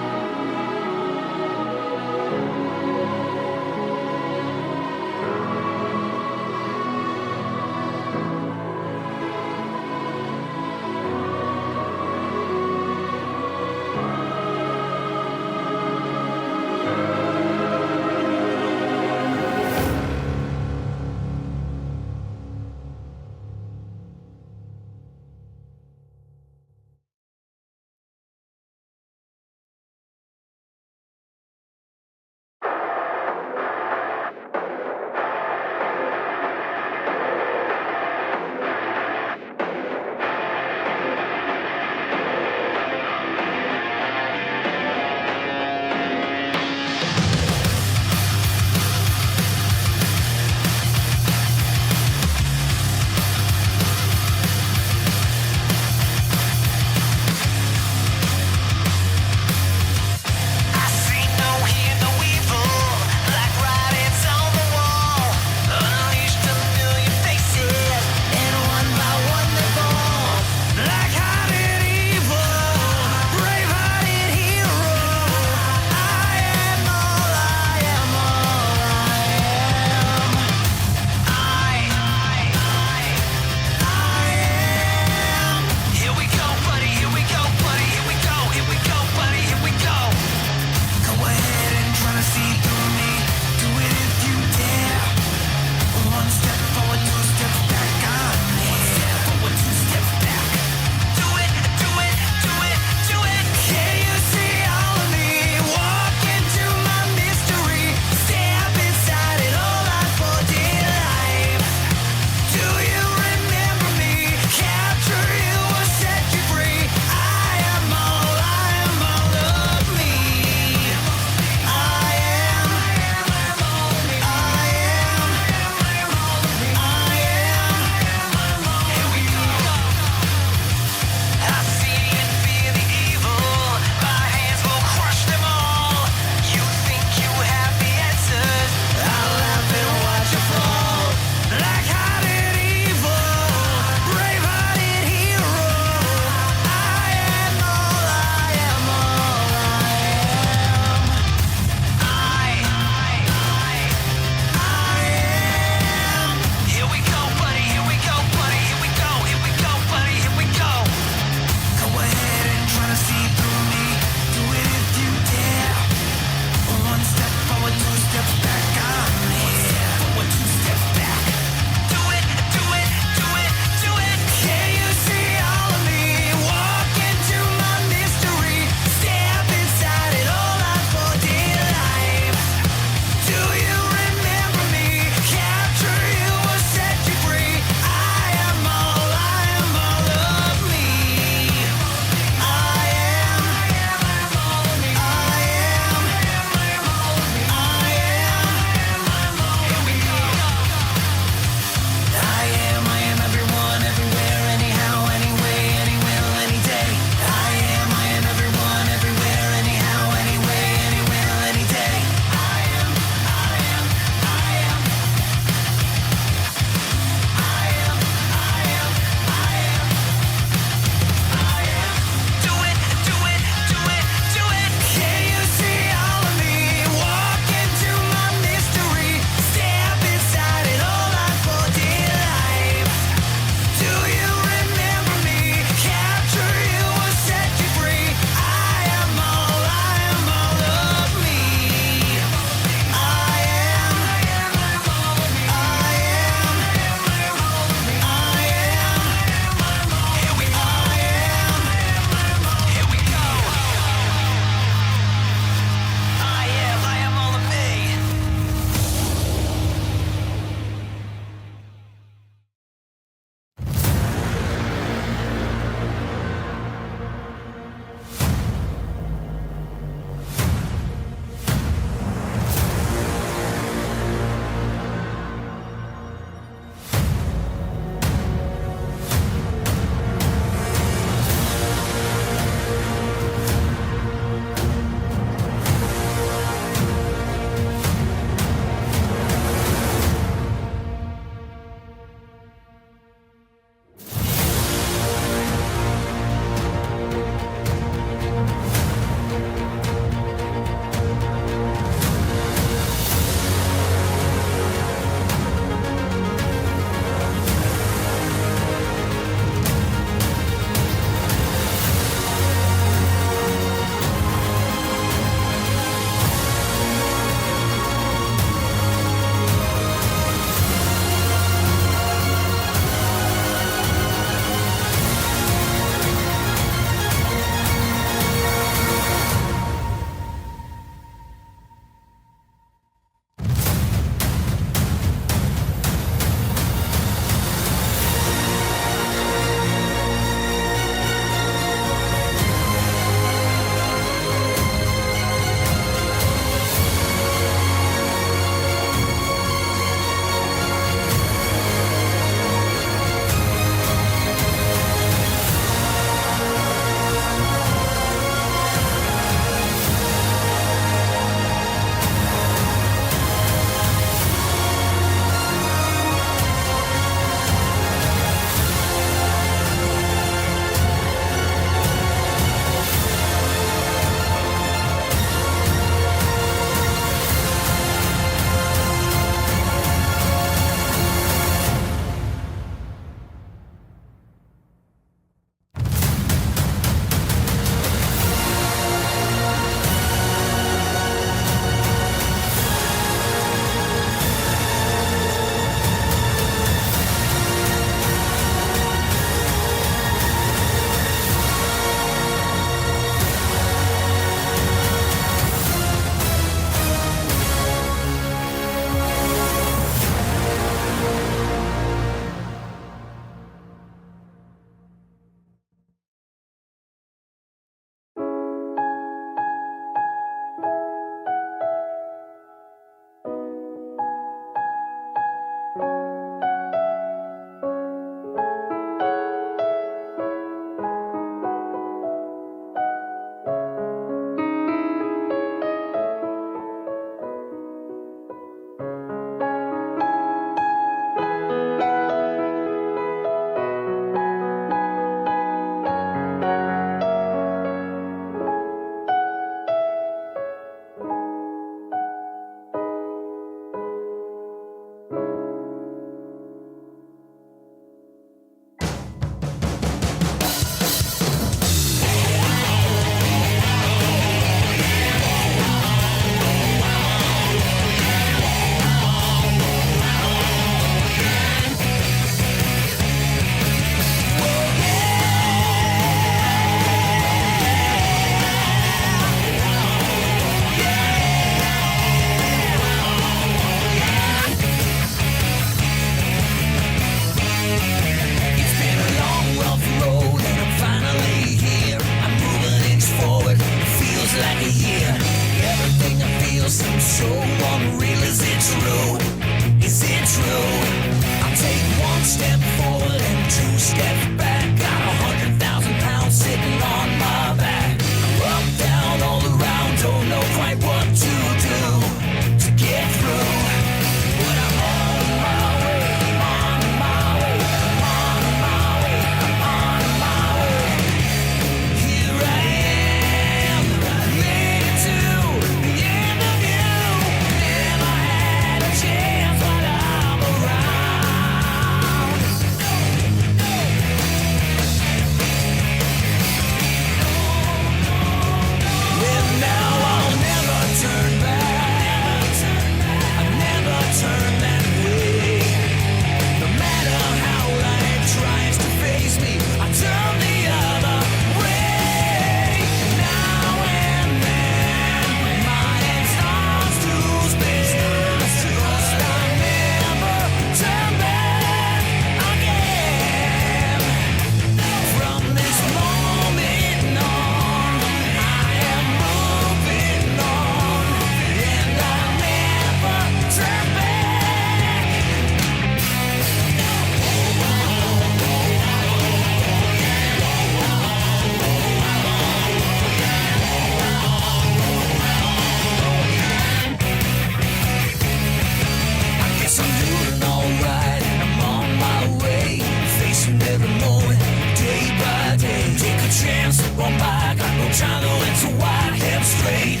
one by, got no time to answer why. Head straight,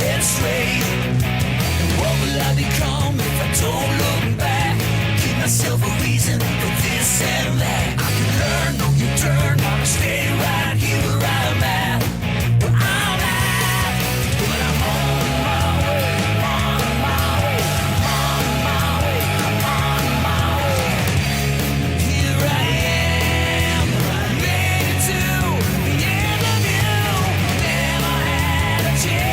head straight. And what will I become if I don't look back? Give myself a reason for this and that. I can learn, no you turn, I'll stay right here where I'm at. Where I'm at, but I'm on my way, on my way, on my way, I'm on my way. Here I am, made it to the end of you. Never had a chance.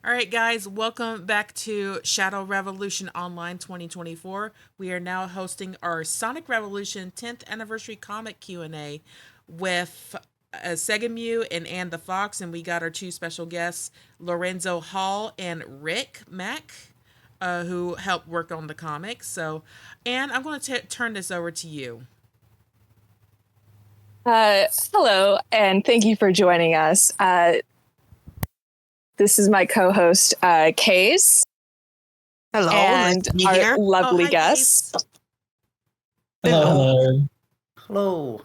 All right, guys, welcome back to Shadow Revolution Online 2024. We are now hosting our Sonic Revolution 10th Anniversary Comic Q&A with Segemu and Ann the Fox, and we got our two special guests, Lorenzo Hall and Rick Mack, who helped work on the comics. So, Ann, I'm going to turn this over to you. Hello, and thank you for joining us. This is my co-host, Kays. Hello, and nice to be our here. lovely hi, guests. Hello. Hello.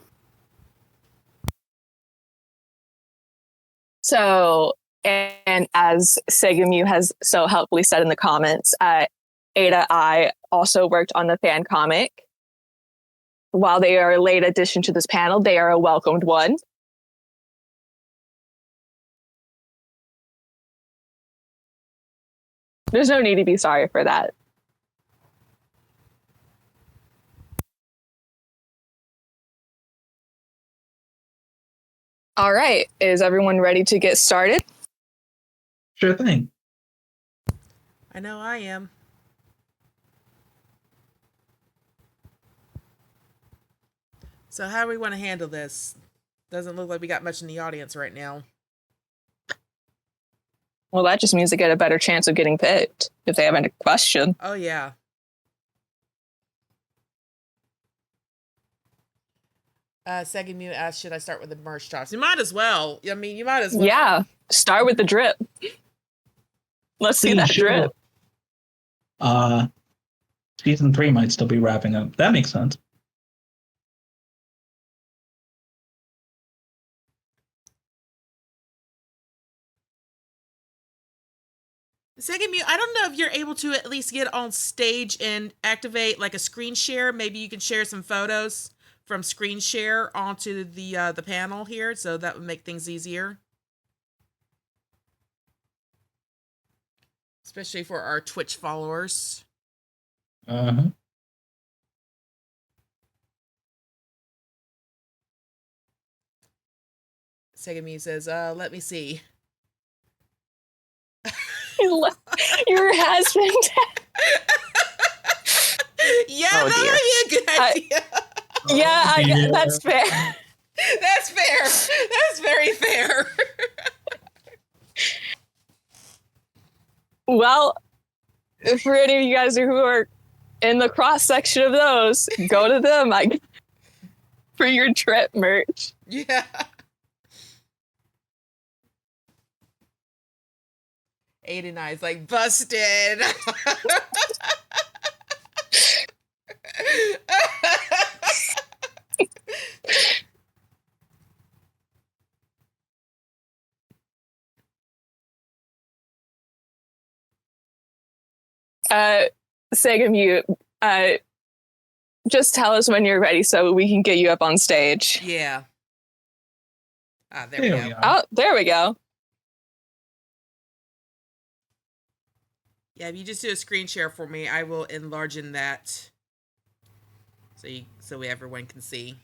So, and as Segemu has so helpfully said in the comments, Ada I also worked on the fan comic. While they are a late addition to this panel, they are a welcomed one. There's no need to be sorry for that. All right, is everyone ready to get started? Sure thing. I know I am. So how do we want to handle this? Doesn't look like we got much in the audience right now. Well, that just means they get a better chance of getting picked if they have any question. Oh, yeah. Segemu asked, should I start with the merch tops? You might as well. I mean, you might as well. Yeah, start with the drip. Let's see that drip. Season 3 might still be wrapping up. That makes sense. Segemu, I don't know if you're able to at least get on stage and activate like a screen share. Maybe you can share some photos from screen share onto the panel here, so that would make things easier. Especially for our Twitch followers. Uh-huh. Segemu says, let me see. Your husband. Yeah, Oh, that dear. would be a good idea. Yeah, that's fair. That's fair. That's very fair. Well, for any of you guys who are in the cross section of those, go to them for your trip merch. Yeah. 89 is like busted. Segemu, just tell us when you're ready so we can get you up on stage. Yeah. There we go. Oh, there we go. Yeah, if you just do a screen share for me, I will enlarge in that so everyone can see.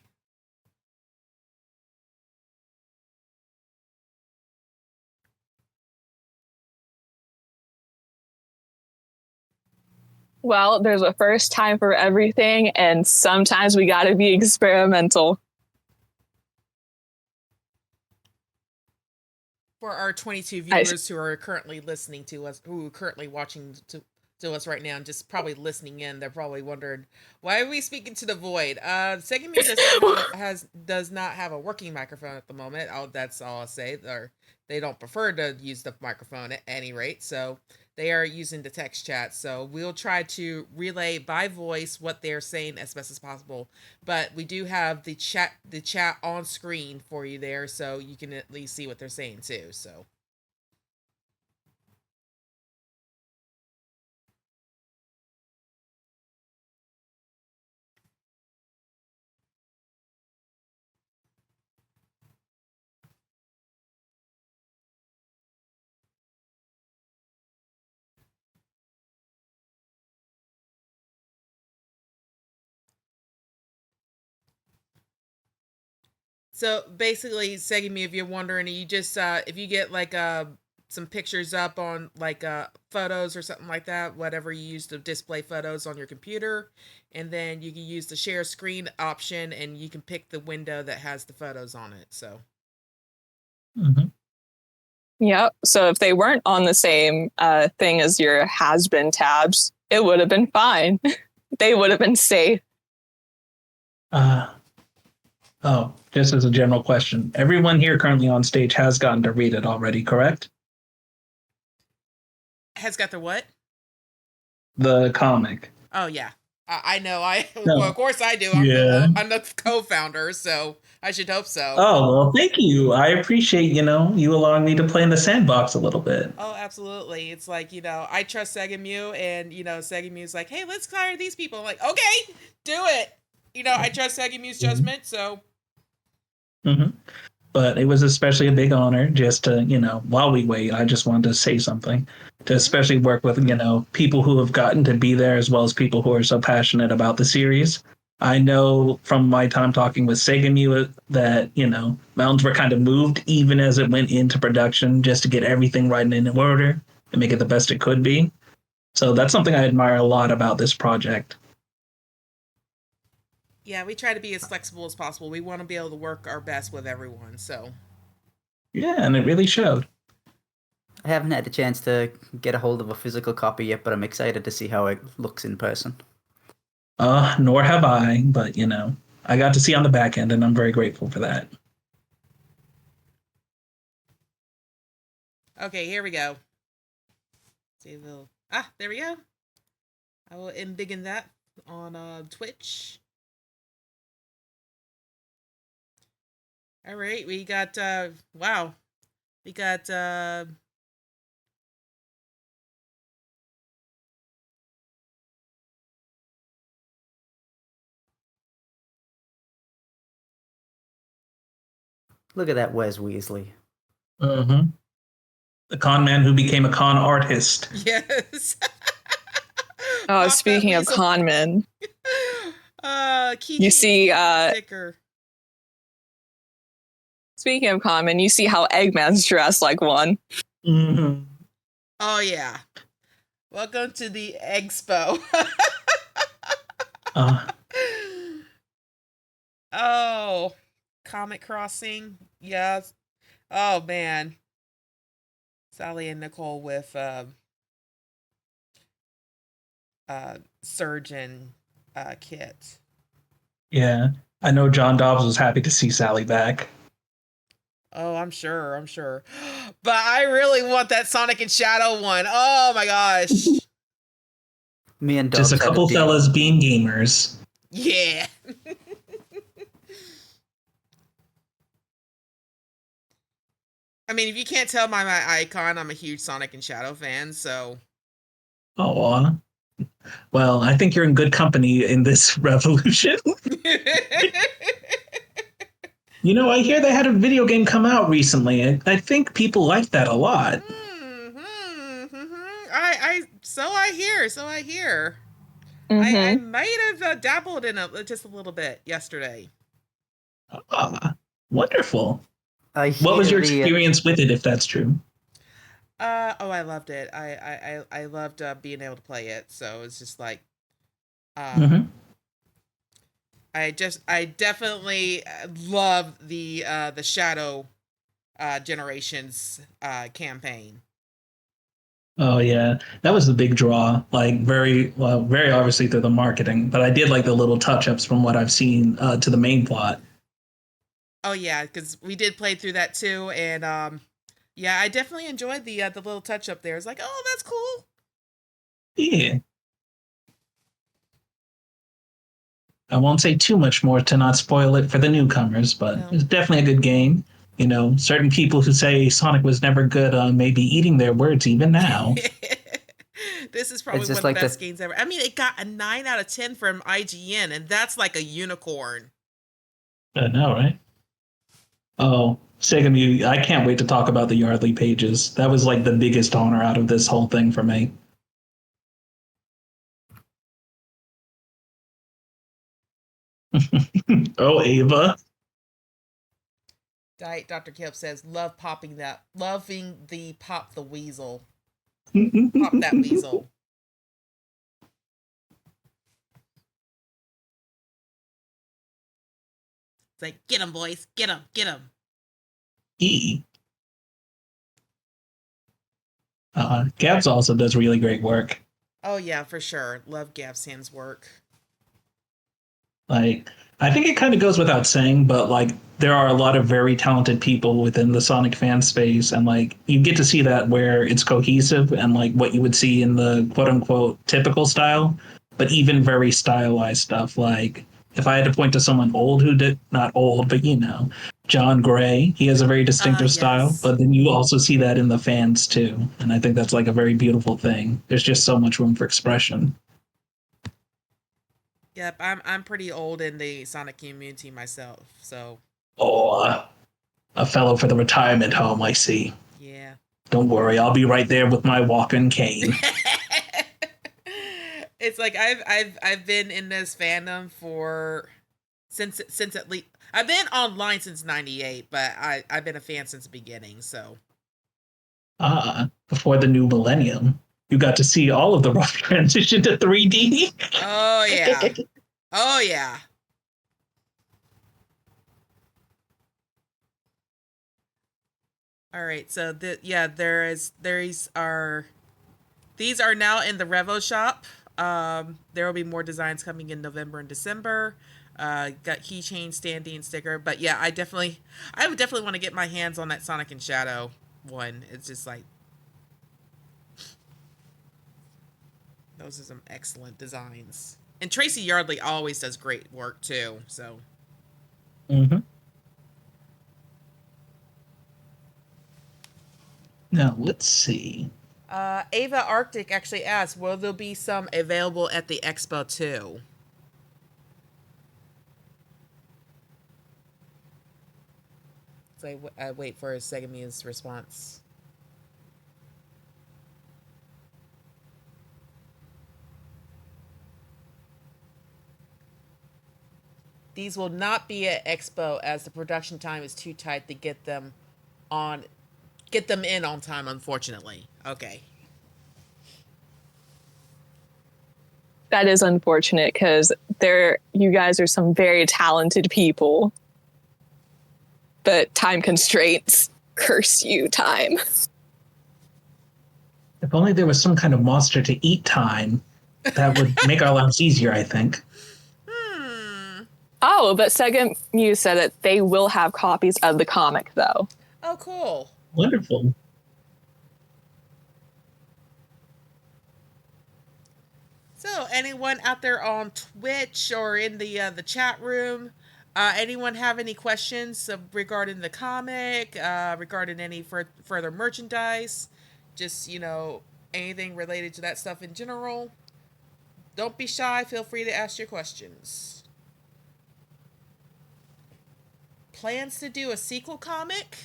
Well, there's a first time for everything, and sometimes we gotta be experimental. For our 22 viewers who are currently listening to us, who are currently watching to us right now and just probably listening in, they're probably wondering, why are we speaking to the void? Segemu does not have a working microphone at the moment. That's all I'll say. They don't prefer to use the microphone at any rate, so they are using the text chat. So we'll try to relay by voice what they're saying as best as possible. But we do have the chat on screen for you there, so you can at least see what they're saying too. So. So basically, Segemi, if you're wondering, you just if you get like a some pictures up on like photos or something like that, whatever you use to display photos on your computer, and then you can use the share screen option, and you can pick the window that has the photos on it. So. Yep. So if they weren't on the same thing as your has-been tabs, it would have been fine. They would have been safe. Oh, just as a general question, everyone here currently on stage has gotten to read it already, correct? Has got the what? The comic. Oh yeah, I know. No. Well, of course I do. Yeah. I'm the co-founder, so I should hope so. Oh, well, thank you. I appreciate, you allowing me to play in the sandbox a little bit. Oh, absolutely. It's like, I trust Segamu, and, Segamu's like, hey, let's hire these people. I'm like, okay, do it. I trust Segamu's judgment, so. Mm-hmm. But it was especially a big honor just to, while we wait, I just wanted to say something, to especially work with, people who have gotten to be there as well as people who are so passionate about the series. I know from my time talking with Segamu that, mountains were kind of moved even as it went into production just to get everything right and in order and make it the best it could be. So that's something I admire a lot about this project. Yeah, we try to be as flexible as possible. We want to be able to work our best with everyone, so. Yeah, and it really showed. I haven't had a chance to get a hold of a physical copy yet, but I'm excited to see how it looks in person. Nor have I, but, I got to see on the back end, and I'm very grateful for that. Okay, here we go. See if we'll... there we go. I will embiggen that on Twitch. All right, we got, wow. We got, Look at that Wes Weasley. Mm-hmm. The con man who became a con artist. Yes. Oh, speaking of con men. You see, sticker. Speaking of con men, you see how Eggman's dressed like one. Mm-hmm. Oh, yeah. Welcome to the Expo. Oh, Comic Crossing. Yes. Oh, man. Sally and Nicole with Surgeon Kit. Yeah, I know John Dobbs was happy to see Sally back. Oh, I'm sure. But I really want that Sonic and Shadow one. Oh my gosh. Me and Dobbs just a couple fellas being gamers. Yeah. I mean, if you can't tell by my icon, I'm a huge Sonic and Shadow fan, so. Oh, well, I think you're in good company in this revolution. I hear they had a video game come out recently, and I think people like that a lot. I hear. I might have dabbled in it just a little bit yesterday. Wonderful. What was your experience with it, if that's true? I loved it. I loved being able to play it. So it's just like, I definitely love the Shadow Generations campaign. Oh yeah, that was the big draw. Like very obviously through the marketing, but I did like the little touch-ups from what I've seen to the main plot. Oh yeah, because we did play through that too, and yeah, I definitely enjoyed the little touch-up there. It's like, oh, that's cool. Yeah. I won't say too much more to not spoil it for the newcomers, but it's definitely a good game. Certain people who say Sonic was never good may be eating their words even now. This is probably one of the best games ever. I mean, it got a 9 out of 10 from IGN, and that's like a unicorn. I know, right? Oh, Segamu, I can't wait to talk about the Yardley pages. That was like the biggest honor out of this whole thing for me. Oh, Ava. Diet Dr. Kip says, loving the pop the weasel. Pop that weasel. It's like, get him, boys. Get him. Get him. Gabs also does really great work. Oh, yeah, for sure. Love Gab Sand's work. Like, I think it kind of goes without saying, but like, there are a lot of very talented people within the Sonic fan space, and like, you get to see that where it's cohesive and like what you would see in the quote unquote typical style, but even very stylized stuff. Like, if I had to point to someone old who did, not old, but John Gray, he has a very distinctive style, but then you also see that in the fans too. And I think that's like a very beautiful thing. There's just so much room for expression. Yep, I'm pretty old in the Sonic community myself, so. Oh, a fellow for the retirement home, I see. Yeah. Don't worry, I'll be right there with my walking cane. It's like I've been in this fandom since at least I've been online since '98, but I've been a fan since the beginning. So. Before the new millennium, you got to see all of the rough transition to 3D. Oh yeah. Oh yeah. All right, so these are now in the Revo shop. There will be more designs coming in November and December. Got keychain, standee, and sticker. But yeah, I would definitely want to get my hands on that Sonic and Shadow one. It's just like, those are some excellent designs. And Tracy Yardley always does great work too. So. Mm-hmm. Now let's see. Ava Arctic actually asked, will there be some available at the expo too? So I wait for Segamu's response. These will not be at expo as the production time is too tight to get them in on time, unfortunately. Okay. That is unfortunate because you guys are some very talented people. But time constraints, curse you, time. If only there was some kind of monster to eat time, that would make our lives easier, I think. Oh, but Sega Muse said that they will have copies of the comic, though. Oh, cool. Wonderful. So, anyone out there on Twitch or in the chat room, anyone have any questions regarding the comic, regarding any further merchandise, just, anything related to that stuff in general? Don't be shy. Feel free to ask your questions. Plans to do a sequel comic?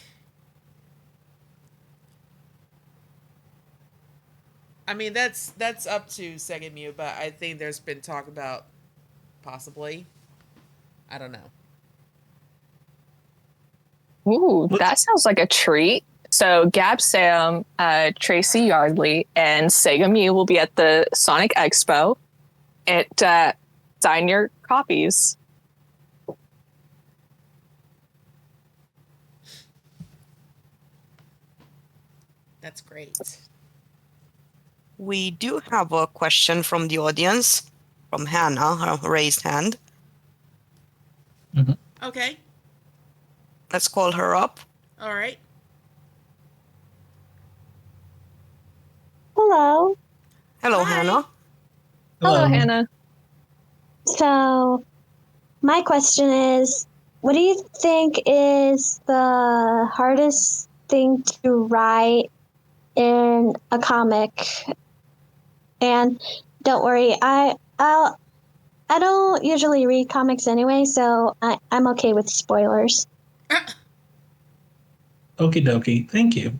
I mean, that's up to Sega Mew, but I think there's been talk about possibly. I don't know. Ooh, that sounds like a treat. So Gab Sam, Tracy Yardley, and Sega Mew will be at the Sonic Expo. Sign your copies. That's great. We do have a question from the audience, from Hannah, her raised hand. Mm-hmm. Okay. Let's call her up. All right. Hello. Hello, Hannah. Hello, Hannah. So, my question is, what do you think is the hardest thing to write in a comic? And don't worry, I don't usually read comics anyway, so I'm okay with spoilers. Okie dokie. Thank you.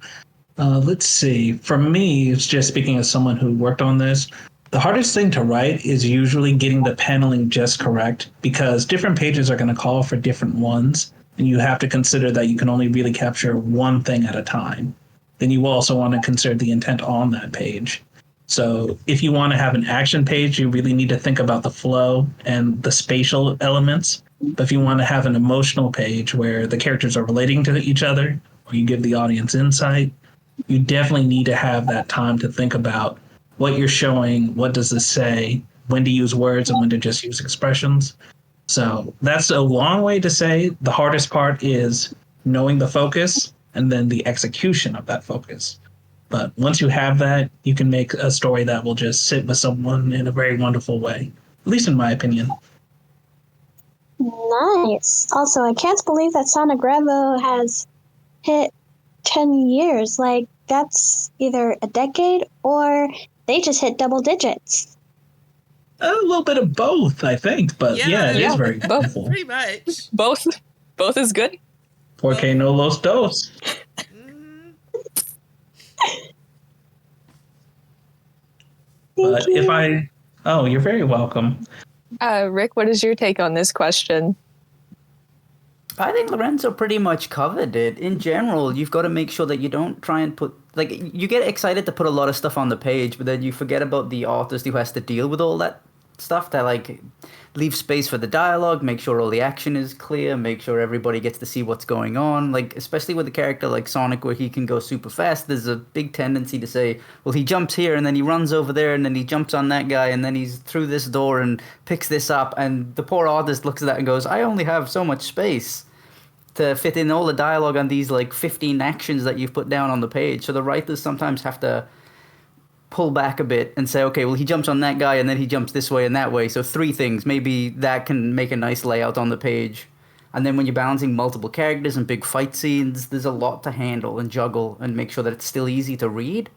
Let's see. For me, it's just speaking as someone who worked on this, the hardest thing to write is usually getting the paneling just correct because different pages are going to call for different ones. and you have to consider that you can only really capture one thing at a time. Then you also want to consider the intent on that page. So if you want to have an action page, you really need to think about the flow and the spatial elements. But if you want to have an emotional page where the characters are relating to each other, or you give the audience insight, you definitely need to have that time to think about what you're showing, what does this say, when to use words and when to just use expressions. So that's a long way to say the hardest part is knowing the focus and then the execution of that focus. But once you have that, you can make a story that will just sit with someone in a very wonderful way, at least in my opinion. Nice. Also, I can't believe that Sonic Revo has hit 10 years. Like, that's either a decade or they just hit double digits. A little bit of both, I think. But yeah, it is very wonderful. Pretty much. Both is good. 4K no los dos. But if I... Oh, you're very welcome. Rick, what is your take on this question? I think Lorenzo pretty much covered it. In general, you've got to make sure that you don't try and put... Like, you get excited to put a lot of stuff on the page, but then you forget about the artist who has to deal with all that stuff, to, like, leave space for the dialogue, make sure all the action is clear, make sure everybody gets to see what's going on. Like, especially with a character like Sonic where he can go super fast, there's a big tendency to say, well, he jumps here and then he runs over there and then he jumps on that guy and then he's through this door and picks this up, and the poor artist looks at that and goes, I only have so much space to fit in all the dialogue on these like 15 actions that you've put down on the page. So the writers sometimes have to pull back a bit and say, okay, well, he jumps on that guy and then he jumps this way and that way. So 3 things, maybe that can make a nice layout on the page. And then when you're balancing multiple characters and big fight scenes, there's a lot to handle and juggle and make sure that it's still easy to read,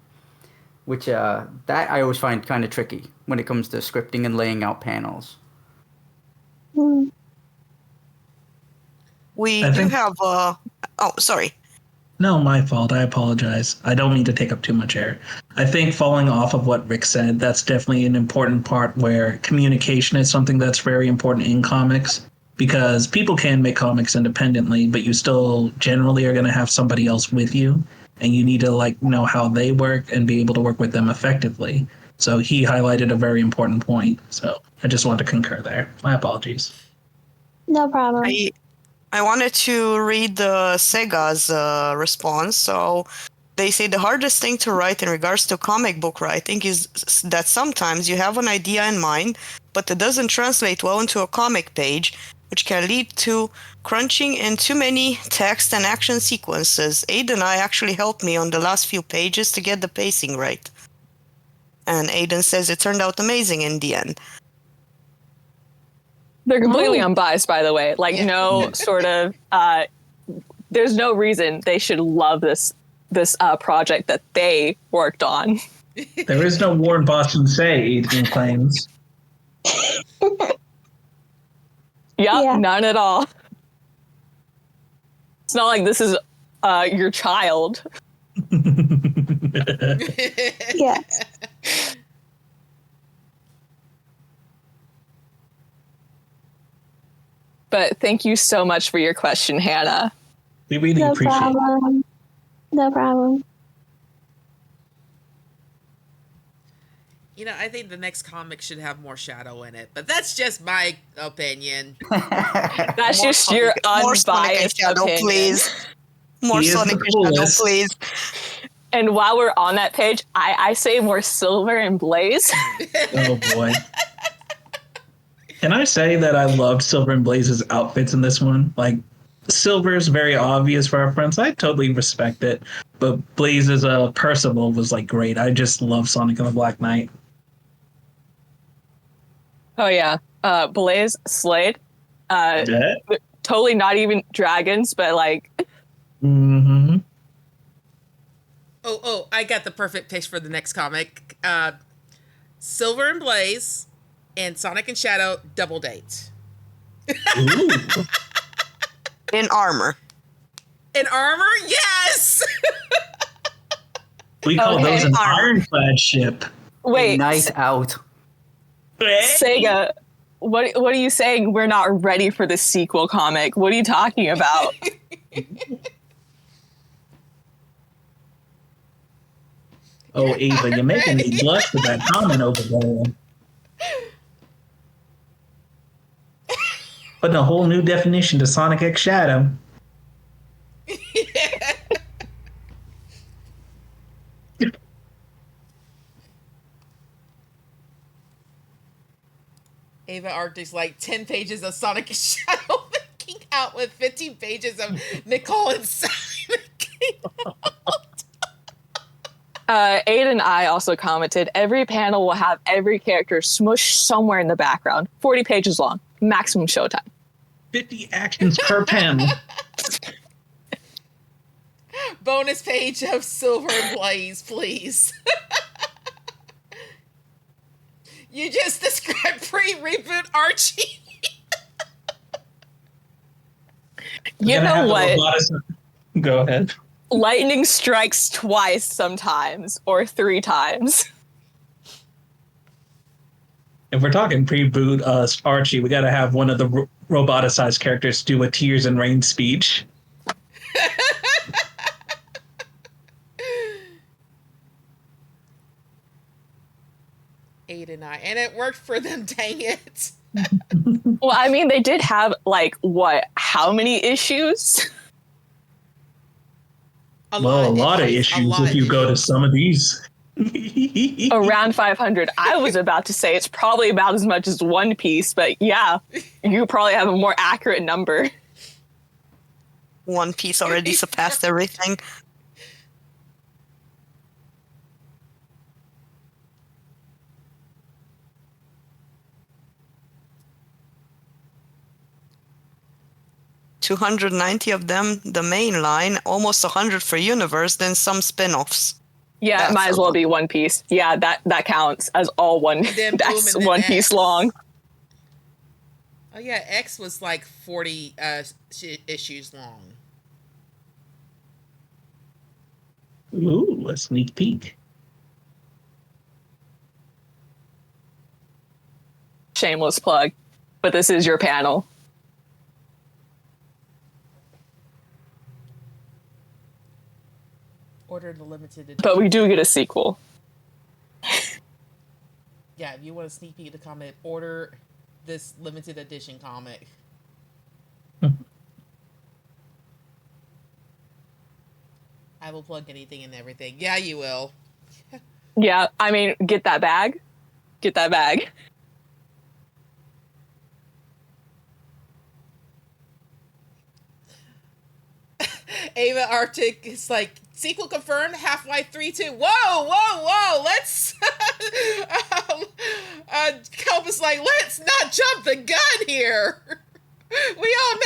which that I always find kind of tricky when it comes to scripting and laying out panels. We I do think- have oh, sorry. No, my fault. I apologize. I don't mean to take up too much air. I think following off of what Rick said, that's definitely an important part where communication is something that's very important in comics, because people can make comics independently, but you still generally are going to have somebody else with you, and you need to like know how they work and be able to work with them effectively. So he highlighted a very important point. So I just wanted to concur there. My apologies. No problem. I wanted to read the Sega's response. So they say the hardest thing to write in regards to comic book writing is that sometimes you have an idea in mind, but it doesn't translate well into a comic page, which can lead to crunching in too many text and action sequences. Aiden I actually helped me on the last few pages to get the pacing right. And Aiden says it turned out amazing in the end. They're completely unbiased, by the way. Like, no sort of... there's no reason they should love this project that they worked on. There is no war in Boston, say, Aiden claims. None at all. It's not like this is your child. Yes. But thank you so much for your question, Hannah. We really No appreciate it. problem. No problem. You know, I think the next comic should have more shadow in it, but that's just my opinion. That's just your More Sonic and unbiased Shadow, opinion. please. More He is Sonic the and Shadow, coolest. please. And while we're on that page, I say more Silver and Blaze. Oh boy. Can I say that I loved Silver and Blaze's outfits in this one? Like, Silver is very obvious for our friends. I totally respect it. But Blaze's Percival was like great. I just love Sonic and the Black Knight. Oh yeah, Blaze, Slade. Yeah. Totally not even dragons, but like. Mm-hmm. Oh, I got the perfect pitch for the next comic. Silver and Blaze and Sonic and Shadow double date. Ooh. In armor. In armor? Yes! We call Okay. those an ironclad ship. Wait, Night out. Sega. What are you saying? We're not ready for the sequel comic. What are you talking about? Oh, Ava, you're making me blush with that comment over there. Putting a whole new definition to Sonic X Shadow. Ava Arctic's like 10 pages of Sonic Shadow making out with 15 pages of Nicole and Simon. Aiden and I also commented, every panel will have every character smushed somewhere in the background. 40 pages long. Maximum showtime. 50 actions per panel. Bonus page of Silver and Blaze, please. You just described pre-reboot Archie. You know what? Go ahead. Lightning strikes twice sometimes, or 3 times. If we're talking pre-boot Archie, we got to have one of the roboticized characters do a Tears and Rain speech. Eight and nine, and it worked for them. Dang it! Well, I mean, they did have how many issues? A lot of issues if you go to some of these. Around 500. I was about to say it's probably about as much as One Piece, but yeah, you probably have a more accurate number. One Piece already surpassed everything. $290 of them, the main line, almost 100 for Universe, then some spin-offs. Yeah, That's it might as well be One Piece. Yeah, that counts as all one. That's One Piece long. Oh yeah, X was like 40 issues long. Ooh, a sneak peek. Shameless plug, but this is your panel. Order the limited edition. But we do get a sequel. Yeah, if you want a sneak peek of the comic, order this limited edition comic. I will plug anything and everything. Yeah, you will. Yeah, I mean, get that bag. Get that bag. Ava Arctic is like, sequel confirmed, Half-Life 3-2. Whoa! Let's... Kelp is like, let's not jump the gun here. We all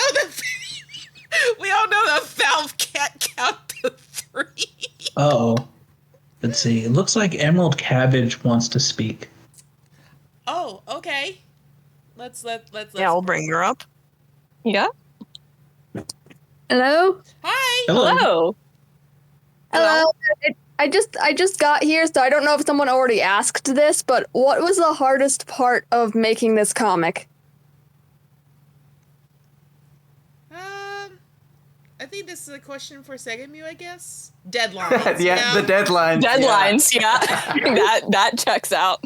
know that Valve can't count to 3. Uh-oh. Let's see. It looks like Emerald Cabbage wants to speak. Oh, okay. Let's Yeah, I'll bring her up. Yeah. Hello? Hi. Hello. Hello. I just got here, so I don't know if someone already asked this, but what was the hardest part of making this comic? I think this is a question for Segemu, I guess. Deadlines. Yeah, the deadlines. Deadlines, yeah. that checks out.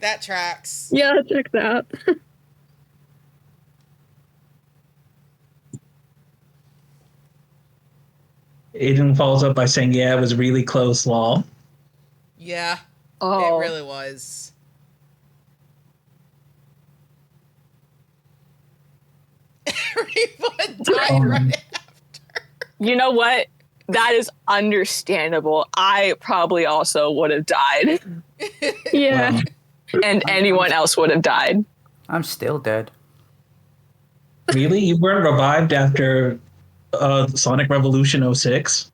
That tracks. Yeah, that checks out. Aiden follows up by saying, yeah, it was really close, lol. Yeah. Oh. It really was. Everyone died right after. You know what? That is understandable. I probably also would have died. Yeah. And anyone else would have died. I'm still dead. Really? You weren't revived after Sonic Revolution 06?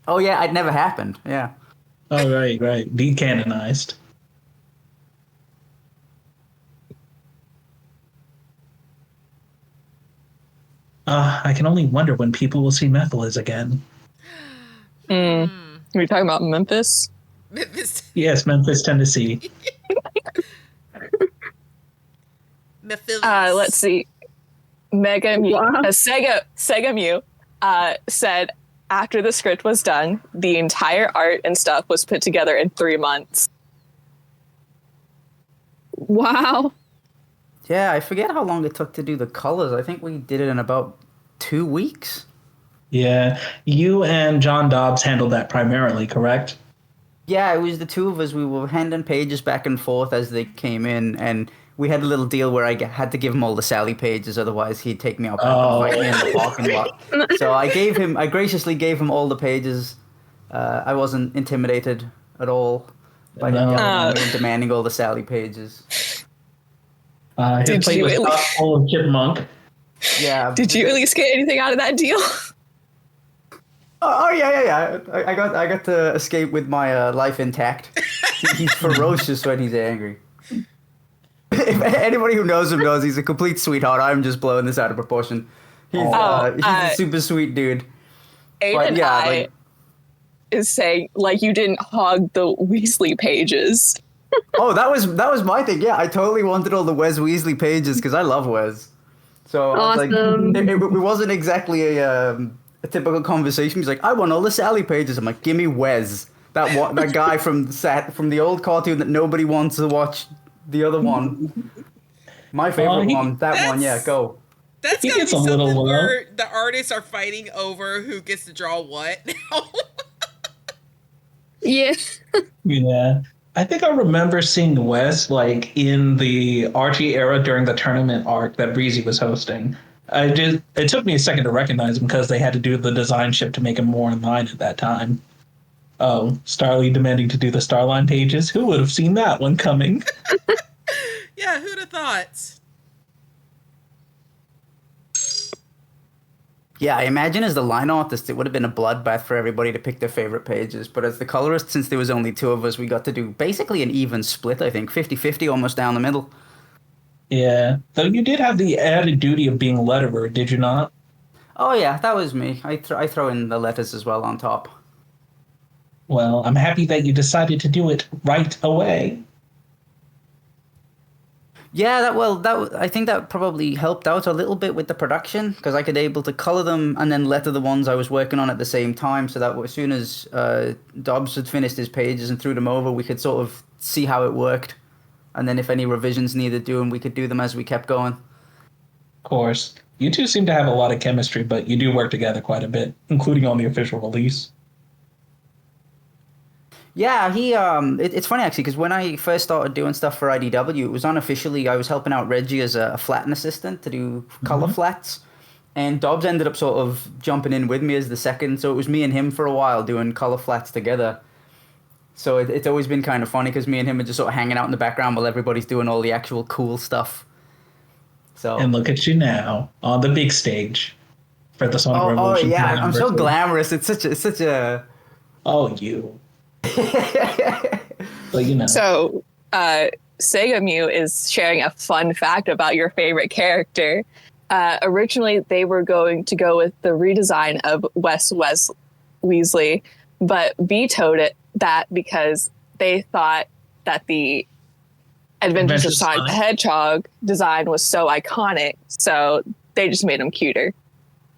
Oh, yeah, it never happened. Yeah. Oh, right. Decanonized. I can only wonder when people will see Mephiles again. Are you talking about Memphis? Memphis. Yes, Memphis, Tennessee. Let's see. Mega Mew, Sega Mew said after the script was done, the entire art and stuff was put together in 3 months. Wow. Yeah, I forget how long it took to do the colors. I think we did it in about 2 weeks. Yeah, you and John Dobbs handled that primarily, correct? Yeah, it was the two of us. We were handing pages back and forth as they came in, and we had a little deal where I had to give him all the Sally pages, otherwise he'd take me out back and fight me in the parking lot. So I graciously gave him all the pages. I wasn't intimidated at all by him yelling at me and demanding all the Sally pages. His plate was not full of chipmunk. Yeah. Did you at least get anything out of that deal? Oh yeah. I got to escape with my life intact. He's ferocious when he's angry. If anybody who knows him knows he's a complete sweetheart. I'm just blowing this out of proportion. He's a super sweet dude. Aiden is saying like you didn't hog the Weasley pages. Oh, that was my thing. Yeah, I totally wanted all the Wes Weasley pages because I love Wes. So awesome. I was like, it wasn't exactly a typical conversation. He's like, I want all the Sally pages. I'm like, give me Wes, that guy from the old cartoon that nobody wants to watch. The other one, my favorite one, that one. Yeah, go. That's gotta be something where the artists are fighting over who gets to draw what now. Yeah. Yeah. I think I remember seeing Wes like in the Archie era during the tournament arc that Breezy was hosting. It took me a second to recognize him because they had to do the design shift to make him more in line at that time. Oh, Starly demanding to do the Starline pages. Who would have seen that one coming? Yeah, who'd have thought? Yeah, I imagine as the line artist, it would have been a bloodbath for everybody to pick their favorite pages. But as the colorist, since there was only two of us, we got to do basically an even split, I think. 50-50, almost down the middle. Yeah. Though you did have the added duty of being letterer, did you not? Oh, yeah, that was me. I throw in the letters as well on top. Well, I'm happy that you decided to do it right away. Yeah, I think that probably helped out a little bit with the production because I could able to color them and then letter the ones I was working on at the same time. So that as soon as Dobbs had finished his pages and threw them over, we could sort of see how it worked, and then if any revisions needed doing, we could do them as we kept going. Of course, you two seem to have a lot of chemistry, but you do work together quite a bit, including on the official release. Yeah, it's funny actually because when I first started doing stuff for IDW, it was unofficially I was helping out Reggie as a flatten assistant to do color flats, and Dobbs ended up sort of jumping in with me as the second, so it was me and him for a while doing color flats together. So it's always been kind of funny because me and him are just sort of hanging out in the background while everybody's doing all the actual cool stuff. So and look at you now on the big stage for the Sonic Revolution. Oh yeah, I'm so glamorous. It's such a. Oh, you. But you know. So, Sega Mew is sharing a fun fact about your favorite character. Originally, they were going to go with the redesign of Wes Weasley, but vetoed that because they thought that the Adventures of Sonic the Hedgehog design was so iconic, so they just made him cuter.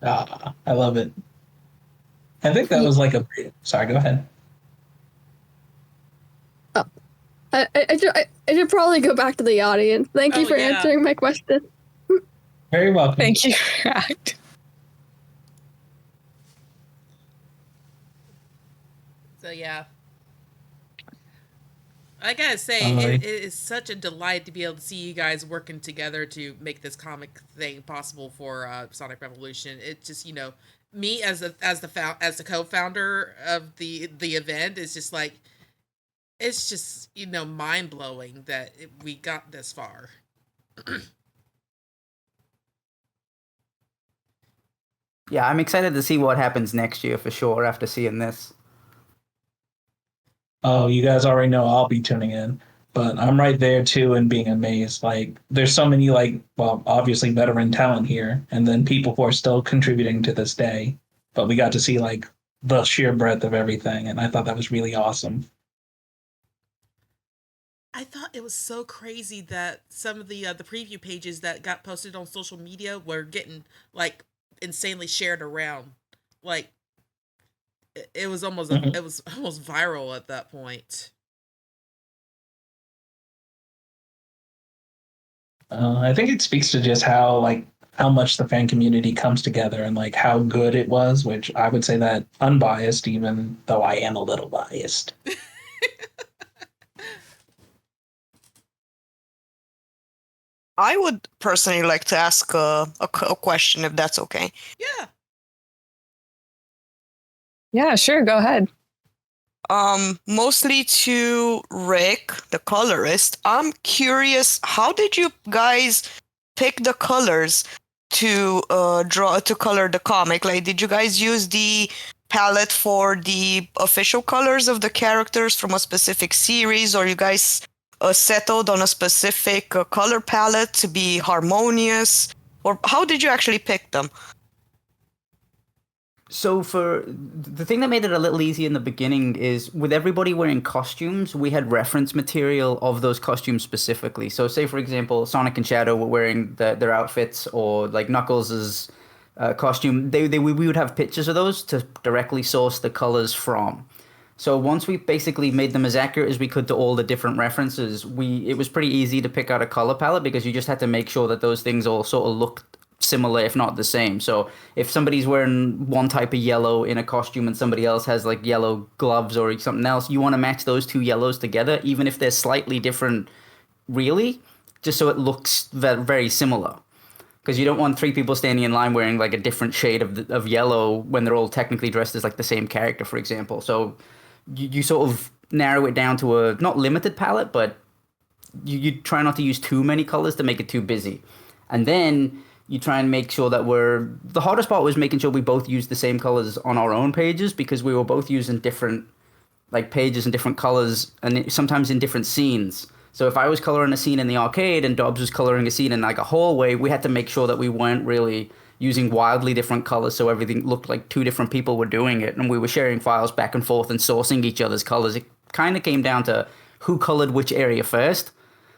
I love it. I think that was like a... Sorry, go ahead. I should probably go back to the audience. Thank you for answering my question. Very welcome. Thank you. So yeah, I gotta say, it is such a delight to be able to see you guys working together to make this comic thing possible for Sonic Revolution. It's just, you know, me as the co-founder of the event is just like, it's just, you know, mind blowing that we got this far. Yeah, I'm excited to see what happens next year for sure after seeing this. Oh, you guys already know I'll be tuning in, but I'm right there too and being amazed. Like, there's so many, like, well, obviously veteran talent here, and then people who are still contributing to this day. But we got to see, like, the sheer breadth of everything, and I thought that was really awesome. I thought it was so crazy that some of the preview pages that got posted on social media were getting like insanely shared around. Like it was almost Mhm. it was almost viral at that point. I think it speaks to just how much the fan community comes together and like how good it was, which I would say that unbiased, even though I am a little biased. I would personally like to ask a question, if that's okay. Yeah. Yeah, sure. Go ahead. Mostly to Rick, the colorist. I'm curious, how did you guys pick the colors to color the comic? Like, did you guys use the palette for the official colors of the characters from a specific series, or you guys settled on a specific color palette to be harmonious, or how did you actually pick them? So for the thing that made it a little easy in the beginning is with everybody wearing costumes, we had reference material of those costumes specifically. So say for example, Sonic and Shadow were wearing their outfits, or like Knuckles' costume. We would have pictures of those to directly source the colors from. So once we basically made them as accurate as we could to all the different references, it was pretty easy to pick out a color palette because you just had to make sure that those things all sort of looked similar, if not the same. So if somebody's wearing one type of yellow in a costume and somebody else has like yellow gloves or something else, you want to match those two yellows together, even if they're slightly different, really, just so it looks very similar. Because you don't want three people standing in line wearing like a different shade of yellow when they're all technically dressed as like the same character, for example. So you sort of narrow it down to a not limited palette, but you try not to use too many colors to make it too busy. And then you try and make sure that the hardest part was making sure we both used the same colors on our own pages, because we were both using different like pages and different colors, and sometimes in different scenes. So if I was coloring a scene in the arcade and Dobbs was coloring a scene in like a hallway, we had to make sure that we weren't really using wildly different colors, so everything looked like two different people were doing it, and we were sharing files back and forth and sourcing each other's colors. It kind of came down to who colored which area first.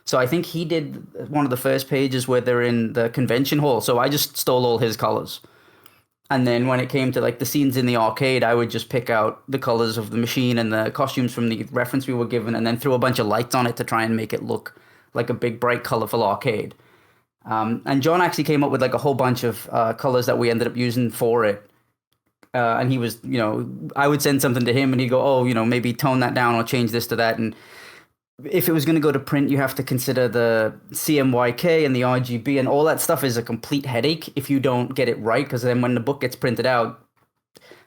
So I think he did one of the first pages where they're in the convention hall. So I just stole all his colors. And then when it came to like the scenes in the arcade, I would just pick out the colors of the machine and the costumes from the reference we were given, and then throw a bunch of lights on it to try and make it look like a big, bright, colorful arcade. And John actually came up with like a whole bunch of colors that we ended up using for it. And he was, I would send something to him and he'd go, oh, maybe tone that down or change this to that. And if it was going to go to print, you have to consider the CMYK and the RGB, and all that stuff is a complete headache if you don't get it right, because then when the book gets printed out,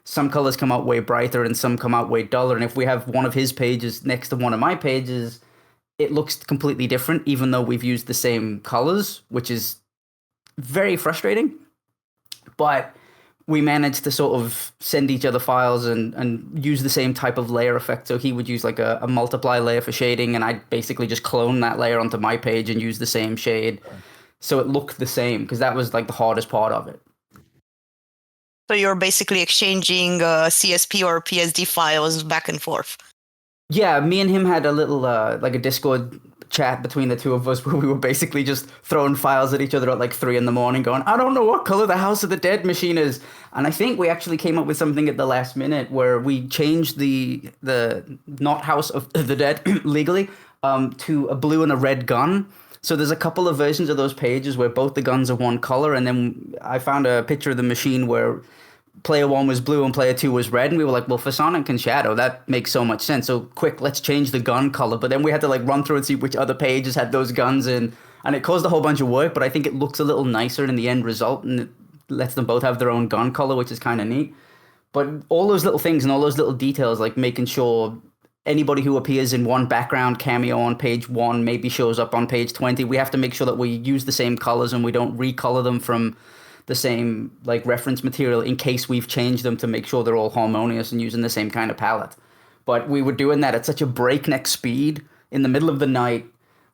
some colors come out way brighter and some come out way duller. And if we have one of his pages next to one of my pages, it looks completely different, even though we've used the same colors, which is very frustrating. But we managed to sort of send each other files and use the same type of layer effect. So he would use like a multiply layer for shading, and I'd basically just clone that layer onto my page and use the same shade. So it looked the same, because that was like the hardest part of it. So you're basically exchanging CSP or PSD files back and forth. Yeah, me and him had a little like a Discord chat between the two of us where we were basically just throwing files at each other at like 3 a.m. going, I don't know what color the House of the Dead machine is. And I think we actually came up with something at the last minute where we changed the not House of the Dead legally to a blue and a red gun. So there's a couple of versions of those pages where both the guns are one color, and then I found a picture of the machine where player 1 was blue and player 2 was red, and we were like, well, for Sonic and Shadow, that makes so much sense. So quick, let's change the gun color. But then we had to like run through and see which other pages had those guns in, and it caused a whole bunch of work, but I think it looks a little nicer in the end result, and it lets them both have their own gun color, which is kind of neat. But all those little things and all those little details, like making sure anybody who appears in one background cameo on page 1 maybe shows up on page 20, we have to make sure that we use the same colors and we don't recolor them from the same like reference material in case we've changed them, to make sure they're all harmonious and using the same kind of palette. But we were doing that at such a breakneck speed in the middle of the night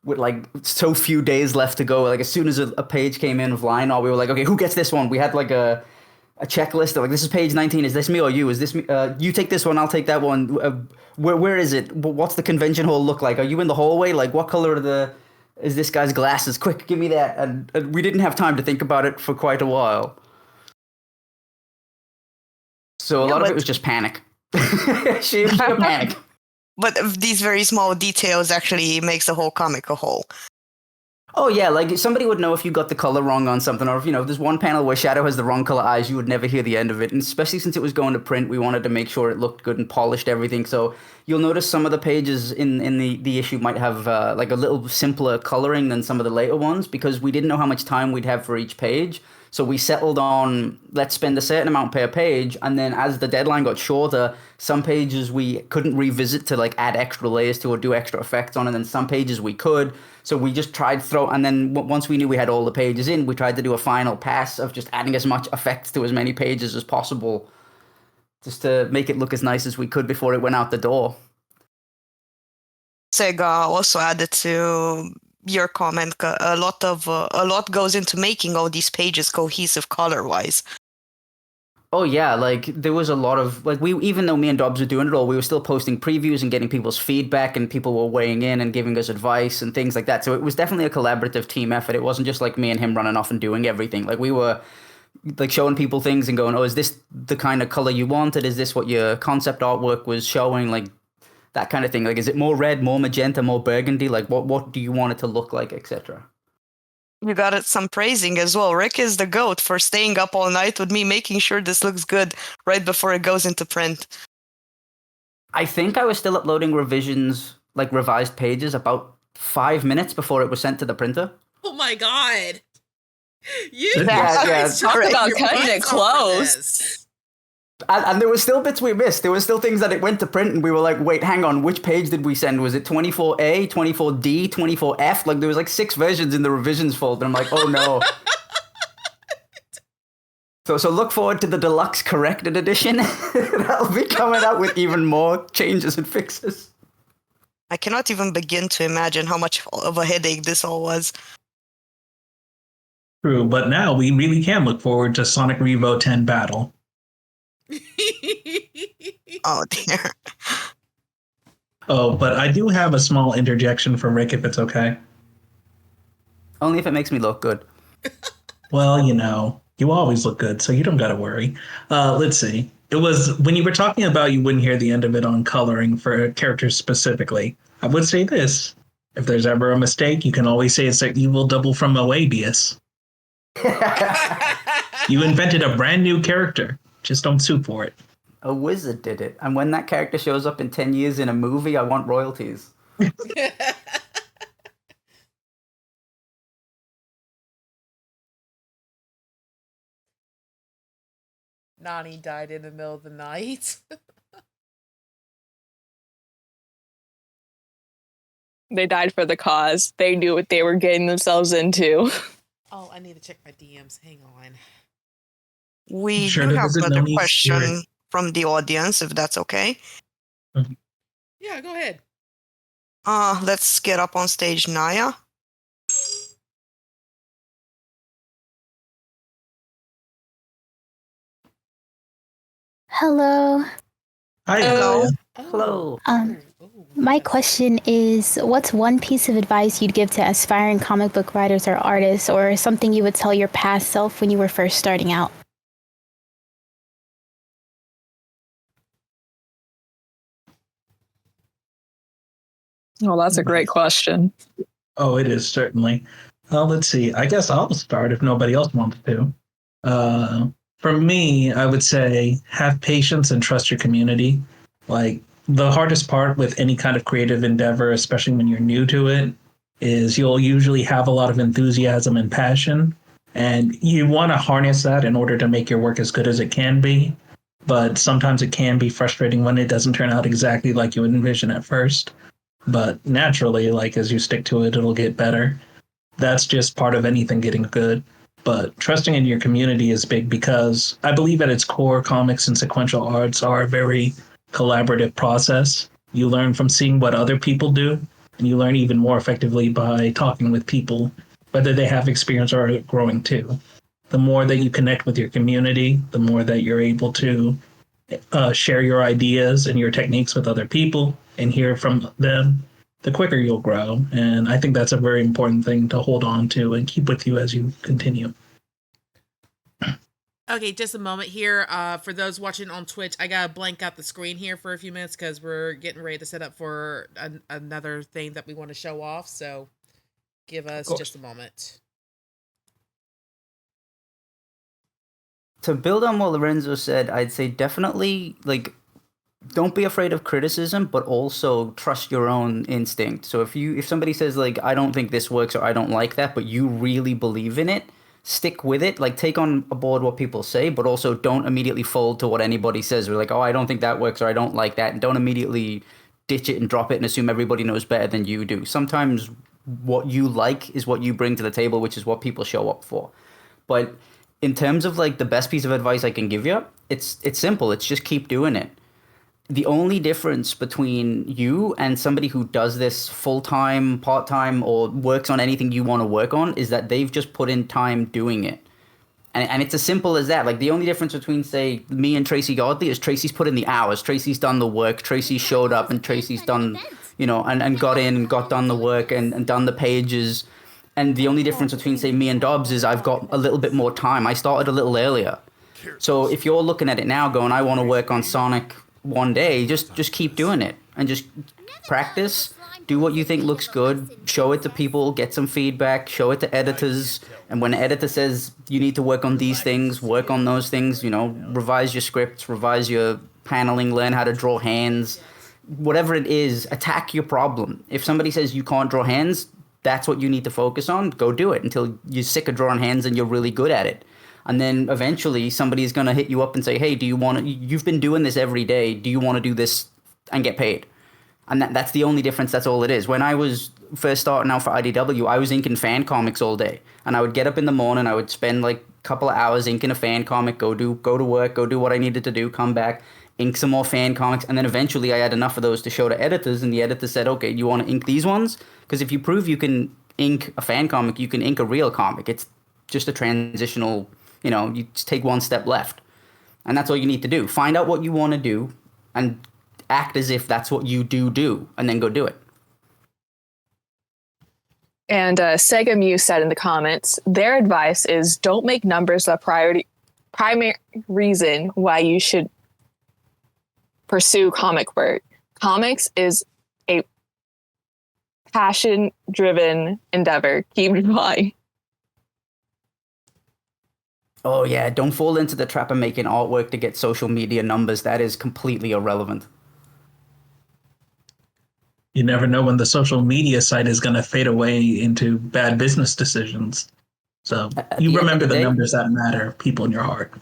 with like so few days left to go. Like as soon as a page came in of line art, we were like, okay, who gets this one? We had like a checklist of like, this is page 19. Is this me or you? Is this me? You take this one, I'll take that one. Where is it? What's the convention hall look like? Are you in the hallway? Like, what color is this guy's glasses? Quick, give me that. And we didn't have time to think about it for quite a while. So a lot of it was just panic. sheer panic. But these very small details actually makes the whole comic a whole. Oh yeah, like somebody would know if you got the color wrong on something, or if there's one panel where Shadow has the wrong color eyes, you would never hear the end of it. And especially since it was going to print, we wanted to make sure it looked good and polished everything. So you'll notice some of the pages in the issue might have like a little simpler coloring than some of the later ones, because we didn't know how much time we'd have for each page. So we settled on, let's spend a certain amount per page, and then as the deadline got shorter, some pages we couldn't revisit to like add extra layers to or do extra effects on, and then some pages we could. So we just tried and then once we knew we had all the pages in, we tried to do a final pass of just adding as much effects to as many pages as possible, just to make it look as nice as we could before it went out the door. Sega also added to your comment, a lot goes into making all these pages cohesive color-wise. Oh yeah, like there was a lot of even though me and Dobbs were doing it all, we were still posting previews and getting people's feedback, and people were weighing in and giving us advice and things like that. So it was definitely a collaborative team effort. It wasn't just like me and him running off and doing everything. Like we were like showing people things and going, "Oh, is this the kind of color you wanted? Is this what your concept artwork was showing?" Like that kind of thing. Like, is it more red, more magenta, more burgundy? Like what do you want it to look like, etc. You got it some praising as well. Rick is the GOAT for staying up all night with me, making sure this looks good right before it goes into print. I think I was still uploading revisions, like revised pages, about 5 minutes before it was sent to the printer. Oh my god! You talk about cutting it close. And there were still bits we missed. There were still things that it went to print, and we were like, wait, hang on, which page did we send? Was it 24A, 24D, 24F? Like, there was like 6 versions in the revisions folder. I'm like, oh no. So look forward to the deluxe corrected edition. That'll be coming out with even more changes and fixes. I cannot even begin to imagine how much of a headache this all was. True, but now we really can look forward to Sonic Revo 10 Battle. Oh dear. Oh, but I do have a small interjection for Rick, if it's okay. Only if it makes me look good. Well, you always look good, so you don't gotta worry. Let's see. It was when you were talking about you wouldn't hear the end of it on coloring for characters specifically. I would say this. If there's ever a mistake, you can always say it's an evil double from Moebius. You invented a brand new character. Just don't sue for it. A wizard did it. And when that character shows up in 10 years in a movie, I want royalties. Nani died in the middle of the night. They died for the cause. They knew what they were getting themselves into. Oh, I need to check my DMs. Hang on. We Sure, do there have was a another Noni question spirit. from the audience, if that's okay. Yeah, go ahead. Let's get up on stage, Naya. Hello. Hi. Hello. Hello. My question is, what's one piece of advice you'd give to aspiring comic book writers or artists, or something you would tell your past self when you were first starting out? Well, that's a great question. Oh, it is, certainly. Let's see. I guess I'll start if nobody else wants to. For me, I would say have patience and trust your community. Like, the hardest part with any kind of creative endeavor, especially when you're new to it, is you'll usually have a lot of enthusiasm and passion, and you want to harness that in order to make your work as good as it can be. But sometimes it can be frustrating when it doesn't turn out exactly like you would envision at first. But naturally, like, as you stick to it, it'll get better. That's just part of anything getting good. But trusting in your community is big because I believe at its core, comics and sequential arts are a very collaborative process. You learn from seeing what other people do, and you learn even more effectively by talking with people, whether they have experience or are growing too. The more that you connect with your community, the more that you're able to share your ideas and your techniques with other people and hear from them, the quicker you'll grow. And I think that's a very important thing to hold on to and keep with you as you continue. Okay, just a moment here. For those watching on Twitch, I gotta blank out the screen here for a few minutes because we're getting ready to set up for another thing that we want to show off. So give us just a moment. To build on what Lorenzo said, I'd say definitely like don't be afraid of criticism, but also trust your own instinct. So if somebody says like I don't think this works or I don't like that, but you really believe in it, stick with it. Like take on board what people say, but also don't immediately fold to what anybody says. We're like, oh, I don't think that works or I don't like that, and don't immediately ditch it and drop it and assume everybody knows better than you do. Sometimes what you like is what you bring to the table, which is what people show up for. But in terms of like the best piece of advice I can give you, it's simple. It's just keep doing it. The only difference between you and somebody who does this full-time, part-time, or works on anything you want to work on is that they've just put in time doing it. And it's as simple as that. Like the only difference between, say, me and Tracy Godley is Tracy's put in the hours. Tracy's done the work. Tracy showed up and Tracy's done, and got in and got done the work and done the pages. And the only difference between, say, me and Dobbs is I've got a little bit more time. I started a little earlier. So if you're looking at it now going, I want to work on Sonic one day, just keep doing it and just practice, do what you think looks good, show it to people, get some feedback, show it to editors, and when an editor says you need to work on these things, work on those things, revise your scripts, revise your paneling, learn how to draw hands, whatever it is, attack your problem. If somebody says you can't draw hands, that's what you need to focus on, go do it until you're sick of drawing hands and you're really good at it. And then eventually somebody's going to hit you up and say, hey, you've been doing this every day. Do you want to do this and get paid? And that's the only difference. That's all it is. When I was first starting out for IDW, I was inking fan comics all day. And I would get up in the morning. I would spend like a couple of hours inking a fan comic, go to work, go do what I needed to do, come back, ink some more fan comics. And then eventually I had enough of those to show to editors. And the editor said, okay, you want to ink these ones? Because if you prove you can ink a fan comic, you can ink a real comic. It's just a transitional... you just take one step left. And that's all you need to do. Find out what you want to do and act as if that's what you do, and then go do it. And Sega Muse said in the comments, their advice is don't make numbers the primary reason why you should pursue comic work. Comics is a passion-driven endeavor. Keep drawing. Oh, yeah. Don't fall into the trap of making artwork to get social media numbers. That is completely irrelevant. You never know when the social media site is going to fade away into bad business decisions. So you remember the numbers that matter, people in your heart.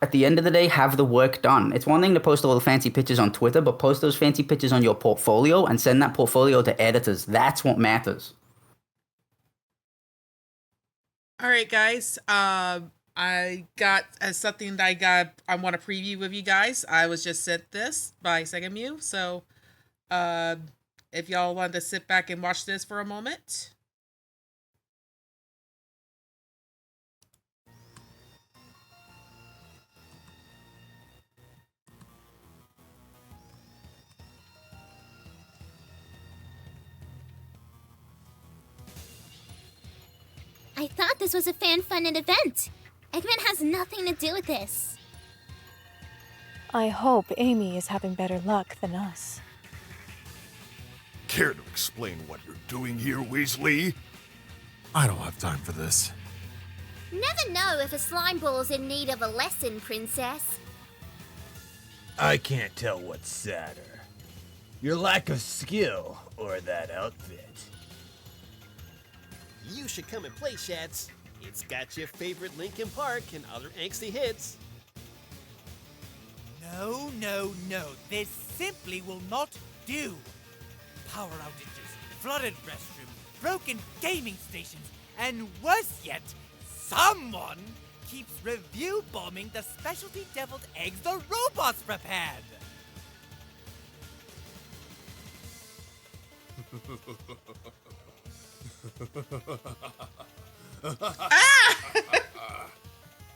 At the end of the day, have the work done. It's one thing to post all the fancy pictures on Twitter, but post those fancy pictures on your portfolio and send that portfolio to editors. That's what matters. All right, guys. I got something that I want to preview with you guys. I was just sent this by Sega Mew. So if y'all want to sit back and watch this for a moment. I thought this was a fan-funded event. Eggman has nothing to do with this. I hope Amy is having better luck than us. Care to explain what you're doing here, Weasley? I don't have time for this. Never know if a slime ball's in need of a lesson, Princess. I can't tell what's sadder. Your lack of skill or that outfit. You should come and play, Shats. It's got your favorite Linkin Park and other angsty hits. No. This simply will not do. Power outages, flooded restrooms, broken gaming stations, and worse yet, someone keeps review bombing the specialty deviled eggs the robots prepared.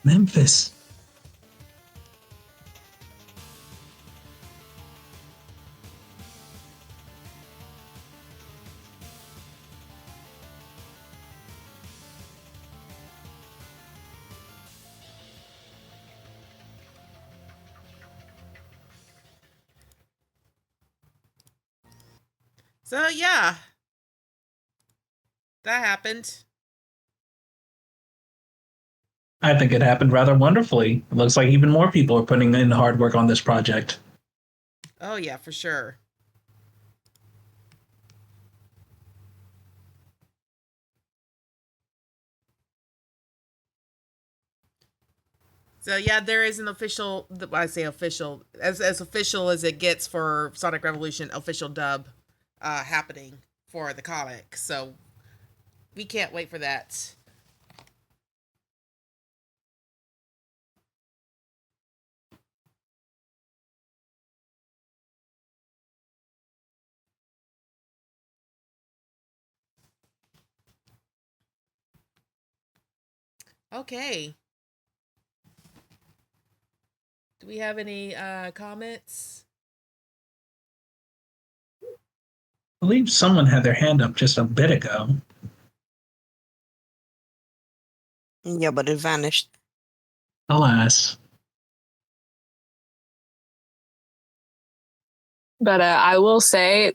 Memphis. So yeah, that happened. I think it happened rather wonderfully. It looks like even more people are putting in hard work on this project. Oh yeah, for sure. So yeah, there is an official. I say official, as official as it gets for Sonic Revolution, official dub happening for the comic. So we can't wait for that. Okay. Do we have any comments? I believe someone had their hand up just a bit ago. Yeah, but it vanished. Alas. But I will say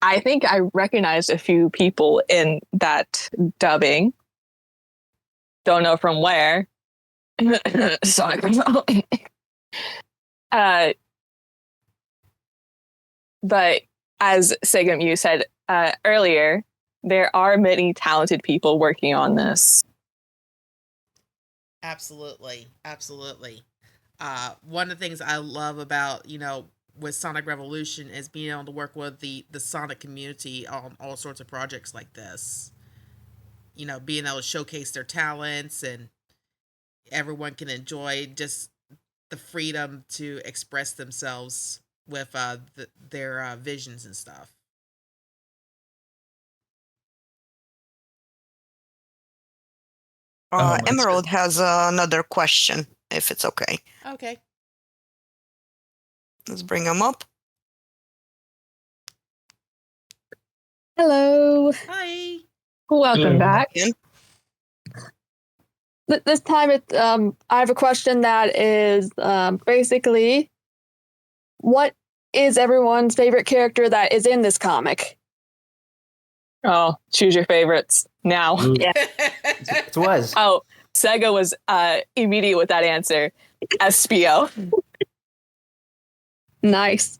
I think I recognized a few people in that dubbing. Don't know from where. Sorry. But as Segum, you said earlier, there are many talented people working on this. Absolutely, absolutely. One of the things I love about with Sonic Revolution is being able to work with the Sonic community on all sorts of projects like this. Being able to showcase their talents and everyone can enjoy just the freedom to express themselves with their visions and stuff. Emerald has another question, if it's okay. Okay. Let's bring him up. Hello. Hi. Welcome back. This time, I have a question that is basically, what is everyone's favorite character that is in this comic? Oh, choose your favorites now. Yeah. It was. Oh, Sega was immediate with that answer. Espio. Nice.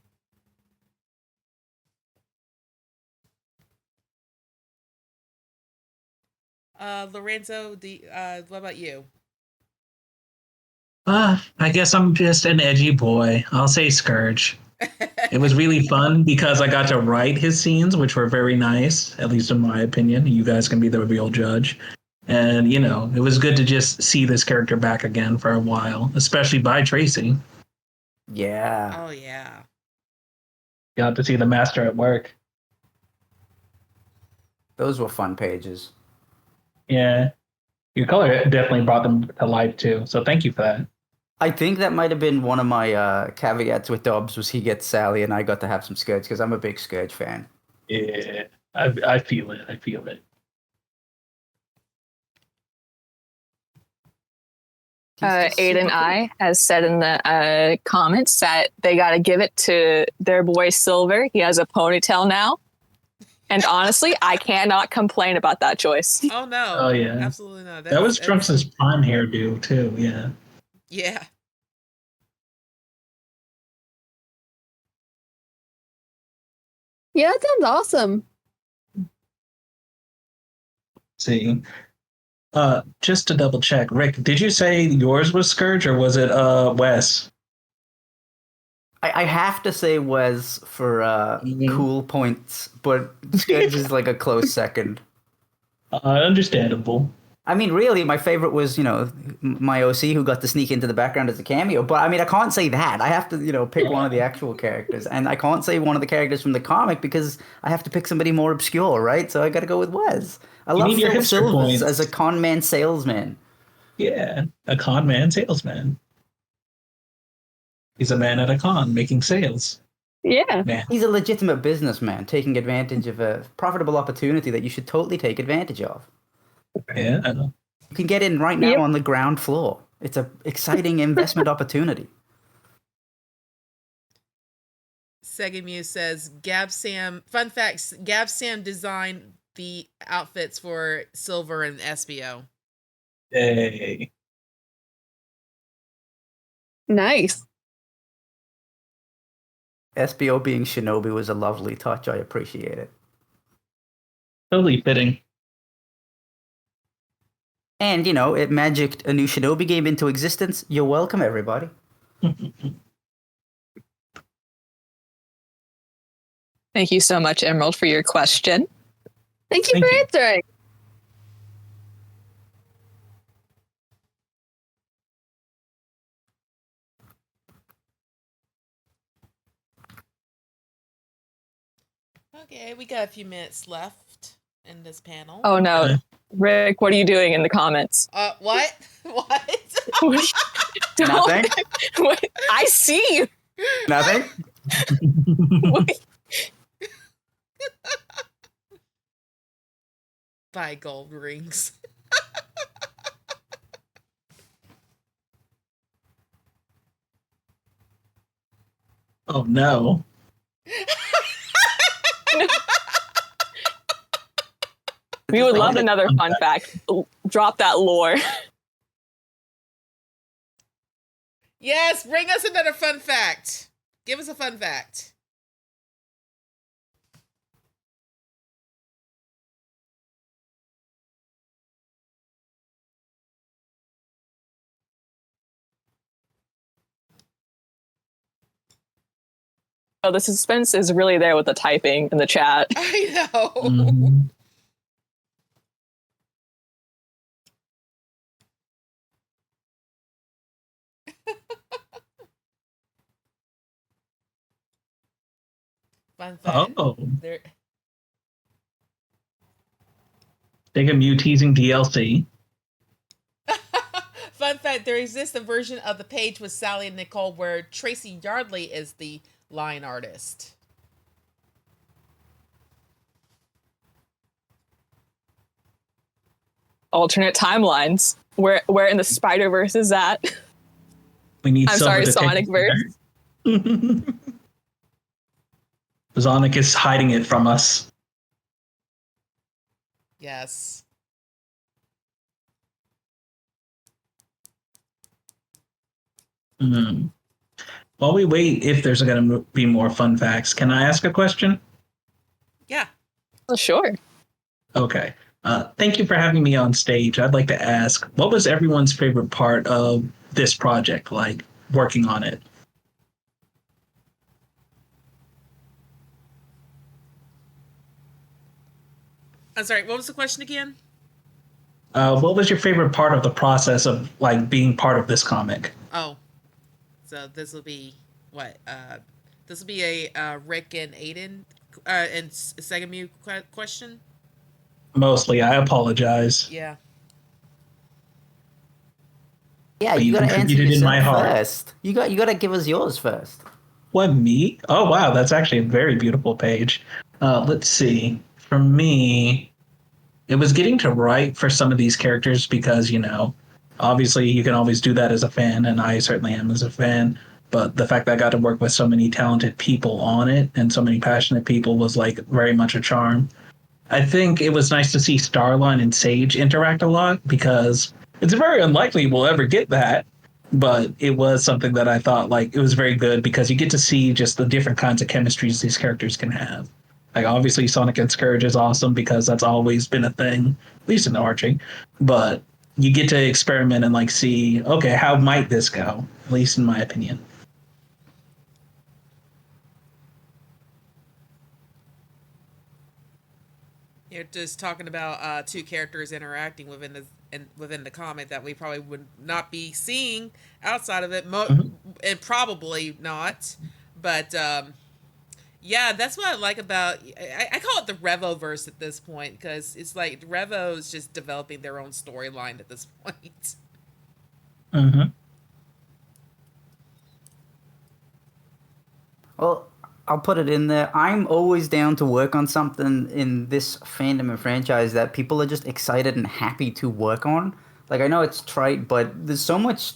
Lorenzo, what about you? I guess I'm just an edgy boy. I'll say Scourge. It was really fun because I got to write his scenes, which were very nice, at least in my opinion. You guys can be the real judge. And, it was good to just see this character back again for a while, especially by Tracy. Yeah. Oh, yeah. Got to see the master at work. Those were fun pages. Yeah. Your color definitely brought them to life, too. So thank you for that. I think that might have been one of my caveats with Dobbs was he gets Sally and I got to have some Scourge because I'm a big Scourge fan. Yeah, I feel it. I feel it. Aiden I has said in the comments that they got to give it to their boy Silver. He has a ponytail now. And honestly, I cannot complain about that choice. Oh, no. Oh, yeah. Absolutely not. That was Trunks' prime hairdo, too. Yeah. Yeah. Yeah, that sounds awesome. See. Just to double check, Rick, did you say yours was Scourge or was it Wes? I have to say Wes for cool points, but Scourge is like a close second. Understandable. I mean, really, my favorite was, my OC who got to sneak into the background as a cameo. But I mean, I can't say that. I have to, pick one of the actual characters. And I can't say one of the characters from the comic because I have to pick somebody more obscure, right? So I got to go with Wes. I love Phil Silvers as a con man salesman. Yeah, a con man salesman. He's a man at a con making sales. Yeah. Man. He's a legitimate businessman taking advantage of a profitable opportunity that you should totally take advantage of. Yeah, I know. You can get in right now on the ground floor. It's an exciting investment opportunity. Segemu says Gab Sam. Fun facts: Gab Sam designed the outfits for Silver and SBO. Hey. Nice. SBO being Shinobi was a lovely touch. I appreciate it. Totally fitting. And, you know, it magicked a new Shinobi game into existence. You're welcome, everybody. Thank you so much, Emerald, for your question. Thank you for answering. Okay, we got a few minutes left in this panel. Oh no, Rick, what are you doing in the comments? What? What? Nothing. Wait, I see you. Nothing. Buy gold rings. Oh no. We would love another fun fact. Drop that lore. Yes, bring us another fun fact. Give us a fun fact. Oh, the suspense is really there with the typing in the chat. I know. Fun fact. Oh. There. Segemu teasing DLC. Fun fact, there exists a version of the page with Sally and Nicole where Tracy Yardley is the line artist. Alternate timelines. Where in the Spider-Verse is that? We need I'm sorry, Sonic Verse. Sonic is hiding it from us. Yes. While we wait, if there's going to be more fun facts, can I ask a question? Yeah. Oh, sure. Okay. Thank you for having me on stage. I'd like to ask, what was everyone's favorite part of this project, like working on it? I'm sorry, what was the question again? What was your favorite part of the process of like being part of this comic? Oh, so this will be what? This will be a Rick and Aiden and Segemu question. Mostly, I apologize. Yeah. Yeah, But you gotta answer contributed in my yourself heart. first. You gotta give us yours first. What, me? Oh, wow, that's actually a very beautiful page. Let's see. For me, it was getting to write for some of these characters because, you know, obviously you can always do that as a fan, and I certainly am as a fan. But the fact that I got to work with so many talented people on it and so many passionate people was like very much a charm. I think it was nice to see Starline and Sage interact a lot because it's very unlikely we'll ever get that. But it was something that I thought like it was very good because you get to see just the different kinds of chemistries these characters can have. Like obviously Sonic and Scourge is awesome because that's always been a thing, at least in Archie. But you get to experiment and like see, okay, how might this go? At least in my opinion. You're just talking about two characters interacting within the comic that we probably would not be seeing outside of it, and probably not. But yeah, that's what I like about. I call it the Revoverse at this point because it's like Revo is just developing their own storyline at this point. Well, I'll put it in there. I'm always down to work on something in this fandom and franchise that people are just excited and happy to work on. Like, I know it's trite, but there's so much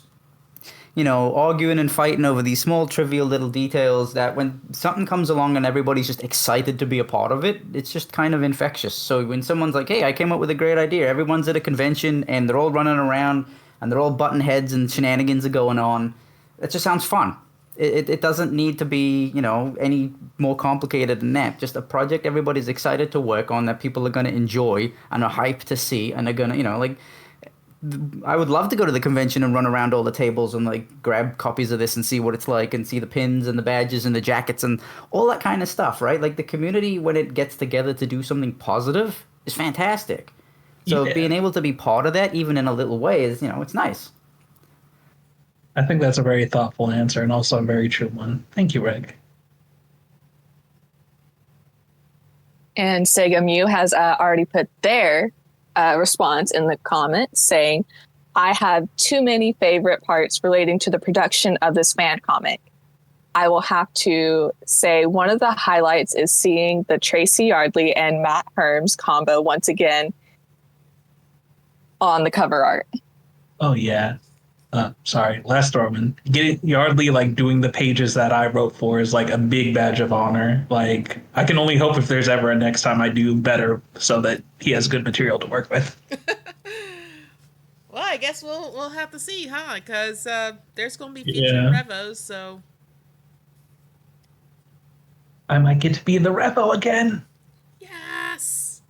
arguing and fighting over these small, trivial little details that when something comes along and everybody's just excited to be a part of it, it's just kind of infectious. So when someone's like, hey, I came up with a great idea, everyone's at a convention and they're all running around and they're all butting heads and shenanigans are going on, it just sounds fun. It doesn't need to be, any more complicated than that. Just a project everybody's excited to work on that people are going to enjoy and are hyped to see and are going to, I would love to go to the convention and run around all the tables and grab copies of this and see what it's like and see the pins and the badges and the jackets and all that kind of stuff, right? Like the community, when it gets together to do something positive, is fantastic. So being able to be part of that, even in a little way, is, it's nice. I think that's a very thoughtful answer and also a very true one. Thank you, Reg. And Sega Mew has already put their response in the comments saying, I have too many favorite parts relating to the production of this fan comic. I will have to say one of the highlights is seeing the Tracy Yardley and Matt Herms combo once again on the cover art. Oh, yeah. Sorry, last Dorman. Getting Yardley doing the pages that I wrote for is a big badge of honor. I can only hope if there's ever a next time I do better so that he has good material to work with. Well, I guess we'll have to see, huh? Because there's going to be future Revos, so I might get to be the Revo again. yes.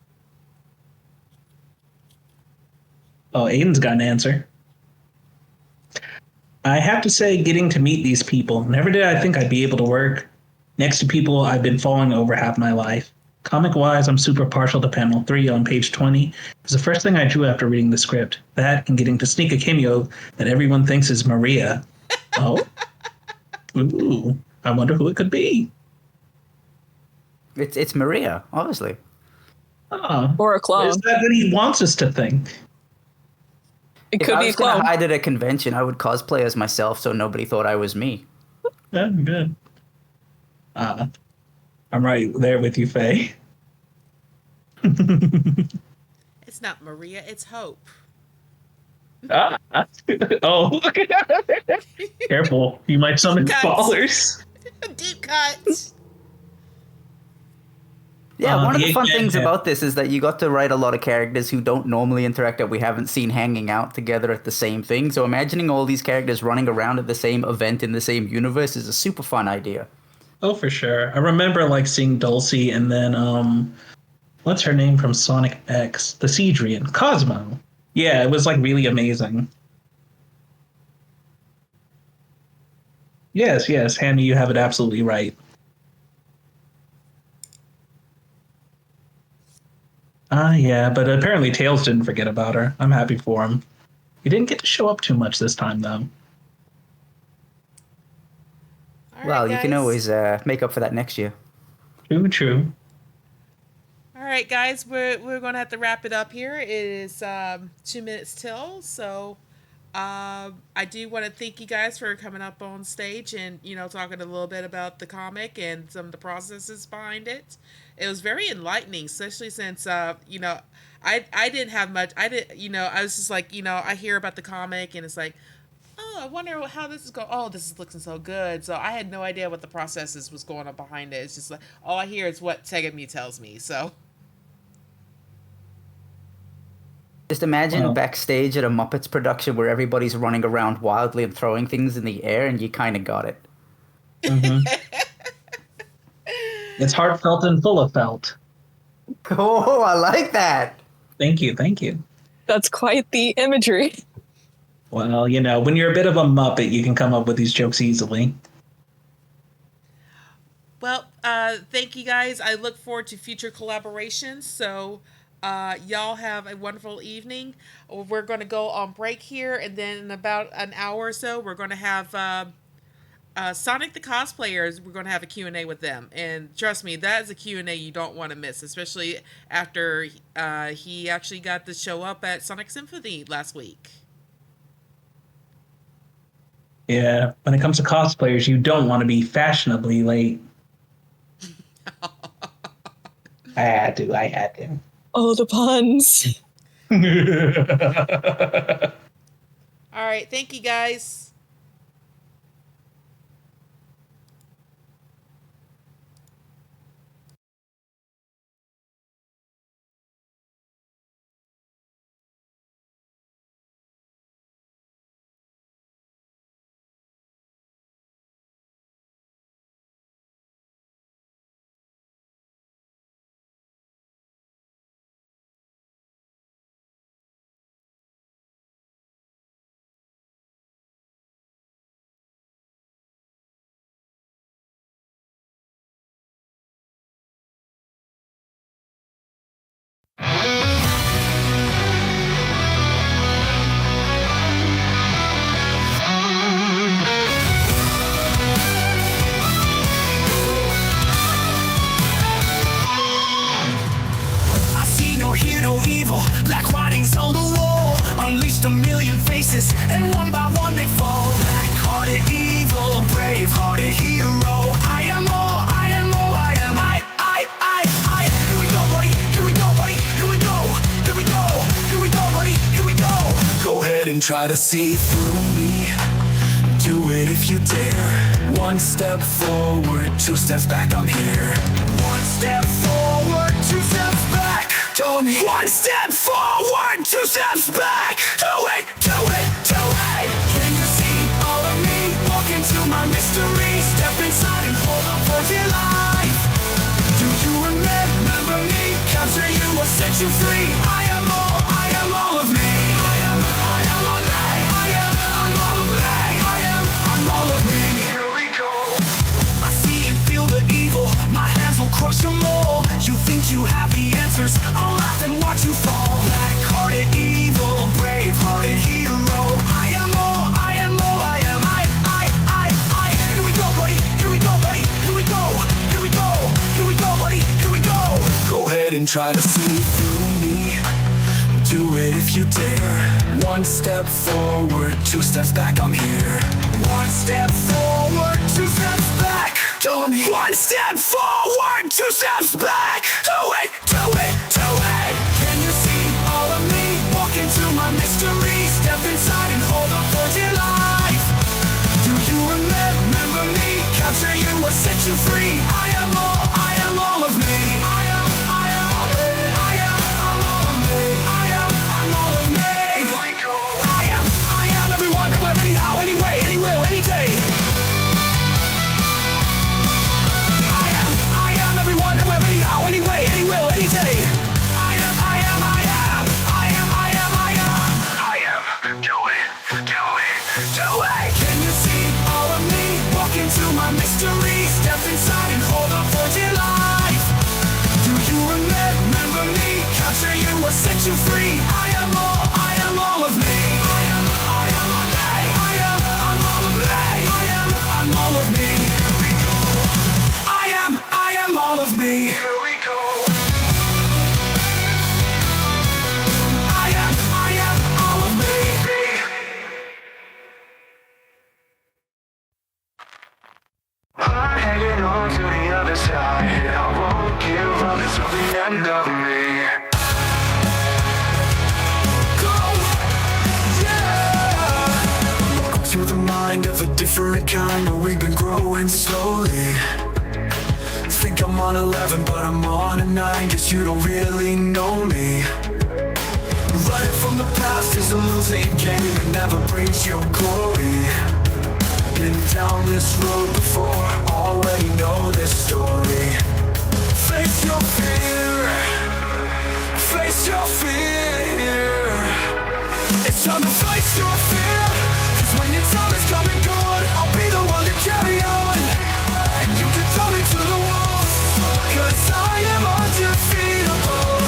Oh, Aiden's got an answer. I have to say, getting to meet these people. Never did I think I'd be able to work next to people I've been following over half my life. Comic-wise, I'm super partial to panel 3 on page 20. It was the first thing I drew after reading the script. That and getting to sneak a cameo that everyone thinks is Maria. Oh? Ooh. I wonder who it could be. It's Maria, obviously. Or a clone. Is that what he wants us to think? It if could I be a was going clone. to hide at a convention, I would cosplay as myself so nobody thought I was me. Yeah, good. I'm right there with you, Faye. It's not Maria, it's Hope. Oh, careful. You might summon ballers. Deep cut. Yeah, one of the fun things about this is that you got to write a lot of characters who don't normally interact that we haven't seen hanging out together at the same thing. So imagining all these characters running around at the same event in the same universe is a super fun idea. Oh, for sure. I remember seeing Dulcie and then what's her name from Sonic X? The Cedrian. Cosmo. Yeah, it was really amazing. Yes, Hammy, you have it absolutely right. Yeah, but apparently Tails didn't forget about her. I'm happy for him. He didn't get to show up too much this time, though. Well, you can always make up for that next year. True. All right, guys, we're going to have to wrap it up here. It is 2 minutes till, so I do want to thank you guys for coming up on stage and, talking a little bit about the comic and some of the processes behind it. It was very enlightening, especially since, I didn't have much. I was just I hear about the comic and it's oh, I wonder how this is going. Oh, this is looking so good. So I had no idea what the processes was going on behind it. It's just all I hear is what Tegami tells me. So just imagine backstage at a Muppets production where everybody's running around wildly and throwing things in the air, and you kind of got it. Mm-hmm. It's heartfelt and full of felt. Oh, I like that. Thank you. That's quite the imagery. Well, when you're a bit of a Muppet, you can come up with these jokes easily. Well, thank you guys. I look forward to future collaborations. So y'all have a wonderful evening. We're going to go on break here, and then in about an hour or so, we're going to have Sonic the Cosplayers. We're going to have a Q&A with them. And trust me, that is a Q&A you don't want to miss, especially after he actually got to show up at Sonic Symphony last week. Yeah, when it comes to cosplayers, you don't want to be fashionably late. I had to. Oh, the puns. All right, thank you guys. try to see through me. Do it if you dare. One step forward, two steps back, I'm here. One step forward, two steps back. Don't me. One step forward, two steps back. Do it, do it, do it. Can you see all of me? Walk into my mystery. Step inside and hold on for dear life. Do you remember me? Capture you or set you free. I am all of me. I am all of me. I'm all of me. I'm all of me. Here we go. I see and feel the evil. My hands will crush them all. You think you have the answers? I'll laugh and watch you fall. Black-hearted evil, brave-hearted hero. I am all. Here we go, buddy. Here we go, buddy. Here we go. Here we go. Here we go, buddy. Here we go. Go ahead and try to see through me. Do it if you dare. One step forward, two steps back, I'm here. One step forward, two steps back. Do me. One step forward, two steps back. Do it, do it, do it. Can you see all of me? Walk into my mystery. Step inside and hold on for dear life. Do you remember me? Capture you or set you free. I am all of me. Anyhow, anyway, anywhere, any day. I am everyone, whoever, anyhow, anyway, anywhere, any day. I am. Do it. Can you see all of me? Walk into my mystery. Step inside and hold on for dear life. Do you remember me? Capture you or set you free. I am all of me. I'm all of me. Here we go. I am all of me. Here we go. I am all of me. I'm hanging on to the other side. I won't give up until the end of me. To the mind of a different kind, but we've been growing slowly. Think I'm on 11, but I'm on a 9, guess you don't really know me. Running from the past is a losing game, it never brings you glory. Been down this road before, already know this story. Face your fear, face your fear. It's time to face your fear. When your time is coming good, I'll be the one to carry on. And you can throw me to the walls, 'cause I am undefeatable.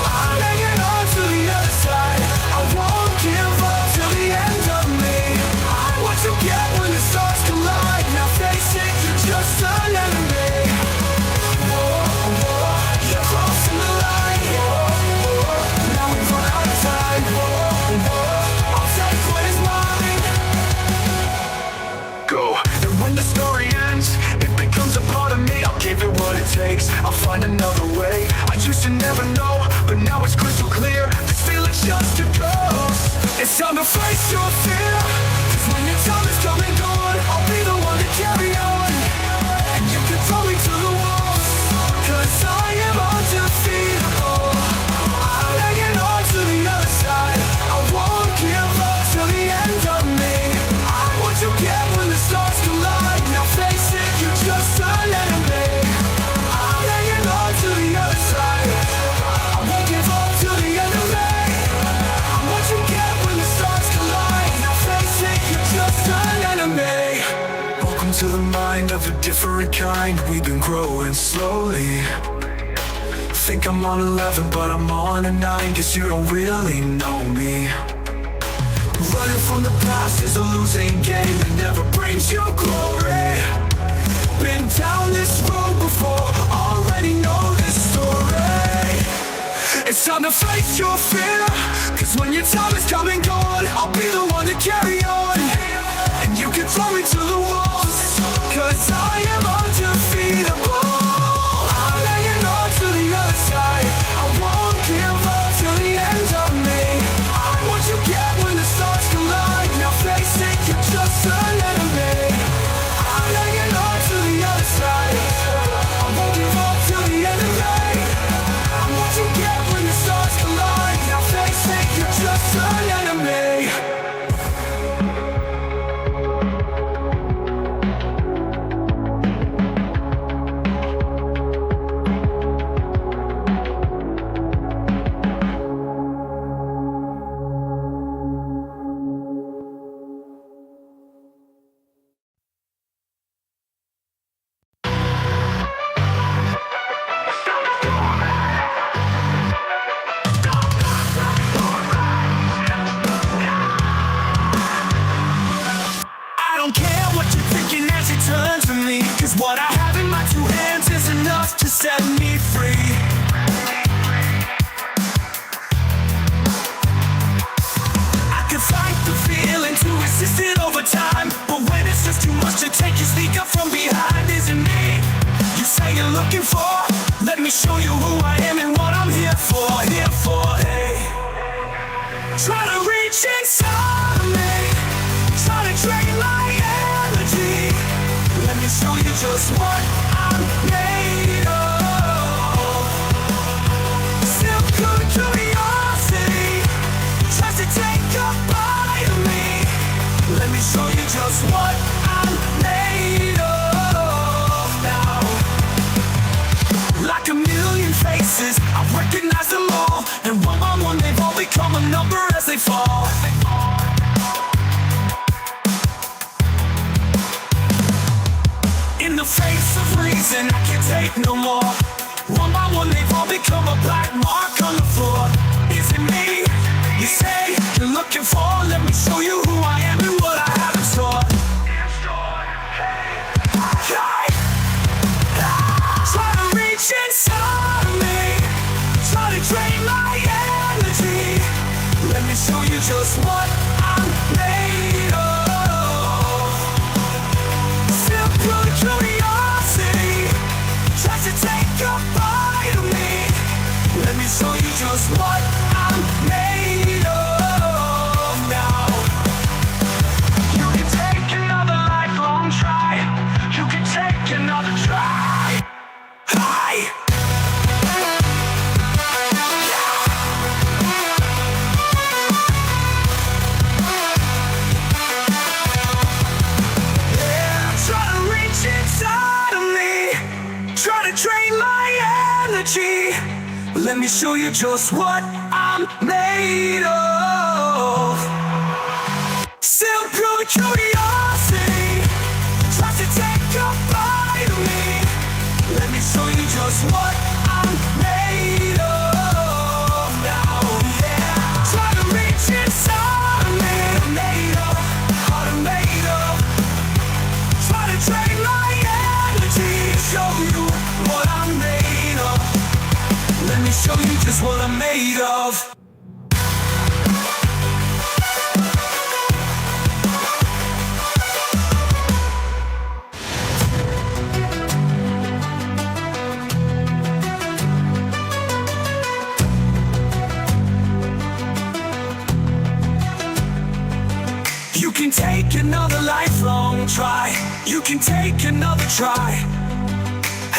I'm hanging on to the other side. I won't give up till the end of me. I'm what you get when the stars collide. Now face it, you're just an enemy. Whoa, you're crossing the line. Whoa, now we've run out of time. I'll take what is mine. Go. And when the story ends, it becomes a part of me. I'll give it what it takes. I'll find another way. I used to never know, but now it's crystal clear. This feeling's just a ghost. It's time to face your fear. 'Cause when your time is coming good, I'll be the one to carry on. And you can throw me to the walls, 'cause I am undefeatable. I'm hanging on to the other side. I won't give up till the end of me. I'm what you get when the stars collide. Now face it, you're just an enemy. I'm hanging on to the other side. I won't give up till the end of me. I'm what you get when the stars collide. Now face it, you're just an enemy. Welcome to the mind of a different kind. We've been growing slowly. Think I'm on 11, but I'm on a 9, guess you don't really know me. Running from the past is a losing game, it never brings you glory. Been down this road before, already know this story. It's time to face your fear, 'cause when your time is coming gone, I'll be the one to carry on. And you can throw me to the walls, 'cause I am undefeatable. I'm hanging on to the other side. I won't give up till the end of me. I'm what you get when the stars come. 'Cause what I have in my two hands is enough to set me free. I could fight the feeling to resist it over time, but when it's just too much to take, you sneak up from behind. Is it me you say you're looking for? Let me show you who I am and what I'm here for. Here for, hey. Try to reach inside of me, try to drain my energy. Let me show you just what I'm made of. Still good curiosity tries to take a bite of me. Let me show you just what I'm made of now. Like a million faces, I recognize them all, and one by one they've all become a number as they fall. In the face of reason, I can't take no more. One by one they've all become a black mark on the floor. Is it me you say you're looking for? Let me show you who I am and what I have in store. Try to reach inside of me, try to drain my energy. Let me show you just what I'm made of. Still good curiosity tries to take a bite of me. Let me show you just what I'm made of now. You can take another lifelong try. You can take another try. Hi. Try to reach inside of me, try to drain my energy. Let me show you just what I'm made of. Still pure curiosity tries to take a bite of me. Let me show you just what I'm made of now. Yeah. Try to reach inside of me. I'm made of, what I'm made of. Try to drain my energy, show you what I'm made of. Let me show you just what I'm made of. You can take another lifelong try. You can take another try.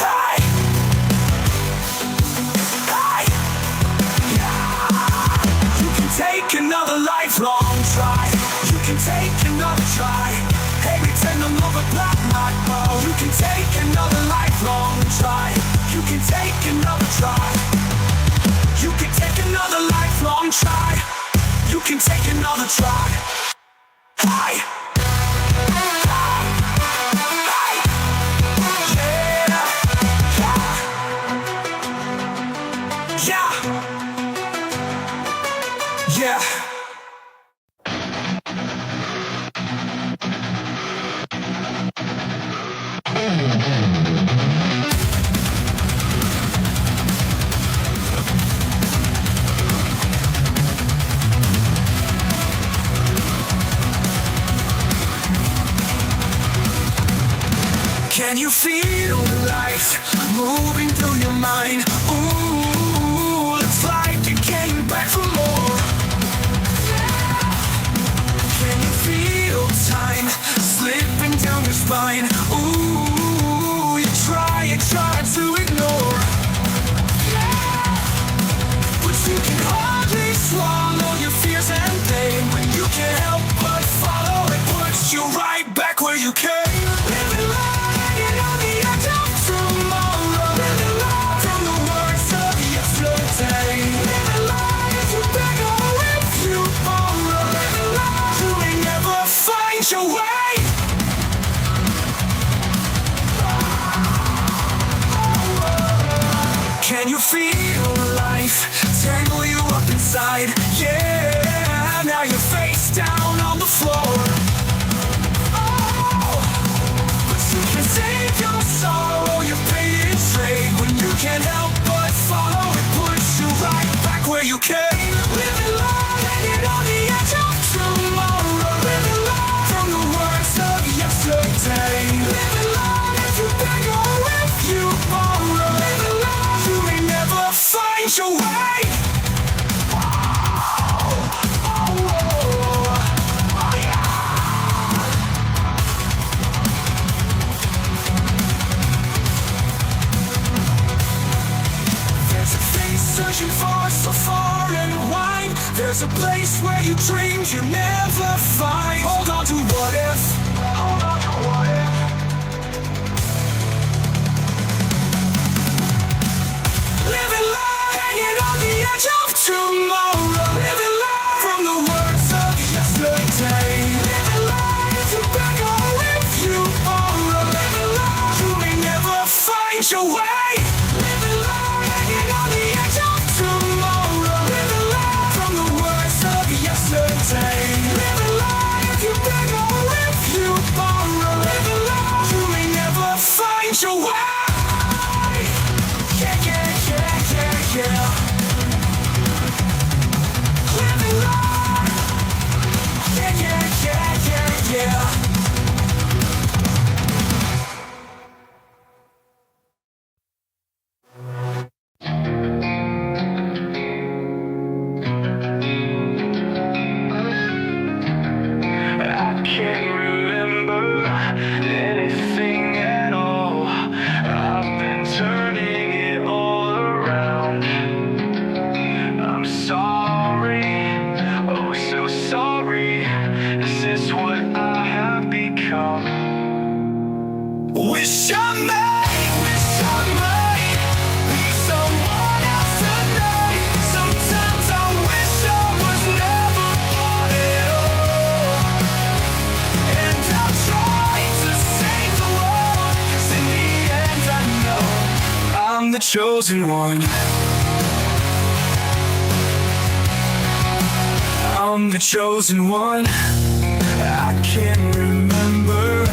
Hey! Hey! Yeah! You can take another lifelong try. You can take another try. Hey, pretend I'm over black night. Oh, you can take another lifelong try. You can take another try. You can take another lifelong try. You can take another try. Hi. Yeah. Can you feel life moving through your mind? Ooh, it's like you came back for more. Can you feel time slipping down your spine? Ooh, you try to ignore, but you can hardly swallow your fears and pain when you can't help but follow. It puts you right back where you came. Living life on the edge of tomorrow. Living life from the words of yesterday. Living life you better with you tomorrow. Living life you may never find your way. Can you feel life tangle you up inside? Yeah, now you're face down on the floor. Oh, but you can save yourself. There's a place where you dreamed you never find. Hold on to what if. Hold on to what if. Living life, hanging on the edge of tomorrow. Living life from the words of yesterday. Living life to back on if you borrow. Living life, you may never find your way. Living life, hanging on the edge of tomorrow. Living life from the words of yesterday. Living life, you back on if you borrow. Living life, you may never find your way. Yeah, yeah, yeah, yeah, yeah. Living life. Yeah, yeah, yeah, yeah, yeah. I can't remember anything at all. I've been turning it all around. I'm sorry, oh so sorry. Is this what I have become? Wish I may be someone else tonight. Sometimes I wish I was never born at all. And I'll try to save the world, 'cause in the end I know I'm the chosen one. I'm the chosen one. I can't remember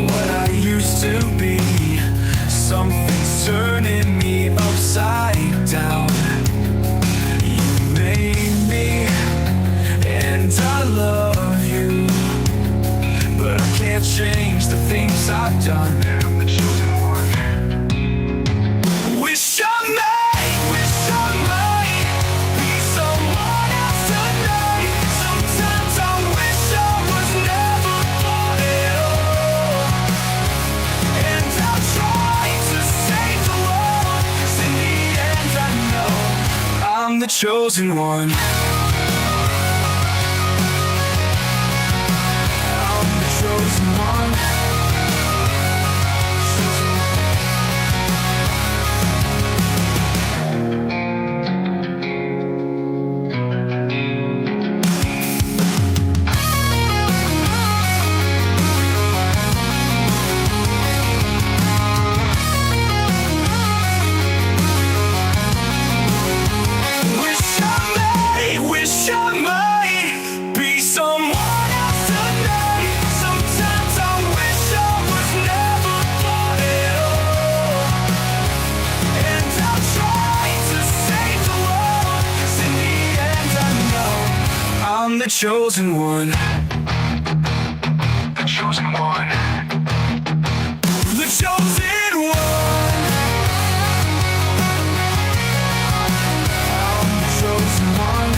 what I used to be. Something's turning me upside down. You made me, and I love you, but I can't change the things I've done. I'm the chosen one. Wish I may be someone else tonight. Sometimes I wish I was never born at all. And I'll try to save the world, 'cause in the end I know I'm the chosen one. I'm the chosen one. Wish I may be someone else tonight. Sometimes I wish I was never born at all. And I'll try to save the world, 'cause in the end I know I'm the chosen one. The chosen one. The chosen one. I'm the chosen one.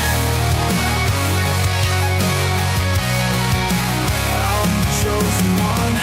Chosen one.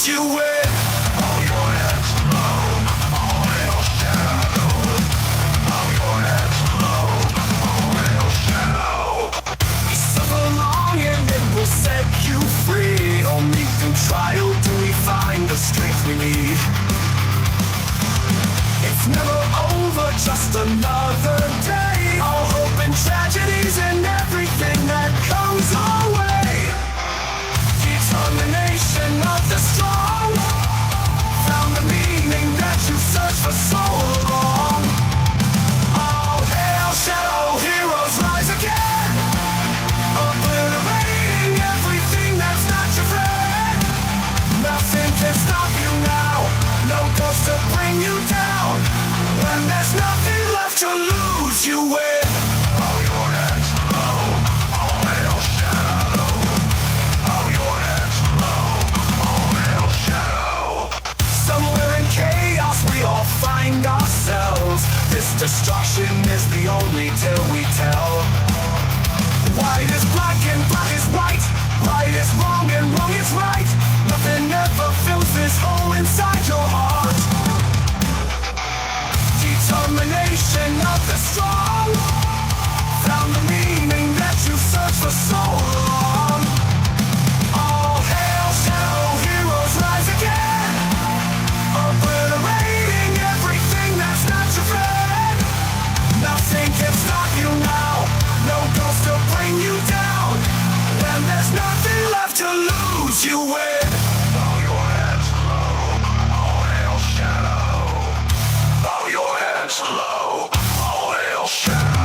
You with all your heads low, all hail shadow. All your heads low, all hail shadow. Suffer long and it will set you free. Only through trial do we find the strength we need. It's never over, just another day. All hope and tragedies and everything that comes our way. Determination of the strong found the meaning that you searched for so long. song. Found the meaning that you searched for so long. All hail, shadow heroes rise again, obliterating everything that's not your friend. Nothing can stop you now, no ghost to bring you down. When there's nothing left to lose, you win. Bow your heads low, all hail shadow. Bow your heads low, all hail shadow.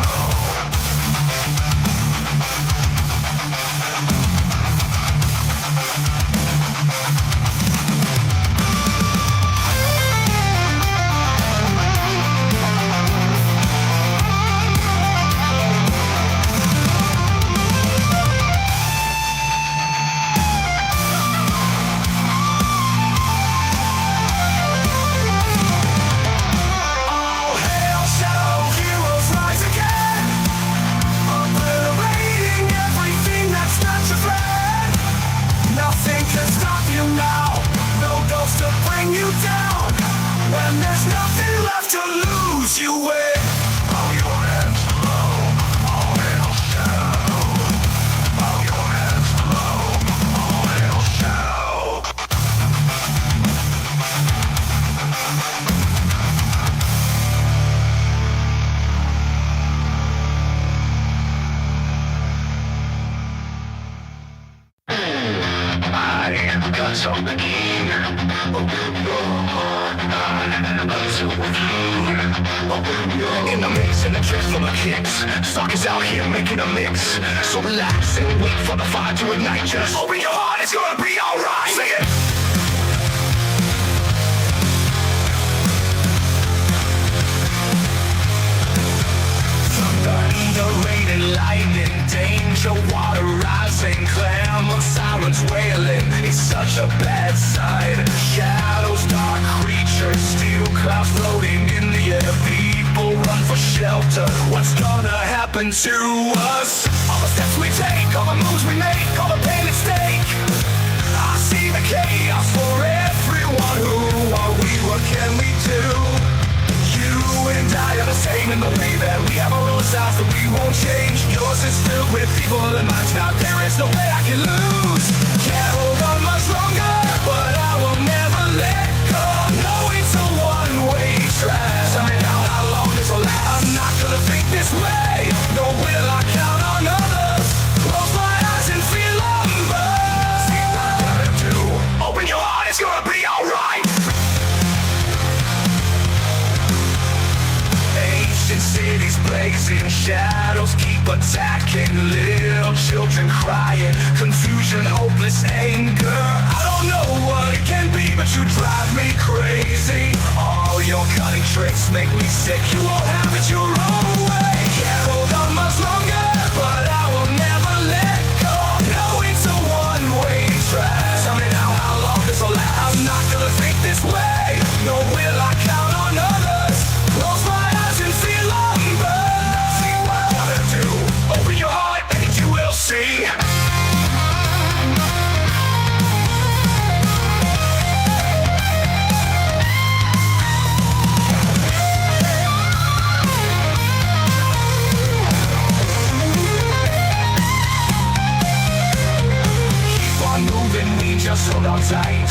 All hail shadow heroes rise again, obliterating everything that's not your friend. Nothing can stop you now, no ghost to bring you down. When there's nothing left to lose, you win. Bow your heads low, all hail shadow. Bow your heads low, all hail shadow. I got something here. Open your heart, I'm so with you. Open your in the mix and the tricks from the kicks. Stalkers out here making a mix. So relax and wait for the fire to ignite. Just open your heart, it's gonna be alright. Sing it. Thunder, rain, and lightning, danger, water rising, clamor, sirens wailing. It's such a bad sight. Shadows, dark creatures, steel clouds floating in the air. People run for shelter. What's gonna happen to us? All the steps we take, all the moves we make, all the pain at stake. I see the chaos for everyone. Who are we? What can we do? You and I are the same in the way that we have our own styles that we won't change. Yours is filled with people and mine's not. There is no way I can lose. Can't hold on much longer, but I will never let go. No, it's a one-way track. Tell me now how long this will last. I'm not gonna think this way. No, will I count on others? Close my eyes and feel them burn. See what I gotta do. Open your heart, it's gonna be alright. Ancient cities blazing, shadows keep attacking. Little children crying, confusion, hopeless anger. I don't know what it can be, but you drive me crazy. All your cunning tricks make me sick. You won't have it your own way. Can't hold on much longer, but I will never let go. No, it's a one-way track. Tell me now how long this will last. I'm not gonna think this way. No, will I count on others? Close my eyes and feel them burn. See what I gotta do. Open your heart and you will see. Keep on moving, we just hold on tight.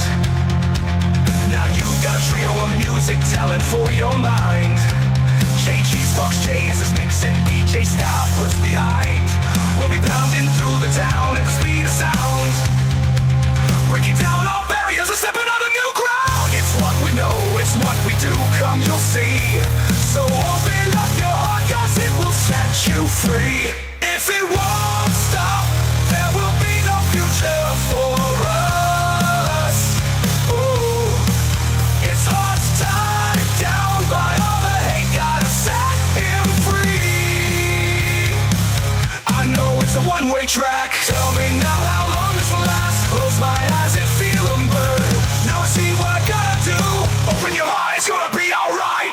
Now you've got a trio of music talent for your mind. JG's Fox J's is mixing, DJ Style puts behind. We'll be pounding through the town at the speed of sound, breaking down all barriers and stepping on a new ground. It's what we know, it's what we do, come you'll see. So open up your heart, cause it will set you free. If it won't stop, there will be no future for us. Ooh. It's hearts tied down by all the hate, gotta set him free. I know it's a one-way track. Tell me now how long this will last. Close my eyes and feel them burn. Now I see what I gotta do. Open your heart, it's gonna be alright.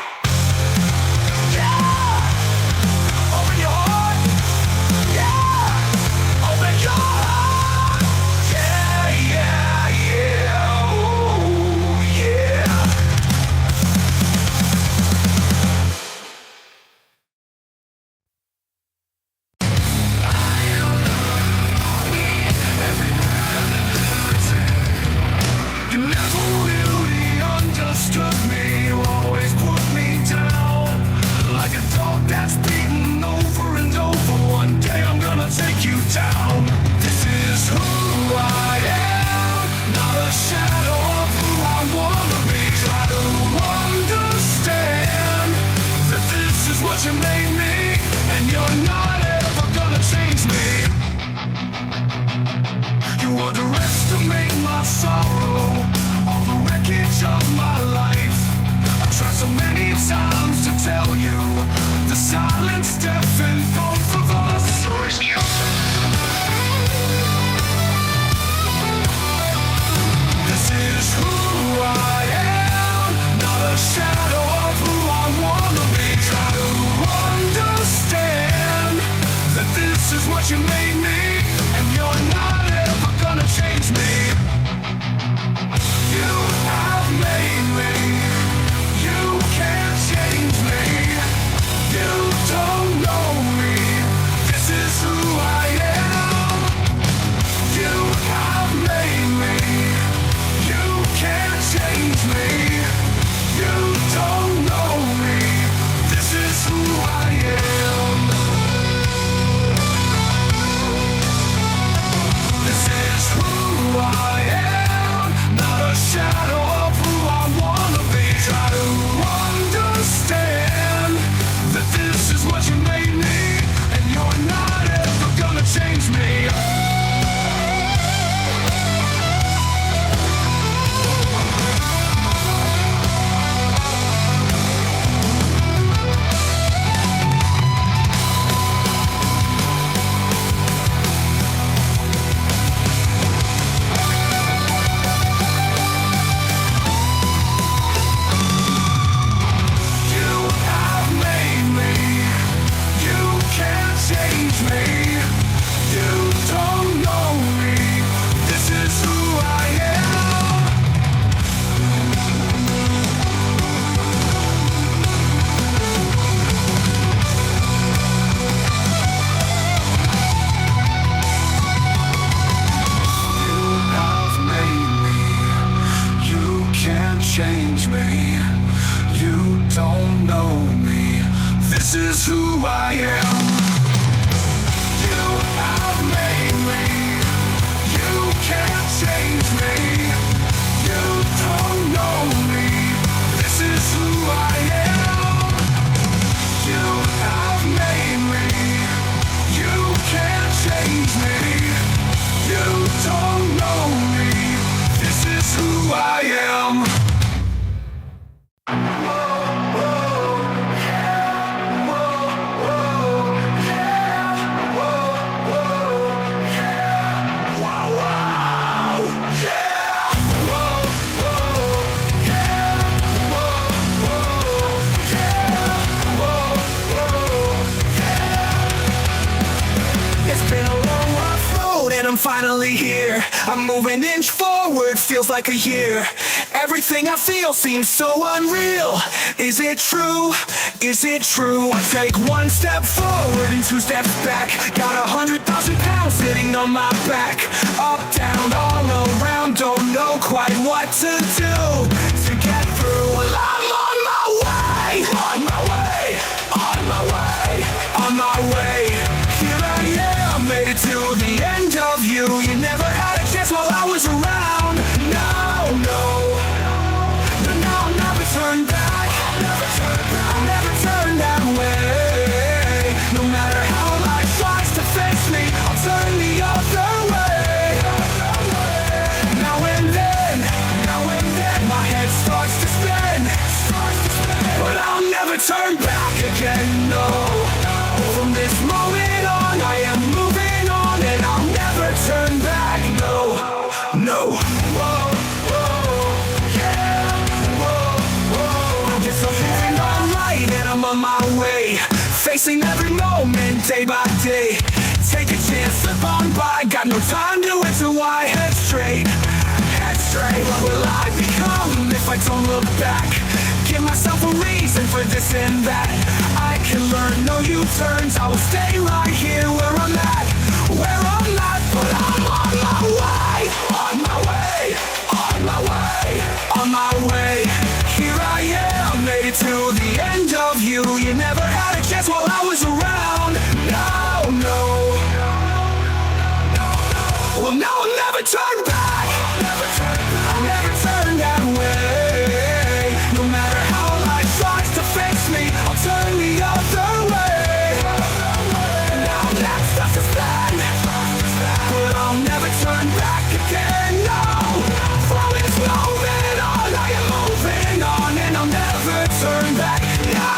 what you made me, and you're not ever gonna change me. You have made me. You can't change me. You don't know me. This is who I am. You have made me. You can't change me. You don't know me. This is who I am. This is who I am. Not a shadow of who I wanna be. Try to understand that this is what you made me, and you're not ever gonna change me. You have made me. You can't change me. You don't know me. This is who I am. You have made me. You can't change me. You don't know me. This is who I am. You have made me. You can't change me. You don't know me. This is who I am. You have made me. You can't change me. You don't know me. This is who I am. It's been a long, rough road and I'm finally here. I'm moving inch forward, feels like a year. Everything I feel seems so unreal. Is it true? Is it true? I take one step forward and two steps back. Got 100,000 pounds sitting on my back. Up, down, all around, don't know quite what to do to get through. Well, I'm on my way. On my way. On my way. On my way. Here I am, made it to the end of you. You never had a chance while I was around. No, no. No, no, I'll never turn back. I'll never turn that way. No matter how life tries to face me, I'll turn the other way. Now and then, my head starts to spin. But I'll never turn back again, no. From this moment on, I am moving on, and I'll never turn back, no, no. Whoa, whoa, yeah, whoa, whoa. I guess I'm feeling alright, and I'm on my way. Facing every moment, day by day. Take a chance, slip on by. Got no time to answer why. Head straight, head straight. What will I become if I don't look back? Give myself a reason for this and that. I can learn no U-turns. I will stay right here where I'm at. Where I'm at, but I'm on my way. On my way. On my way. On my way. Here I am, made it to the end of you. You never had a chance while I was around. No, no. Well, now I'll never turn back. I'll never turn that way. No matter how life tries to face me, I'll turn the other way. Now that's just a plan, but I'll never turn back again. No, from this moment on, I am moving on, and I'll never turn back. No.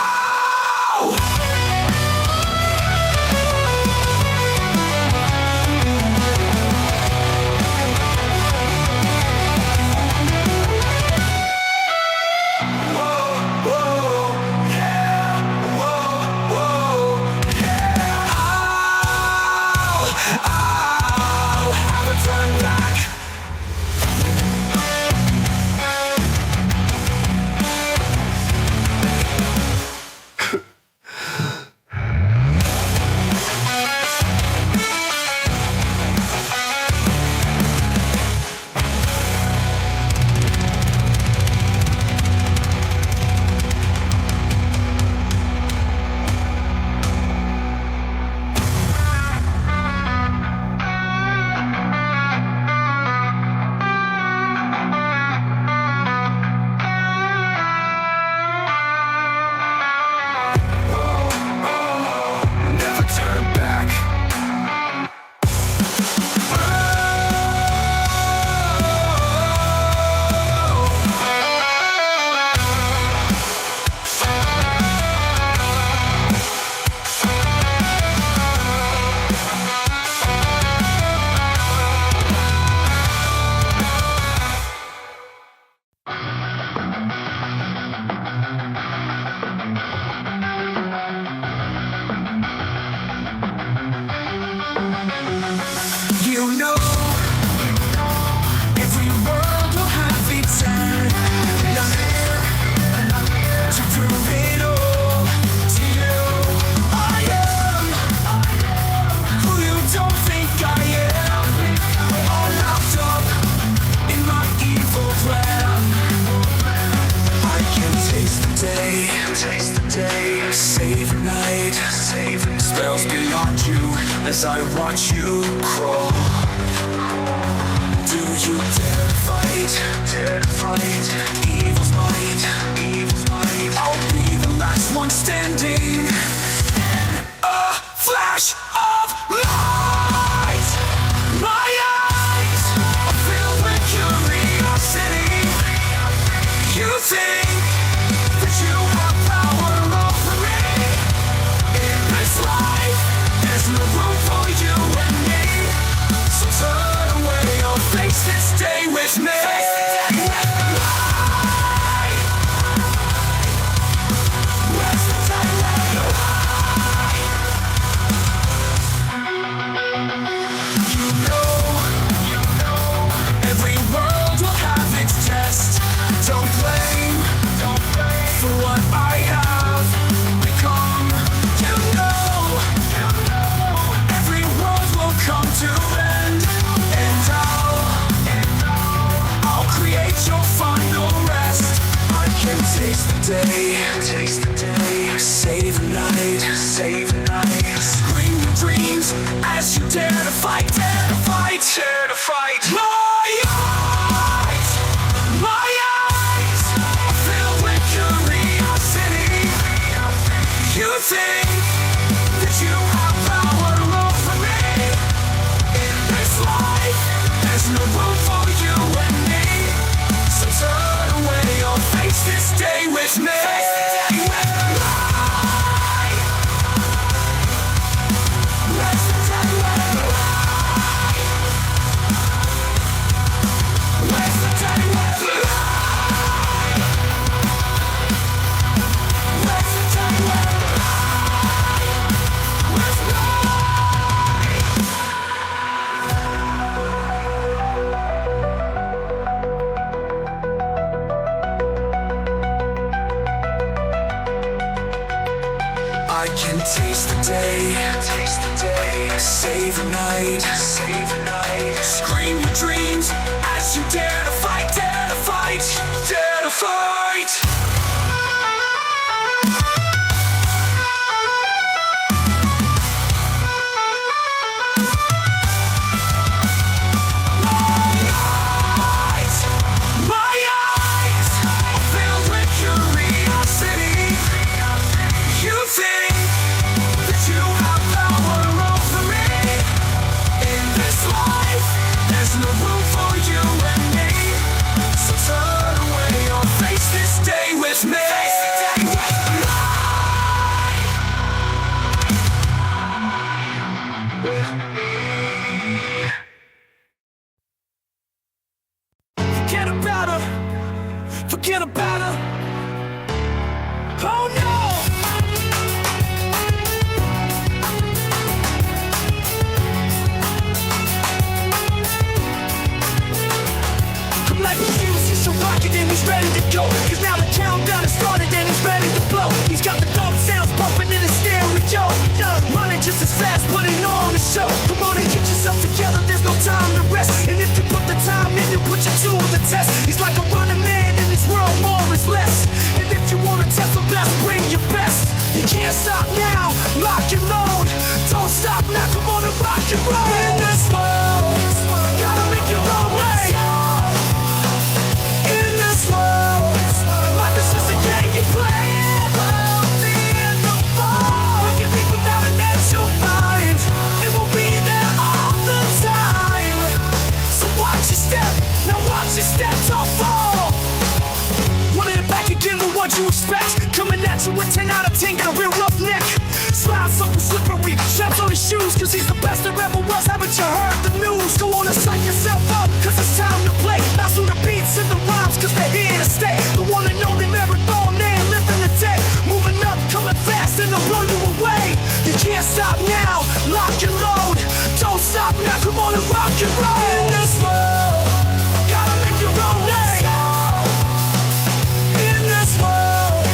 as I watch you crawl. Do you dare to fight? Dare to fight? Evil's might, evil's might. I'll be the last one standing. A flash of light. My eyes are filled with curiosity. You think that you have power over me? In this life, there's no room for you and me. So turn away or face this day with me. Where's the daylight? You know, every world will have its test. Don't blame for what I have become. You know, every world will come to end, and I'll create your final rest. I can taste the day, save the night, scream your dreams as you dare to fight, dare to fight, dare to fight. My eyes are filled with curiosity. You think that you have power over me? In this life, there's no room for you and me. So turn away or face this day with me. Where's the daylight? Where's the daylight? Where's the daylight? Where's the I can taste the day, save the night, scream your dreams as you dare to fight, dare to fight, dare to fight. My eyes are filled with curiosity. You think that you have power over me? In this life, there's no room for you and me. So turn away or face this day with me. Forget about her. Forget about her. Oh no! I'm like a fuse, he's a rocket and he's ready to go. Cause now the countdown has started and he's ready to blow. He's got the dog sounds pumping in his stereo. Running just as fast, putting on the show. Come on and get yourself together, there's no time to rest. And if you put the time in, you put your two on the test. He's like a running man in this world, more is less. And if you wanna test the best, bring your best. You can't stop now, lock and load. Don't stop now, come on and rock and roll. In this world, gotta make your own way. In this world, life is just a game you play. We can think without an end to find. It will be there all the time. So watch your step, now watch your step, don't fall. Running it back again with what you expect. Coming at you with 10 out of 10, got a real rough neck. Slide something slippery, straps on his shoes, cause he's the best there ever was. Haven't you heard the news? Go on and psych yourself up, cause it's time to play. Bounce through the beats and the rhymes, cause they're here to stay. The one and only marathon man, living the day. Moving up, coming fast, and they'll blow you away. You can't stop now, lock and load. Don't stop now, come on and rock and roll. In this world, gotta make your own name. In this world,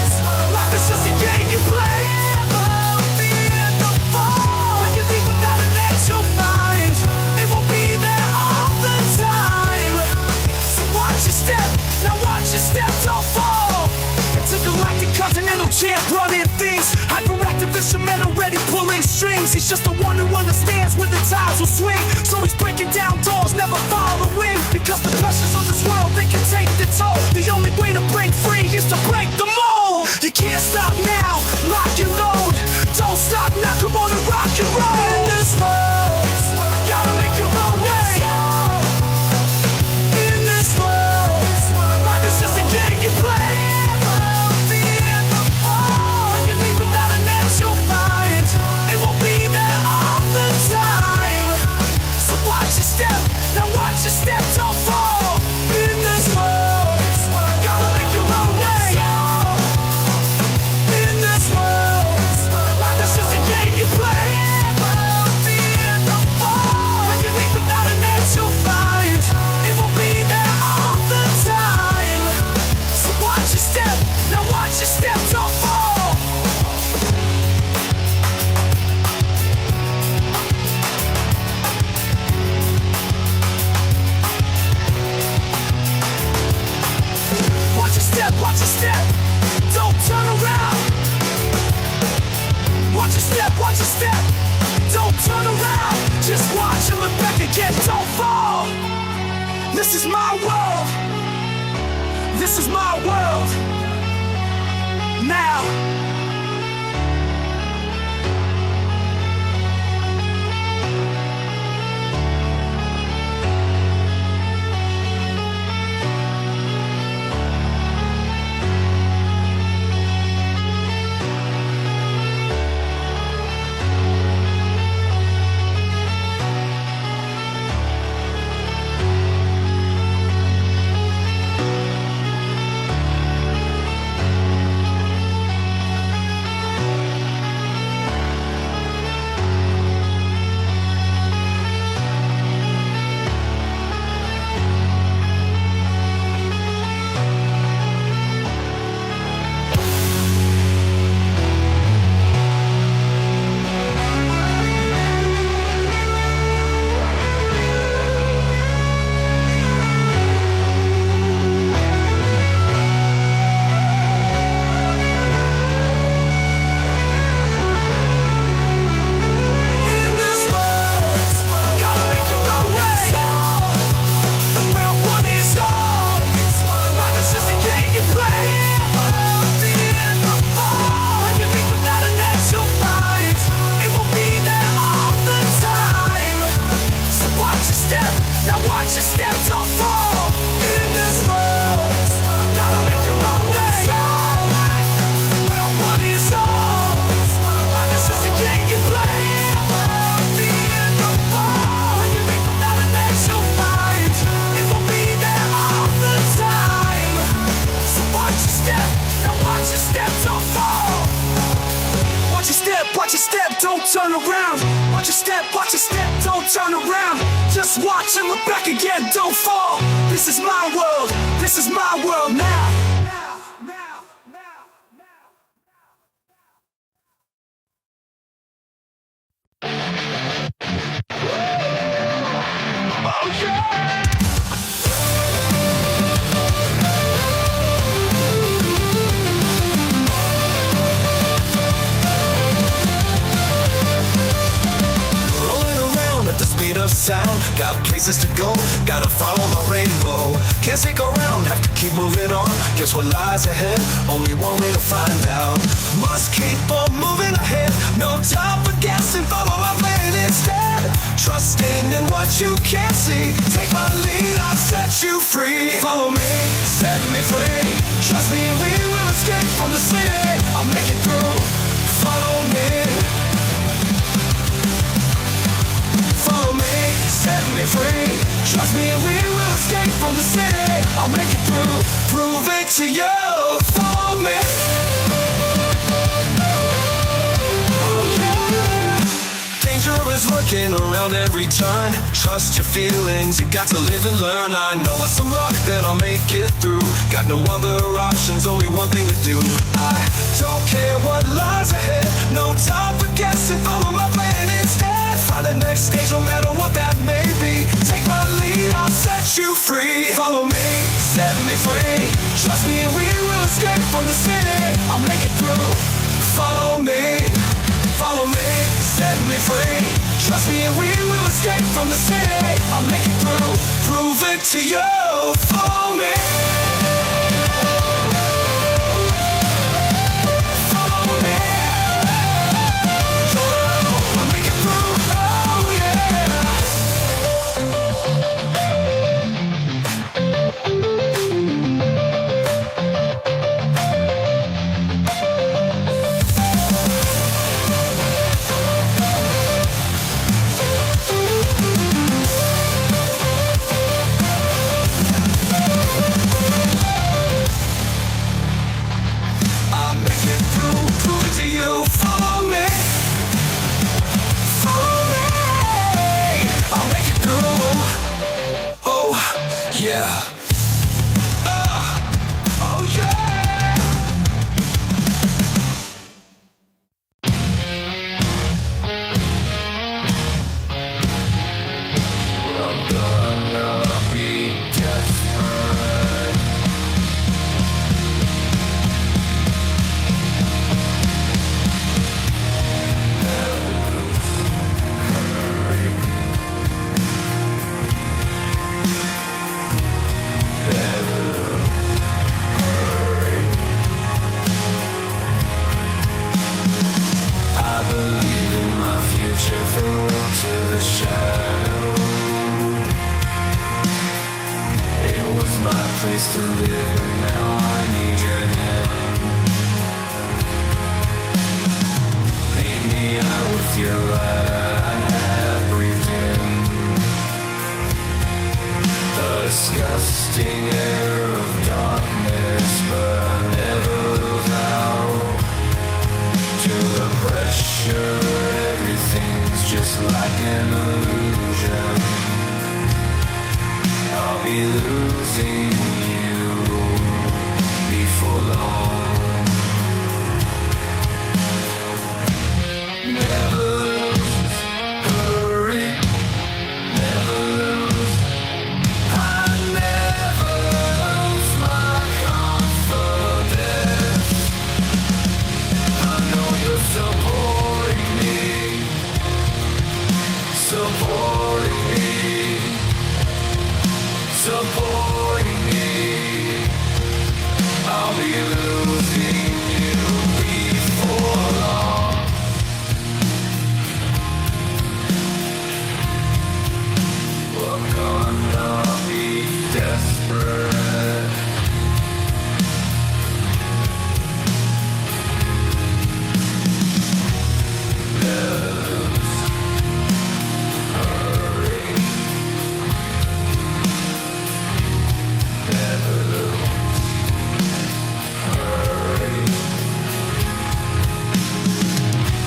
life is just a game you play. We can think without an end to find. It won't be He's just the one who understands when the tides will swing. So he's breaking down doors, never following. Because the pressures of this world, they can take the toll. The only way to break free is to break the mold. You can't stop now, lock and load. Don't stop now, come on and rock and roll. In this world, gotta make your own way. In this world, life is just a game you play. When you leave without an answer, you'll find it won't be there all the time. So watch your step, now watch your step, don't fall. In this world, gotta make your own way. In this world, life is just a game you play. When you leave without an answer, you'll find it won't be there all the time. So watch your step, now watch your step, don't fall. Watch your step, don't turn around. Watch your step, don't turn around. Just watch and look back again, don't fall. This is my world. This is my world. Now. Watch your step, don't turn around. Watch your step, don't turn around. Just watch and look back again, don't fall. This is my world, this is my world now. Of sound, got places to go, gotta follow my rainbow. Can't stick around, have to keep moving on. Guess what lies ahead? Only one way to find out. Must keep on moving ahead, no time for guessing. Follow my plan instead. Trusting in what you can't see. Take my lead, I'll set you free. Follow me, set me free. Trust me, we will escape from the city. I'll make it through. Follow me. Follow me, set me free. Trust me and we will escape from the city. I'll make it through, prove it to you. Follow me. Danger is lurking around every turn. Trust your feelings, you got to live and learn. I know it's some luck that I'll make it through. Got no other options, only one thing to do. I don't care what lies ahead. No time for guessing, follow my plan instead. Find the next stage, no matter what that may be. Take my lead, I'll set you free. Follow me, set me free. Trust me and we will escape from the city. I'll make it through. Follow me. Follow me, set me free. Trust me and we will escape from the city. I'll make it through, prove it to you. Follow me. Follow me. I'll make it through, oh yeah. I'll make it through, prove it to you. Follow me. Follow me. I'll make it through. Oh, yeah. Oh, yeah. I'm gonna be desperate. I believe in my future from to the shadow. It was my place to live, and now I need your hand. Lead me out with your light I have breathed in. The disgusting air of darkness, but I never lose out. To the pressure, everything's just like an illusion. I'll be losing you before long. Never lose, hurry, never lose. I never lose my confidence. I know you're supporting me, supporting me, supporting me. I'll be losing you before long. We're gonna be desperate.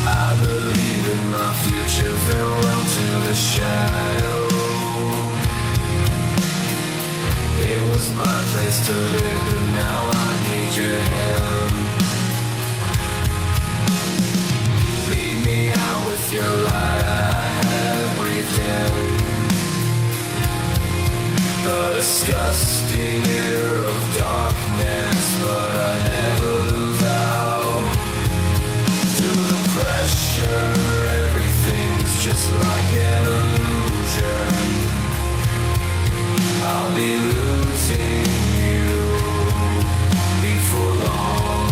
I believe in my future, farewell to the shadow. It was my place to live, and now I need your hand. Lead me out with your light I have breathed in. The disgusting air of darkness, but I never lose out. To the pressure, everything's just like an illusion. I'll be losing you before long.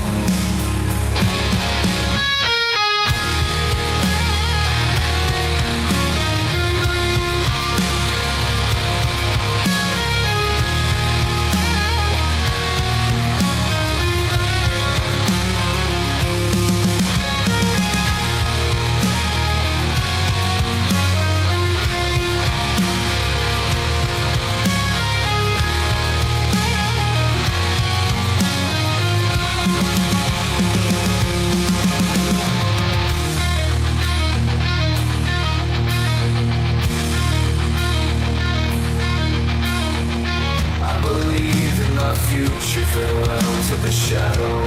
Future, farewell to the shadow.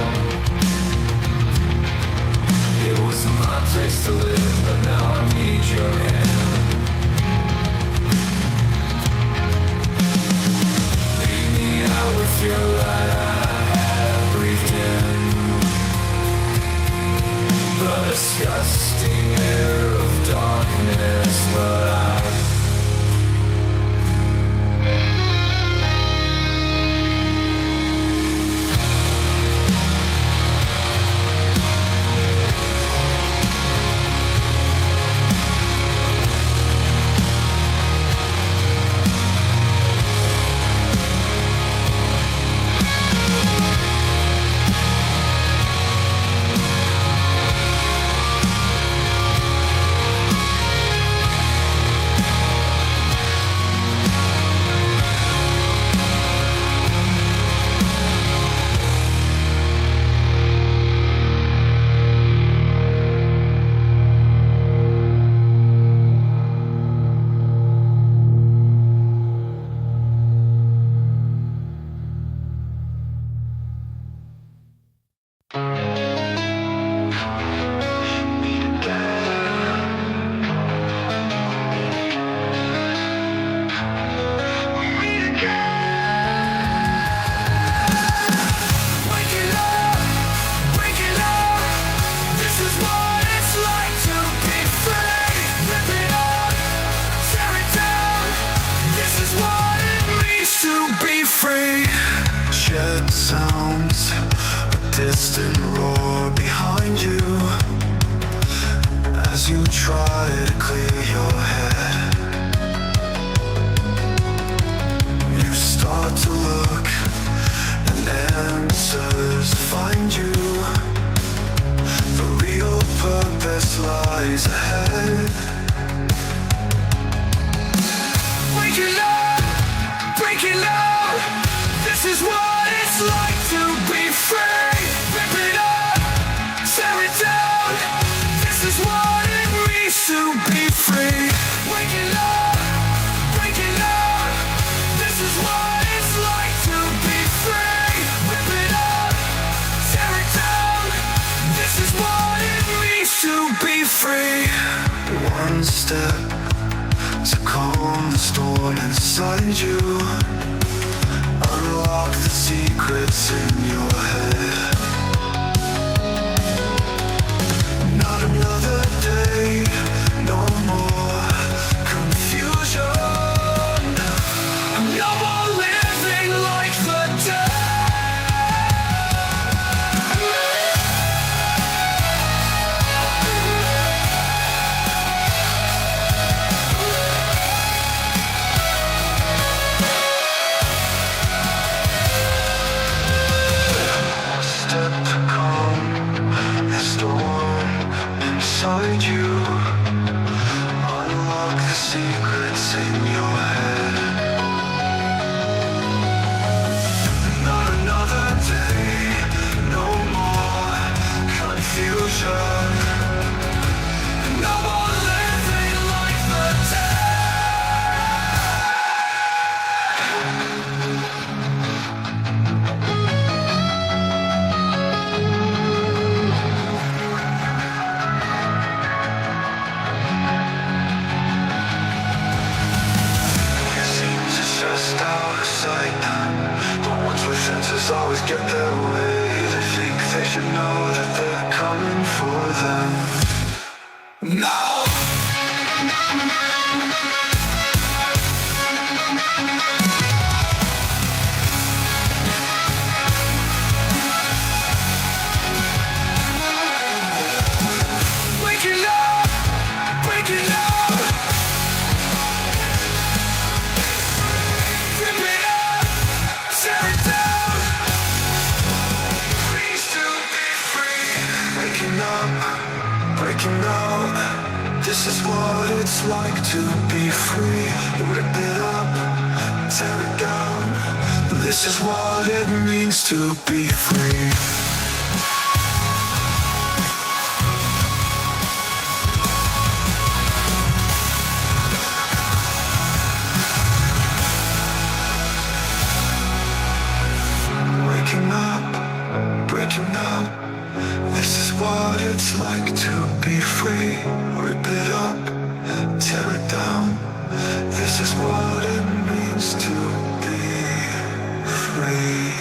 It was my place to live, but now I need your hand. Lead me out with your light I have breathed in. The disgusting free. Shed sounds, a distant roar behind you as you try to clear your head. You start to look and answers find you. The real purpose lies ahead. Waking up, breaking out. This is what it's like to be free. Rip it up, tear it down. This is what it means to be free. Waking up, breaking out. This is what it's like to be free. Rip it up, tear it down. This is what it means to be free. One step to calm the storm inside you. Unlock the secrets in your head. Not another day, no more confusion. No more living like the dead. Step to calm the storm inside you. Unlock the secrets in your head. Not another day, no more confusion. No more living like the dead. Just out of sight. The ones with senses always get their way. They think they should know that they're coming for them. No! Waking up, waking up. Rip it up, tear it down. Please to be free. Waking up, breaking out. This is what it's like to be free. Rip it up, tear it down. This is what it means to be free. Waking up, breaking up. This is what it's like to be free. Rip it up, tear it down. This is what it means to be free.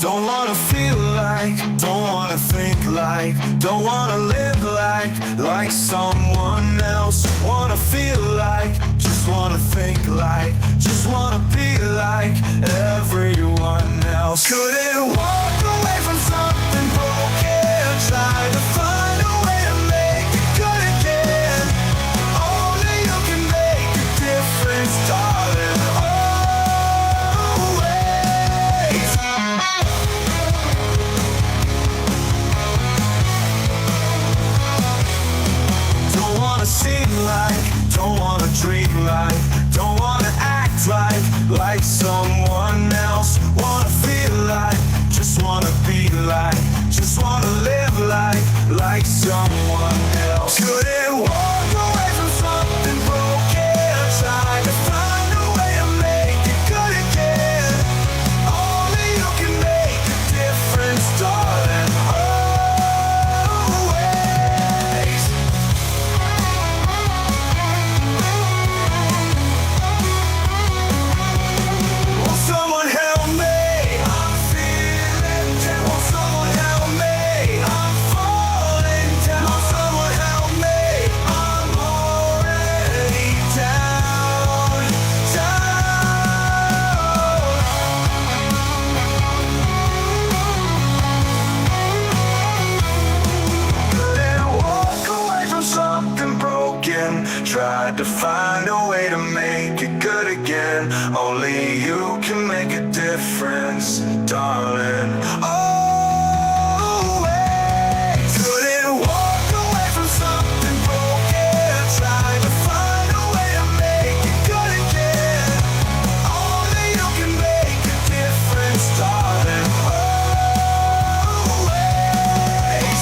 Don't wanna feel like, don't wanna think like, don't wanna live like someone else. Wanna feel like, just wanna think like, just wanna be like everyone else. Couldn't walk away from something broken, try to find a way to make it good again. Only you can make a difference, darling. Always. Don't wanna seem like, don't wanna dream like, don't wanna act like someone else. Wanna feel like again. Only you can make a difference, darling. Always. Couldn't walk away from something broken. Trying to find a way to make it good again. Only you can make a difference, darling. Always.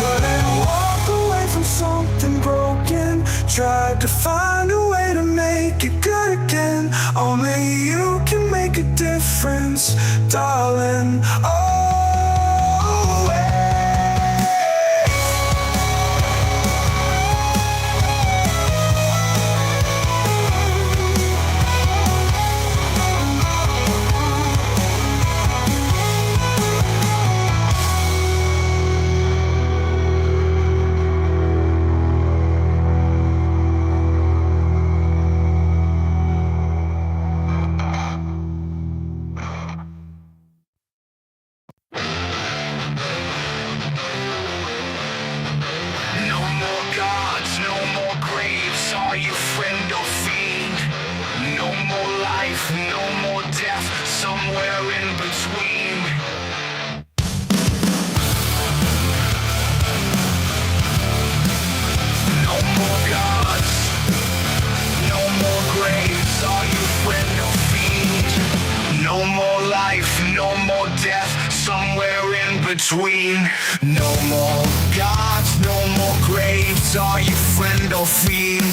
Couldn't walk away from something broken. Tried to find a way to make it good again. Only you can make a difference, darling. Always. No more gods, no more graves. Are you friend or fiend? No more life, no more death. Somewhere in between. No more gods, no more graves. Are you friend or fiend? No more life, no more death. Somewhere in between. No more gods, no more graves. Are you friend or fiend?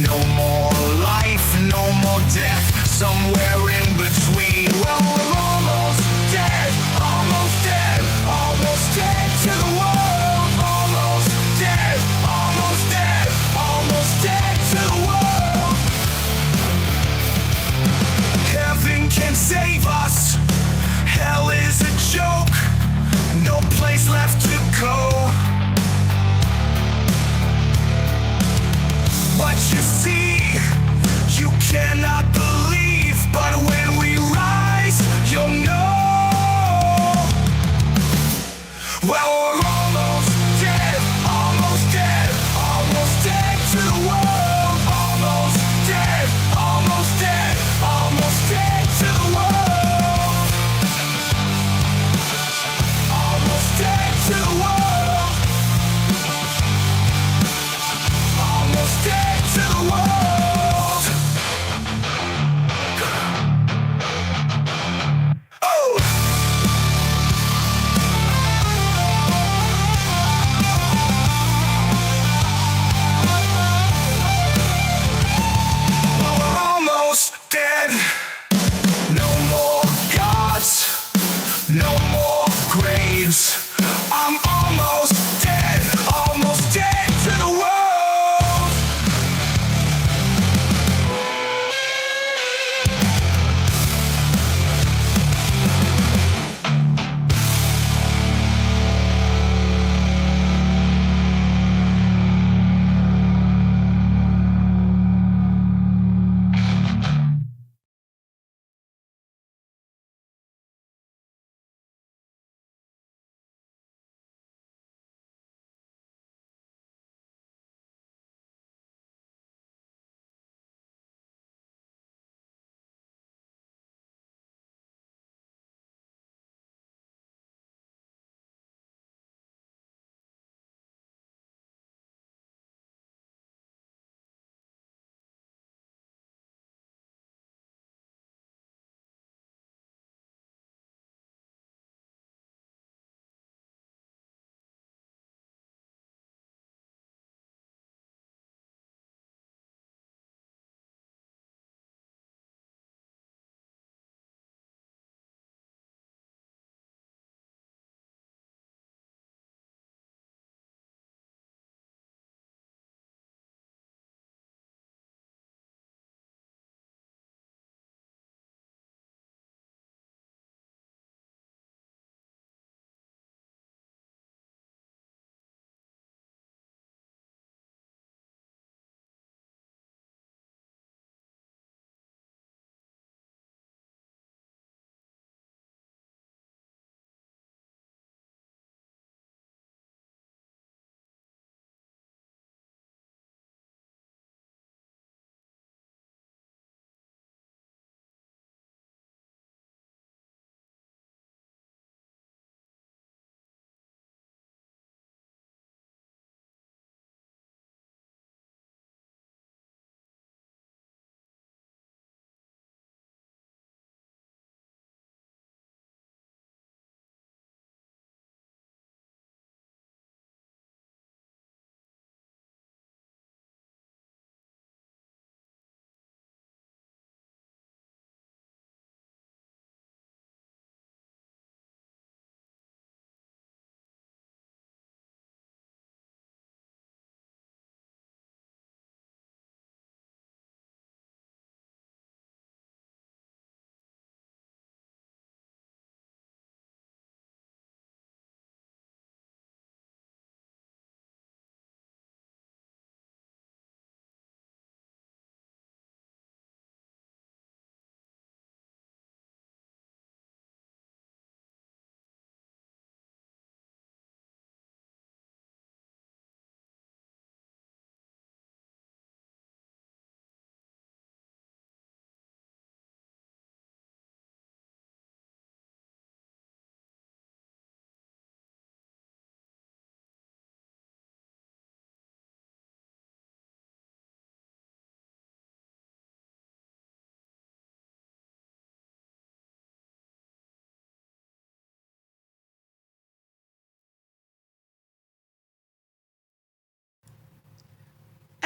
No more life, no more death. Somewhere in between. Well, we're almost dead, almost dead, almost dead to the world. Almost dead, almost dead, almost dead to the world. Heaven can save us. Hell is a joke. No place left to go. But you see, you cannot believe. But when we rise,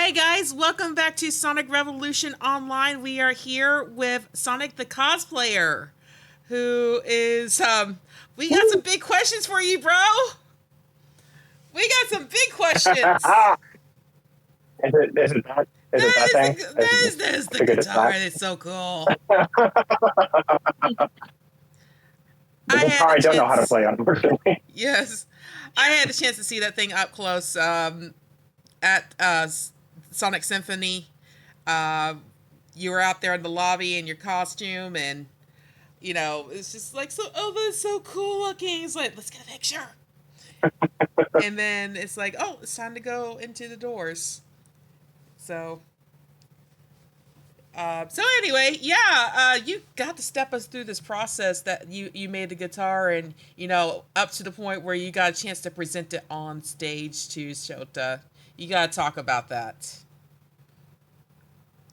Hey guys, welcome back to Sonic Revolution Online. We are here with Sonic the cosplayer, who is we got some big questions for you, bro. We got some big questions. Is it that? Is it that thing? There's the guitar. It's so cool. The guitar I don't know how to play, unfortunately. Yes, I had a chance to see that thing up close at Sonic Symphony. You were out there in the lobby in your costume, and you know it's just like so. Oh, that's so cool looking. It's like, let's get a picture. And then it's like, oh, it's time to go into the doors. So anyway, yeah, you got to step us through this process that you made the guitar, and you know, up to the point where you got a chance to present it on stage to Shota. You got to talk about that.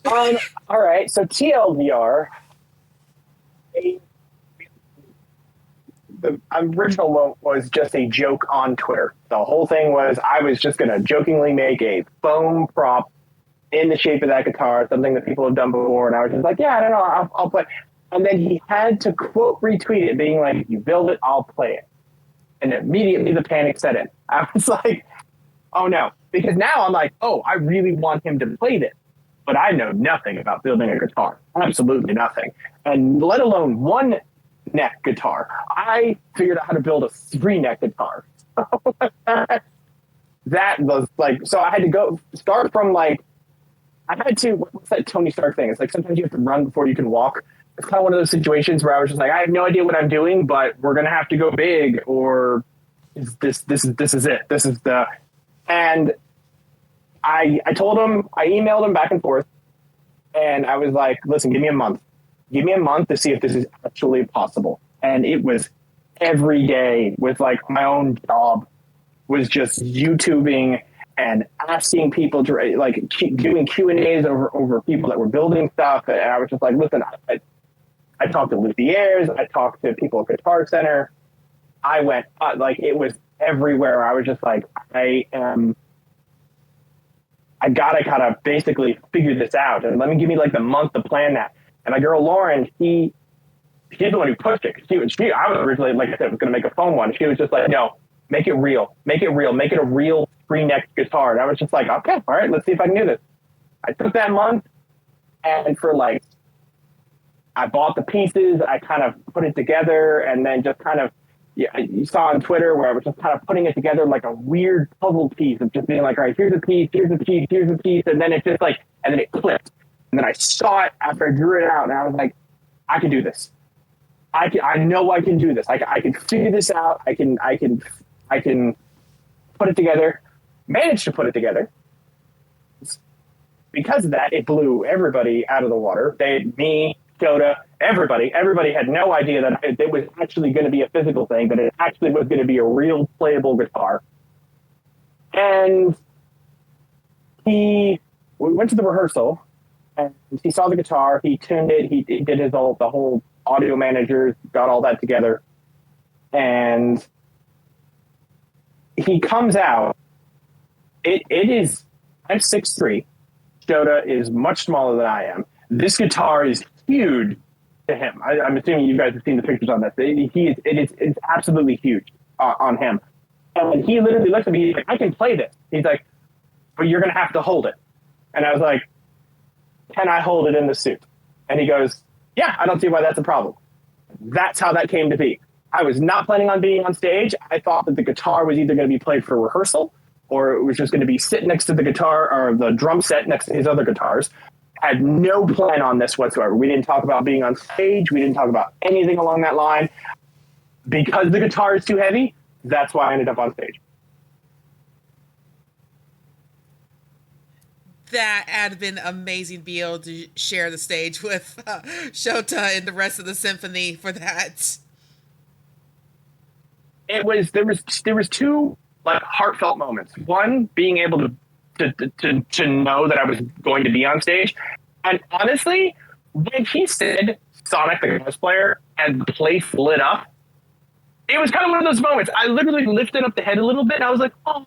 All right. So TLDR, the original one was just a joke on Twitter. The whole thing was I was just going to jokingly make a foam prop in the shape of that guitar, something that people have done before, and I was just like, yeah, I don't know, I'll play. And then he had to quote retweet it, being like, "You build it, I'll play it." And immediately the panic set in. I was like, oh no, because now I'm like, oh, I really want him to play this, but I know nothing about building a guitar, absolutely nothing, and let alone one neck guitar. I figured out how to build a 3-neck guitar. That was like, so I had to start from like, I had to, what's that Tony Stark thing? It's like sometimes you have to run before you can walk. It's kind of one of those situations where I was just like, I have no idea what I'm doing, but we're going to have to go big, or this is it. This is the, and I told him, I emailed him back and forth, and I was like, listen, give me a month. Give me a month to see if this is actually possible. And it was every day with like my own job was just YouTubing and asking people to like doing Q&As over people that were building stuff. And I was just like, listen, I talked to Luthieres, I talked to people at Guitar Center. I went, like, it was everywhere. I was just like, I gotta kind of basically figure this out. And let me give me like the month to plan that. And my girl, Lauren, she's the one who pushed it. I was originally, like I said, was going to make a phone one. She was just like, no, make it real. Make it real. Make it a real 3-neck guitar. And I was just like, okay, all right, let's see if I can do this. I took that month, and for like, I bought the pieces, I kind of put it together, and then just kind of, yeah, you saw on Twitter where I was just kind of putting it together like a weird puzzle piece of just being like, all right, here's a piece, here's a piece, here's a piece. And then it just like, and then it clicked. And then I saw it after I drew it out, and I was like, I can do this. I know I can do this. I can figure this out. I can put it together. Managed to put it together. Because of that, it blew everybody out of the water. Me, Shota, everybody had no idea that it was actually going to be a physical thing, that it actually was going to be a real playable guitar. And we went to the rehearsal, and he saw the guitar, he tuned it, he did the whole audio managers, got all that together, and he comes out. It is, I'm 6'3". Shota is much smaller than I am. This guitar is huge to him. I'm assuming you guys have seen the pictures on this. It's absolutely huge on him. And he literally looks at me, he's like, I can play this. He's like, but you're going to have to hold it. And I was like, can I hold it in the suit? And he goes, yeah, I don't see why that's a problem. That's how that came to be. I was not planning on being on stage. I thought that the guitar was either going to be played for rehearsal, or it was just going to be sit next to the guitar or the drum set next to his other guitars. I had no plan on this whatsoever. We didn't talk about being on stage. We didn't talk about anything along that line. Because the guitar is too heavy, that's why I ended up on stage. That had been amazing to be able to share the stage with Shota and the rest of the symphony for that. There was two like heartfelt moments. One, being able to know that I was going to be on stage. And honestly, when he said Sonic the cosplayer and the place lit up, it was kind of one of those moments. I literally lifted up the head a little bit, and I was like, oh,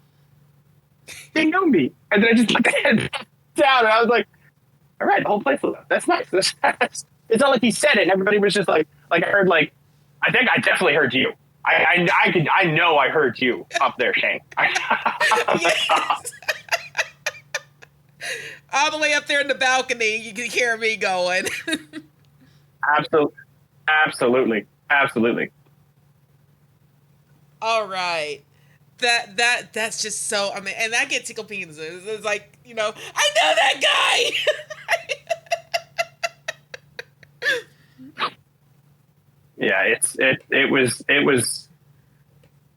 they know me. And then I just put the head back. down, and I was like, all right, the whole place lit up. That's nice. It's not like he said it, and everybody was just like I heard, like, I think I definitely heard you. I know I heard you up there, Shane. All the way up there in the balcony, you can hear me going. Absolutely. All right. That's just so, I mean, and I get tickle pins. It's like, I know that guy. Yeah, it was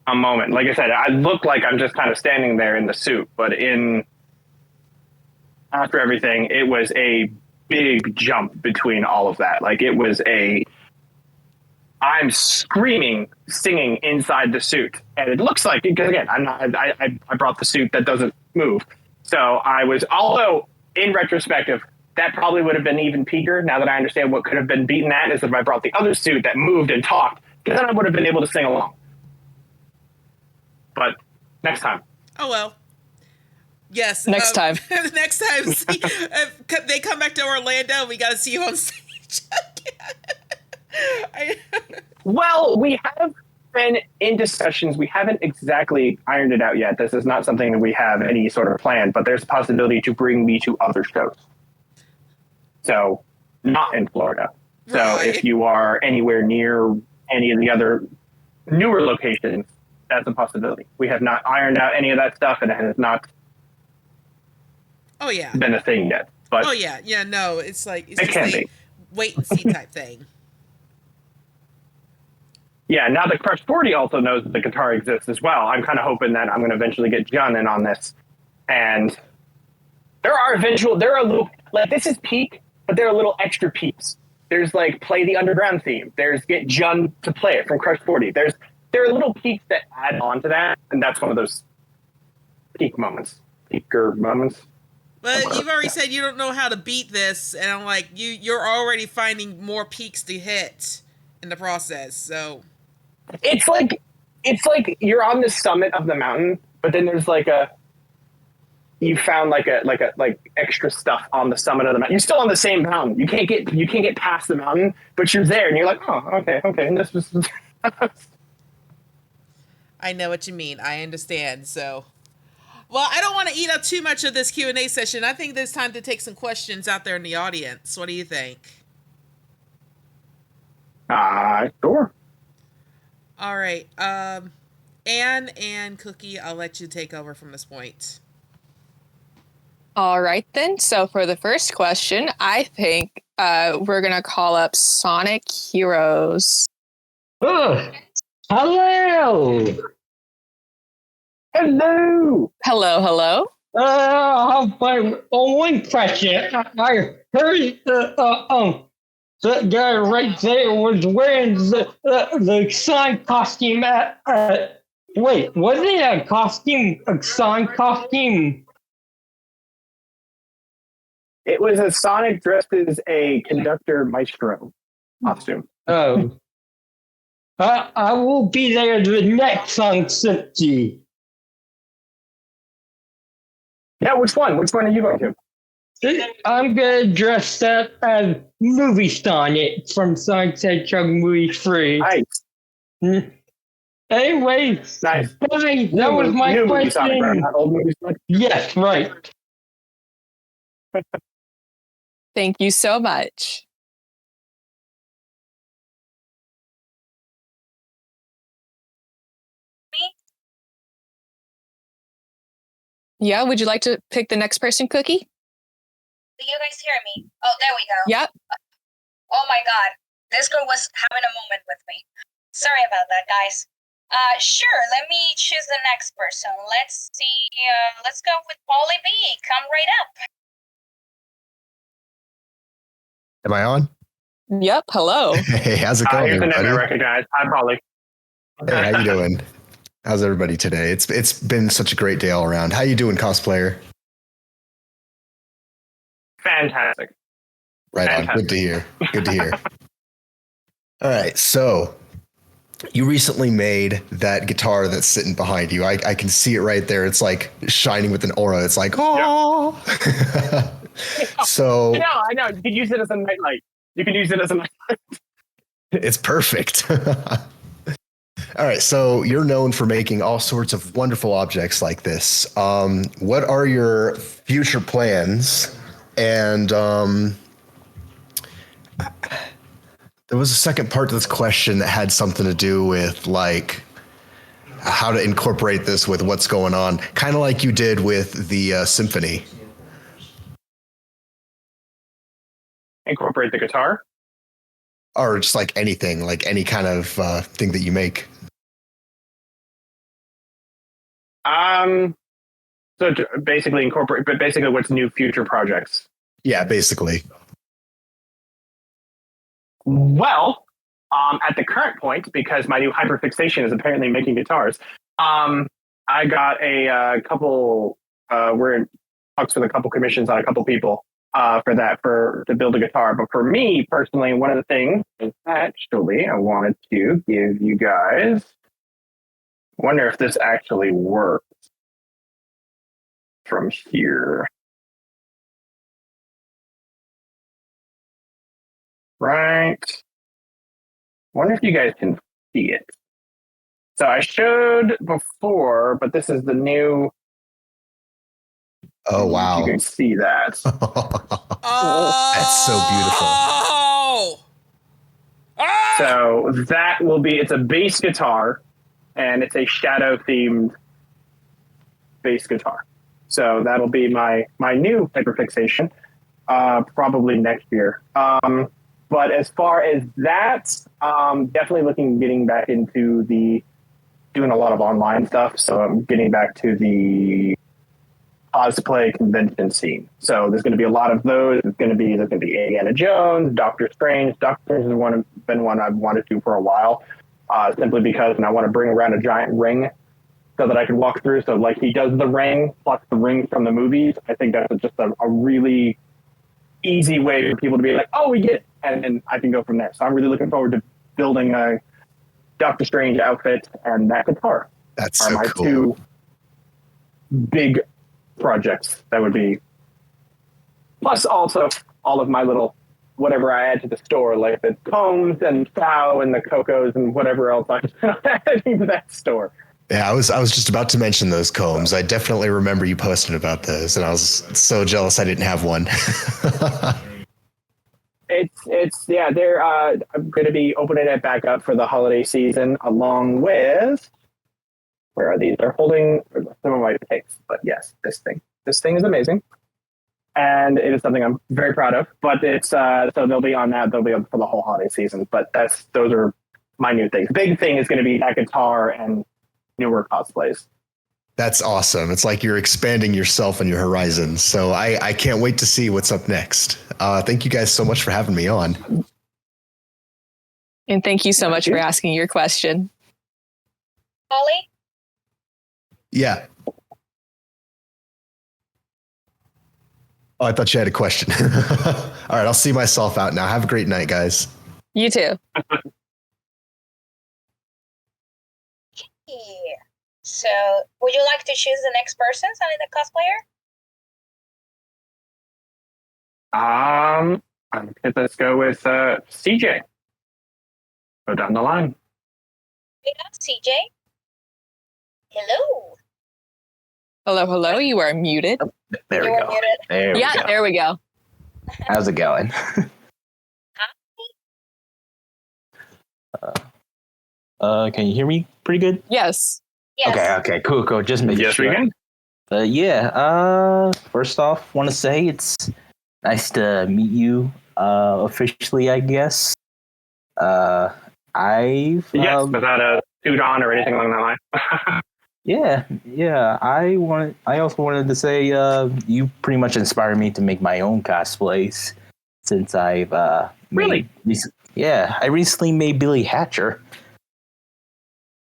a moment. Like I said, I look like I'm just kind of standing there in the suit, but after everything, it was a big jump between all of that. Like, it was I'm screaming, singing inside the suit, and it looks like, because again, I brought the suit that doesn't move, so I was. Although in retrospective, that probably would have been even peaker. Now that I understand what could have been beaten at, is if I brought the other suit that moved and talked, because then I would have been able to sing along. But next time. Oh well. Yes. Next time. Next time, see, if they come back to Orlando, we got to see you on stage again. Well, we have been in discussions. We haven't exactly ironed it out yet. This is not something that we have any sort of plan, but there's a possibility to bring me to other shows. So, not in Florida. So, if you are anywhere near any of the other newer locations, that's a possibility. We have not ironed out any of that stuff, and it has not been a thing yet. But no, it's like it's it just can a be. wait and see type thing. Yeah, now that Crush 40 also knows that the guitar exists as well, I'm kind of hoping that I'm going to eventually get John in on this. And there are little, like, this is peak, but there are little extra peaks. There's, like, play the underground theme. There's get John to play it from Crush 40. There are little peaks that add on to that, and that's one of those peaker moments. But you've already said you don't know how to beat this, and I'm like, you're already finding more peaks to hit in the process, so... It's like you're on the summit of the mountain, but then there's you found like extra stuff on the summit of the mountain. You're still on the same mountain. You can't get past the mountain, but you're there, and you're like, oh, okay. And this was. I know what you mean. I understand. So, well, I don't want to eat up too much of this Q&A session. I think there's time to take some questions out there in the audience. What do you think? Sure. All right. Anne and Cookie, I'll let you take over from this point. All right, then. So for the first question, I think we're going to call up Sonic Heroes. Hello! Hello. My only question. I heard the guy right there was wearing the Sonic costume. Wait, was it a costume? A Sonic costume? It was a Sonic dressed as a conductor maestro costume. Oh. I will be there the next Sonic City. Yeah, which one? Which one are you going to? I'm gonna dress up as Movie Sonic from Sonic the Hedgehog Movie 3. Nice. Anyway, nice. Buddy, that was my new question. Movie Sonic, right? Not old Movie Sonic? Yes, right. Thank you so much. Yeah, would you like to pick the next person, Cookie? Do you guys hear me? Oh, there we go. Yep. Oh my god. This girl was having a moment with me. Sorry about that, guys. Sure, let me choose the next person. Let's see, let's go with Polly B. Come right up. Am I on? Yep, hello. Hey, how's it going, Here's the name I everybody? recognize. Hi, Polly. Hey, how you doing? How's everybody today? It's been such a great day all around. How you doing, cosplayer? Fantastic. Right on. Good to hear. Good to hear. All right. So you recently made that guitar that's sitting behind you. I can see it right there. It's like shining with an aura. It's like, oh. So I know. You can use it as a nightlight. You can use it as a nightlight. it's perfect. All right, so you're known for making all sorts of wonderful objects like this. What are your future plans? And there was a second part to this question that had something to do with like how to incorporate this with what's going on, kind of like you did with the symphony. Incorporate the guitar? Or just like anything, like any kind of thing that you make. So basically incorporate, but basically what's new future projects? Yeah, basically. Well, at the current point, because my new hyperfixation is apparently making guitars, I got a couple, we're in talks with a couple commissions on a couple people to build a guitar. But for me personally, one of the things is actually I wanted to give you guys, wonder if this actually works from here. Right. Wonder if you guys can see it. So I showed before, but this is the new. Oh, wow. You can see that. That's so beautiful. So that will be, it's a bass guitar and it's a shadow themed bass guitar. So that'll be my new hyperfixation, probably next year. But as far as that, definitely getting back into doing a lot of online stuff. So I'm getting back to the cosplay convention scene. So there's going to be a lot of those. There's going to be Indiana Jones, Doctor Strange. Doctor Strange has been one I've wanted to for a while, simply because I want to bring around a giant ring so that I can walk through. So like he does the ring plus the ring from the movies. I think that's just a really easy way for people to be like, oh, we get it. And I can go from there. So I'm really looking forward to building a Doctor Strange outfit and that guitar. That's are so my cool. two big projects that would be. Plus also all of my little whatever I add to the store, like the combs and Chow and the Cocos and whatever else I'm adding to that store. Yeah, I was just about to mention those combs. I definitely remember you posting about those, and I was so jealous I didn't have one. It's they're I'm going to be opening it back up for the holiday season along with, where are these? They're holding some of my picks, but yes, this thing is amazing. And it is something I'm very proud of, but it's, so they'll be on for the whole holiday season, but those are my new things. Big thing is going to be that guitar and newer cosplays. That's awesome. It's like you're expanding yourself and your horizons. So I can't wait to see what's up next. Thank you guys so much for having me on. And thank you so much for asking your question. Ollie? Yeah. Oh, I thought you had a question. All right, I'll see myself out now. Have a great night, guys. You too. Yeah. So, would you like to choose the next person, Sunny the cosplayer? Let's go with CJ. Go down the line. We got CJ. Hello. Hello. You are muted. There we go. There we go. There we go. How's it going? Can you hear me pretty good? Yes. Okay, cool. Just making sure. Yes, we can. First off, want to say it's nice to meet you officially, I guess. Without a suit on or anything along that line. Yeah. I also wanted to say you pretty much inspired me to make my own cosplays since I've I recently made Billy Hatcher,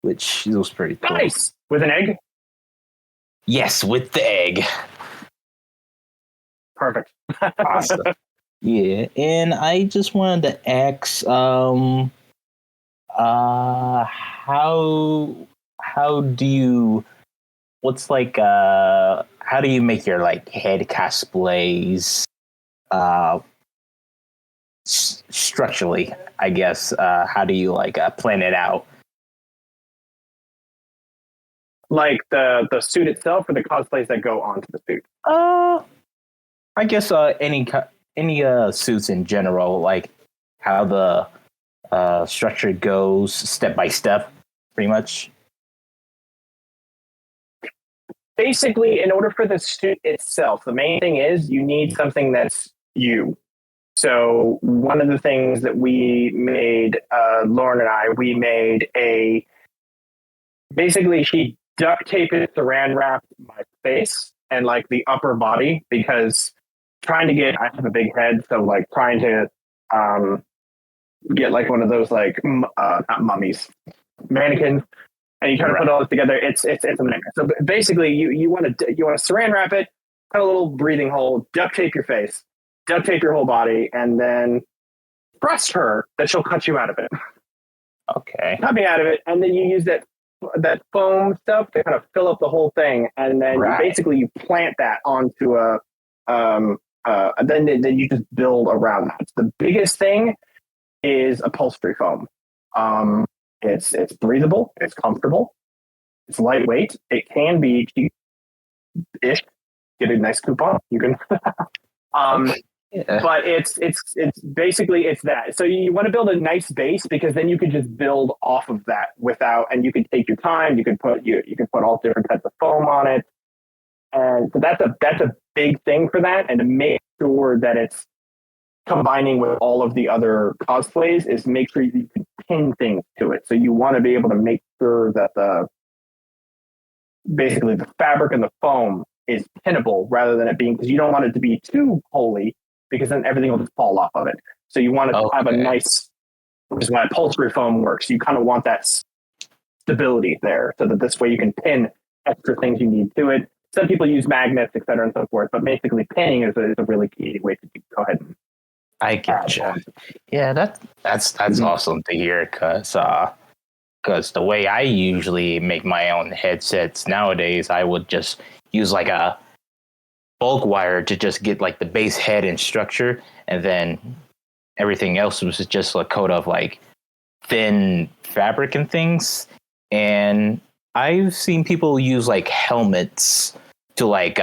which was pretty cool. Nice. With an egg? Yes, with the egg. Perfect. Awesome. Yeah, and I just wanted to ask How do you? What's like? How do you make your like head cosplays? Structurally, I guess. How do you like plan it out? Like the suit itself, or the cosplays that go onto the suit. I guess any suits in general, like how the structure goes step by step, pretty much. Basically, in order for the suit itself, the main thing is you need something that's you. So one of the things that we made, Lauren and I, we made a, basically she duct taped saran wrapped my face and like the upper body, because trying to get, I have a big head, so like trying to get like one of those like not mummies, mannequins, and you try to put all this together. It's a nightmare. So basically, you want to saran wrap it, cut a little breathing hole, duct tape your face, duct tape your whole body, and then trust her that she'll cut you out of it. Okay. Cut me out of it, and then you use that foam stuff to kind of fill up the whole thing, and then you plant that onto a then you just build around that. The biggest thing is upholstery foam. It's breathable, it's comfortable, it's lightweight, it can be cheap-ish. Get a nice coupon, you can. But it's basically it's that. So you want to build a nice base, because then you can just build off of that and you can take your time. You can put all different types of foam on it, and so that's a big thing for that. And to make sure that it's combining with all of the other cosplays is make sure you can pin things to it. So you want to be able to make sure that basically the fabric and the foam is pinnable, rather than it being, because you don't want it to be too holy, because then everything will just fall off of it. So you want to have a nice, which is why upholstery foam works. You kind of want that stability there, so that this way you can pin extra things you need to it. Some people use magnets, et cetera, and so forth, but basically pinning is a really key way to go ahead and I get you. Yeah, that's awesome to hear, because the way I usually make my own headsets nowadays, I would just use like a bulk wire to just get like the base head and structure, and then everything else was just a coat of like thin fabric and things. And I've seen people use like helmets to like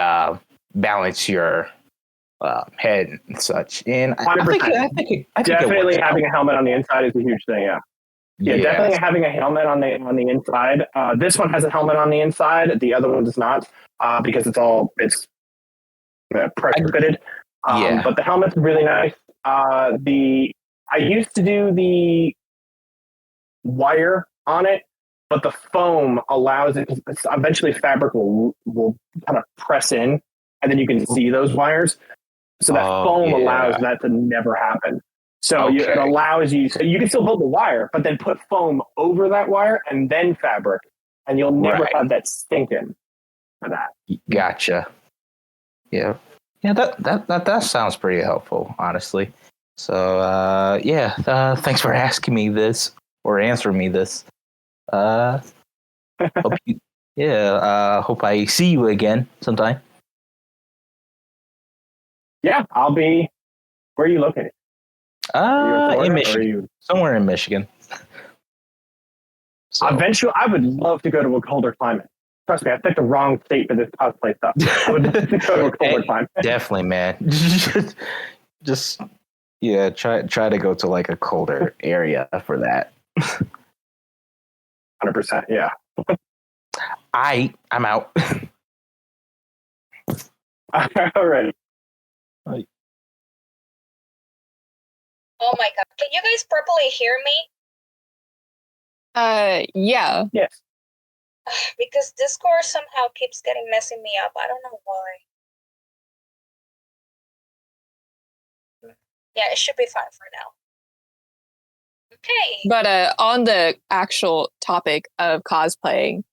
balance your head and such. And I think definitely having a helmet on the inside is a huge thing. Yeah, definitely having a helmet on the inside. This one has a helmet on the inside. The other one does not, because it's pressure fitted. But the helmet's really nice. I used to do the wire on it, but the foam allows it. Eventually, fabric will kind of press in, and then you can see those wires. So that foam allows that to never happen. So it allows you, so you can still build the wire, but then put foam over that wire and then fabric, and you'll never have that sink in for that. Gotcha. Yeah. That sounds pretty helpful, honestly. So thanks for asking me this or answering me this. Hope I see you again sometime. Yeah, I'll be. Where are you located? In Michigan. Somewhere in Michigan. Eventually, I would love to go to a colder climate. Trust me, I picked the wrong state for this cosplay stuff. I would love to go to a colder climate. Definitely, man. Just try to go to like a colder area for that. 100%, yeah. I'm out. All right. Oh my god. Can you guys properly hear me? Yeah. Yes. Because Discord somehow keeps messing me up. I don't know why. Yeah, it should be fine for now. Okay. But on the actual topic of cosplaying,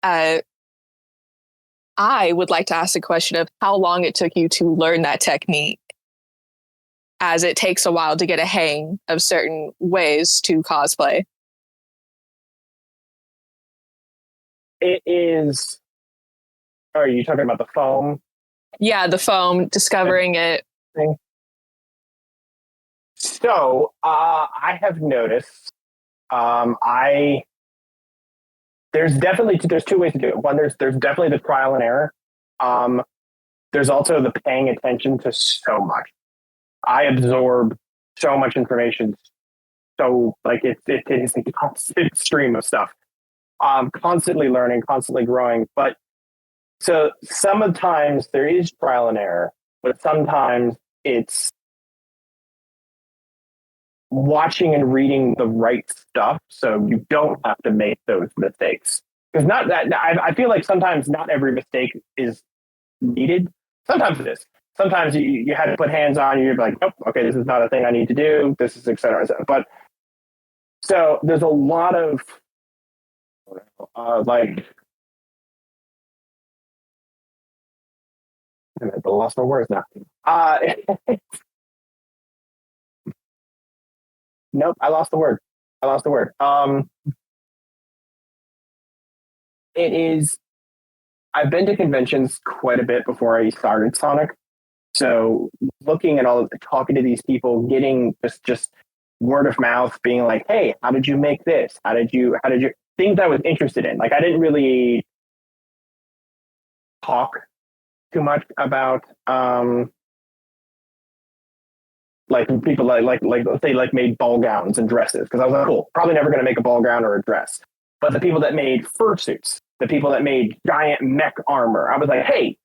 I would like to ask the question of how long it took you to learn that technique, as it takes a while to get a hang of certain ways to cosplay. it is. Are you talking about the foam? Yeah, the foam, discovering it. So I have noticed. There's two ways to do it. One, there's definitely the trial and error. There's also the paying attention to so much. I absorb so much information. So like it is a constant stream of stuff. Constantly learning, constantly growing. But so sometimes there is trial and error, but sometimes it's watching and reading the right stuff so you don't have to make those mistakes. Because not that I feel like sometimes not every mistake is needed. Sometimes it is. Sometimes you had to put hands on you. You're like, nope, okay, this is not a thing I need to do. This is et cetera, et cetera. But so there's a lot of like. I lost my words now. Nope, I lost the word. It is. I've been to conventions quite a bit before I started Sonic. So looking at all of talking to these people, getting just word of mouth, being like, hey, how did you make this? How did you things I was interested in? Like I didn't really talk too much about like people like let's say like made ball gowns and dresses, because I was like, cool, probably never gonna make a ball gown or a dress. But the people that made fursuits, the people that made giant mech armor, I was like, hey,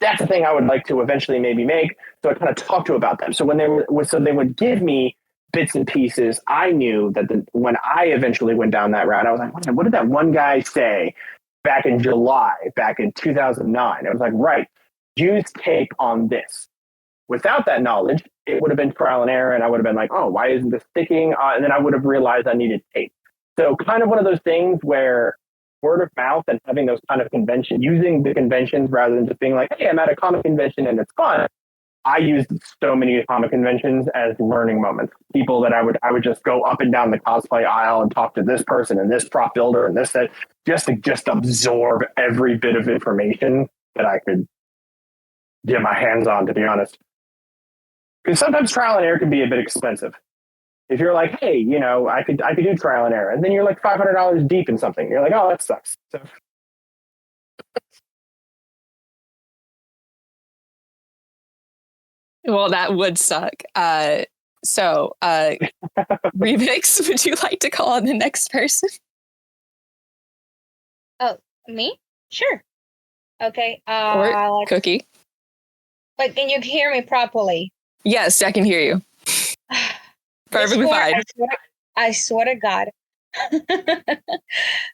that's the thing I would like to eventually maybe make. So I kind of talked to about them. So when they would give me bits and pieces, I knew that when I eventually went down that route, I was like, what did that one guy say back in July, back in 2009? I was like, right, use tape on this. Without that knowledge, it would have been trial and error, and I would have been like, oh, why isn't this sticking? And then I would have realized I needed tape. So kind of one of those things where word of mouth and having those kind of conventions, using the conventions rather than just being like, hey, I'm at a comic convention and it's fun. I used so many comic conventions as learning moments. People that I would just go up and down the cosplay aisle and talk to this person and this prop builder and this, that, just to absorb every bit of information that I could get my hands on, to be honest. Because sometimes trial and error can be a bit expensive. If you're like, hey, I could do trial and error, and then you're like $500 deep in something, you're like, oh, that sucks. So. Well, that would suck. So, Remix, would you like to call on the next person? Oh, me? Sure. Okay. Or Cookie. But can you hear me properly? Yes, I can hear you. Perfectly fine. I swear to God.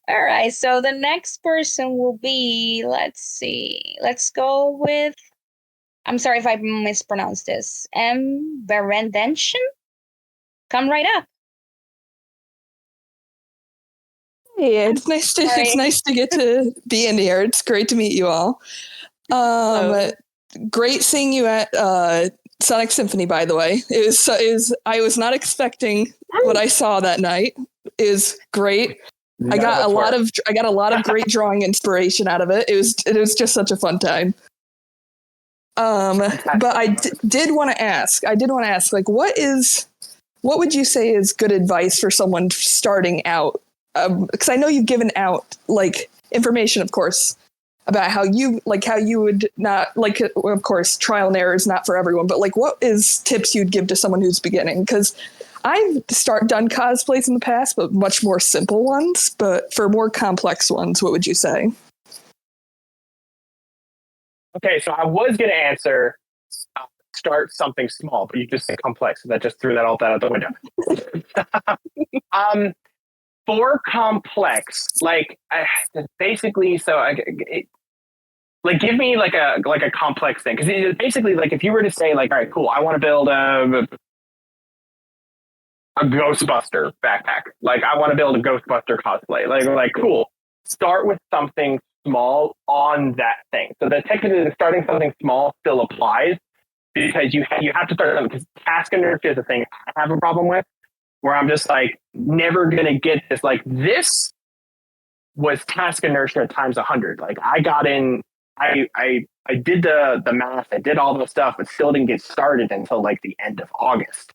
All right. So the next person will be, let's see. Let's go with, I'm sorry if I mispronounced this. Berendention? Come right up. Hey, it's nice to get to be in here. It's great to meet you all. Great seeing you at Sonic Symphony, by the way. I was not expecting what I saw that night. It was great. I got a lot of great drawing inspiration out of it. It was just such a fun time. But I did want to ask, like, what would you say is good advice for someone starting out? Because I know you've given out like information, of course, about how you would not like, of course, trial and error is not for everyone, but like, what is tips you'd give to someone who's beginning? Because I've done cosplays in the past, but much more simple ones. But for more complex ones, what would you say? Okay, so I was going to answer start something small, but you just said complex, so that just threw that all out the window. For complex, like basically, so like give me like a complex thing, because basically, like if you were to say like, all right, cool, I want to build a Ghostbuster backpack, like I want to build a Ghostbuster cosplay, like cool. Start with something small on that thing. So the technically starting something small still applies, because you have to start something, because task inertia is a thing I have a problem with, where I'm just like never gonna get this. Like this was task inertia times 100. Like I got in, I did the math, I did all the stuff, but still didn't get started until like the end of August.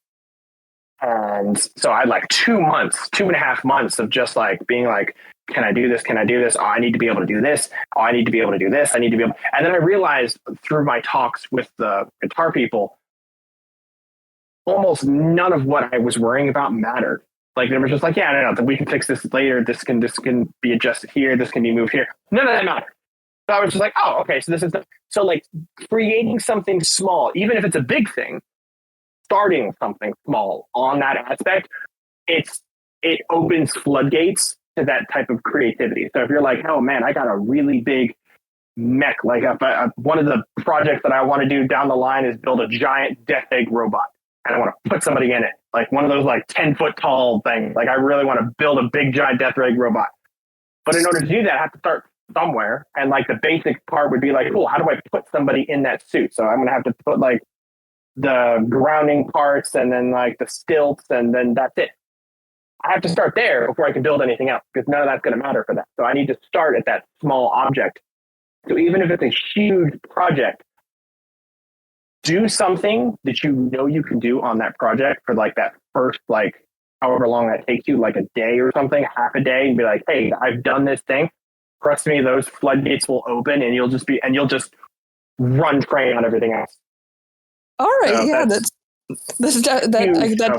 And so I had like 2.5 months of just like being like, can I do this? Can I do this? Oh, I need to be able to do this. Oh, I need to be able to do this. I need to be able. And then I realized through my talks with the guitar people, almost none of what I was worrying about mattered. Like they were just like, yeah, no, we can fix this later. This can be adjusted here. This can be moved here. None of that mattered. So I was just like, oh, okay. So this is so like creating something small, even if it's a big thing, starting something small on that aspect, it opens floodgates to that type of creativity. So if you're like, oh man, I got a really big mech, like one of the projects that I want to do down the line is build a giant death egg robot. And I want to put somebody in it, like one of those like 10-foot tall things. Like I really want to build a big giant death egg robot. But in order to do that, I have to start somewhere. And like the basic part would be like, cool, how do I put somebody in that suit? So I'm going to have to put like the grounding parts and then like the stilts, and then that's it. I have to start there before I can build anything else, because none of that's going to matter for that. So I need to start at that small object. So even if it's a huge project, do something that you know you can do on that project for like that first, like however long that takes you, like a day or something, half a day, and be like, hey, I've done this thing. Trust me, those floodgates will open, and you'll just run train on everything else. All right, So yeah,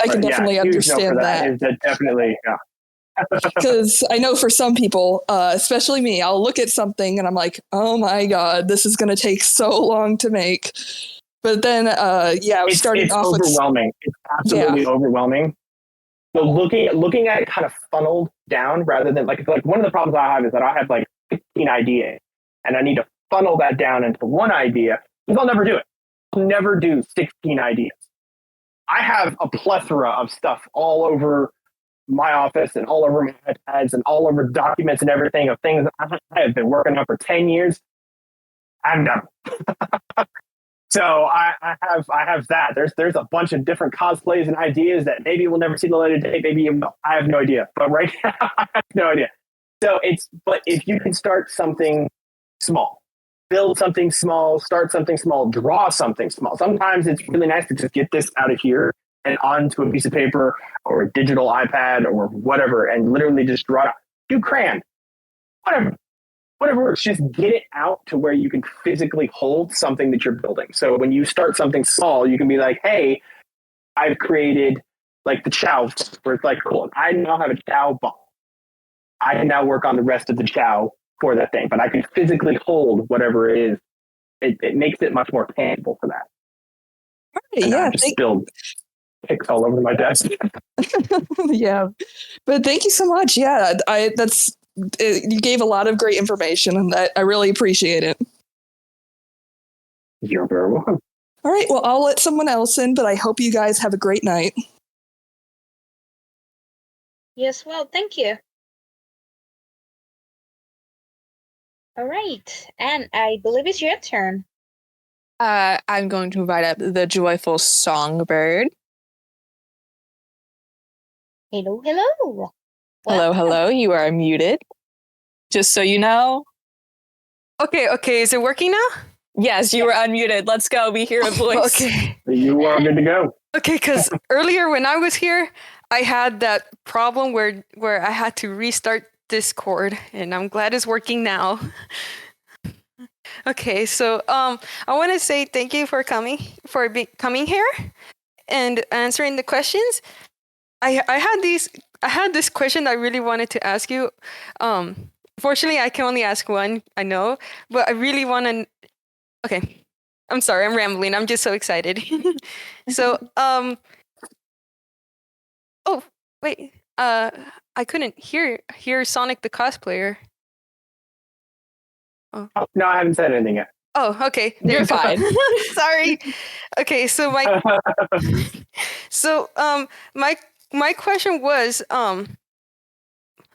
I can definitely understand that. Is that definitely, yeah. Because I know for some people, especially me, I'll look at something and I'm like, oh my god, this is going to take so long to make. But then, it's overwhelming. It's absolutely overwhelming. So looking at it kind of funneled down rather than like one of the problems I have is that I have like 15 ideas, and I need to funnel that down into one idea, because I'll never do it. I'll never do 16 ideas. I have a plethora of stuff all over my office and all over my iPads and all over documents and everything of things I have been working on for 10 years. I'm done. So I have that. There's a bunch of different cosplays and ideas that maybe we'll never see the light of day. Maybe I have no idea. But right now I have no idea. So but if you can start something small, build something small, start something small, draw something small. Sometimes it's really nice to just get this out of here and onto a piece of paper or a digital iPad or whatever, and literally just draw it out. Do crayon, whatever works. Just get it out to where you can physically hold something that you're building. So when you start something small, you can be like, hey, I've created like the chow, where it's like, cool, I now have a chow ball. I can now work on the rest of the chow for that thing, but I can physically hold whatever it is. It makes it much more tangible for that. Right, yeah, just spilled picks all over my desk. Yeah, but thank you so much. Yeah, you gave a lot of great information, and I really appreciate it. You're very welcome. All right, well, I'll let someone else in, but I hope you guys have a great night. Yes, well, thank you. All right, and I believe it's your turn. I'm going to invite up the joyful songbird. Hello, hello. Hello. You are muted. Just so you know. Okay. Is it working now? Yes, you were unmuted. Let's go. We hear a voice. Okay. You are good to go. Okay, because earlier when I was here, I had that problem where I had to restart Discord, and I'm glad it's working now. Okay, so I want to say thank you for coming here and answering the questions. I had this question I really wanted to ask you. Fortunately, I can only ask one, I know, but I really want to. Okay, I'm sorry, I'm rambling. I'm just so excited. So, oh wait, I couldn't hear Sonic the cosplayer. Oh, no, I haven't said anything yet. Oh, okay. You're fine. Sorry. Okay, so my question was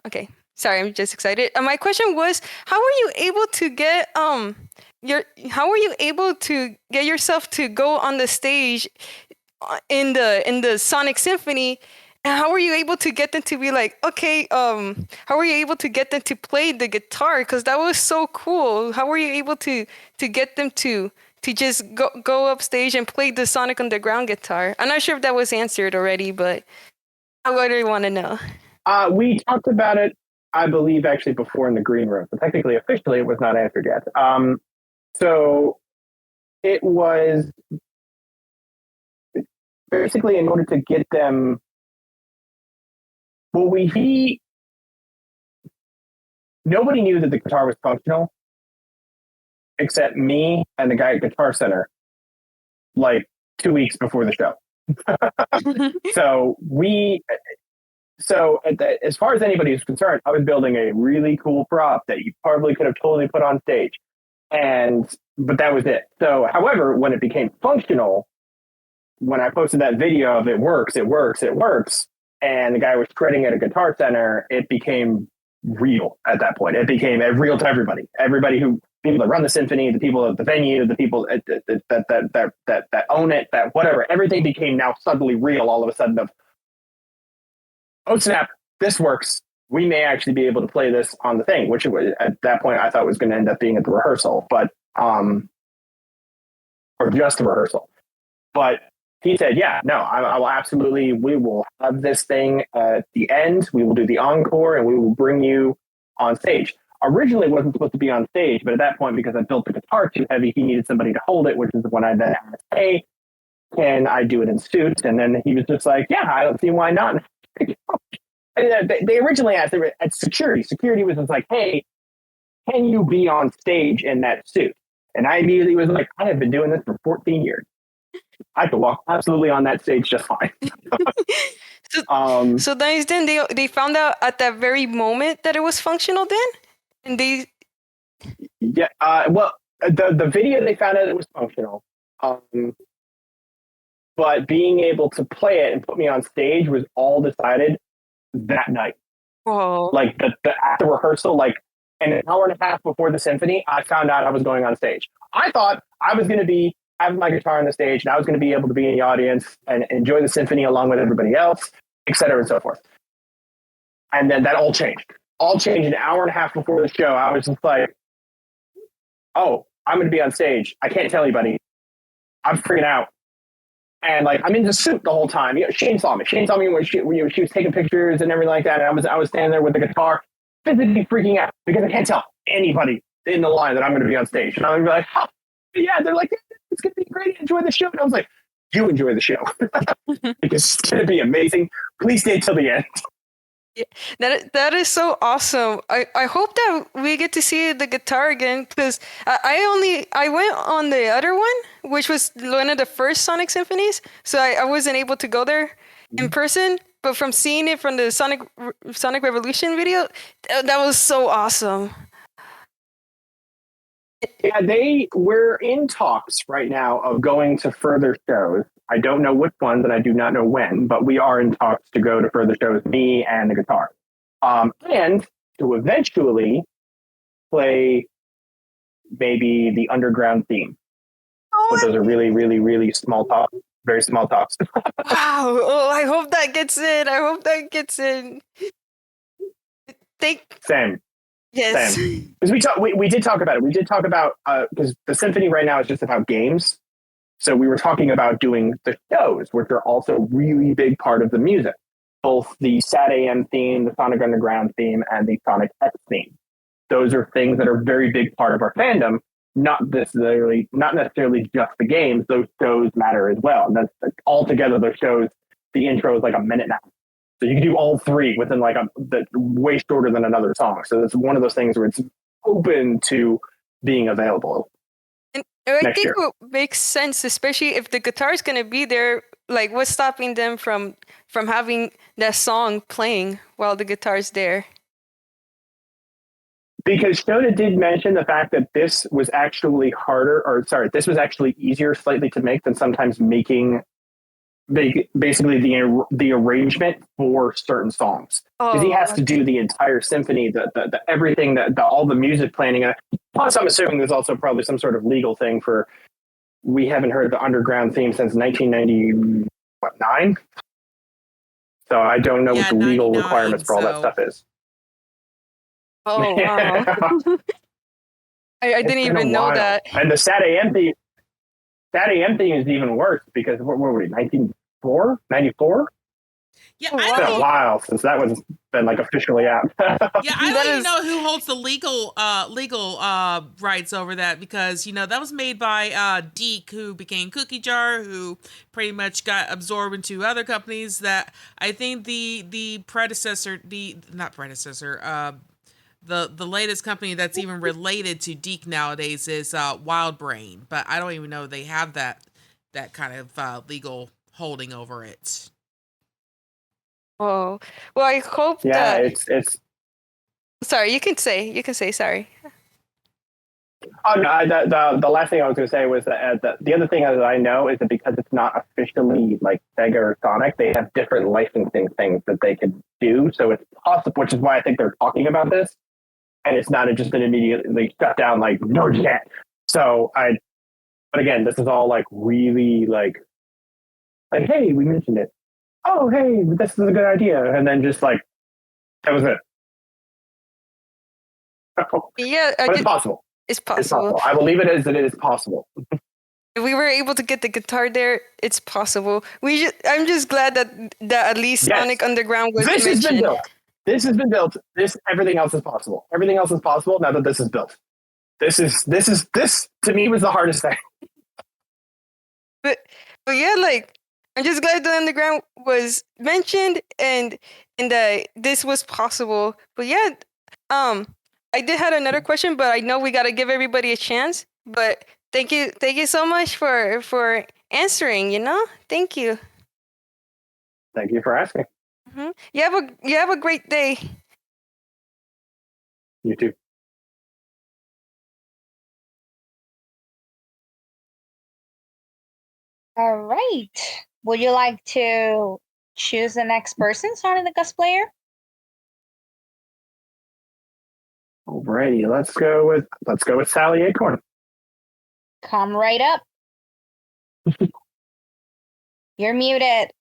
okay. Sorry, I'm just excited. My question was, how were you able to get yourself to go on the stage in the Sonic Symphony How were you able to get them to be like, okay, how were you able to get them to play the guitar? Because that was so cool. How were you able to get them to just go upstage and play the Sonic Underground guitar? I'm not sure if that was answered already, but I really want to know. We talked about it, I believe, actually before in the green room. But technically, officially, it was not answered yet. So it was basically in order to get them. Well, nobody knew that the guitar was functional except me and the guy at Guitar Center, like 2 weeks before the show. As far as anybody is concerned, I was building a really cool prop that you probably could have totally put on stage, but that was it. So, however, when it became functional, when I posted that video of it works, and the guy was shredding at a Guitar Center, it became real at that point. It became real to everybody. People that run the symphony, the people at the venue, the people that own it, that whatever. Everything became now suddenly real all of a sudden. Oh snap! This works. We may actually be able to play this on the thing, which at that point I thought was going to end up being at the rehearsal, but or just a rehearsal. But he said, yeah, no, I will absolutely, we will have this thing at the end. We will do the encore and we will bring you on stage. Originally, it wasn't supposed to be on stage, but at that point, because I built the guitar too heavy, he needed somebody to hold it, which is when I then asked, hey, can I do it in suits? And then he was just like, yeah, I don't see why not. They originally asked at security. Security was just like, hey, can you be on stage in that suit? And I immediately was like, I have been doing this for 14 years. I could walk absolutely on that stage just fine. So then they found out at that very moment that it was functional then? And they... Yeah, well, the video, they found out it was functional. But being able to play it and put me on stage was all decided that night. Whoa. Like the at the rehearsal, like an hour and a half before the symphony, I found out I was going on stage. I thought I was going to be having my guitar on the stage and I was going to be able to be in the audience and enjoy the symphony along with everybody else, et cetera, and so forth. And then that all changed. All changed an hour and a half before the show. I was just like, oh, I'm going to be on stage. I can't tell anybody. I'm freaking out. And like, I'm in the suit the whole time. Shane saw me. Shane saw me when she was taking pictures and everything like that. And I was standing there with the guitar, physically freaking out because I can't tell anybody in the line that I'm going to be on stage. And I'm going to be like, oh, yeah. They're like, it's going to be great. Enjoy the show. And I was like, you enjoy the show. Because it's going to be amazing. Please stay till the end. Yeah, that is so awesome. I hope that we get to see the guitar again because I went on the other one, which was one of the first Sonic Symphonies, so I wasn't able to go there in person. But from seeing it from the Sonic Revolution video, that was so awesome. Yeah, we're in talks right now of going to further shows. I don't know which ones and I do not know when, but we are in talks to go to further shows, me and the guitar. And to eventually play maybe the underground theme. But those are really, really, really small talks, very small talks. Wow. Oh, I hope that gets in. Same. Yes. Because we did talk about it. We did talk about, because the symphony right now is just about games. So we were talking about doing the shows, which are also a really big part of the music. Both the Sat AM theme, the Sonic Underground theme, and the Sonic X theme. Those are things that are a very big part of our fandom. Not necessarily just the games. Those shows matter as well. And that's altogether those shows. The intro is like a minute now, so you can do all three within like way shorter than another song. So it's one of those things where it's open to being available. I think it makes sense, especially if the guitar is going to be there. Like, what's stopping them from having that song playing while the guitar's there? Because Shota did mention the fact that this was actually this was actually easier slightly to make than sometimes making basically the arrangement for certain songs. Because he has to do the entire symphony, the everything, all the music planning. Plus, I'm assuming there's also probably some sort of legal thing for, we haven't heard the underground theme since 1999. So I don't know what Yeah, the legal 99, requirements for all that so- stuff is. Oh wow. I It's didn't been a even know while. that. And the Sat AM thing is even worse because what were we, 1994? 94? Yeah, Oh, I It's don't been a while since that was been like officially out. Yeah, I don't even know who holds the legal rights over that because that was made by Deke, who became Cookie Jar, who pretty much got absorbed into other companies. That I think the predecessor, the latest company that's even related to Deke nowadays is Wild Brain, but I don't even know they have that kind of legal holding over it. Oh well, I hope Yeah, that. it's. Sorry, you can say. Sorry. Oh, no, the last thing I was going to say was that the other thing that I know is that because it's not officially like Sega or Sonic, they have different licensing things that they can do. So it's possible, which is why I think they're talking about this, and it's not just an immediately shut down like no you can't. But again, this is all like really like hey, we mentioned it. Oh, hey, this is a good idea, and then just like that was it. Yeah, But it's possible. It's It's possible. possible. I believe it is that it is possible. If we were able to get the guitar there, it's possible. I'm just glad that at least Yes. Sonic Underground was This has been mentioned. built. This has been built. Everything else is possible. Everything else is possible now that this is built. This to me was the hardest thing. But yeah, like I'm just glad the Underground was mentioned and that this was possible. But yeah, I did have another question, but I know we gotta give everybody a chance. But thank you so much for answering. Thank you. Thank you for asking. Hmm. You have a great day. You too. All right. Would you like to choose the next person starting the cosplayer? Alrighty, let's go with Sally Acorn. Come right up. You're muted.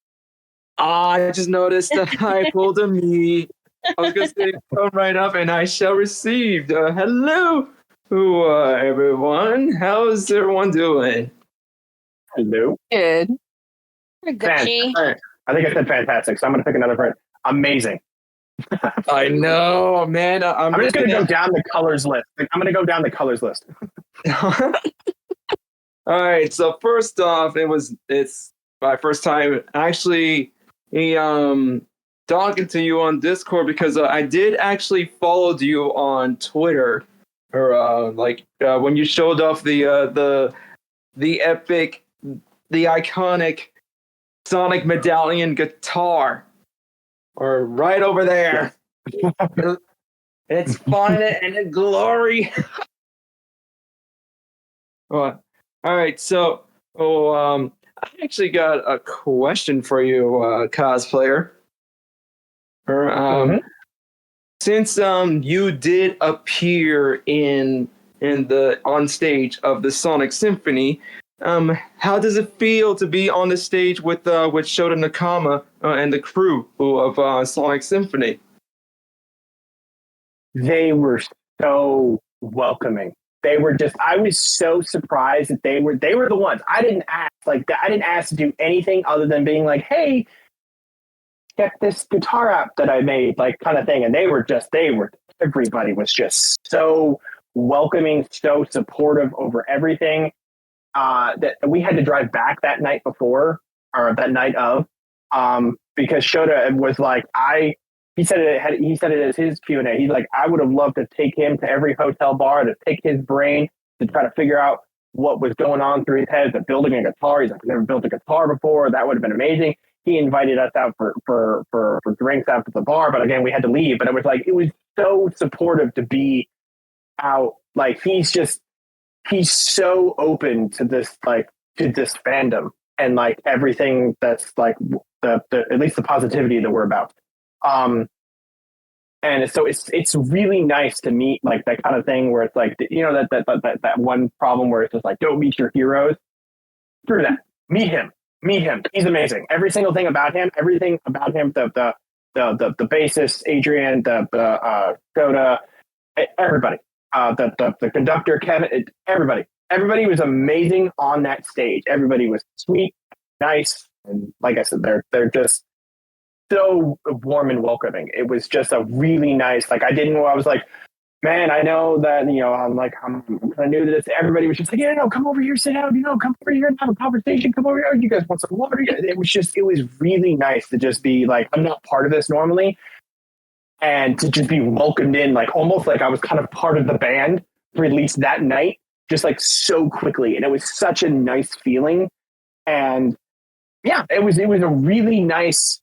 I just noticed that I pulled a me. I was gonna say come right up, and I shall receive. Hello, everyone. How's everyone doing? Hello. Good. We're Gucci. I think I said fantastic, so I'm gonna pick another friend. Amazing. I know, man. I'm just gonna go down the colors list. I'm gonna go down the colors list. All right. So first off, it's my first time actually talking to you on Discord because I did actually follow you on Twitter or when you showed off the epic, the iconic Sonic medallion guitar, or right over there. It's fun and glory. All right, so I actually got a question for you, cosplayer. Since you did appear in the on stage of the Sonic Symphony, how does it feel to be on the stage with Shota Nakama and the crew of Sonic Symphony? They were so welcoming. I was so surprised that they were the ones. I didn't ask to do anything other than being like, hey, check this guitar app that I made, like kind of thing. And everybody was just so welcoming, so supportive over everything. That we had to drive back that night before, or that night of, because Shota was like, he said it as his Q&A. He's like, I would have loved to take him to every hotel bar to pick his brain to try to figure out what was going on through his head. But building a guitar, he's like, I've never built a guitar before. That would have been amazing. He invited us out for drinks after the bar, but again, we had to leave. But it was so supportive to be out. Like he's so open to this fandom and like everything that's like the at least the positivity that we're about. And so it's really nice to meet like that kind of thing where it's like, that one problem where it's just like, don't meet your heroes. Screw that. Meet him. meet him. He's amazing. Every single thing about him, everything about him, the bassist, Adrian, the Coda, everybody, the conductor, Kevin, everybody was amazing on that stage. Everybody was sweet, nice, and like I said, they're just so warm and welcoming. It was just a really nice. Like I didn't know. I was like, man, I know that I'm kind of new to this. Everybody was just like, yeah, no, come over here, sit down. Come over here and have a conversation. Come over here. You guys want some water? It was really nice to just be like, I'm not part of this normally, and to just be welcomed in, like almost like I was kind of part of the band for at least that night, just like so quickly, and it was such a nice feeling. And yeah, it was a really nice.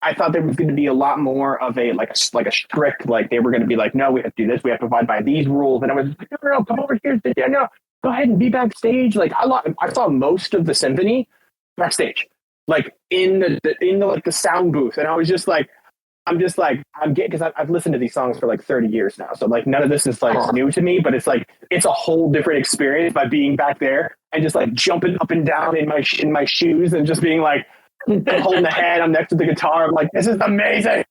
I thought there was going to be a lot more of a strict, like they were going to be like, no, we have to do this, we have to abide by these rules, and I was like, no, come over here, sit down, no, go ahead and be backstage. Like I saw most of the symphony backstage, like in the sound booth, and I was just like, I'm getting, because I've listened to these songs for like 30 years now, so like none of this is like new to me, but it's like it's a whole different experience by being back there and just like jumping up and down in my shoes and just being like. Holding the hand, I'm next to the guitar. I'm like, this is amazing.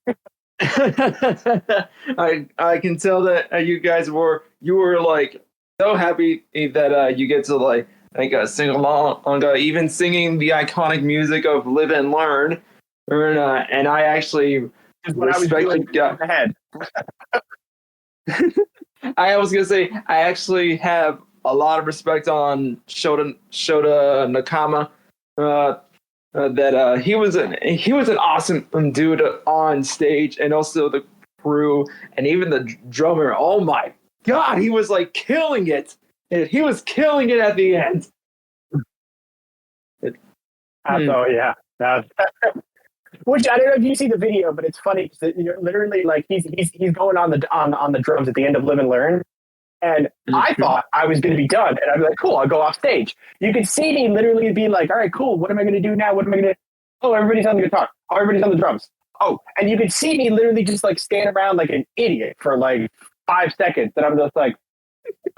I can tell that you guys were like so happy that you get to like sing along on even singing the iconic music of Live and Learn, and I actually respect you. Ahead. I was gonna say I actually have a lot of respect on Shota Nakama. That he was an awesome dude on stage, and also the crew and even the drummer. Oh my god, he was like killing it. He was killing it at the end. Oh yeah, which I don't know if you see the video, but it's funny because you're literally like he's going on the drums at the end of Live and Learn. And I thought I was going to be done. And I'd be like, cool, I'll go off stage. You could see me literally be like, all right, cool. What am I going to do now? What am I going to do? Oh, everybody's on the guitar. Oh, everybody's on the drums. Oh, and you could see me literally just like stand around like an idiot for like 5 seconds. And I'm just like,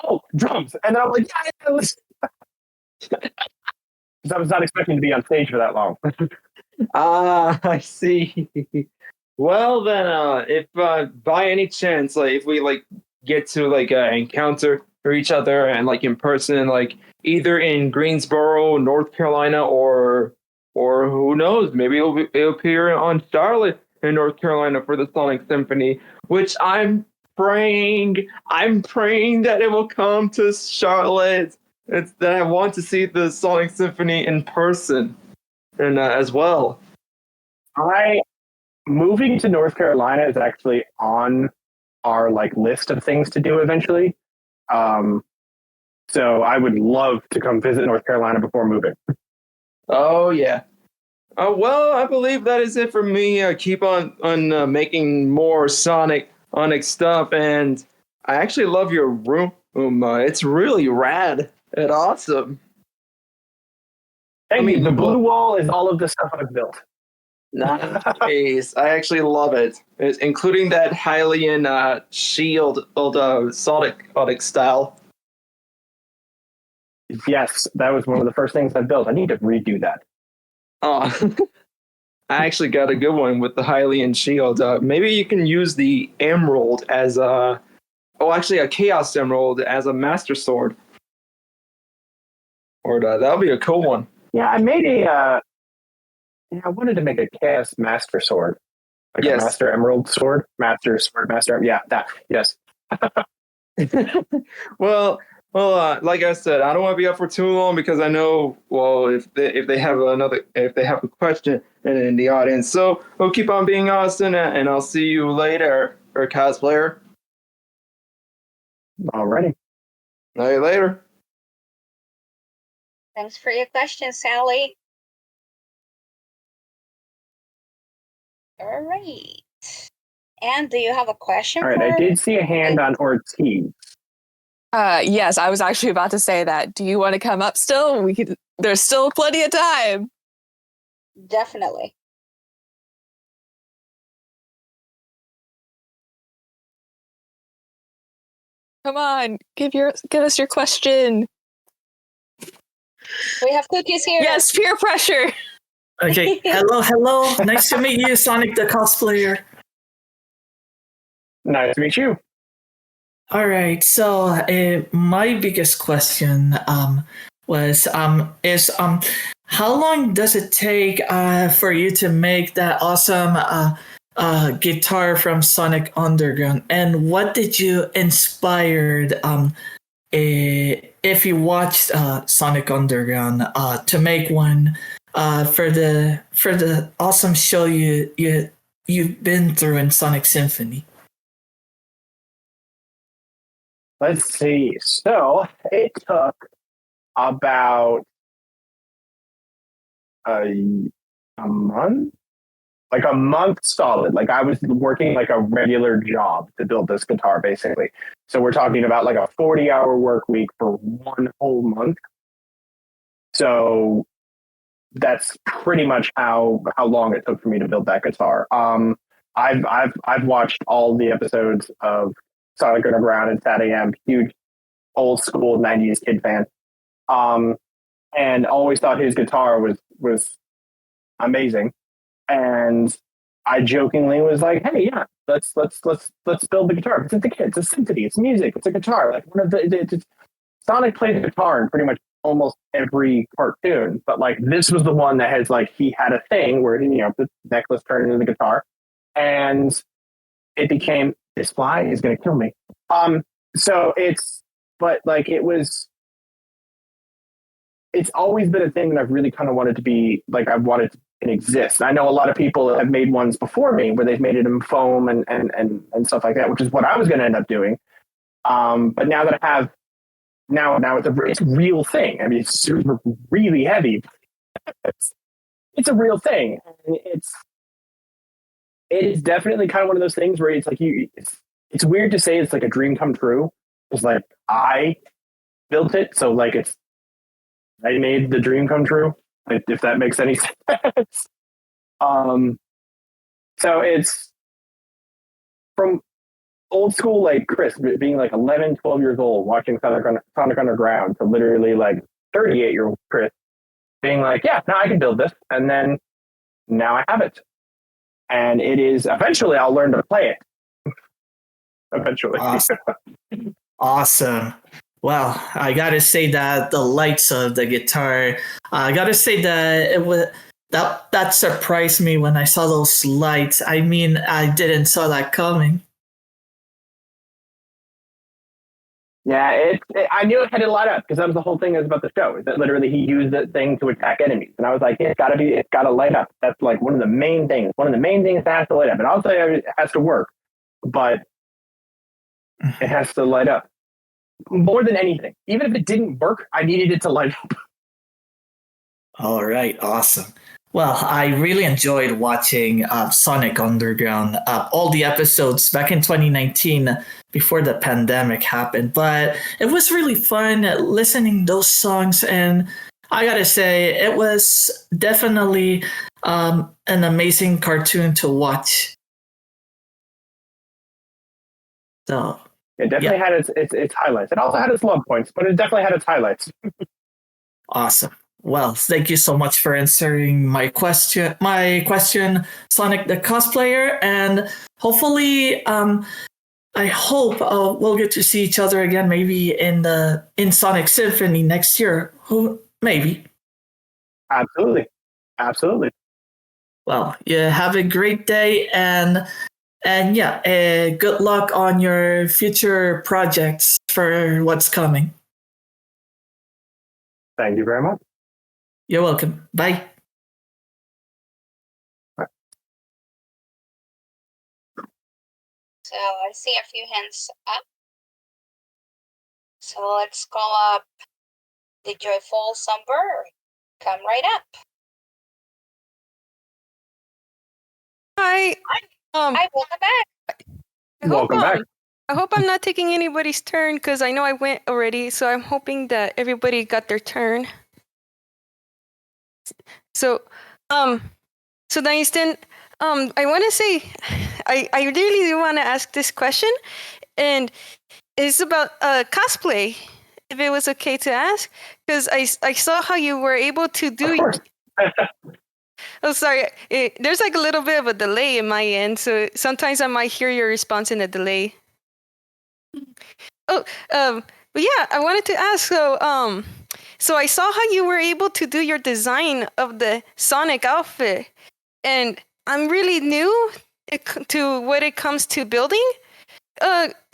oh, drums. And then I'm like, yeah, listen. Because I was not expecting to be on stage for that long. I see. Well, then, if by any chance, like, if we like get to like encounter each other and like in person, like either in Greensboro, North Carolina, or who knows, maybe it'll appear on Charlotte in North Carolina for the Sonic Symphony, which I'm praying that it will come to Charlotte. It's that I want to see the Sonic Symphony in person, and as well. Moving to North Carolina is actually on our like list of things to do eventually. So I would love to come visit North Carolina before moving. Oh yeah. Well, I believe that is it for me. Keep on making more Sonic stuff, and I actually love your room. It's really rad and awesome. Thank you. The blue wall is all of the stuff I've built. Nice. I actually love it, including that Hylian shield old Sonic style. Yes, that was one of the first things I built. I need to redo that. Oh, I actually got a good one with the Hylian shield. Maybe you can use the emerald as a Chaos Emerald as a Master Sword. Or that'll be a cool one. Yeah, I made I wanted to make a Chaos Master Sword. Like a Master Emerald Sword. Master Sword, Master. Yeah, that. Yes. Well, like I said, I don't want to be up for too long because I know, well, if they have a question in the audience. So we'll keep on being Austin, and I'll see you later, or cosplayer. Alrighty. See you later. Thanks for your question, Sally. All right. And do you have a question? All right, I did see a hand on Ortiz. Yes, I was actually about to say that. Do you want to come up still? There's still plenty of time. Definitely. Come on, give us your question. We have cookies here. Yes, peer pressure. Okay. Hello. Nice to meet you, Sonic the cosplayer. Nice to meet you. All right. So, my biggest question was is how long does it take for you to make that awesome guitar from Sonic Underground, and what did you inspired if you watched Sonic Underground to make one for the awesome show you've been through in Sonic Symphony? Let's see. So it took about a month, like a month solid. Like I was working like a regular job to build this guitar, basically. So we're talking about like a 40-hour work week for one whole month. So that's pretty much how long it took for me to build that guitar. I've watched all the episodes of Sonic Underground and Sad AM, huge old school 90s kid fan. And always thought his guitar was amazing. And I jokingly was like, hey, yeah, let's build the guitar. It's a kid, it's a symphony, it's music, it's a guitar. Like one of the Sonic plays the guitar in pretty much almost every cartoon, but like this was the one that has like he had a thing where the necklace turned into the guitar, and it became this fly is gonna kill me. So it's always been a thing that I've really kind of wanted to be like I've wanted to exist. I know a lot of people have made ones before me where they've made it in foam and stuff like that, which is what I was going to end up doing. But now that I have now it's a real thing. I mean, it's super really heavy. It's a real thing. And it is definitely kind of one of those things where it's like it's weird to say it's like a dream come true. It's like I built it, so like I made the dream come true, if that makes any sense. So it's from old school, like Chris being like 11, 12 years old, watching Sonic Underground, to literally like 38-year-old Chris being like, yeah, now I can build this. And then now I have it. And it is, eventually I'll learn to play it. Eventually. Awesome. Well, I gotta say that the lights of the guitar, I gotta say that it was that surprised me when I saw those lights. I mean, I didn't saw that coming. Yeah, I knew it had to light up because that was the whole thing about the show. Is that literally he used that thing to attack enemies, and I was like, it's gotta light up. That's like one of the main things. One of the main things that has to light up, and I'll tell you, it has to work, but it has to light up. More than anything, even if it didn't work, I needed it to light up. All right, awesome. Well, I really enjoyed watching Sonic Underground, all the episodes back in 2019 before the pandemic happened. But it was really fun listening those songs, and I gotta say, it was definitely an amazing cartoon to watch. So it definitely had its highlights. It also had its love points, but it definitely had its highlights. Awesome. Well, thank you so much for answering my question, Sonic the cosplayer, and hopefully, I hope we'll get to see each other again, maybe in Sonic Symphony next year. Maybe. Absolutely. Well, yeah, have a great day, and yeah, good luck on your future projects for what's coming. Thank you very much. You're welcome. Bye. So I see a few hands up. So let's call up the Joyful Somber. Come right up. Hi. Hi, welcome back. Welcome back. I hope I'm not taking anybody's turn because I know I went already. So I'm hoping that everybody got their turn. So, Dunstan, I want to say, I really do want to ask this question, and it's about cosplay. if it was okay to ask, because I saw how you were able to do. Of course. Oh, sorry. There's like a little bit of a delay in my end, so sometimes I might hear your response in a delay. Oh, but yeah, I wanted to ask. So I saw how you were able to do your design of the Sonic outfit, and I'm really new to when it comes to building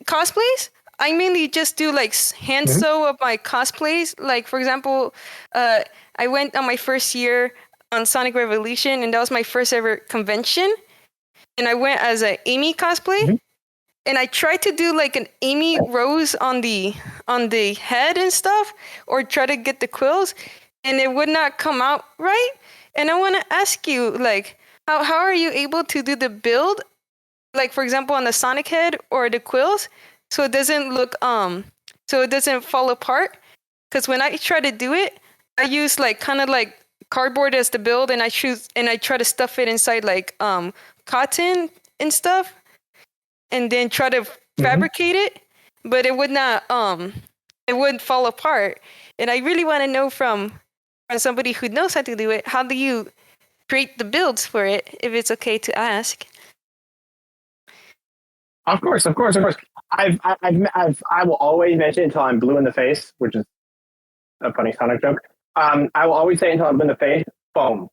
cosplays. I mainly just do like hand sew of my cosplays. Like for example, I went on my first year on Sonic Revolution, and that was my first ever convention. And I went as a Amy cosplay, and I tried to do like an Amy Rose on the head and stuff, or try to get the quills, and it would not come out right. And I want to ask you, like, how are you able to do the build, like for example on the Sonic head or the quills, so it doesn't look so it doesn't fall apart? Because when I try to do it, I use like kind of like cardboard as the build, and I try to stuff it inside like cotton and stuff, and then try to fabricate it, but it would not it wouldn't fall apart. And I really want to know from somebody who knows how to do it, how do you create the builds for it, if it's okay to ask? Of course. I will always mention until I'm blue in the face, which is a funny Sonic joke. I will always say until I'm blue in the face, foam.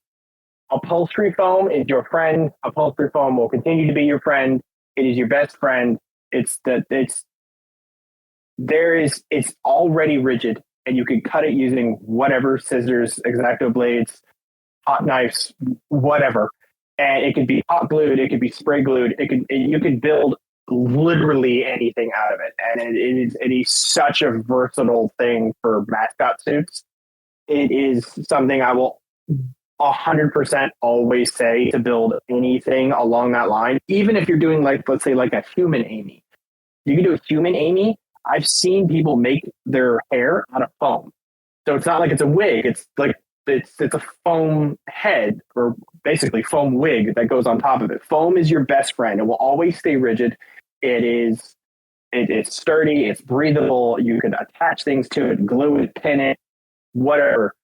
Upholstery foam is your friend. Upholstery foam will continue to be your friend. It is your best friend. It's already rigid, and you can cut it using whatever, scissors, X-Acto blades, hot knives, whatever. And it could be hot glued, it could be spray glued, you could build literally anything out of it. And it is such a versatile thing for mascot suits. It is something I will 100% always say to build anything along that line. Even if you're doing like, let's say like a human Amy, you can do a human Amy. I've seen people make their hair out of foam. So it's not like it's a wig. It's like, it's a foam head, or basically foam wig that goes on top of it. Foam is your best friend. It will always stay rigid. It's sturdy. It's breathable. You can attach things to it, glue it, pin it, whatever.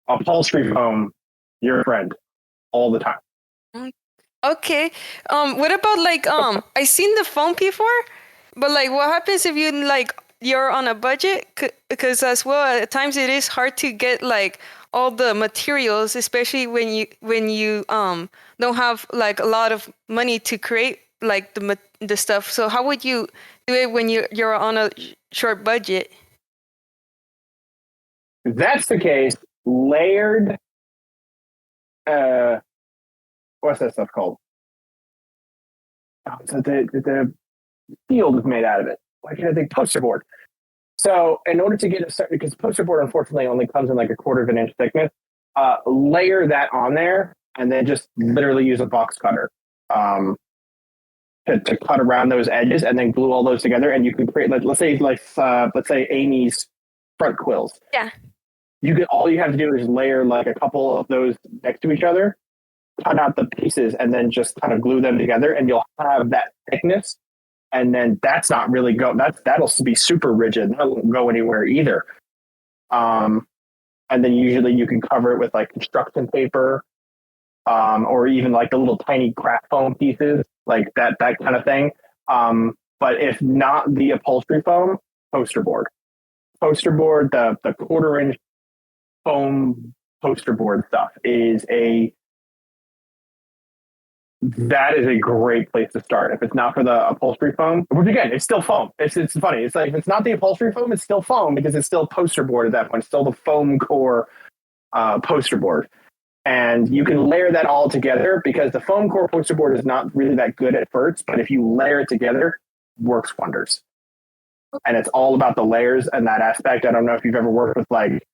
Upholstery foam, your friend, all the time. Okay. What about like I seen the foam before, but like what happens if you're on a budget? Because as well, at times it is hard to get like all the materials, especially when you don't have like a lot of money to create like the stuff. So how would you do it when you're on a short budget? If that's the case, layered what's that stuff called? So the field is made out of it. Why can't I think? Poster board. So in order to get a certain, because poster board unfortunately only comes in like a 1/4 of an inch thickness, layer that on there, and then just literally use a box cutter to cut around those edges, and then glue all those together, and you can create let's say Amy's front quills. Yeah. All you have to do is layer like a couple of those next to each other, cut out the pieces, and then just kind of glue them together, and you'll have that thickness. And then that's not really that'll be super rigid. That won't go anywhere either. And then usually you can cover it with like construction paper, or even like the little tiny craft foam pieces, like that kind of thing. But if not the upholstery foam, poster board, the 1/4 inch foam poster board stuff that is a great place to start. If it's not for the upholstery foam, which again, it's still foam. It's funny. It's like, if it's not the upholstery foam, it's still foam, because it's still poster board at that point. It's still the foam core poster board. And you can layer that all together, because the foam core poster board is not really that good at first, but if you layer it together, it works wonders. And it's all about the layers and that aspect. I don't know if you've ever worked with like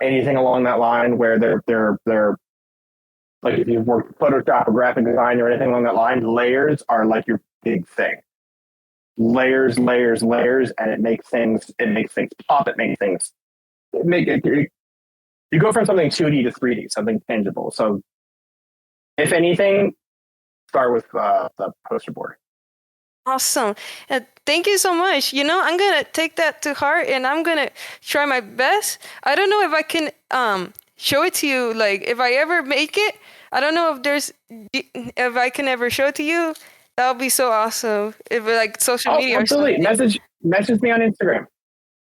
anything along that line, where they're like, if you've worked with Photoshop or graphic design or anything along that line, layers are like your big thing. Layers, and it makes things pop. You go from something 2D to 3D, something tangible. So, if anything, start with the poster board. Awesome. Thank you so much. I'm going to take that to heart and I'm going to try my best. I don't know if I can show it to you. Like, if I ever make it, I don't know if I can ever show it to you. That would be so awesome. If like social media absolutely. or something. Message me on Instagram.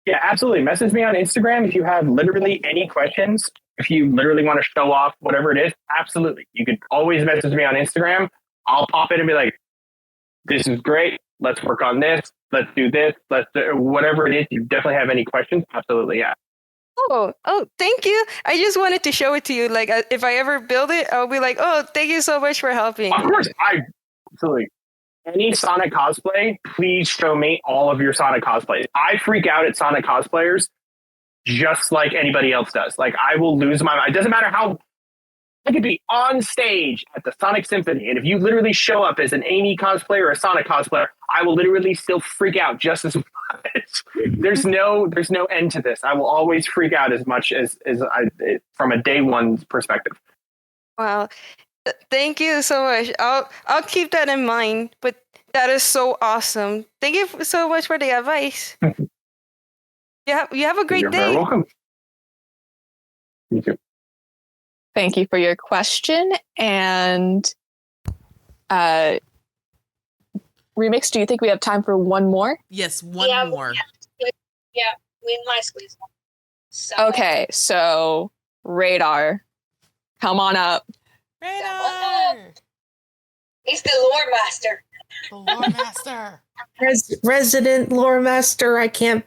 Yeah, absolutely. Message me on Instagram if you have literally any questions. If you literally want to show off whatever it is, absolutely. You could always message me on Instagram. I'll pop in and be like, this is great. Let's work on this. Let's do this. Let's do whatever it is. You definitely have any questions? Absolutely, yeah. Oh, thank you. I just wanted to show it to you. Like, if I ever build it, I'll be like, oh, thank you so much for helping. Of course, absolutely. Any Sonic cosplay, please show me all of your Sonic cosplays. I freak out at Sonic cosplayers just like anybody else does. Like, I will lose my mind. It doesn't matter how. I could be on stage at the Sonic Symphony, and if you literally show up as an Amy cosplayer or a Sonic cosplayer, I will literally still freak out just as much. There's no end to this. I will always freak out as much as from a day one perspective. Wow. Thank you so much. I'll keep that in mind, but that is so awesome. Thank you so much for the advice. You have a great You're day. very welcome. You too. Thank you for your question. And Remix, do you think we have time for one more? Yes, one more. Yeah, we might squeeze one. So, Okay, so Radar, come on up. Radar! He's the lore master. The lore master. Resident lore master. I can't.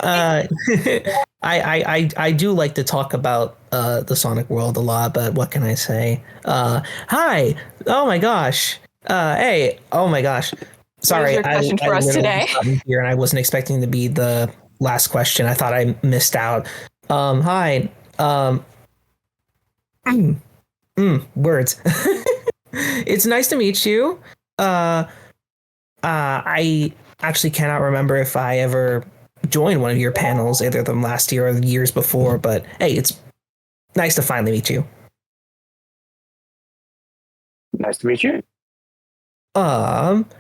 I do like to talk about the Sonic world a lot, but what can I say? Hi. Oh my gosh. Hey. Oh my gosh. Sorry. What is your question for us today? Here, and I wasn't expecting to be the last question. I thought I missed out. Hi. Words. It's nice to meet you. I actually cannot remember if I ever joined one of your panels, either them last year or the years before, but hey, it's nice to finally meet you. Nice to meet you.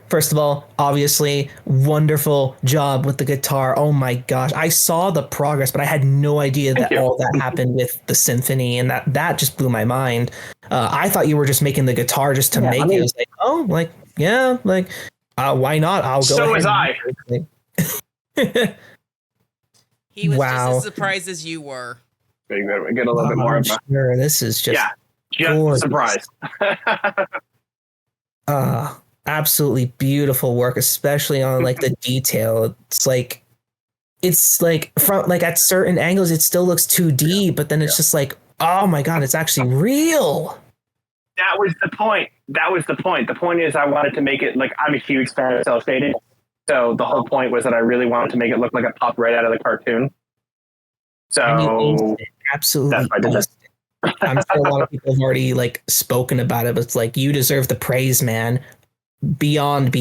First of all, obviously, wonderful job with the guitar. Oh my gosh. I saw the progress, but I had no idea that all that happened with the symphony, and that just blew my mind. I thought you were just making the guitar just to make it. I was like, oh, like, yeah, like, why not? I'll go. So was I. He was just as surprised as you were. We get a little bit more of a... Sure, this is just just surprised. Absolutely beautiful work, especially on like the detail. It's like from like at certain angles it still looks 2D, but then it's just like, oh my god, it's actually real. That was the point. The point is I wanted to make it like, I'm a huge fan of cel shading. So the whole point was that I really wanted to make it look like it popped right out of the cartoon. So absolutely. I'm sure a lot of people have already like spoken about it, but it's like, you deserve the praise, man. Beyond.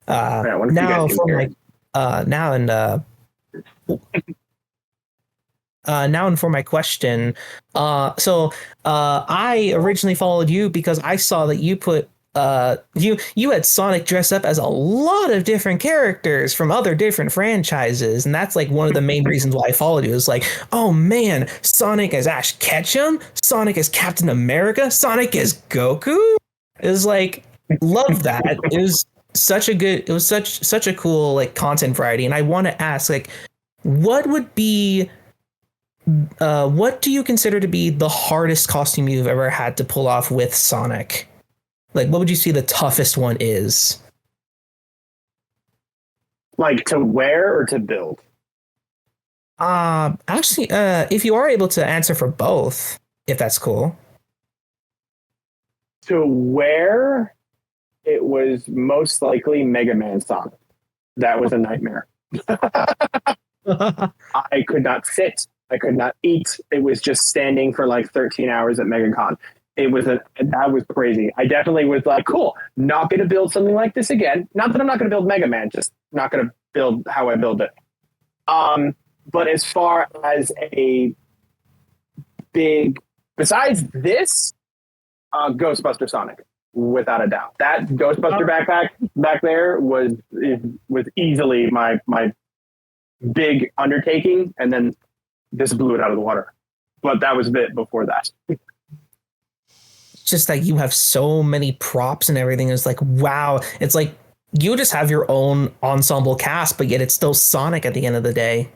Now for my question. So I originally followed you because I saw that you put you had Sonic dress up as a lot of different characters from other different franchises, and that's like one of the main reasons why I followed you. It was like, oh man, Sonic as Ash Ketchum, Sonic as Captain America, Sonic as Goku. It was like, love that. It was such a cool like content variety, and I want to ask, like, what do you consider to be the hardest costume you've ever had to pull off with Sonic? Like, what would you say the toughest one is? Like, to wear or to build? Actually, if you are able to answer for both, if that's cool. To wear, it was most likely Mega Man Sonic. That was a nightmare. I could not sit. I could not eat. It was just standing for like 13 hours at MegaCon. That was crazy. I definitely was like, cool, not going to build something like this again. Not that I'm not going to build Mega Man, just not going to build how I build it. But as far as a big, besides this, Ghostbuster Sonic, without a doubt. That Ghostbuster backpack back there was easily my big undertaking, and then this blew it out of the water. But that was a bit before that. Just that you have so many props and everything. It's like, wow. It's like you just have your own ensemble cast, but yet it's still Sonic at the end of the day.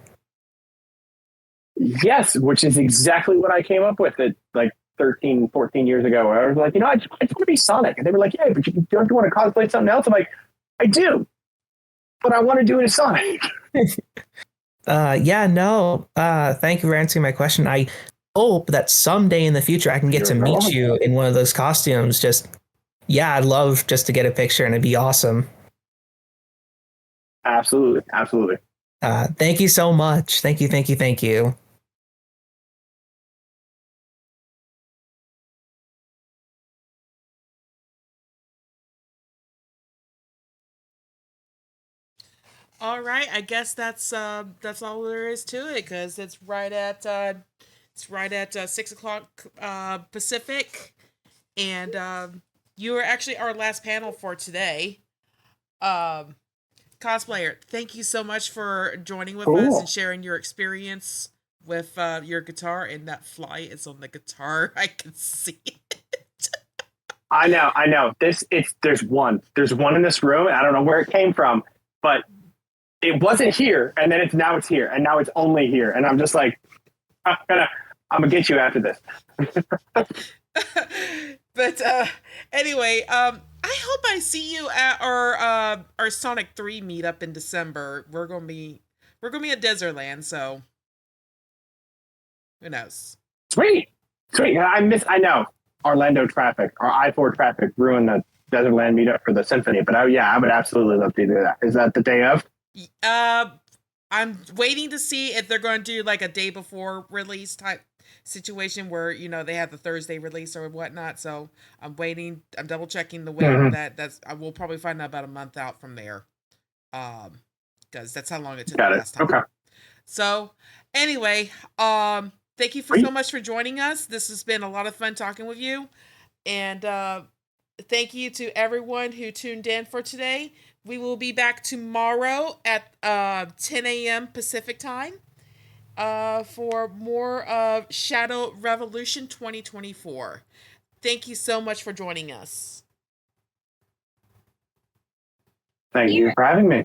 Yes, which is exactly what I came up with at like 13, 14 years ago. Where I was like, I just want to be Sonic. And they were like, yeah, but don't you want to cosplay something else? I'm like, I do, but I want to do it as Sonic. Thank you for answering my question. I hope that someday in the future I can get to meet you in one of those costumes. I'd love just to get a picture, and it'd be awesome. Absolutely. Thank you so much. Thank you. All right, I guess that's all there is to it, because it's right at 6 o'clock Pacific, and you were actually our last panel for today. Cosplayer, thank you so much for joining with us and sharing your experience with your guitar. And that fly is on the guitar. I can see it. I know. There's one in this room. And I don't know where it came from, but it wasn't here, and then now it's here, and now it's only here, and I'm just like, I'm gonna get you after this. But anyway, I hope I see you at our Sonic 3 meetup in December. We're gonna be at Desertland, so who knows? Sweet. I know Orlando traffic or I-4 traffic ruined the Desertland meetup for the symphony, but I would absolutely love to do that. Is that the day of? I'm waiting to see if they're going to do like a day before release type situation where they have the Thursday release or whatnot. So I'm waiting. I'm double checking the way I will probably find out about a month out from there, because that's how long it took last time. Okay. So anyway, thank you so much for joining us. This has been a lot of fun talking with you, and thank you to everyone who tuned in for today. We will be back tomorrow at 10 a.m. Pacific time for more of Shadow Revolution 2024. Thank you so much for joining us. Thank you for having me.